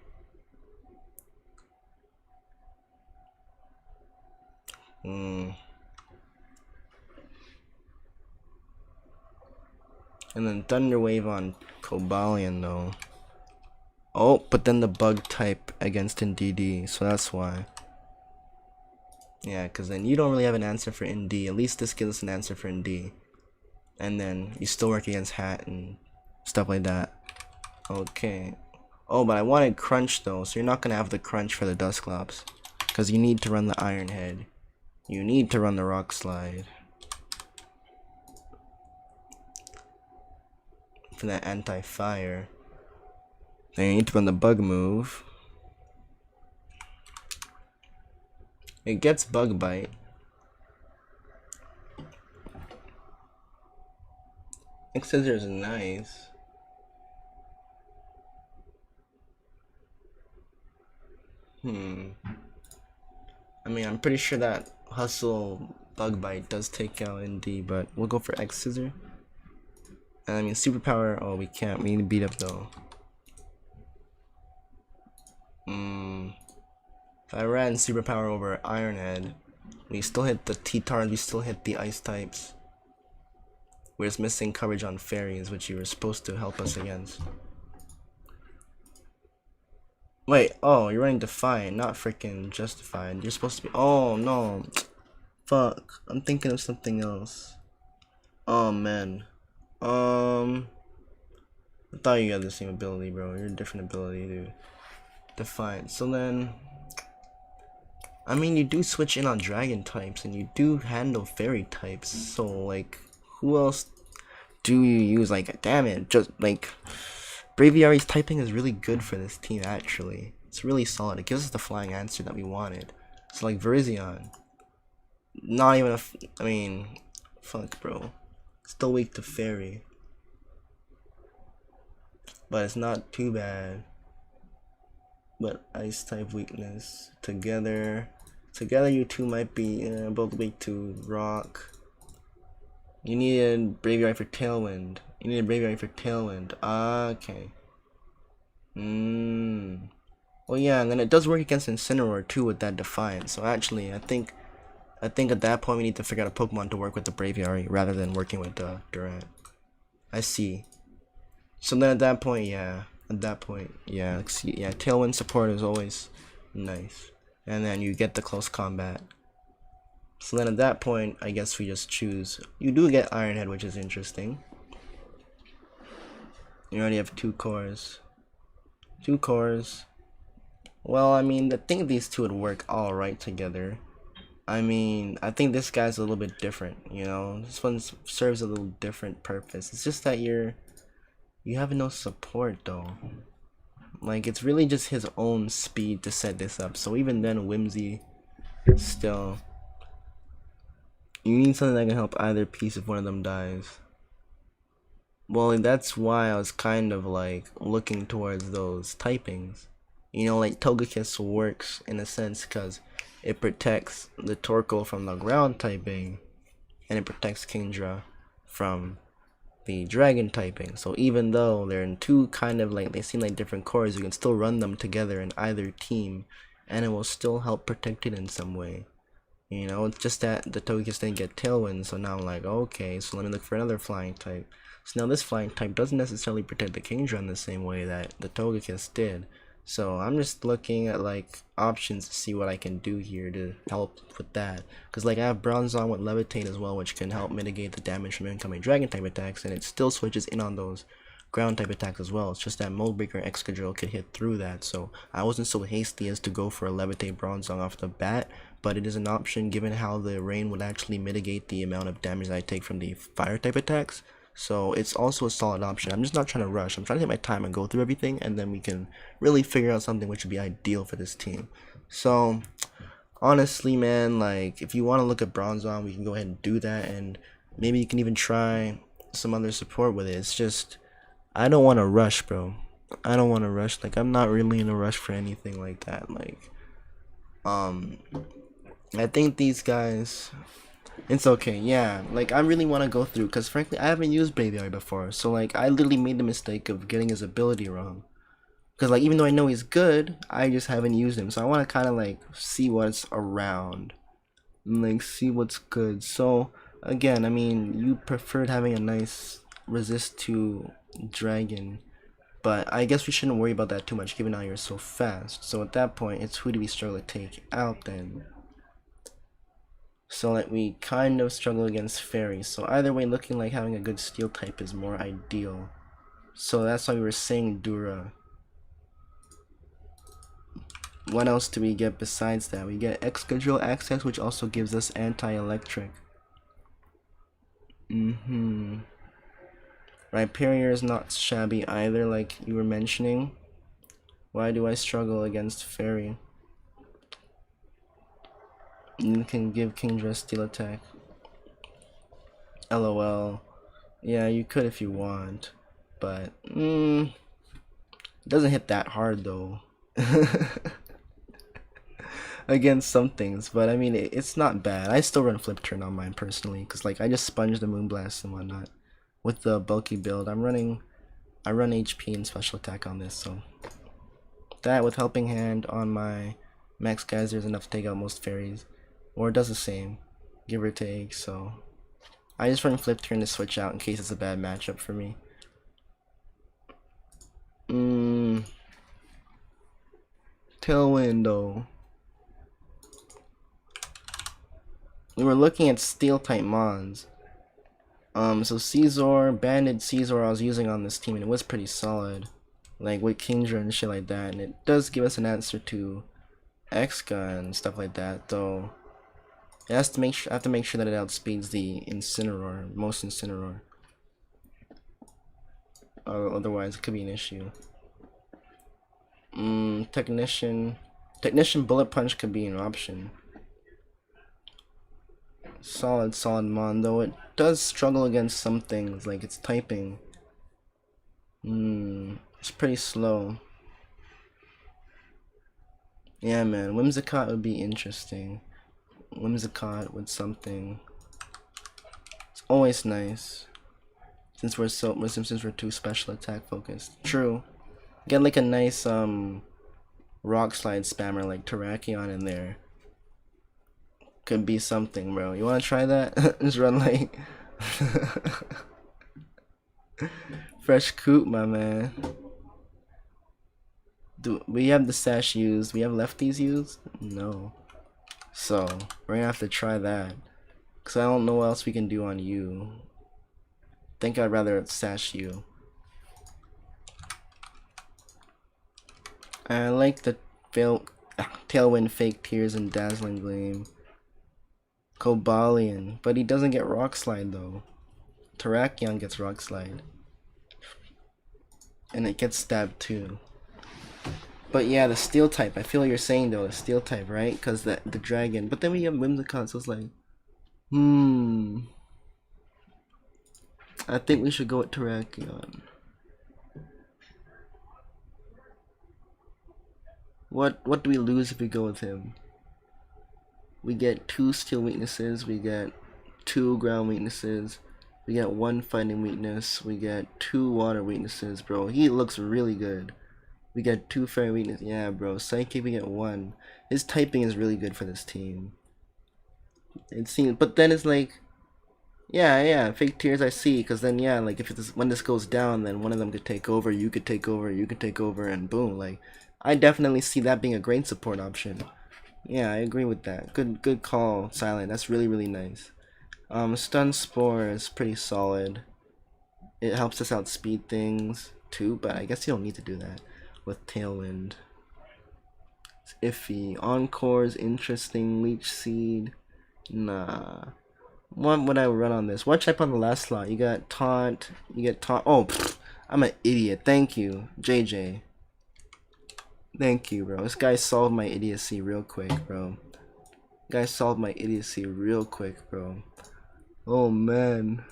And then Thunder Wave on Cobalion though. Oh, but then the bug type against Indeedee, so that's why. Yeah, because then you don't really have an answer for Indie. At least this gives us an answer for Indie. And then you still work against Hat and stuff like that. Okay. Oh, but I wanted Crunch though, so you're not going to have the Crunch for the Dusclops. Because you need to run the Iron Head. You need to run the Rock Slide. For that anti-fire. Then you need to run the Bug move. It gets Bug Bite. Scissor is nice. I mean, I'm pretty sure that Hustle Bug Bite does take out Indy, but we'll go for X Scissor. And I mean, Superpower, oh, we can't. We need to beat up though. If I ran Superpower over Iron Head, we still hit the T-Tars, we still hit the Ice types. We're just missing coverage on Fairies, which you were supposed to help us against. Wait, oh, you're running Defiant, not freaking Justified. You're supposed to be. Oh no. Fuck. I'm thinking of something else. Oh man. I thought you had the same ability, bro. You're a different ability, dude. Defiant. So then, I mean, you do switch in on Dragon types, and you do handle Fairy types. So like, who else do you use? Like, damn it, just like Braviary's typing is really good for this team. Actually, it's really solid. It gives us the flying answer that we wanted. So like Virizion, not even I mean, fuck, bro. Still weak to Fairy, but it's not too bad. But Ice type weakness together you two might be both weak to Rock. You needed Braviary for Tailwind. Okay. Well, yeah, and then it does work against Incineroar too with that Defiant. So actually, I think at that point we need to figure out a Pokemon to work with the Braviary rather than working with Durant. I see. So then at that point, yeah, Tailwind support is always nice. And then you get the close combat. So then at that point, I guess we just choose. You do get Iron Head, which is interesting. You already have 2 cores. Well, I mean, I think these two would work alright together. I mean, I think this guy's a little bit different, you know? This one serves a little different purpose. It's just that you have no support though. Like, it's really just his own speed to set this up. So even then, Whimsy still. You need something that can help either piece if one of them dies. Well, that's why I was kind of like looking towards those typings. You know, like Togekiss works in a sense because it protects the Torkoal from the ground typing, and it protects Kingdra from the dragon typing. So even though they're in two kind of like, they seem like different cores, you can still run them together in either team, and it will still help protect it in some way. You know, it's just that the Togekiss didn't get Tailwind, so now I'm like, okay, so let me look for another flying type. So now this flying type doesn't necessarily protect the Kingdra in the same way that the Togekiss did. So I'm just looking at like options to see what I can do here to help with that. Because like I have Bronzong with Levitate as well, which can help mitigate the damage from incoming dragon type attacks, and it still switches in on those ground type attacks as well. It's just that Mold Breaker Excadrill could hit through that, so I wasn't so hasty as to go for a Levitate Bronzong off the bat, but it is an option given how the rain would actually mitigate the amount of damage that I take from the fire type attacks. So it's also a solid option. I'm just not trying to rush. I'm trying to take my time and go through everything, and then we can really figure out something which would be ideal for this team. So honestly, man, like if you want to look at Bronzong, we can go ahead and do that, and maybe you can even try some other support with it. It's just I don't want to rush, bro. I don't want to rush. Like I'm not really in a rush for anything like that. Like I think these guys, it's okay, yeah. Like I really want to go through, because frankly I haven't used Braviary before, so like I literally made the mistake of getting his ability wrong. Because like even though I know he's good, I just haven't used him, so I want to kind of like see what's around, and, like see what's good. So again, I mean, you preferred having a nice resist to dragon. But I guess we shouldn't worry about that too much given how you're so fast. So at that point, it's who do we struggle to take out then? So like we kind of struggle against fairy. So either way, looking like having a good steel type is more ideal. So that's why we were saying Dura. What else do we get besides that? We get X-Control Access, which also gives us anti-electric. Rhyperior is not shabby either, like you were mentioning. Why do I struggle against fairy? You can give Kingdra steel attack. LOL. Yeah, you could if you want, but it doesn't hit that hard though. Against some things, but I mean it's not bad. I still run flip turn on mine personally, cause like I just sponge the Moonblast and whatnot. With the bulky build, I run HP and special attack on this, so that with helping hand on my max geyser is enough to take out most fairies, or it does the same, give or take. So I just run flip turn to switch out in case it's a bad matchup for me. Tailwind though. We were looking at steel type mons. So Caesar, Banded Caesar I was using on this team, and it was pretty solid. Like with Kingdra and shit like that, and it does give us an answer to X-Gun and stuff like that, though it has to I have to make sure that it outspeeds the Incineroar, most Incineroar. Otherwise it could be an issue. Technician Bullet Punch could be an option. Solid mon, though it does struggle against some things, like its typing. It's pretty slow. Yeah, man, Whimsicott would be interesting. Whimsicott with something. It's always nice. Since we're too special attack focused. True. Get like a nice rock slide spammer like Terrakion in there. Could be something, bro. You wanna try that? Just run like fresh coop, my man. Do we have the sash used? We have lefties used? No. So we're gonna have to try that, cause I don't know what else we can do on you. Think I'd rather sash you. I like the Tailwind, Fake Tears, and Dazzling Gleam. Cobalion, but he doesn't get Rock Slide though. Terrakion gets Rock Slide, and it gets stabbed too. But yeah, the Steel type. I feel what you're saying though, the Steel type, right? Because the dragon. But then we have Whimsicott, so it's like, I think we should go with Terrakion. What do we lose if we go with him? We get 2 steel weaknesses, we get 2 ground weaknesses, we get 1 fighting weakness, we get 2 water weaknesses, bro. He looks really good. We get 2 fairy weakness. Yeah, bro. Psychic, we get 1. His typing is really good for this team. It seems, but then it's like, yeah, Fake Tears I see, because then yeah, like if when this goes down, then one of them could take over, you could take over, you could take over, and boom. Like I definitely see that being a great support option. Yeah, I agree with that. Good call, Silent. That's really nice. Stun Spore is pretty solid. It helps us outspeed things too, but I guess you don't need to do that with Tailwind. It's iffy. Encore is interesting. Leech Seed, nah. What would I run on this? What type on the last slot? You got Taunt. You get Taunt. Oh, I'm an idiot. Thank you, JJ. Thank you, bro. This guy solved my idiocy real quick, bro. Guy solved my idiocy real quick, bro. Oh man.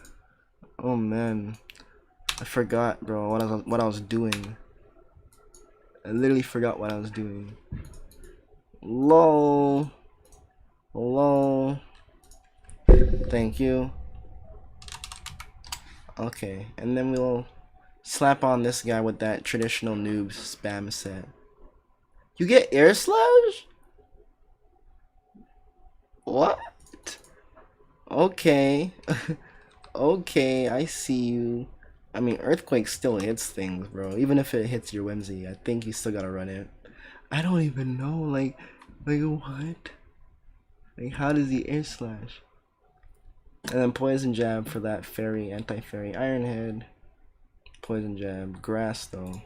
I forgot, bro, what I was doing. I literally forgot what I was doing. Lol. Thank you. Okay, and then we'll slap on this guy with that traditional noob spam set. You get Air Slash? What? Okay. Okay, I see you. I mean, Earthquake still hits things, bro. Even if it hits your Whimsy, I think you still gotta run it. I don't even know, like what? Like, how does he air slash? And then Poison Jab for that fairy, anti-fairy, Iron Head. Poison Jab, Grass though.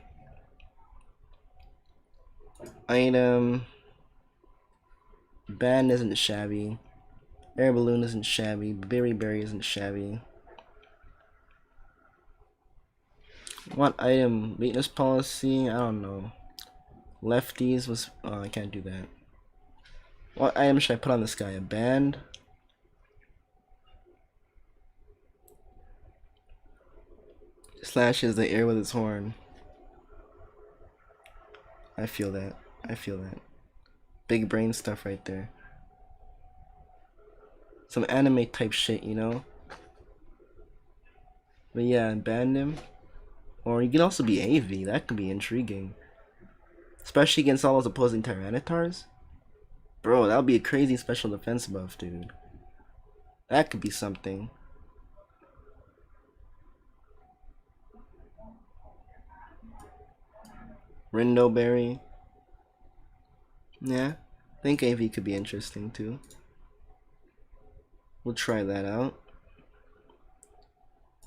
Item. Band isn't shabby. Air Balloon isn't shabby. Berry isn't shabby. What item? Weakness policy? I don't know. Lefties was. Oh, I can't do that. What item should I put on this guy? A band? Slashes the air with its horn. I feel that. I feel that. Big brain stuff right there. Some anime type shit, you know? But yeah, ban him. Or you can also be AV. That could be intriguing. Especially against all those opposing Tyrannitars. Bro, that would be a crazy special defense buff, dude. That could be something. Rindoberry. Yeah, I think AV could be interesting too. We'll try that out.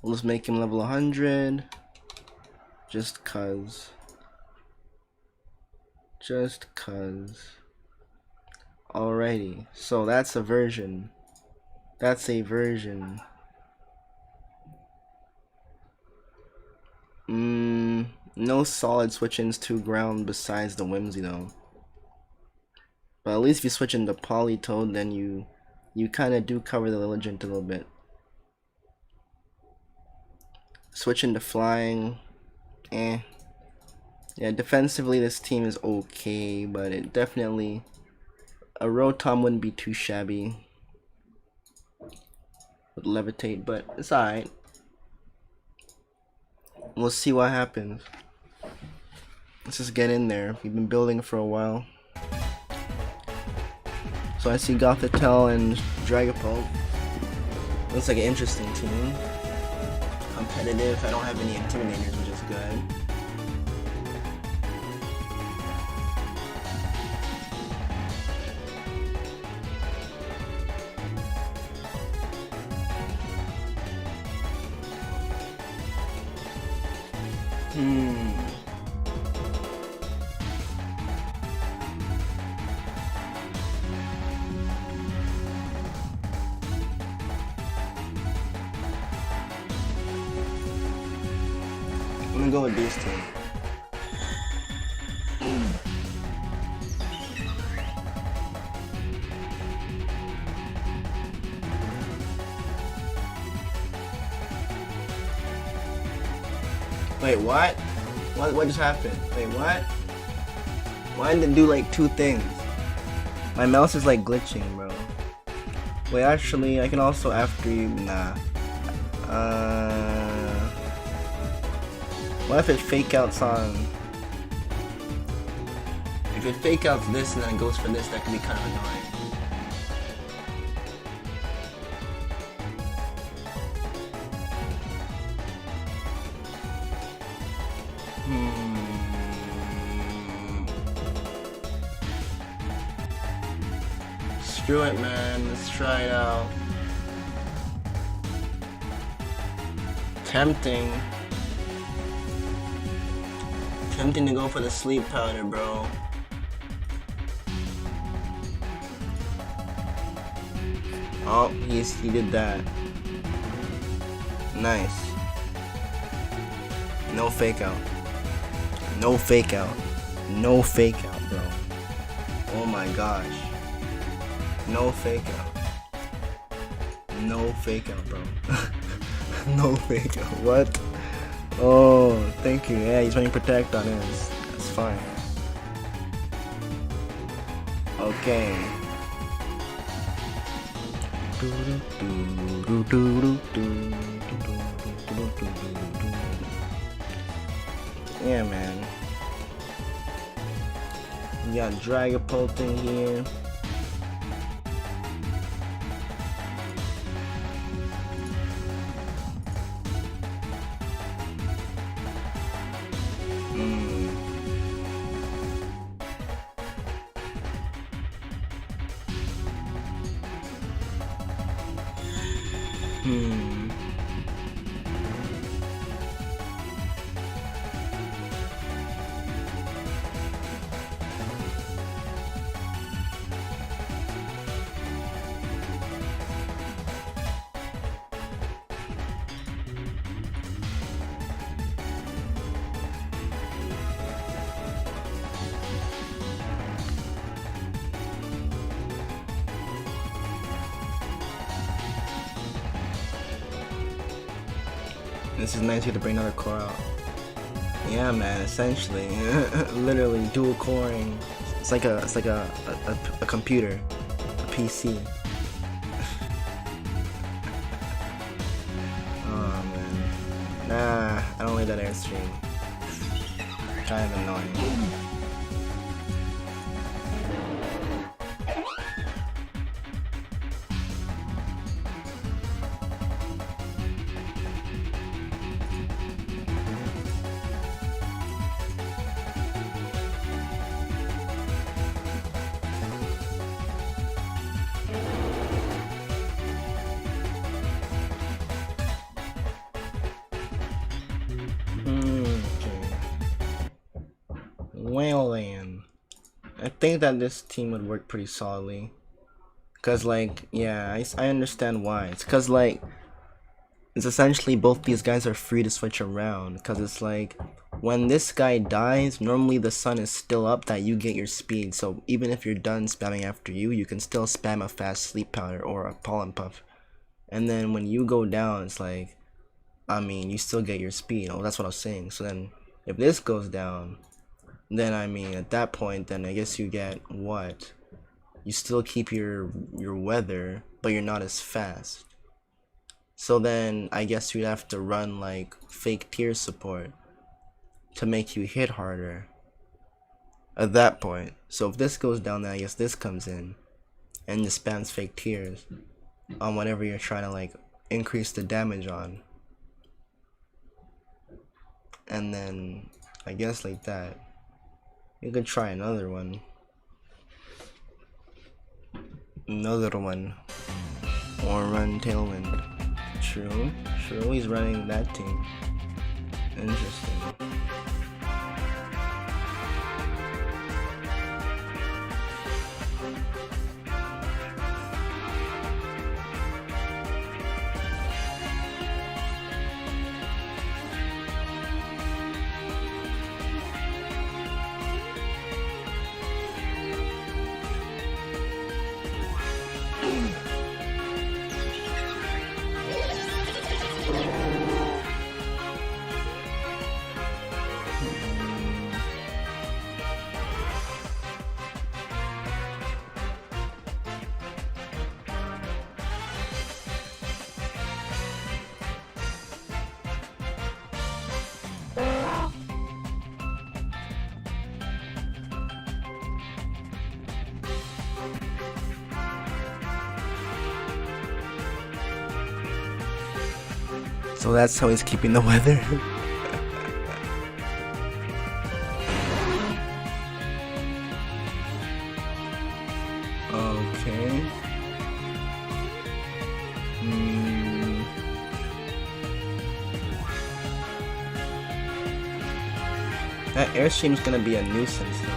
We'll just make him level 100. Just cuz. Just cuz. Alrighty, so that's a version. That's a version. No solid switch-ins to ground besides the Whimsy though. But at least if you switch into Polytoad, then you kind of do cover the Lilligant a little bit. Switch into Flying, Yeah, defensively this team is okay, but it definitely, a Rotom wouldn't be too shabby with Levitate, but it's alright. We'll see what happens. Let's just get in there. We've been building for a while. So I see Gothitelle and Dragapult. Looks like an interesting team. Competitive. I don't have any Intimidators, which is good. I'm gonna go with these two. Wait, what? What just happened? Wait, what? Why did it do like two things? My mouse is like glitching, bro. Wait, actually, I can also after you. Nah. What if it fake outs on? If it fake outs this and then it goes for this, that could be kind of annoying. Screw it, man. Let's try it out. Tempting to go for the sleep powder, bro. Oh, he did that. Nice. No fake out. No fake out. No fake out, bro. Oh my gosh. No fake out. No fake out, bro. No fake out. What? Oh, thank you. Yeah, he's running protect on his. That's fine. Okay. Yeah, man. We got Dragapult in here. This is nice here to bring another core out. Yeah, man. Essentially, literally dual coring. It's like a computer, a PC. Oh man. Nah, I don't like that airstream. Kind of annoying. ALOLAN. I think that this team would work pretty solidly. Cause like, yeah, I understand why. It's cause like, it's essentially both these guys are free to switch around. Cause it's like, when this guy dies, normally the sun is still up that you get your speed. So even if you're done spamming after you can still spam a fast sleep powder or a pollen puff. And then when you go down, it's like, I mean, you still get your speed. Oh, that's what I was saying. So then, if this goes down, then I mean, at that point, then I guess you get what? You still keep your weather, but you're not as fast. So then I guess you'd have to run like fake tier support to make you hit harder at that point. So if this goes down, then I guess this comes in and just spams fake tiers on whatever you're trying to like increase the damage on. And then I guess like that. You could try another one. Or run Tailwind. True, he's running that team. Interesting. So that's how he's keeping the weather. Okay. That airstream's gonna be a nuisance though.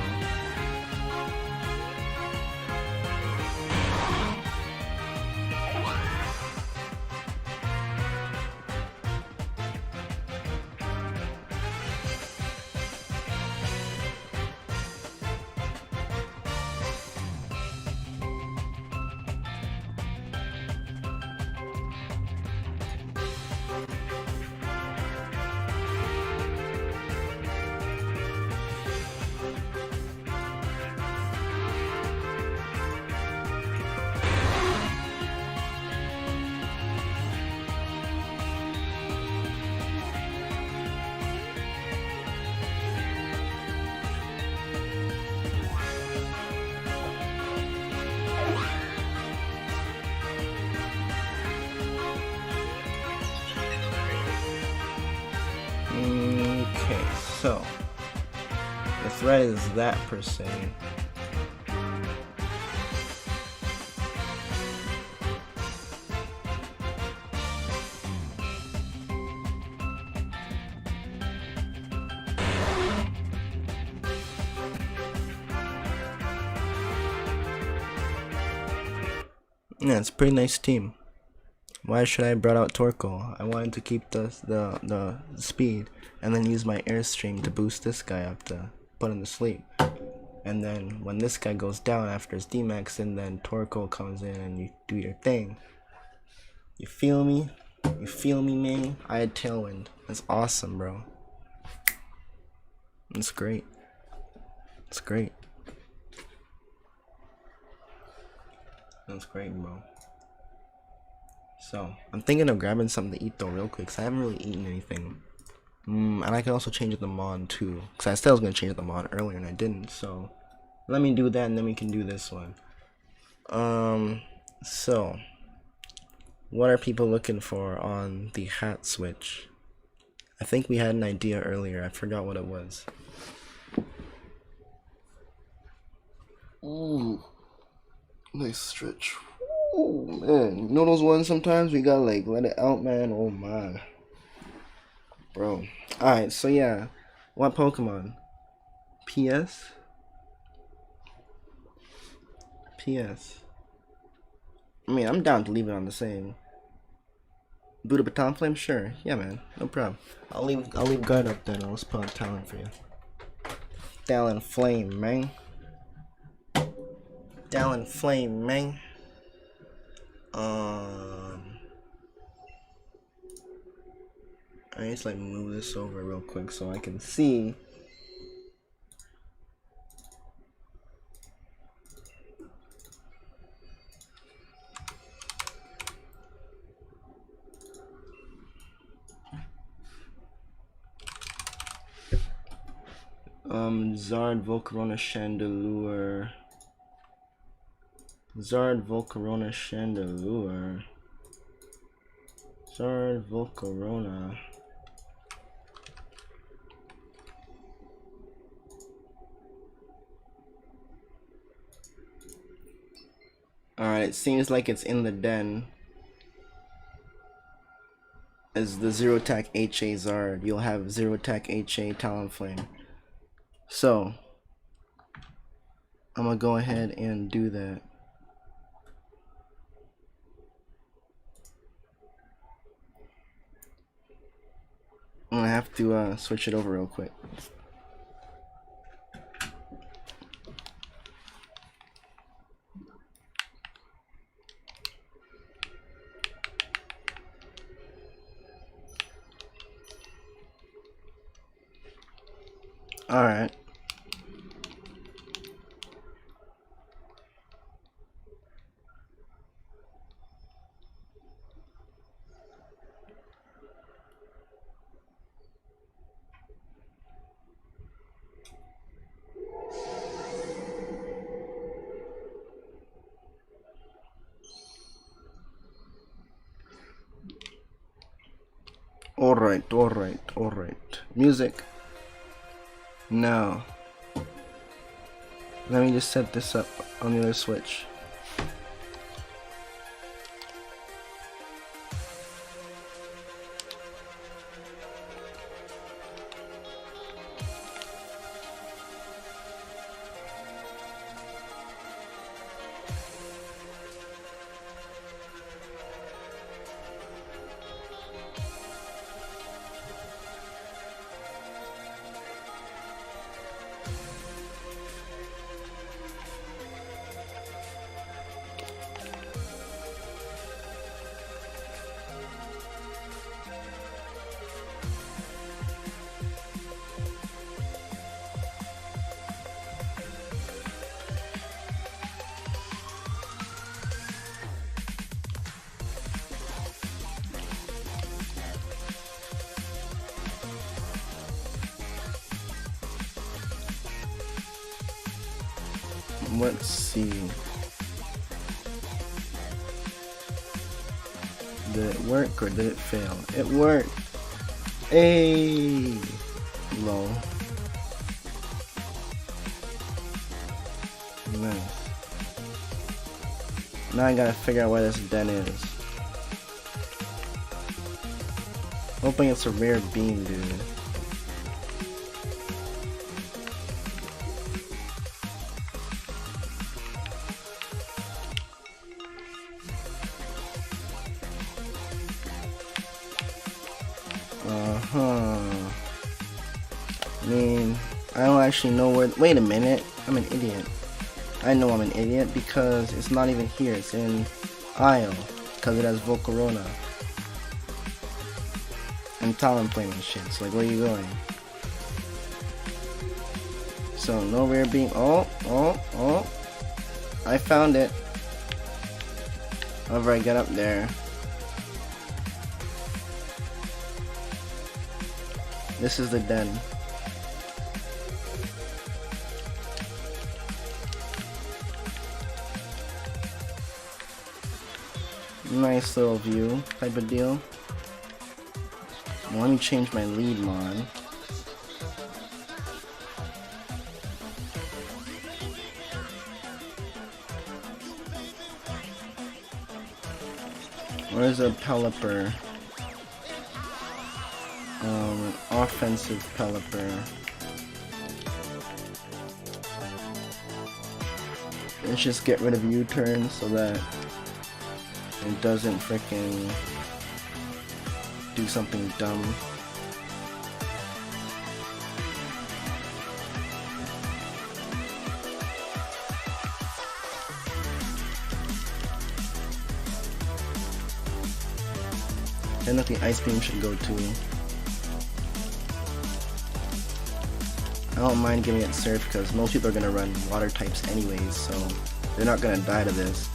Okay, so the threat is that per se. Yeah, it's a pretty nice team. Why should I brought out Torkoal? I wanted to keep the speed and then use my airstream to boost this guy up to put him to sleep. And then when this guy goes down after his D-max, and then Torkoal comes in and you do your thing. You feel me? You feel me, man? I had tailwind. That's awesome, bro. That's great. That's great. That's great, bro. So, I'm thinking of grabbing something to eat though real quick, cause I haven't really eaten anything. And I can also change the mod too, cause I said I was gonna change the mod earlier and I didn't. So, let me do that and then we can do this one. So, what are people looking for on the hat switch? I think we had an idea earlier. I forgot what it was. Ooh, nice stretch. Oh man, you know those ones sometimes we gotta like let it out, man. Oh my, bro. Alright, so yeah, what Pokemon? PS. I mean, I'm down to leave it on the same. Buddha Baton Flame, sure. Yeah, man, no problem. I'll leave guard up then. Let's put on talent for you. Talent Flame, man. Talent Flame, man. I just like move this over real quick so I can see. Zard, Volcarona, Chandelure. Zard, Volcarona, Chandelure. Zard, Volcarona. Alright, it seems like it's in the den. As the Zero Attack HA Zard, you'll have Zero Attack HA Talonflame. So, I'm gonna go ahead and do that. I'm gonna have to switch it over real quick. Alright. Alright. Music. Now, let me just set this up on the other switch. Let's see. Did it work or did it fail? It worked. Hey, low. Nice. Now I gotta figure out where this den is. Hoping it's a rare beam, dude. I mean, I don't actually know where. Wait a minute, I'm an idiot. I know I'm an idiot because it's not even here. It's in Isle because it has Volcarona. and talent flame and shit. So like, where are you going? So no rear beam. Oh. I found it. However, I get up there. This is the den. Nice little view type of deal. Now let me change my lead mod. Where's a Pelipper? An offensive Pelipper. Let's just get rid of U-turn so that it doesn't frickin' do something dumb. And that the ice beam should go too. I don't mind giving it surf because most people are gonna run water types anyways, so they're not gonna die to this.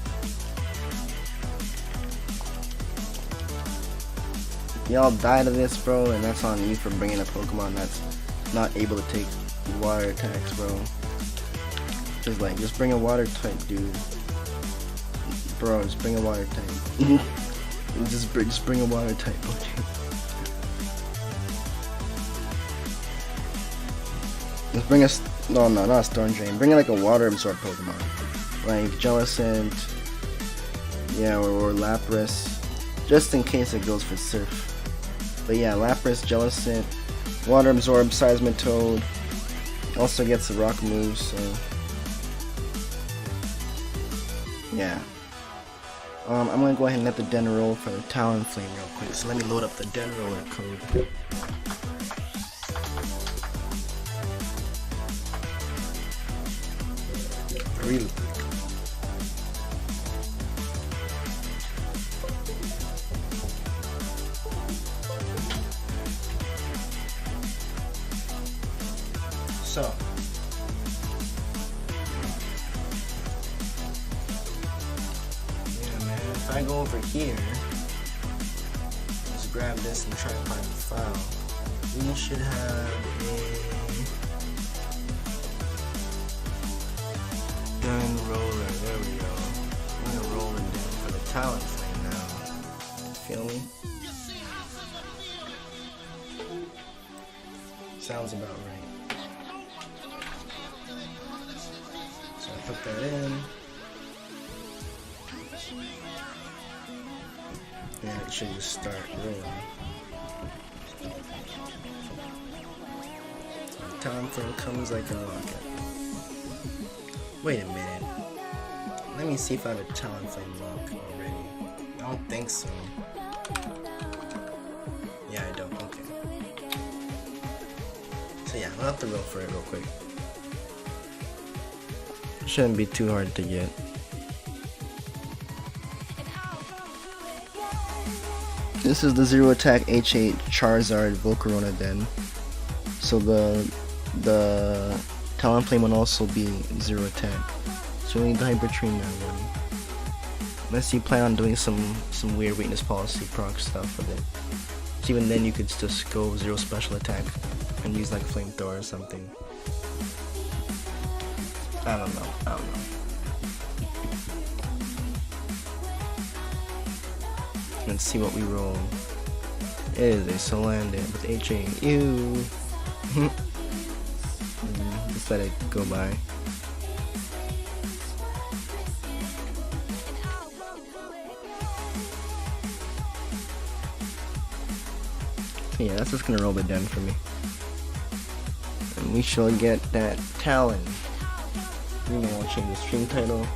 Y'all die to this, bro, and that's on you for bringing a Pokemon that's not able to take water attacks, bro. Just bring a water type, dude. Bro, just bring a water type. just bring a water type, okay? Just bring no, not a Storm Drain. Bring like a water absorb Pokemon, like Jellicent, yeah, or Lapras, just in case it goes for Surf. But yeah, Lapras, Jellicent, water absorb, Seismitoad. Also gets the rock moves, so yeah. I'm gonna go ahead and let the den roll for the Talonflame real quick. So let me load up the den roller code. Really quick. So yeah, man, if I go over here, just grab this and try to find the file, we should have a gun roller. There we go. I'm gonna roll it down for the Talonflame now. Feel me? Sounds about right. So I put that in. And it should just start rolling. So the Talonflame comes like a rocket. Wait a minute. Let me see if I have a Talonflame lock already. I don't think so. Yeah, I don't. Okay. So yeah, I'll have to roll for it real quick. Shouldn't be too hard to get. This is the zero attack H8 Charizard Volcarona Den. So the Talonflame will also be zero attack. So we need to Hyper Train that one. Unless you plan on doing some weird weakness policy proc stuff with it. So even then you could just go zero special attack and use like flamethrower or something. I don't know. Let's see what we roll. It is a Solandit with HA. Ew. Just let it go by. Yeah, that's just gonna roll the den for me. And we shall get that Talon. We may want to change the stream title.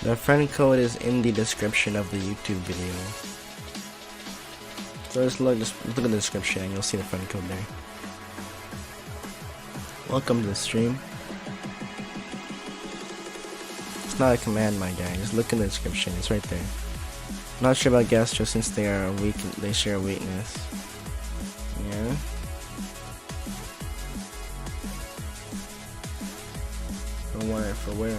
The friend code is in the description of the YouTube video. So just look at the description and you'll see the friend code there. Welcome to the stream. It's not a command, my guy. Just look in the description. It's right there. Not sure about Gastro since they are weak. They share a weakness. Yeah. For where? For where?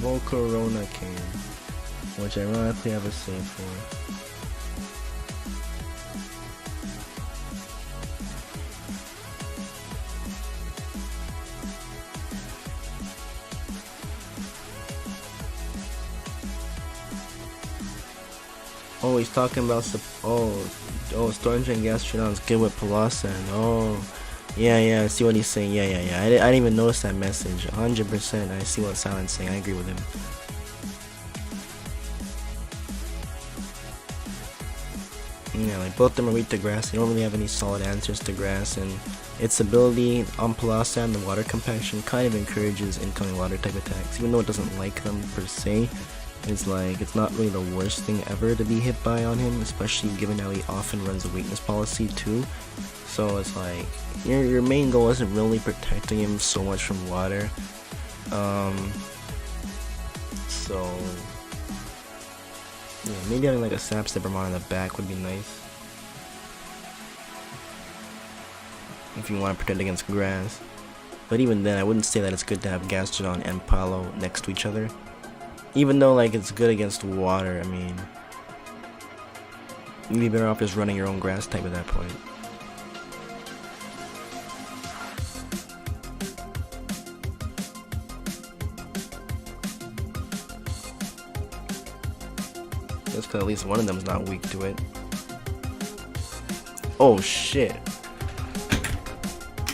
Volcarona came, which I ironically have a save for. Oh, he's talking about Storage and Gastrodon's good with Palasa. Oh, yeah, I see what he's saying. Yeah. I didn't even notice that message. 100%. I see what Silent's saying. I agree with him. Yeah, like both of them are weak to grass. They don't really have any solid answers to grass, and its ability on Palasa and the water compaction kind of encourages incoming water type attacks, even though it doesn't like them per se. It's like, it's not really the worst thing ever to be hit by on him, especially given how he often runs a weakness policy too. So it's like, your main goal isn't really protecting him so much from water. So yeah, maybe having like a Sap Steppermon in the back would be nice. If you want to protect against grass. But even then, I wouldn't say that it's good to have Gastrodon and Palo next to each other. Even though like it's good against water, I mean, you'd be better off just running your own grass type at that point. Just cause at least one of them's not weak to it. Oh shit.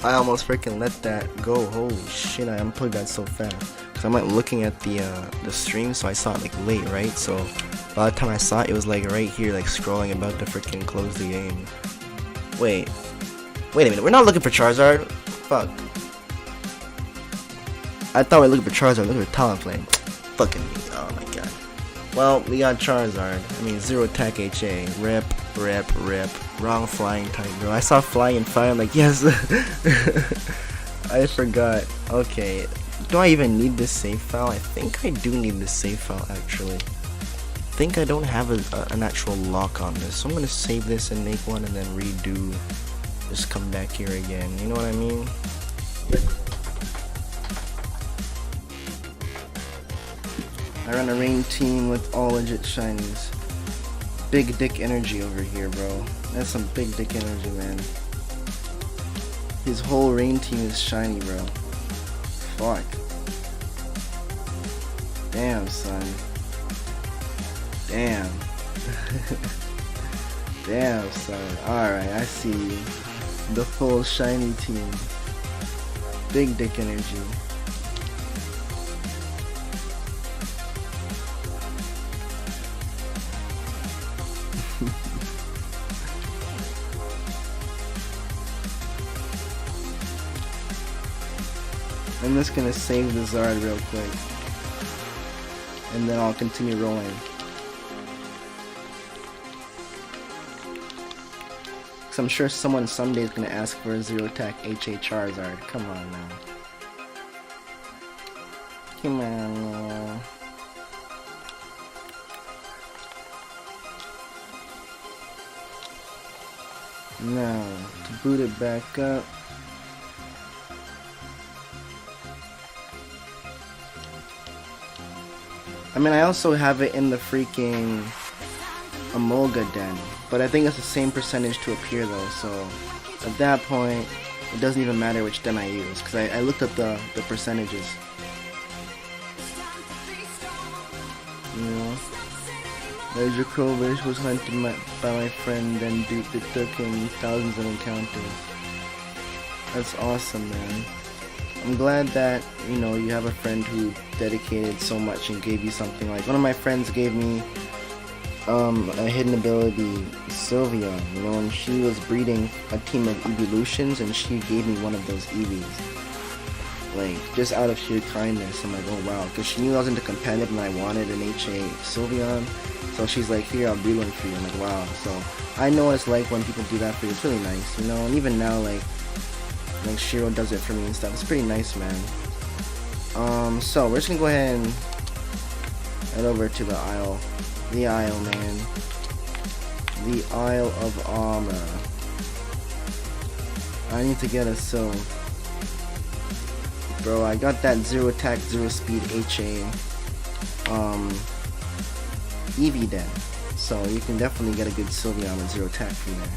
I almost freaking let that go. Holy shit, I unplugged that so fast. Cause I'm like looking at the stream, so I saw it like late, right? So by the time I saw it, it was like right here, like scrolling about to freaking close the game. Wait a minute, we're not looking for Charizard? Fuck. I thought we were looking for Charizard, looking for Talonflame. Fucking me, oh my god. Well, we got Charizard. I mean, 0 attack HA. Rip. Wrong flying type, bro. I saw flying and fire, I'm like, yes! I forgot. Okay. Do I even need this save file? I think I do need this save file, actually. I think I don't have an actual lock on this, so I'm gonna save this and make one and then redo. Just come back here again, you know what I mean? I run a rain team with all legit shinies. Big dick energy over here, bro. That's some big dick energy, man. His whole rain team is shiny, bro. Fuck. Damn, son. Damn. Damn, son. Alright, I see you. The full shiny team. Big dick energy. I'm just gonna save the Zard real quick, and then I'll continue rolling. Cause I'm sure someone someday is gonna ask for a 0 attack HA Charizard. Come on now. Come on now. Now, to boot it back up. I mean, I also have it in the freaking Emolga den, but I think it's the same percentage to appear though, so at that point, it doesn't even matter which den I use, because I looked at the percentages. You know? Major Kovish was hunted by my friend, and duped it took him thousands of encounters. That's awesome, man. I'm glad that, you know, you have a friend who dedicated so much and gave you something. Like, one of my friends gave me a hidden ability, Sylvia, you know, and she was breeding a team of evolutions, and she gave me one of those Eevees. Like, just out of sheer kindness. I'm like, oh wow, because she knew I was into competitive and I wanted an HA Sylveon, so she's like, here, I'll breed one for you. I'm like, wow. So I know what it's like when people do that for you. It's really nice, you know. And even now, like Shiro does it for me and stuff. It's pretty nice, man. So we're just gonna go ahead and head over to the Isle, man, the Isle of Armor. I need to get a bro, I got that 0 attack, 0 speed HA Eevee den, so you can definitely get a good Sylveon with 0 attack from there.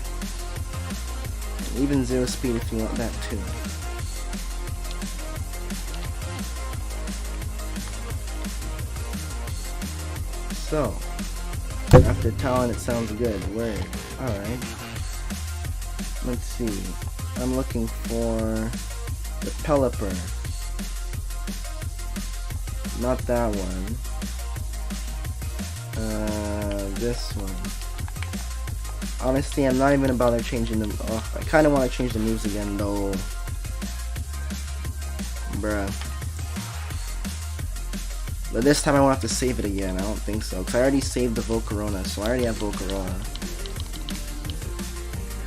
Even 0 speed if you want that too. So, after talent it sounds good. Word. Alright. Let's see. I'm looking for the Pelipper. Not that one. This one. Honestly, I'm not even about to changing them. Oh, I kind of want to change the moves again, though. Bruh. But this time I won't have to save it again. I don't think so. Because I already saved the Volcarona, so I already have Volcarona.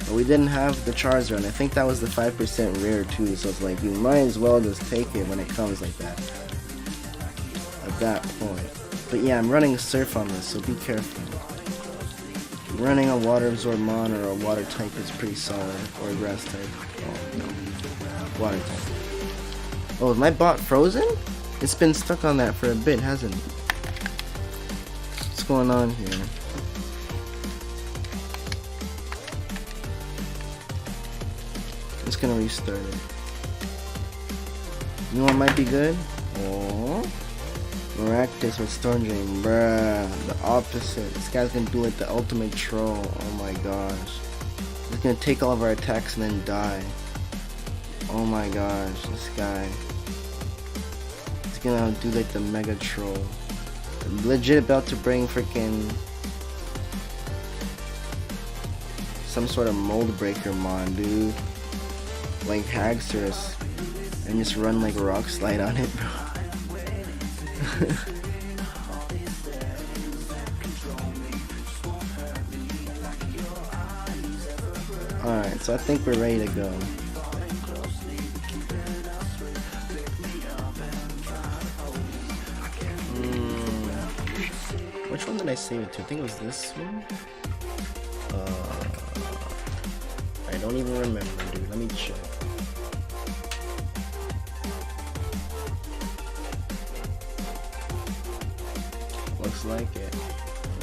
But we didn't have the Charizard. I think that was the 5% rare too. So it's like, you might as well just take it when it comes like that. At that point. But yeah, I'm running Surf on this, so be careful. Running a Water Absorb Mon or a Water type is pretty solid. Or a Grass type. Oh, no. Water type. Oh, is my bot frozen? It's been stuck on that for a bit, hasn't it? What's going on here? It's gonna restart it. You know what might be good? Oh, Maractus with Storm Drain, bruh. The opposite. This guy's gonna do like the ultimate troll. Oh my gosh. He's gonna take all of our attacks and then die. Oh my gosh, this guy. He's gonna do like the mega troll. I'm legit about to bring freaking some sort of mold breaker mon, dude. Like Haxorus, and just run like Rock Slide on it, bro. Alright, so I think we're ready to go. Which one did I save it to? I think it was this one? I don't even remember, dude. Let me check. Looks like it.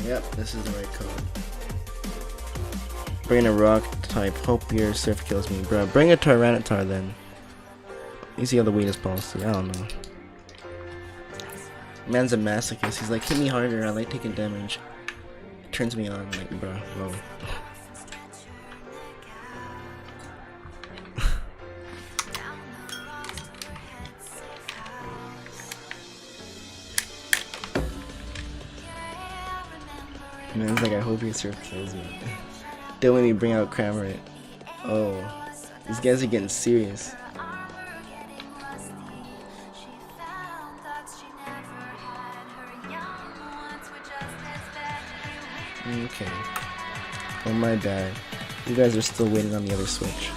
Yep, this is the right code. Bring a rock type. Hope your surf kills me, bro. Bring a Tyranitar then. He's the other weakest policy. I don't know. Man's a masochist. He's like, hit me harder. I like taking damage. Turns me on. Like, bro, whoa. Man's like, I hope your surf kills me. Don't let me bring out Cramorant. Oh, these guys are getting serious. Okay. Oh, my bad. You guys are still waiting on the other switch.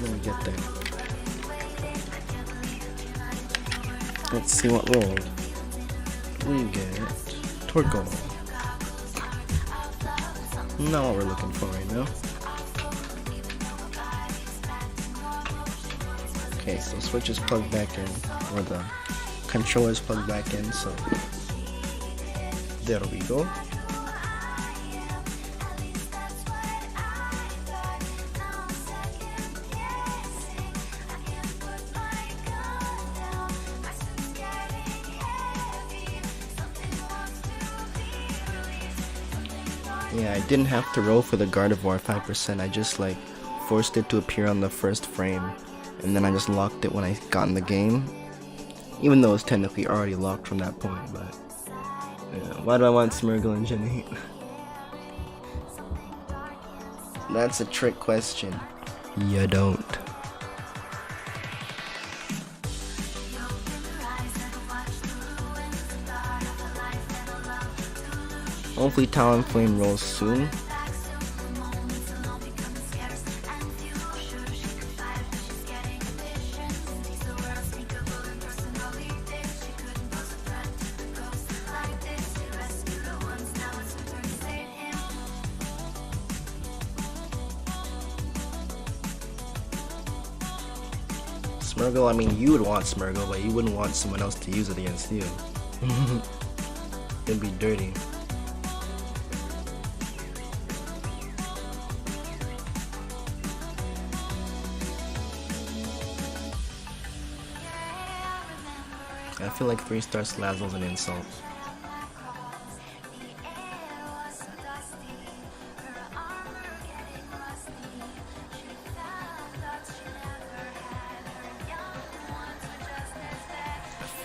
Let me get there. Let's see what roll. We get Torkoal. Not what we're looking for right now. Okay, so switch is plugged back in, or the controller is plugged back in, so there we go. Yeah, I didn't have to roll for the Gardevoir 5%, I just like forced it to appear on the first frame, and then I just locked it when I got in the game, even though it's technically already locked from that point, but Yeah, why do I want Smirgle and Gen 8? That's a trick question. You don't. Hopefully Talonflame rolls soon. Smirgle, I mean, you would want Smirgle, but you wouldn't want someone else to use it against you. It'd be dirty. I feel like 3-star Slazzle's an insult.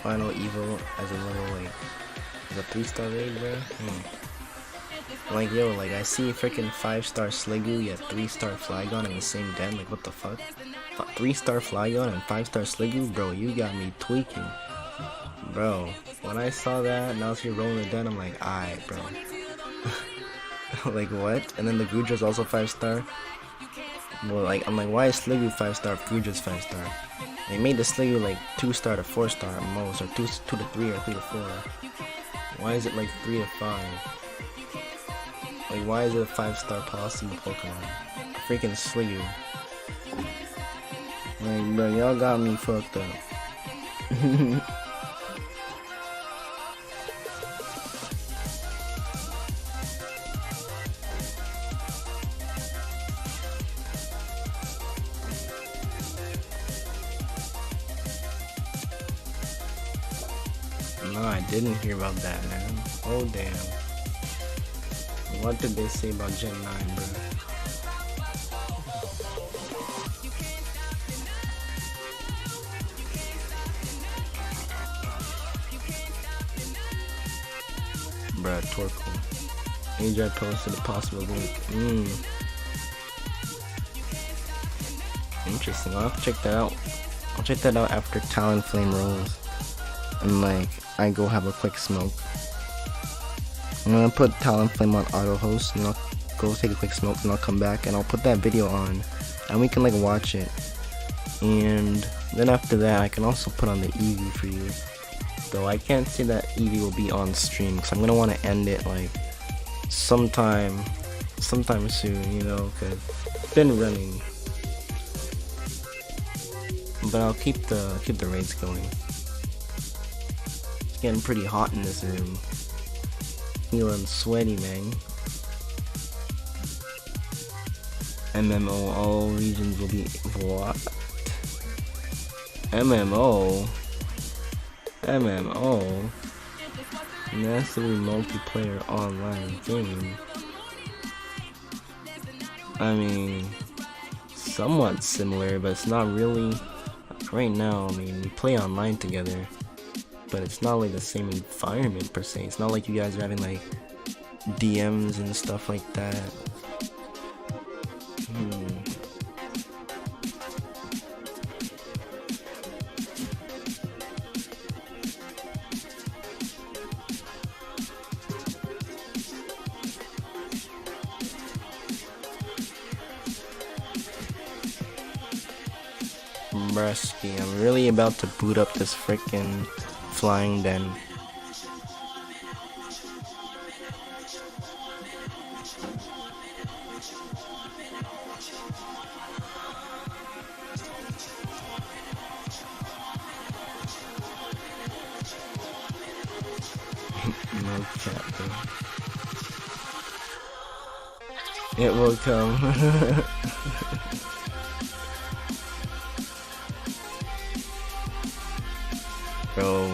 Final Evo as a little like as a 3-star raid, bro. Like yo, like I see freaking 5-star Sliggoo yet 3-star Flygon in the same den. Like what the fuck? 3-star Flygon and 5-star Sliggoo, bro. You got me tweaking, bro. When I saw that, now you're rolling the den, I'm like, alright, bro. Like what? And then the Gudra's also 5-star. Well, like I'm like, why is Sliggoo 5-star if Gudra's 5-star? They made the Sliggoo like 2-star to 4-star at most, or 2 to 3 or 3 to 4. Why is it like 3 to 5? Like why is it a 5-star possible Pokemon? A freaking Sliggoo. Like bro, y'all got me fucked up. No, I didn't hear about that, man. Oh damn. What did they say about Gen 9, bro? Bruh, Torkoal. AJ posted a possible link. Interesting, I'll have to check that out. I'll check that out after Talonflame rolls. And like, I go have a quick smoke. I'm gonna put Talonflame on auto host and I'll go take a quick smoke and I'll come back and I'll put that video on and we can like watch it. And then after that I can also put on the Eevee for you. Though I can't say that Eevee will be on stream because I'm gonna want to end it like sometime soon, you know, because it's been running. But I'll keep the raids going. It's getting pretty hot in this room. Feeling sweaty, man. MMO, all regions will be what? MMO, massively multiplayer online game. I mean, somewhat similar, but it's not really. Right now, I mean, we play online together, but it's not like the same environment per se. It's not like you guys are having like DMs and stuff like that. Brusky, I'm really about to boot up this frickin' flying den. No cap, bro. It will come. Bro,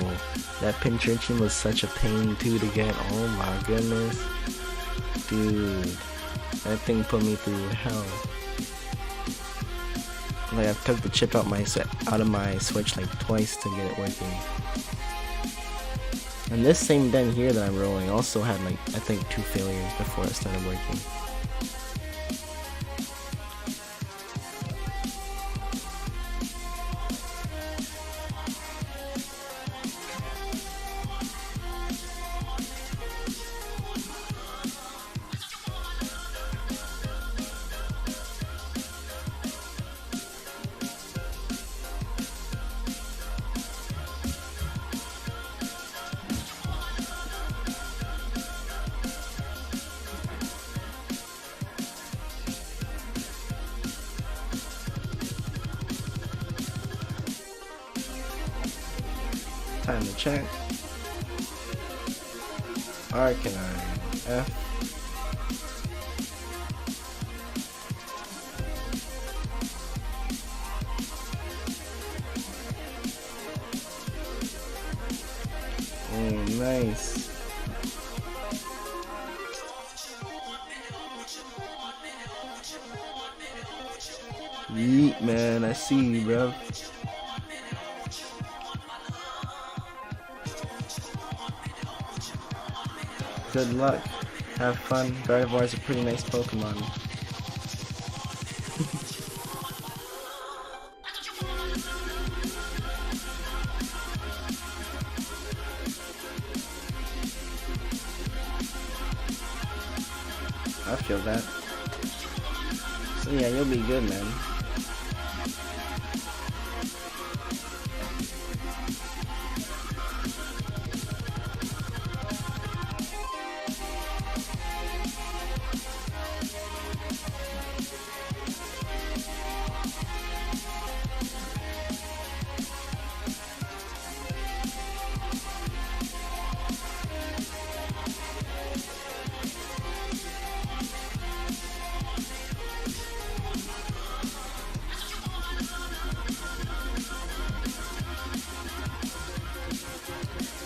that Pincurchin was such a pain too to get. Oh my goodness. Dude, that thing put me through hell. Like I've took the chip out of my Switch like twice to get it working. And this same den here that I'm rolling also had like, I think 2 failures before it started working. Time to check. Arcanine F. Oh, nice. Yeet, man, I see you, bro. Good luck. Have fun. Gardevoir is a pretty nice Pokemon. I feel that. So yeah, you'll be good, man.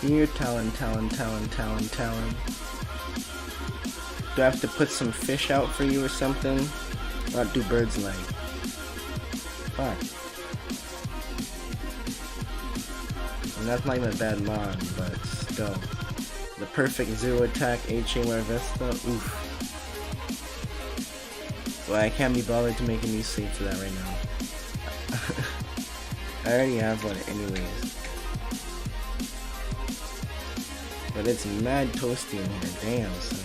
Here, Talon. Do I have to put some fish out for you or something? What do birds like? Fuck. And that's not even a bad mod, but still. The perfect zero attack HA Larvesta, oof. Well, I can't be bothered to make a new save for that right now. I already have one anyways. But it's mad toasty in here, damn son.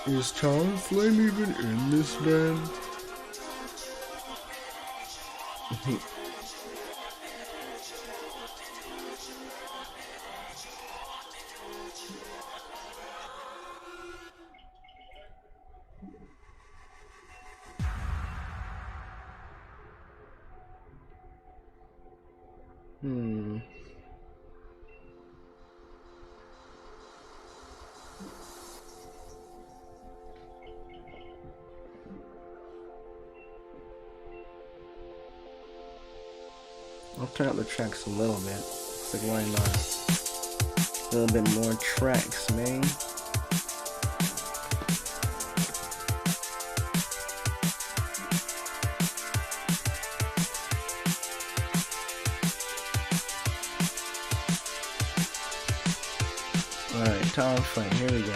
Is Talonflame even in this band? I'll turn up the tracks a little bit. It's like, why not? A little bit more tracks, man. Alright, Talonflame, here we go.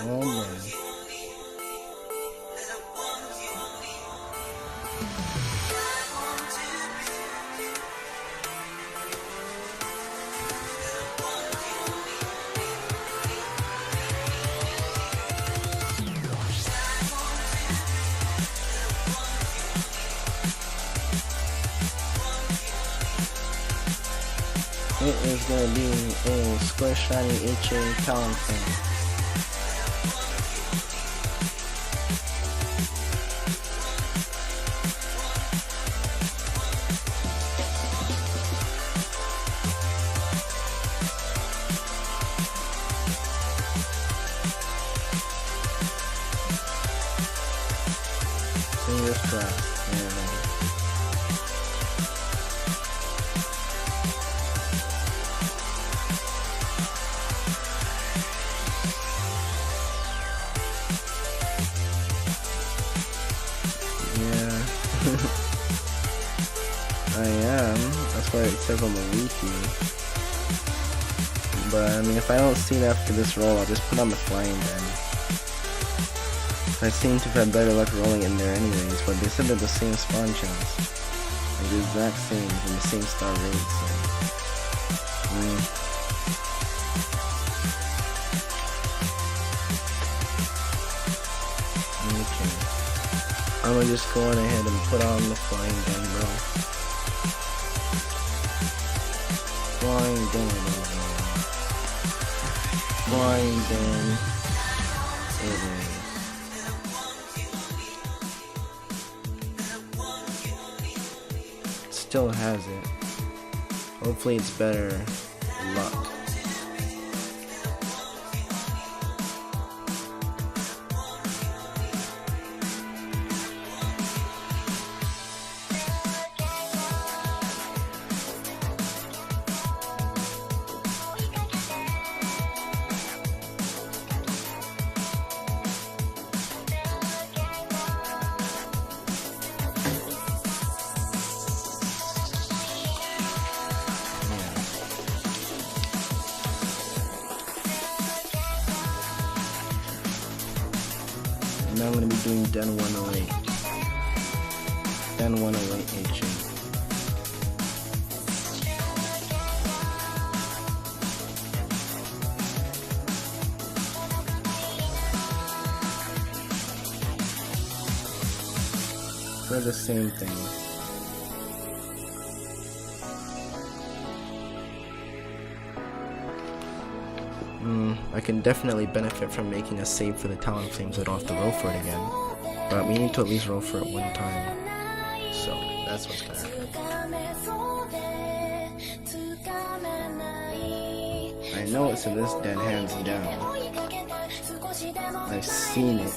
Oh man. It is gonna be a square shiny HA Talonflame. Fingers crossed. Yeah. where it says on the wiki. But I mean, if I don't see it after this roll, I'll just put on the flying then. I seem to have had better luck rolling in there anyways, but they said they're the same spawn chance. Like the exact same, from the same star rate, so... Okay. I'm gonna just go on ahead and put on the flying gun, bro. Flying gun. Flying gun. Still has it. Hopefully it's better luck. Now I'm going to be doing Den 108. Den 108 ATK. They're the same thing. I can definitely benefit from making a save for the Talon Flames so I don't have to roll for it again. But we need to at least roll for it one time. So that's what's gonna happen. I know it's in this den hands down. I've seen it.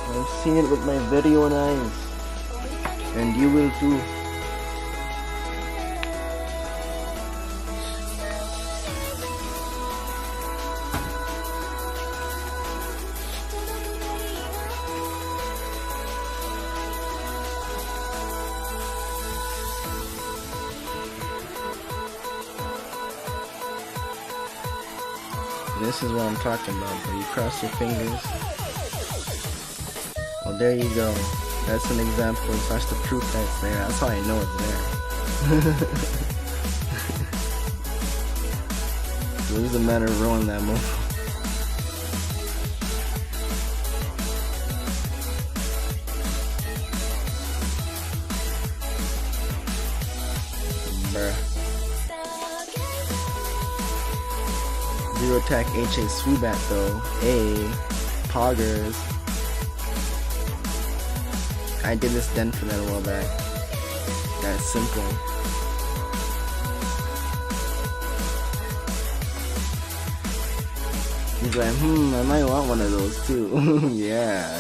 I've seen it with my video and eyes. And you will too. This is what I'm talking about, but you cross your fingers. Well, there you go. That's an example, slash the proof that's there. That's how I know it's there. So it's a matter of rolling that move. Bruh. Zero attack HA Swoobat though. Poggers. I did this den for that a while back. That's simple. He's like, I might want one of those too. yeah.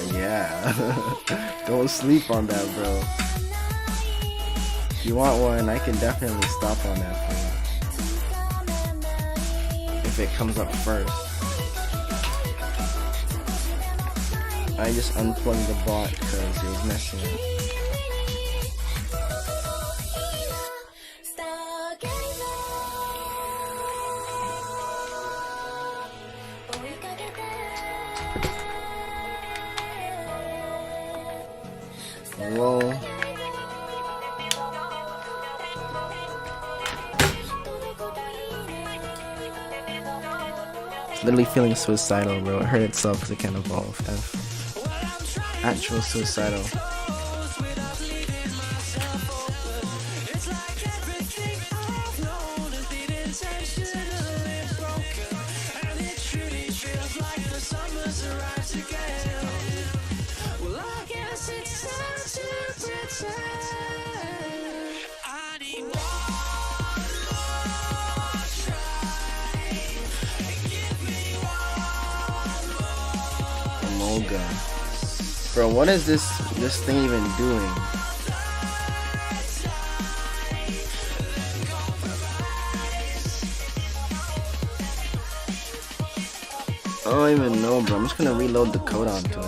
Don't sleep on that, bro. If you want one, I can definitely stop on that for you. If it comes up first. I just unplugged the bot because it was messing up. Whoa. Literally feeling suicidal, bro. It hurt itself because it can't evolve. Actual suicidal. Amolga. Bro, what is this thing even doing? I don't even know, bro. I'm just gonna reload the code onto it.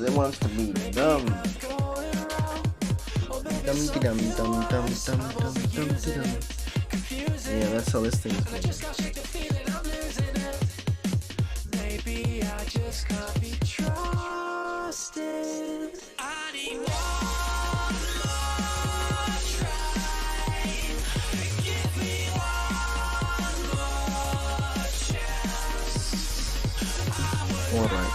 It wants to be dumb. Yeah, that's how this thing is going. Maybe I just can't be trusted. I need one more try. Give me one more chance. Alright.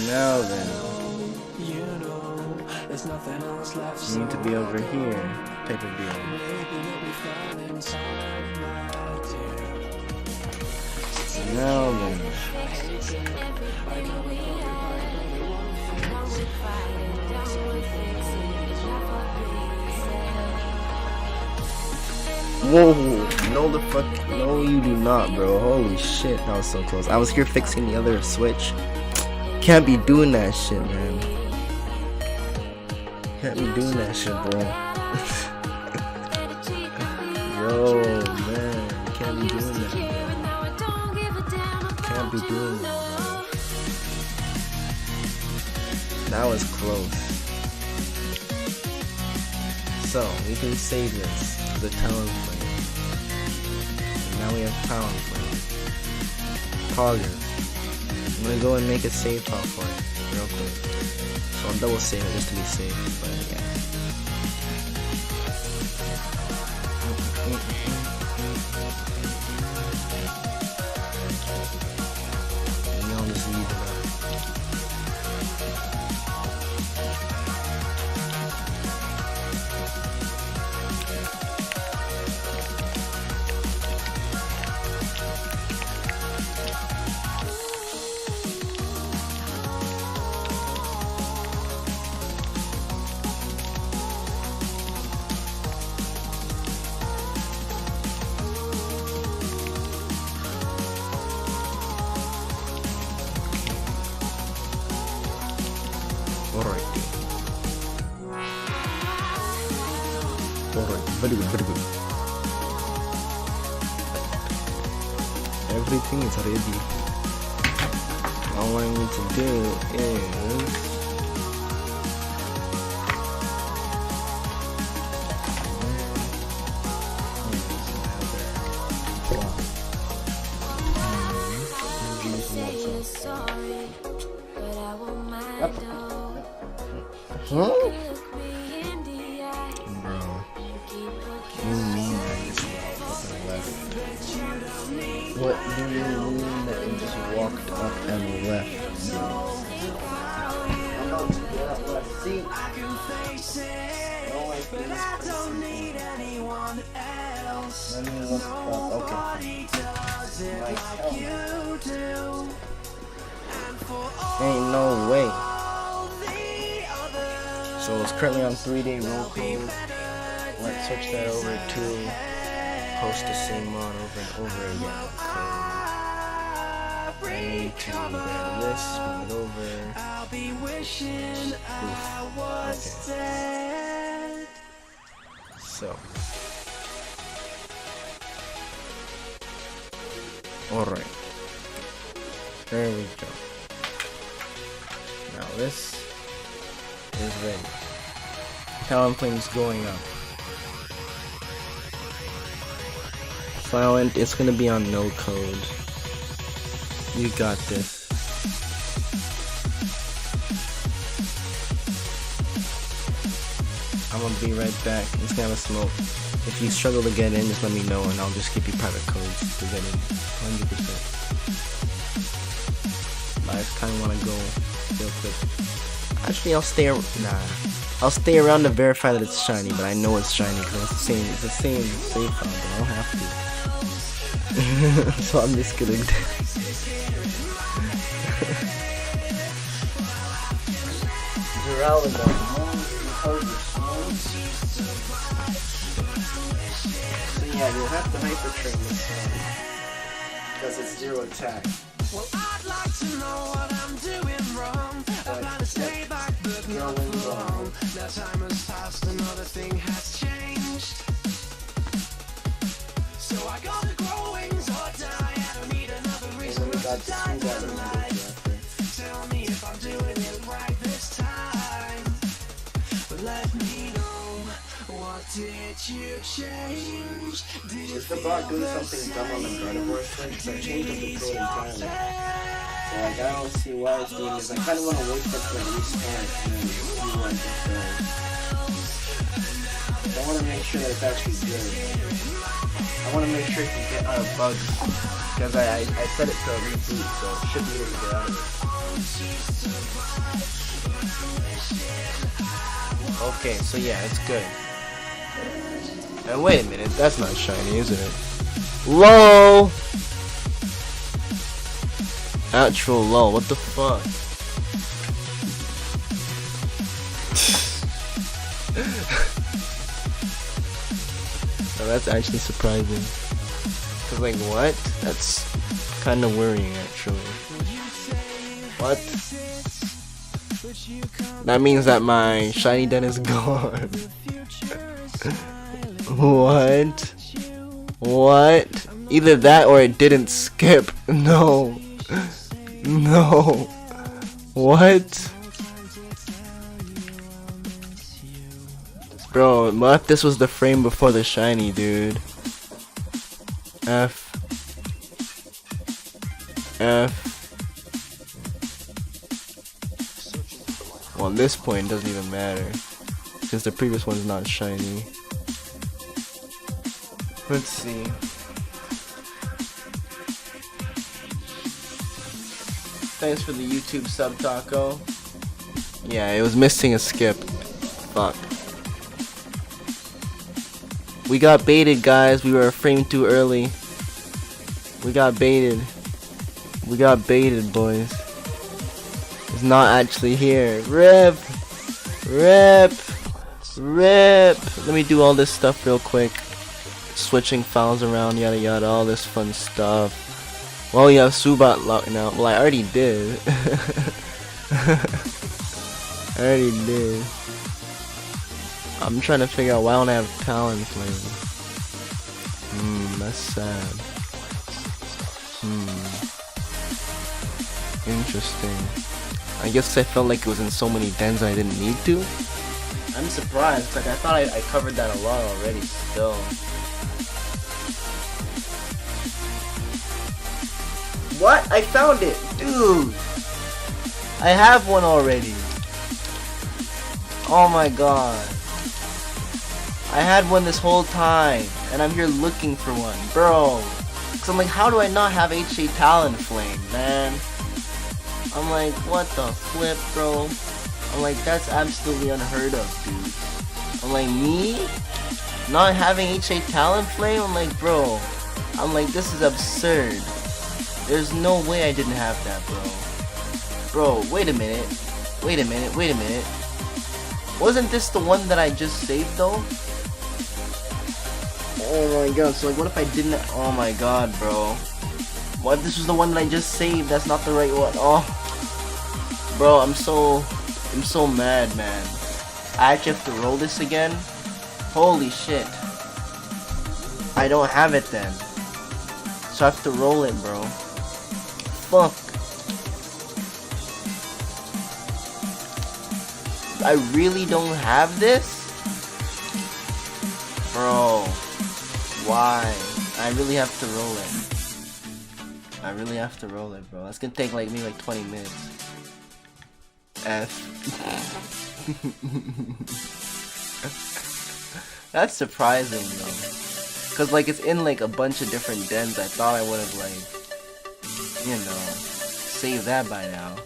Now then, You know, there's nothing else left. you need to be over here, type of deal. Maybe you'll be fine inside my dear. Now then, whoa, no the fuck, no you do not, bro. Holy shit, that was so close. I was here fixing the other switch. Can't be doing that shit, man. Can't be doing that shit, bro. Yo, man, can't be doing that, bro. Can't be doing that, bro. That was close. So, we can save this. The talent flame. And now we have talent flame. Pogger. I'm gonna go and make a save file for it real quick. So I'll double save it just to be safe, but yeah. And I'll just leave it up. Alright, very good, very good. Everything is ready. All I need to do is huh? Bro, you mean that you just fucking left? What do you mean that you just walked up and left? I'm about to get up my seat. I can face it, but I don't need anyone else. Let me look up. Okay. Nobody does it Like like you do. And for Ain't no way. all the others, So it's currently on 3-day roll code. Let's switch that over to post the same mod over and over again. I need to grab this, move it over. I'll be wishing I was dead. So. Alright. There we go. Now this is ready. Talent Flame's going up. Silent, it's gonna be on no code. You got this. I'm gonna be right back. I'm just gonna have a smoke. If you struggle to get in, just let me know and I'll just give you private codes to get in. 100%. But I just kinda wanna go real quick. Actually, I'll stay around to verify that it's shiny, but I know it's shiny because it's the same save file, but I don't have to. So I'm just gonna So yeah, you'll have to hyper train this one because it's 0 attack. Well, I'd like to know what I'm doing wrong. I plan to stay back, but not for long. Now time has passed, another thing has changed. So I gotta grow wings or die. I don't need another reason not to die for life. Tell me if I'm doing it right this time. But let me know, what did you change? Did you It's about doing something dumb on the carnivore switch, so I changed up the code entirely. So like, I don't see why it's doing this. I kind of want to wait for it to like restart and then see what it does. I want to make sure that it's actually good. I want to make sure it can get out of bugs. Because I set it to reboot, so it should be able to get out of it. Okay, so yeah, it's good. And wait a minute, that's not shiny, isn't it? LOL! Actual LOL, what the fuck? So that's actually surprising. Cause like, what? That's kinda worrying actually. What? That means that my shiny den is gone. What? What? Either that or it didn't skip. No. No. What? Bro, what if this was the frame before the shiny, dude? F. Well, at this point, it doesn't even matter. Since the previous one's not shiny. Let's see. Thanks for the YouTube sub, Taco. Yeah, it was missing a skip. Fuck. We got baited, guys. We were a frame too early. We got baited. We got baited, boys. It's not actually here. RIP. RIP. RIP. Let me do all this stuff real quick. Switching files around, yada yada, all this fun stuff. Well, you have Subat locked now. Well, I already did. I already did. I'm trying to figure out why I don't have Talon Flame. That's sad. Interesting. I guess I felt like it was in so many dens I didn't need to. I'm surprised, like I thought I covered that a lot already still. What? I found it! Dude! I have one already. Oh my god. I had one this whole time, and I'm here looking for one. Bro. Cause I'm like, how do I not have HA Talon Flame, man? I'm like, what the flip, bro? I'm like, that's absolutely unheard of, dude. I'm like, me? Not having HA Talon Flame? I'm like, bro. I'm like, this is absurd. There's no way I didn't have that, bro. Bro, wait a minute. Wait a minute, wait a minute. Wasn't this the one that I just saved, though? Oh my god, so like, what if I didn't? Oh my god, bro. What if this was the one that I just saved? That's not the right one. Oh. Bro, I'm so mad, man. I actually have to roll this again? Holy shit. I don't have it then. So I have to roll it, bro. Fuck. I really don't have this? Bro. Why? I really have to roll it. I really have to roll it, bro. That's gonna take like maybe like 20 minutes. F. That's surprising though. Cause like it's in like a bunch of different dens. I thought I would have like, you know, saved that by now.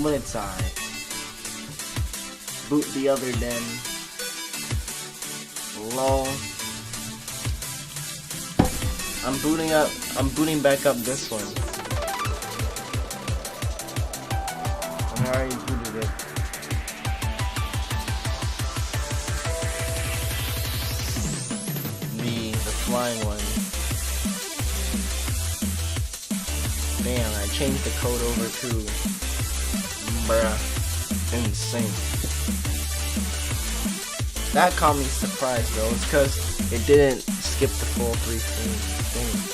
But it's alright. Boot the other den. Lol. I'm booting back up this one. I already booted it. The flying one. Damn, I changed the code over to bruh. Insane. That caught me surprised though. It's because it didn't skip the full 3 thing.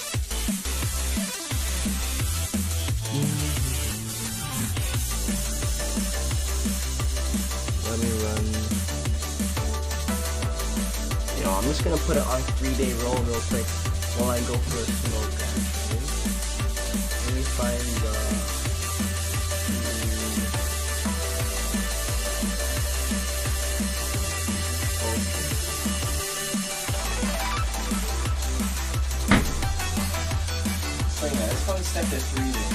Let me run. Yo, I'm just gonna put it on 3-day roll real quick while I go for a smoke. Actually. Let me find the. So yeah, let's probably step to 3 then.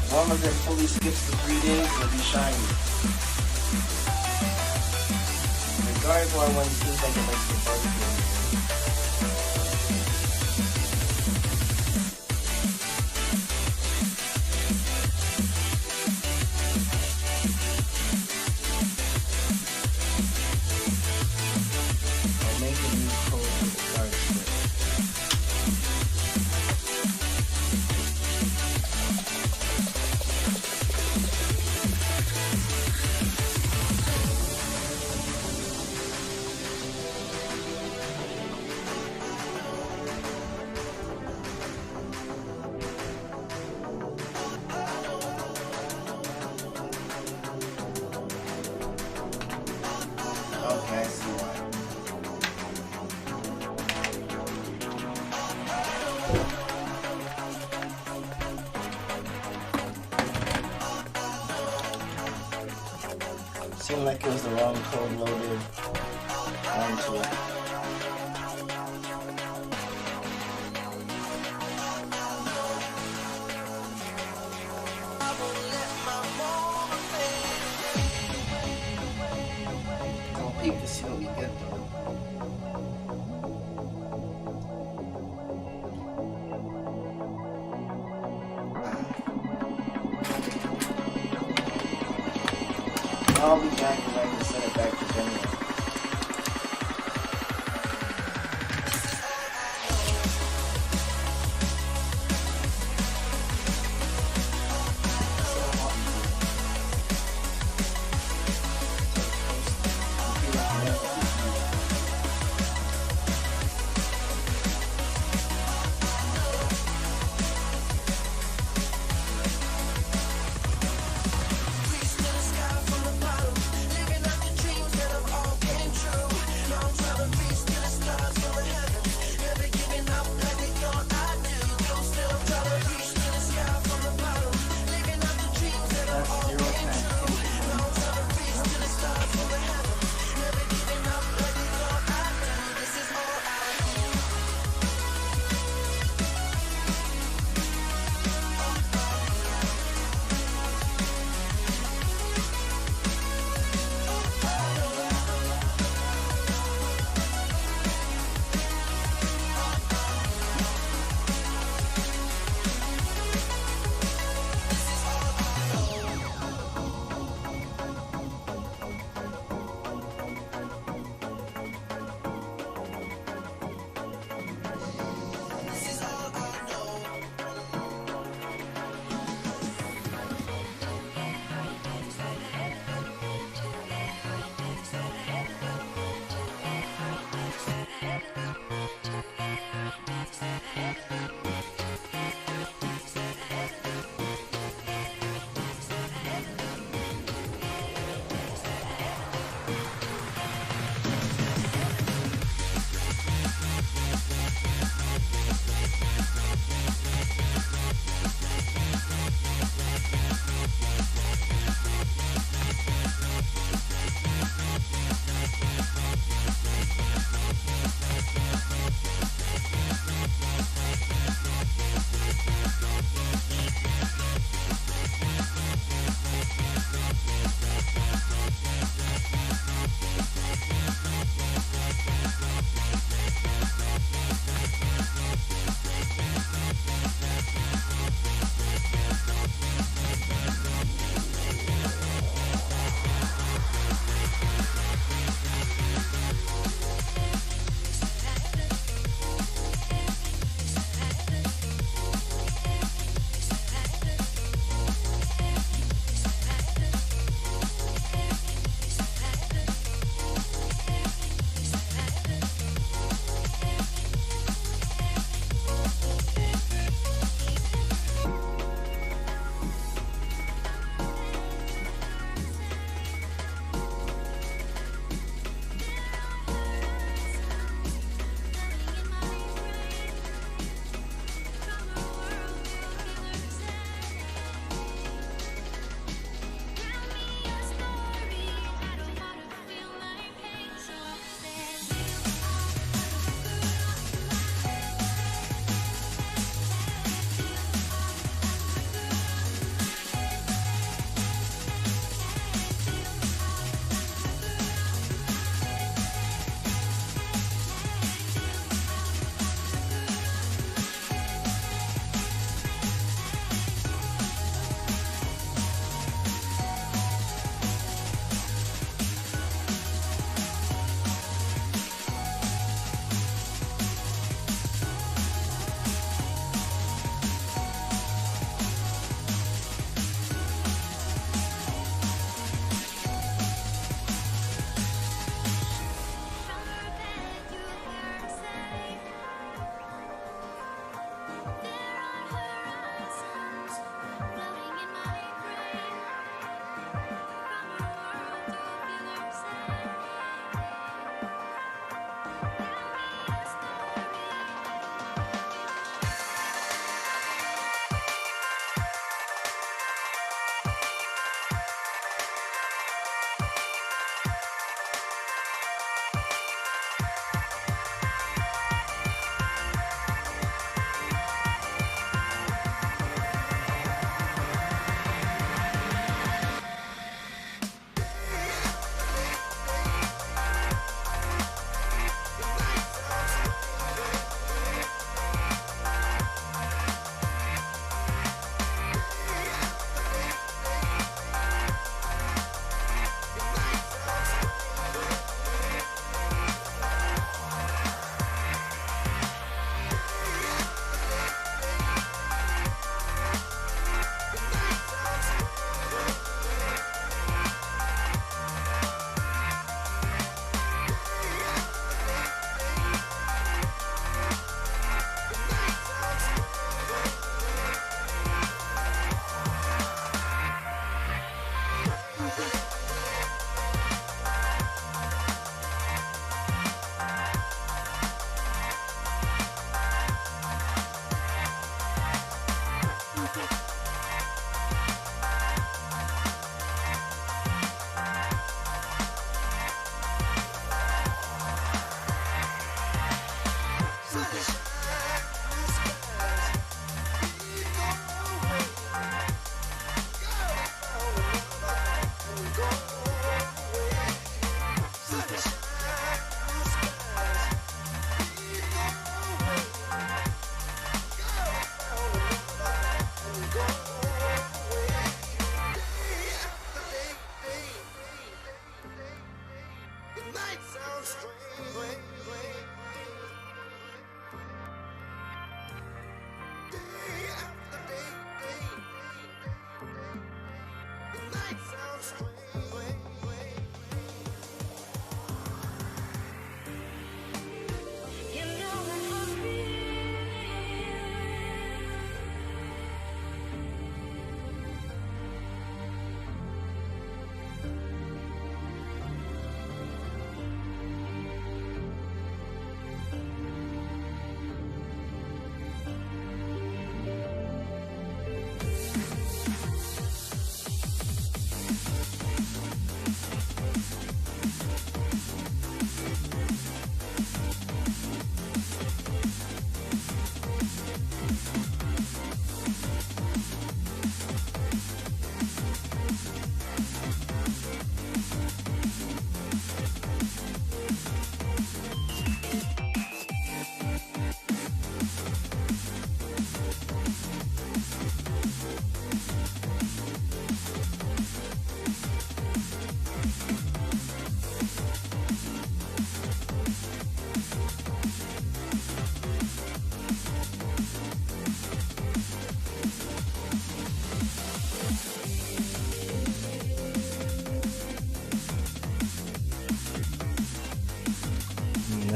As long as it fully skips the 3 days, it'll be shiny. The Gargoyle one seems like it likes the barbecue. I'll make a new code for the card split. Okay, I see why. Seemed like it was the wrong code loaded onto it. I'll peek to see what we get though. I'll be back and I can set it back to general. Reach to the sky from the bottom, living out the dreams that I've all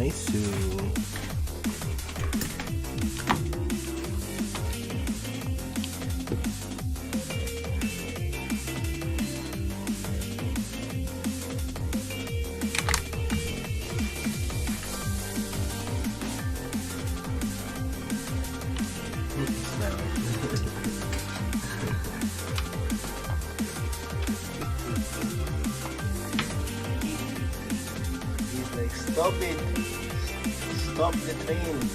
RAICHU. He's like, stop it! Stop the train!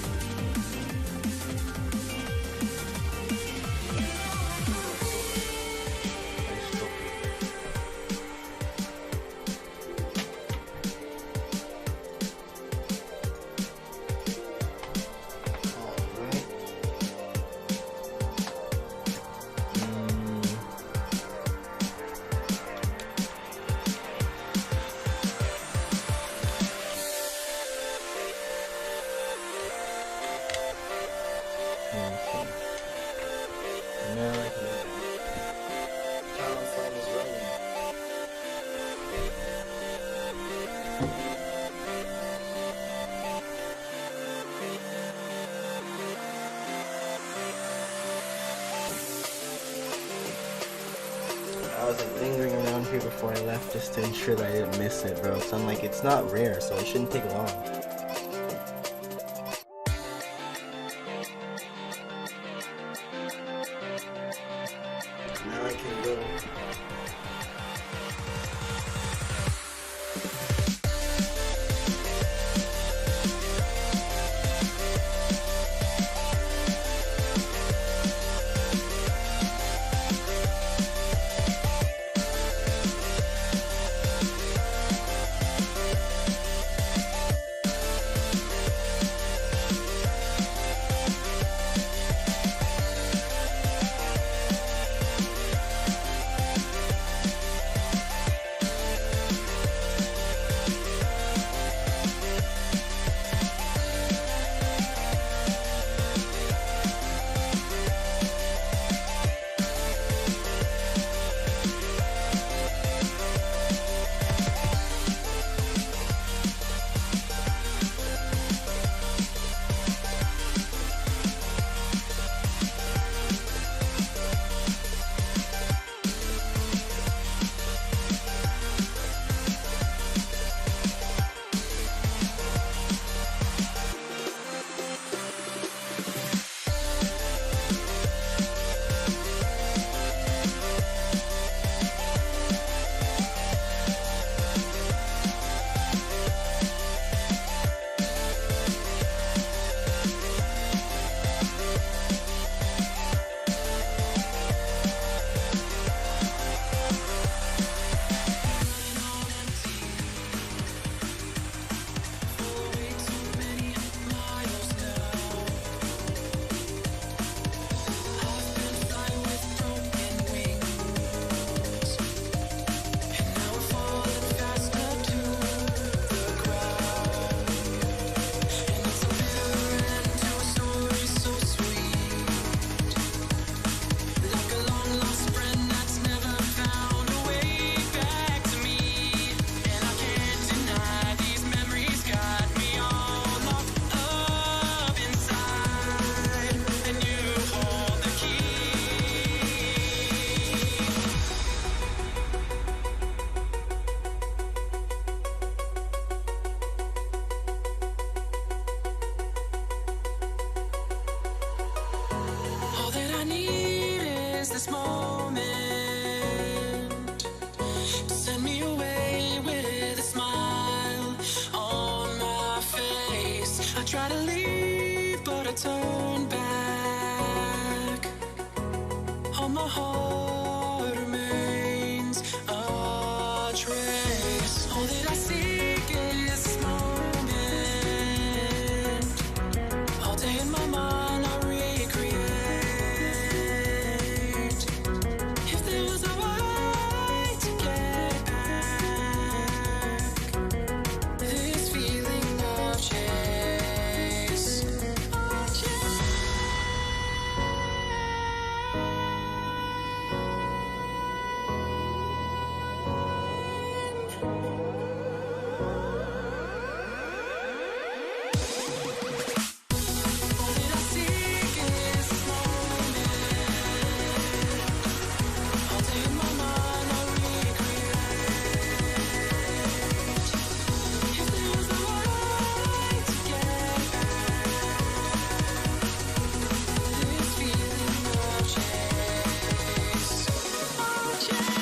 I was like lingering around here before I left just to ensure that I didn't miss it, bro. So I'm like, it's not rare, so it shouldn't take long. Now I can go. send me away with a smile on my face. I try to leave, but I turn back. On my heart remains a trace. All that I seek is this moment. All day in my mind I recreate. If there was a way to get back, this feeling of chase, of chase. All that I seek is this moment. All day in my mind I recreate. If there was a way to get back, this feeling of chase, of chase.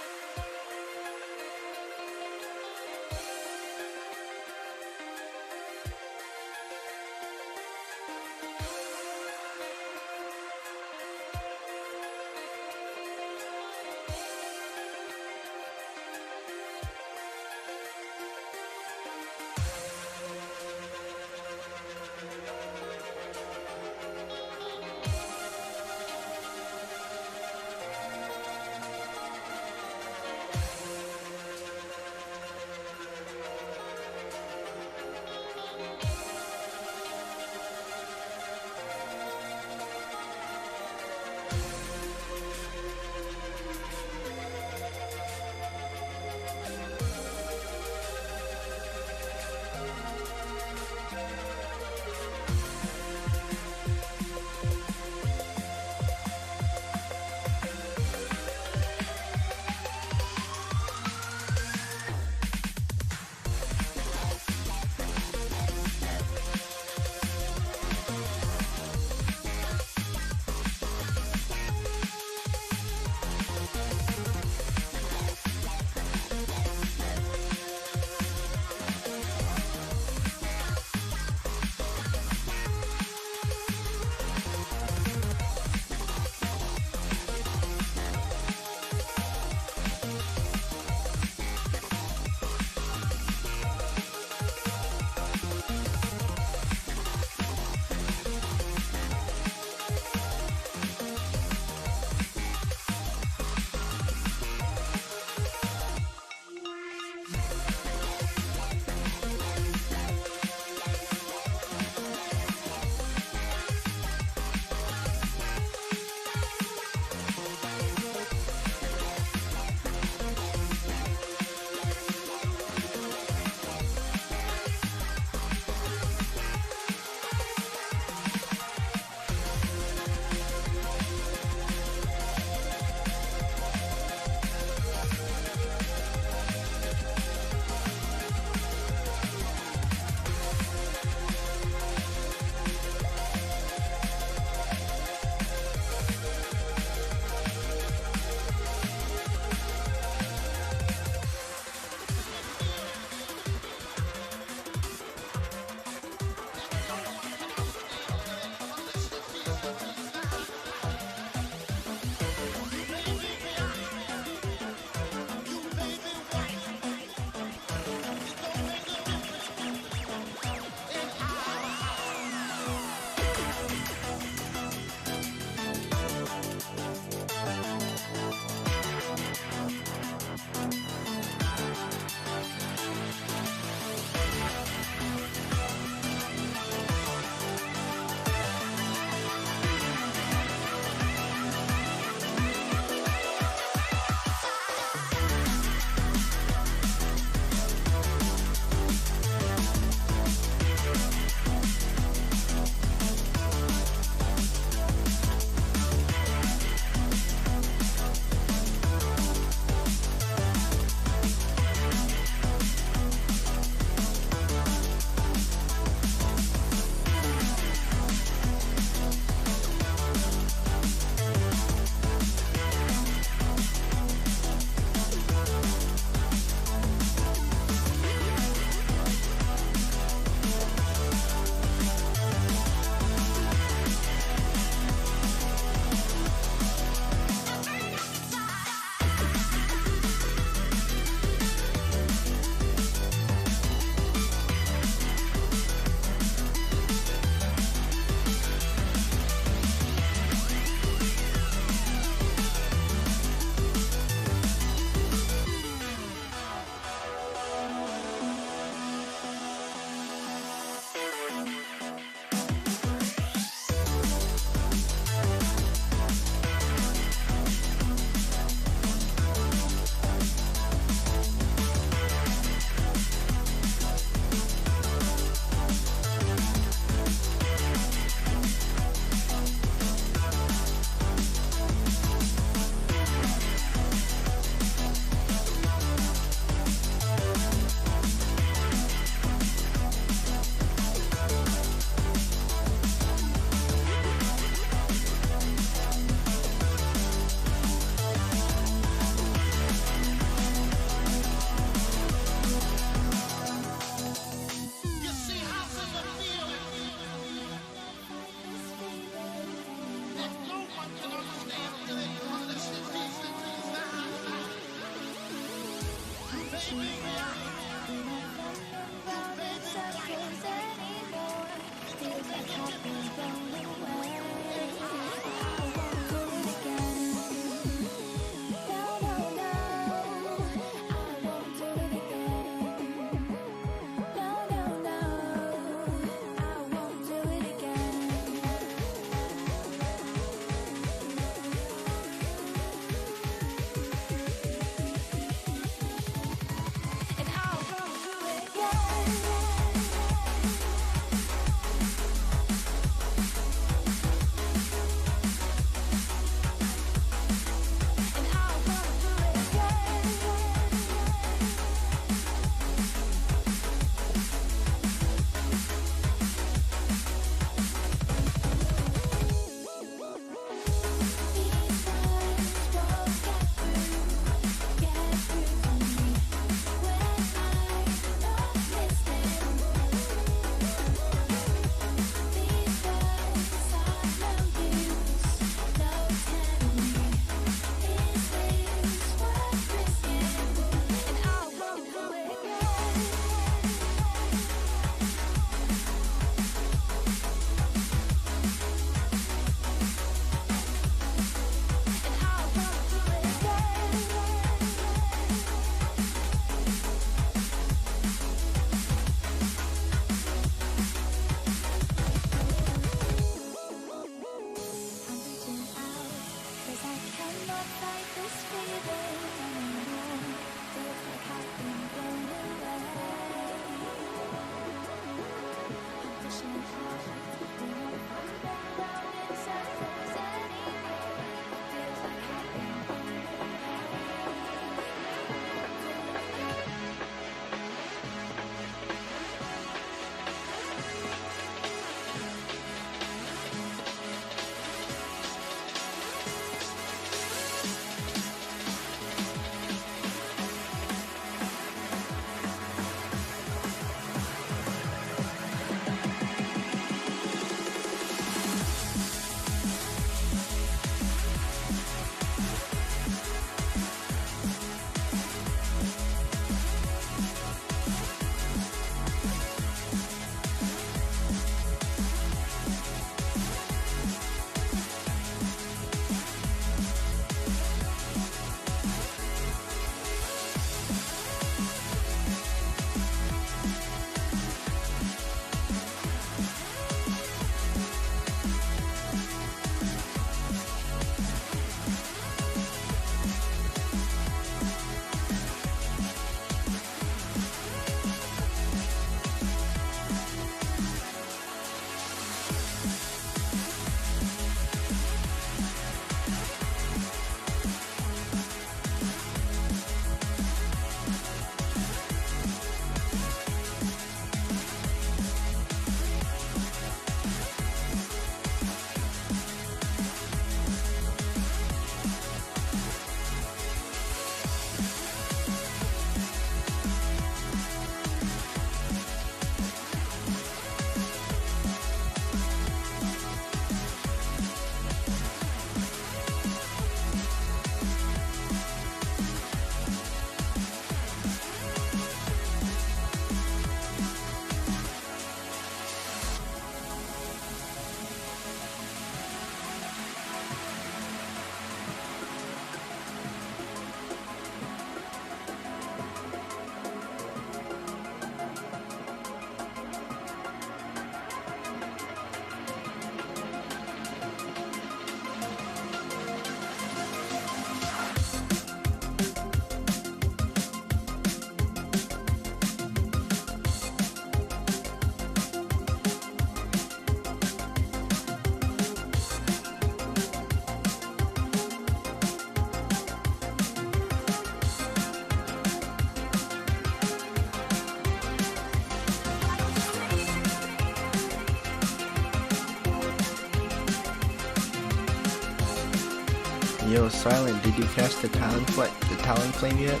Yo, Silent, did you catch the talent flame yet?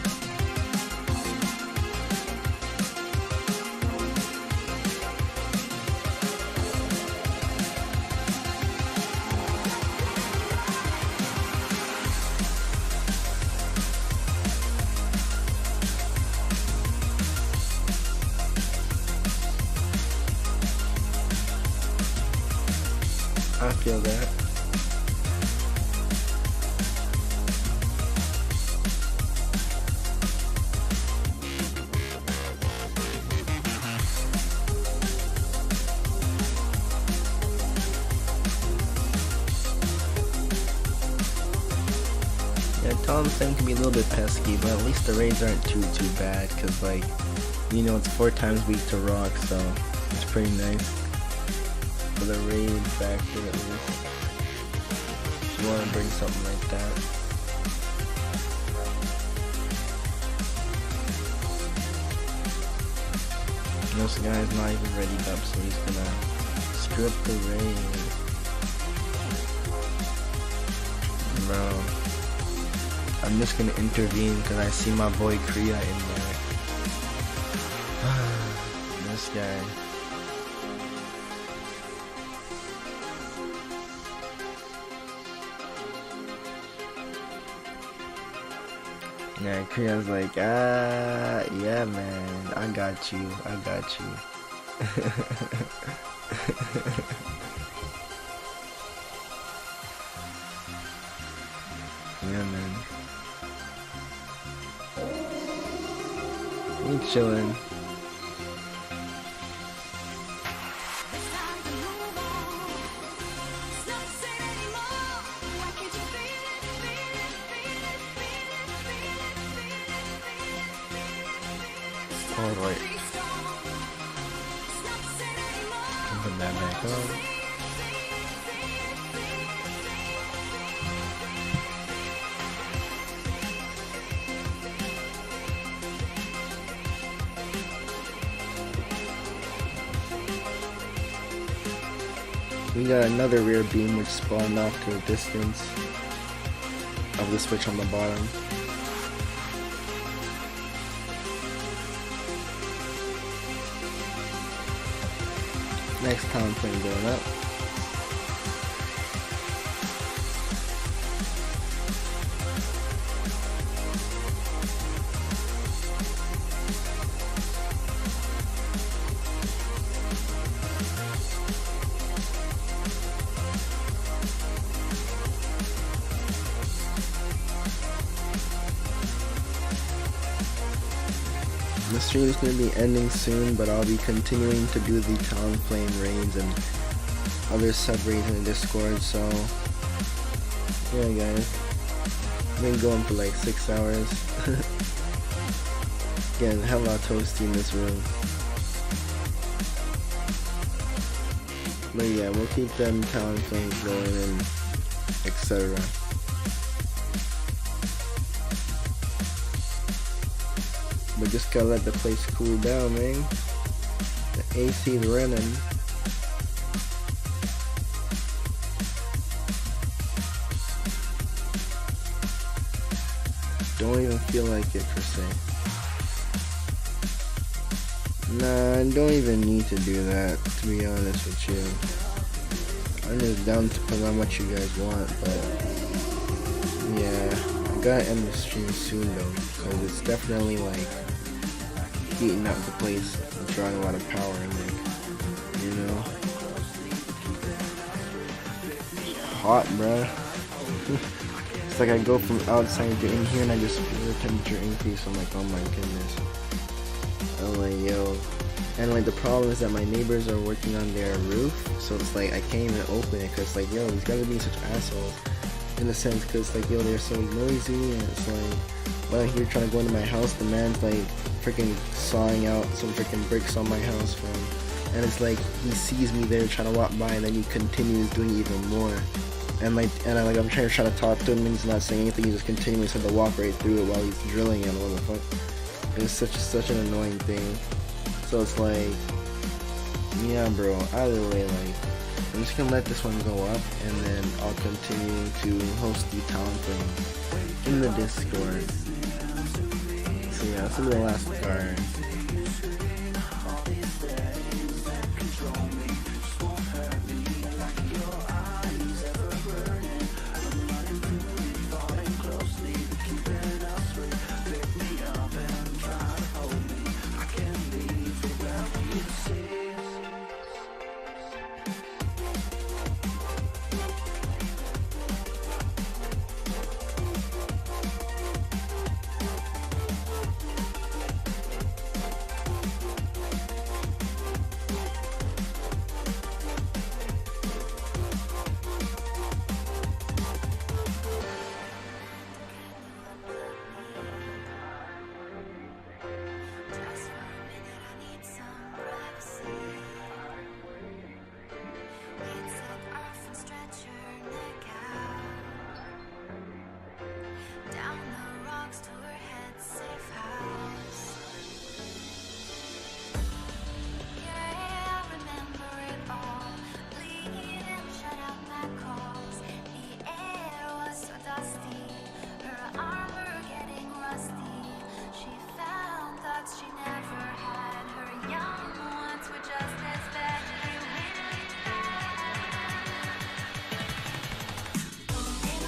feel that. Yeah, Talonflame can be a little bit pesky, but at least the raids aren't too bad, cause like, you know, it's 4 times weak to rock, so it's pretty nice for the raid factor at least. If you want to bring something like that. This guy's not even ready up, so he's gonna strip the raid. Bro, I'm just gonna intervene because I see my boy Kriya in there. This guy. Yeah, Kriya's like, yeah man, I got you. Yeah man. We chillin'. Alright. Put that back on. We got another rear beam which spawned off to a distance of the switch on the bottom. Next time plane going up. The stream is going to be ending soon, but I'll be continuing to do the Talonflame raids and other sub-raids in the Discord, so yeah guys, I've been going for like 6 hours. Again, hella toasty in this room. But yeah, we'll keep them Talonflames going and etc. But just gotta let the place cool down, man. The AC's running. Don't even feel like it per se. Nah, I don't even need to do that, to be honest with you. I'm just down to put on what you guys want, but yeah, I gotta end the stream soon though, because it's definitely like heating up the place and drawing a lot of power in it, you know? Hot, bruh. It's like I go from outside to in here and I just feel the temperature increase. I'm like, oh my goodness. I'm like, yo. And like the problem is that my neighbors are working on their roof, so it's like I can't even open it because like, yo, these guys are being such assholes in a sense, because like, yo, they're so noisy, and it's like when I'm here trying to go into my house, the man's like freaking sawing out some freaking bricks on my house, man. And it's like he sees me there trying to walk by, and then he continues doing even more. And like, I'm trying to talk to him, and he's not saying anything. He just continues to walk right through it while he's drilling it. What the fuck? It's such an annoying thing. So it's like, yeah, bro. Either way, like, I'm just gonna let this one go up, and then I'll continue to host the Talonflame in the Discord. So yeah, this will be the last card.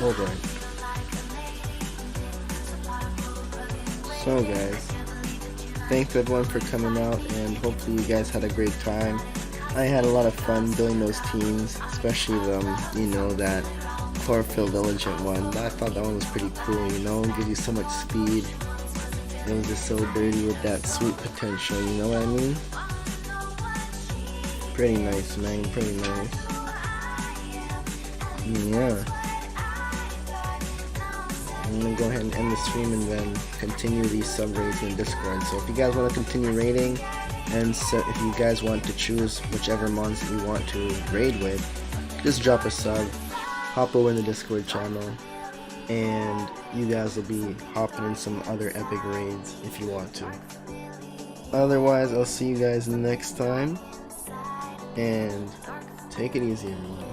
Hold on. So guys, thanks everyone for coming out, and hopefully you guys had a great time. I had a lot of fun building those teams, especially that chlorophyll diligent one. I thought that one was pretty cool, it gives you so much speed. It was just so dirty with that sweet potential, you know what I mean? Pretty nice, man, pretty nice. Yeah. I'm gonna go ahead and end the stream and then continue these sub raids in Discord. So if you guys want to continue raiding, and so if you guys want to choose whichever mons you want to raid with, just drop a sub, hop over in the Discord channel, and you guys will be hopping in some other epic raids if you want to. Otherwise, I'll see you guys next time, and take it easy everyone.